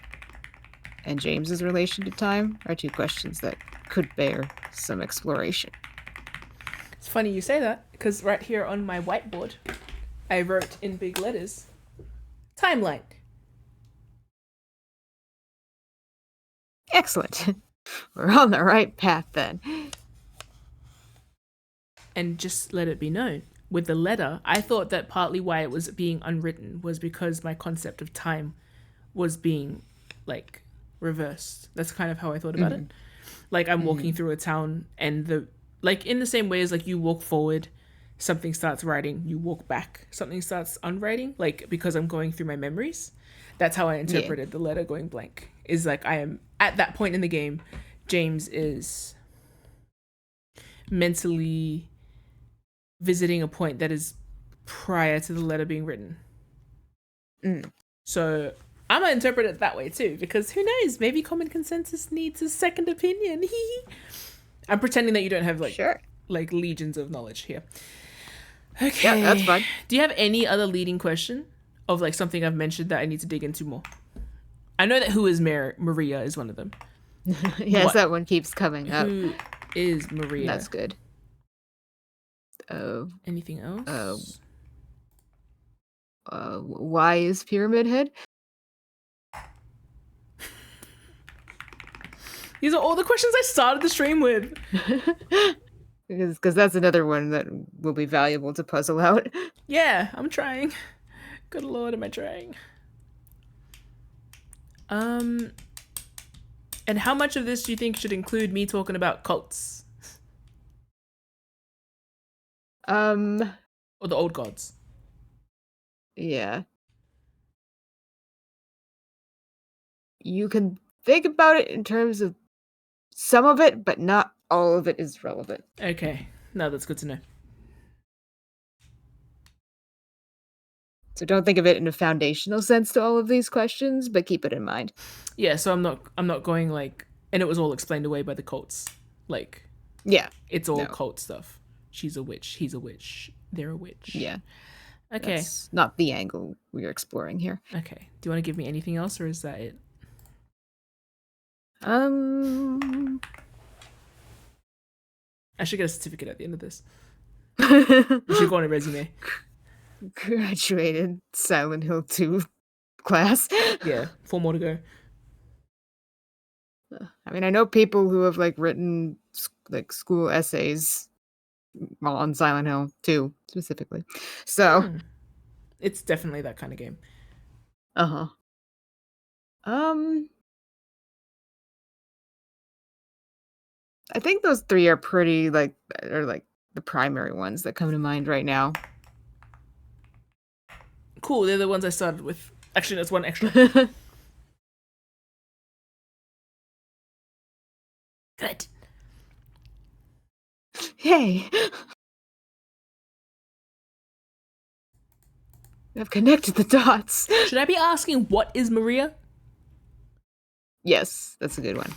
and James's relation to time are two questions that could bear some exploration. It's funny you say that, because right here on my whiteboard, I wrote in big letters, timeline. Excellent. We're on the right path then. And just let it be known, with the letter, I thought that partly why it was being unwritten was because my concept of time was being, like, reversed. That's kind of how I thought about it. Like, I'm walking through a town and like, in the same way as, like, you walk forward, something starts writing, you walk back, something starts unwriting, like, because I'm going through my memories. That's how I interpreted the letter going blank. Is like, I am, at that point in the game, James is mentally visiting a point that is prior to the letter being written. So I'm gonna interpret it that way too, because who knows? Maybe common consensus needs a second opinion. I'm pretending that you don't have like legions of knowledge here. Okay. Yeah, that's fine. Do you have any other leading question of like something I've mentioned that I need to dig into more? I know that who is Maria is one of them. Yes, What? that one keeps coming up. Who is Maria? That's good. Anything else? Why is Pyramid Head? These are all the questions I started the stream with. Because that's another one that will be valuable to puzzle out. Yeah, I'm trying. Good lord, am I trying? And how much of this do you think should include me talking about cults? Or the old gods? Yeah. You can think about it in terms of some of it, but not all of it is relevant. Okay, no, that's good to know. So don't think of it in a foundational sense to all of these questions, but keep it in mind. Yeah, so I'm not going like, and it was all explained away by the cults. Like, yeah, it's all cult stuff. She's a witch. He's a witch. They're a witch. Yeah. Okay. That's not the angle we're exploring here. Okay. Do you want to give me anything else, or is that it? I should get a certificate at the end of this. You should go on a resume. Graduated Silent Hill 2 class. Yeah, 4 more to go. I mean, I know people who have like written like school essays on Silent Hill 2 specifically. So it's definitely that kind of game. I think those 3 are pretty like the primary ones that come to mind right now. Cool, they're the ones I started with. Actually, that's one extra. Good. Hey. I've connected the dots. Should I be asking what is Maria? Yes, that's a good one.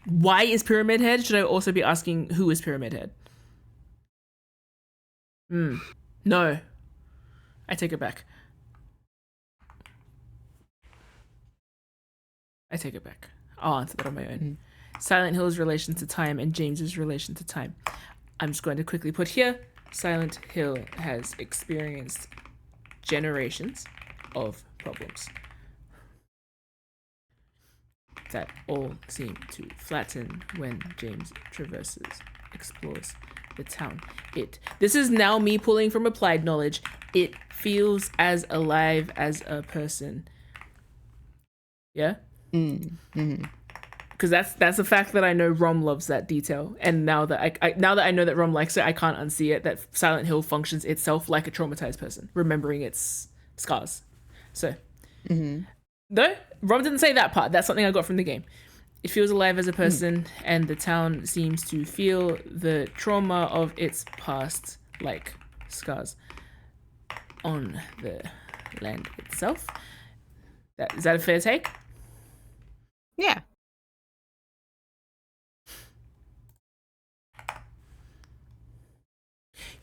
Why is Pyramid Head? Should I also be asking who is Pyramid Head? No. I take it back. I'll answer that on my own. Silent Hill's relation to time and James's relation to time. I'm just going to quickly put here, Silent Hill has experienced generations of problems that all seem to flatten when James explores the town. This is now me pulling from applied knowledge. It feels as alive as a person. Yeah? Because that's a fact that I know Rom loves that detail, and now that I know that Rom likes it, I can't unsee it. That Silent Hill functions itself like a traumatized person, remembering its scars. So, no, Rom didn't say that part. That's something I got from the game. It feels alive as a person, and the town seems to feel the trauma of its past like scars on the land itself. Is that a fair take? Yeah.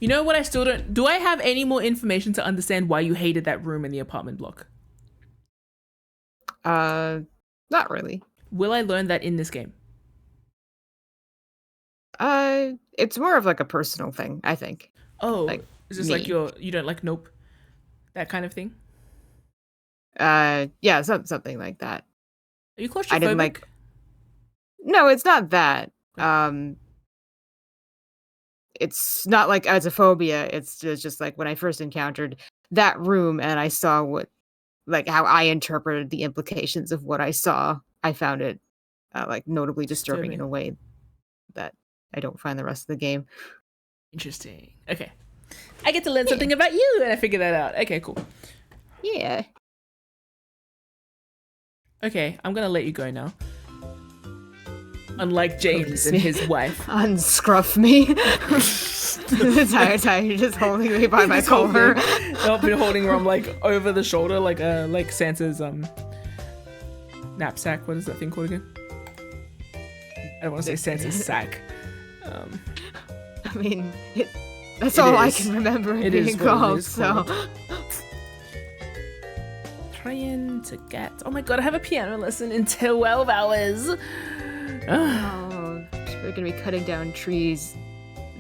You know what I still don't... Do I have any more information to understand why you hated that room in the apartment block? Not really. Will I learn that in this game? It's more of like a personal thing, I think. Oh, like is this like you don't like Nope? That kind of thing? Yeah, something like that. Are you claustrophobic? I didn't like... No, it's not that. It's not like as a phobia. It's just like when I first encountered that room and I saw how I interpreted the implications of what I saw, I found it like notably disturbing in a way that I don't find the rest of the game. Interesting. Okay. I get to learn something about you and I figure that out. Okay, cool. Yeah. Okay, I'm gonna let you go now. Unlike James and his wife. Unscruff me. The entire time you're just holding me by my collar. I've been holding her like over the shoulder, like Santa's knapsack. What is that thing called again? I don't want to say Santa's sack. I mean, that's all I can remember it being called. So. Trying to get. Oh my god! I have a piano lesson in 12 hours. Oh, we're gonna be cutting down trees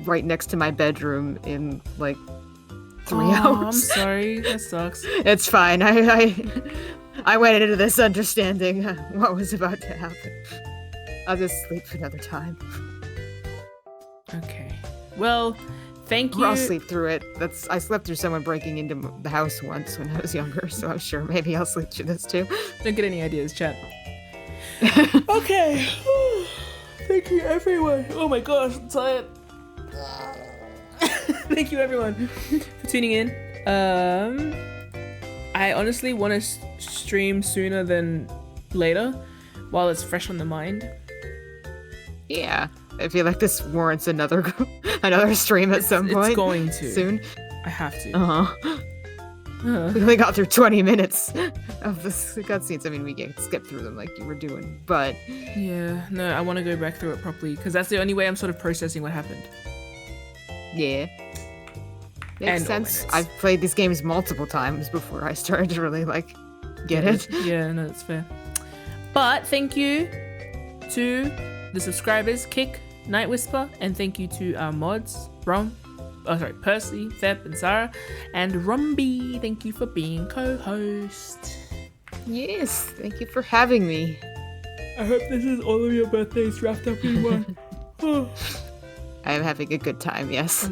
right next to my bedroom in like 3 hours. I'm sorry, that sucks. It's fine. I went into this understanding what was about to happen. I'll just sleep another time. Okay. Well, thank you. Or I'll sleep through it. I slept through someone breaking into the house once when I was younger, so I'm sure maybe I'll sleep through this too. Don't get any ideas, chat. Okay. Thank you, everyone. Oh my gosh, I'm tired. Thank you, everyone, for tuning in. I honestly want to stream sooner than later, while it's fresh on the mind. Yeah, I feel like this warrants another stream at some point. It's going to soon. I have to. We only got through 20 minutes of the cutscenes. I mean, we can skip through them like you were doing, but yeah, no, I want to go back through it properly because that's the only way I'm sort of processing what happened. Yeah, makes sense. I've played these games multiple times before I started to really like get it. Yeah, no, that's fair. But thank you to the subscribers, Kick, Night Whisper, and thank you to our mods, Percy, Theb, and Sarah, and Rumby. Thank you for being co-host. Yes, thank you for having me. I hope this is all of your birthdays wrapped up in one. I am having a good time, yes.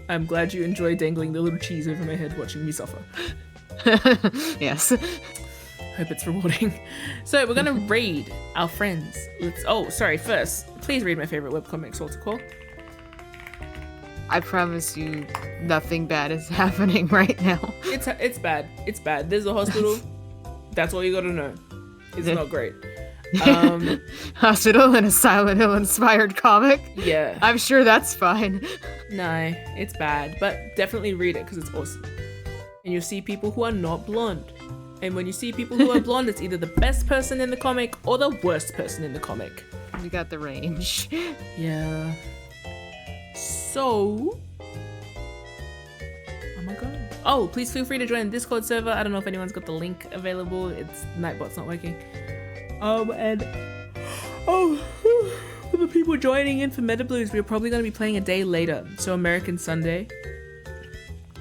I'm glad you enjoy dangling the little cheese over my head watching me suffer. Yes. Hope it's rewarding. So we're gonna raid our friends. First, please read my favorite webcomic, Salty Core. I promise you nothing bad is happening right now. It's bad. It's bad. There's a hospital. That's all you gotta know. It's not great. Hospital and a Silent Hill inspired comic? Yeah. I'm sure that's fine. No, it's bad. But definitely read it because it's awesome. And you'll see people who are not blonde. And when you see people who are blonde, it's either the best person in the comic or the worst person in the comic. You got the range. Yeah. So, oh my god. Oh, please feel free to join the Discord server. I don't know if anyone's got the link available. It's Nightbot's not working. For the people joining in for Meta Blues, we're probably going to be playing a day later. So American Sunday,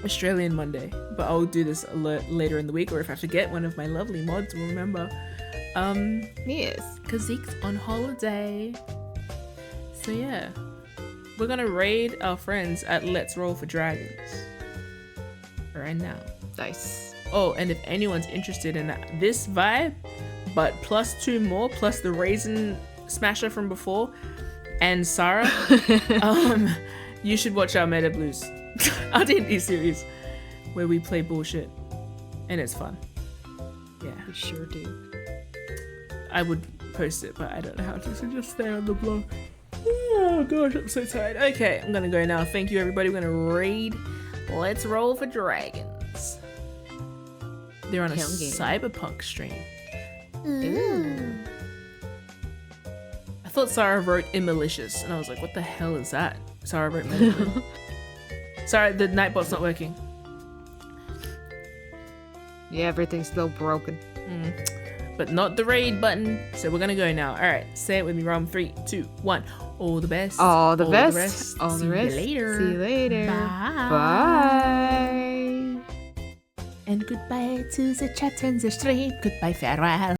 Australian Monday. But I'll do this later in the week, or if I forget, one of my lovely mods will remember. Yes. Because Zeke's on holiday. So yeah. We're gonna raid our friends at Let's Roll for Dragons right now. Nice. Oh, and if anyone's interested in this vibe, but plus 2 more, plus the Raisin Smasher from before, and Sarah, you should watch our Meta Blues, our D&D series, where we play bullshit, and it's fun. Yeah, we sure do. I would post it, but I don't know how to, so just stay on the blog. Oh gosh, I'm so tired. Okay, I'm gonna go now. Thank you, everybody. We're gonna raid Let's Roll for Dragons. They're on a cyberpunk stream. Ooh. I thought Sarah wrote immalicious, and I was like, what the hell is that? Sarah wrote medically. Sorry, the Nightbot's not working. Yeah, everything's still broken. But not the raid button, so we're gonna go now. Alright, say it with me, Rom. 3, 2, 1. All the best. All the best. All the rest. See you later. See you later. Bye. Bye. And goodbye to the chat and the stream. Goodbye, farewell.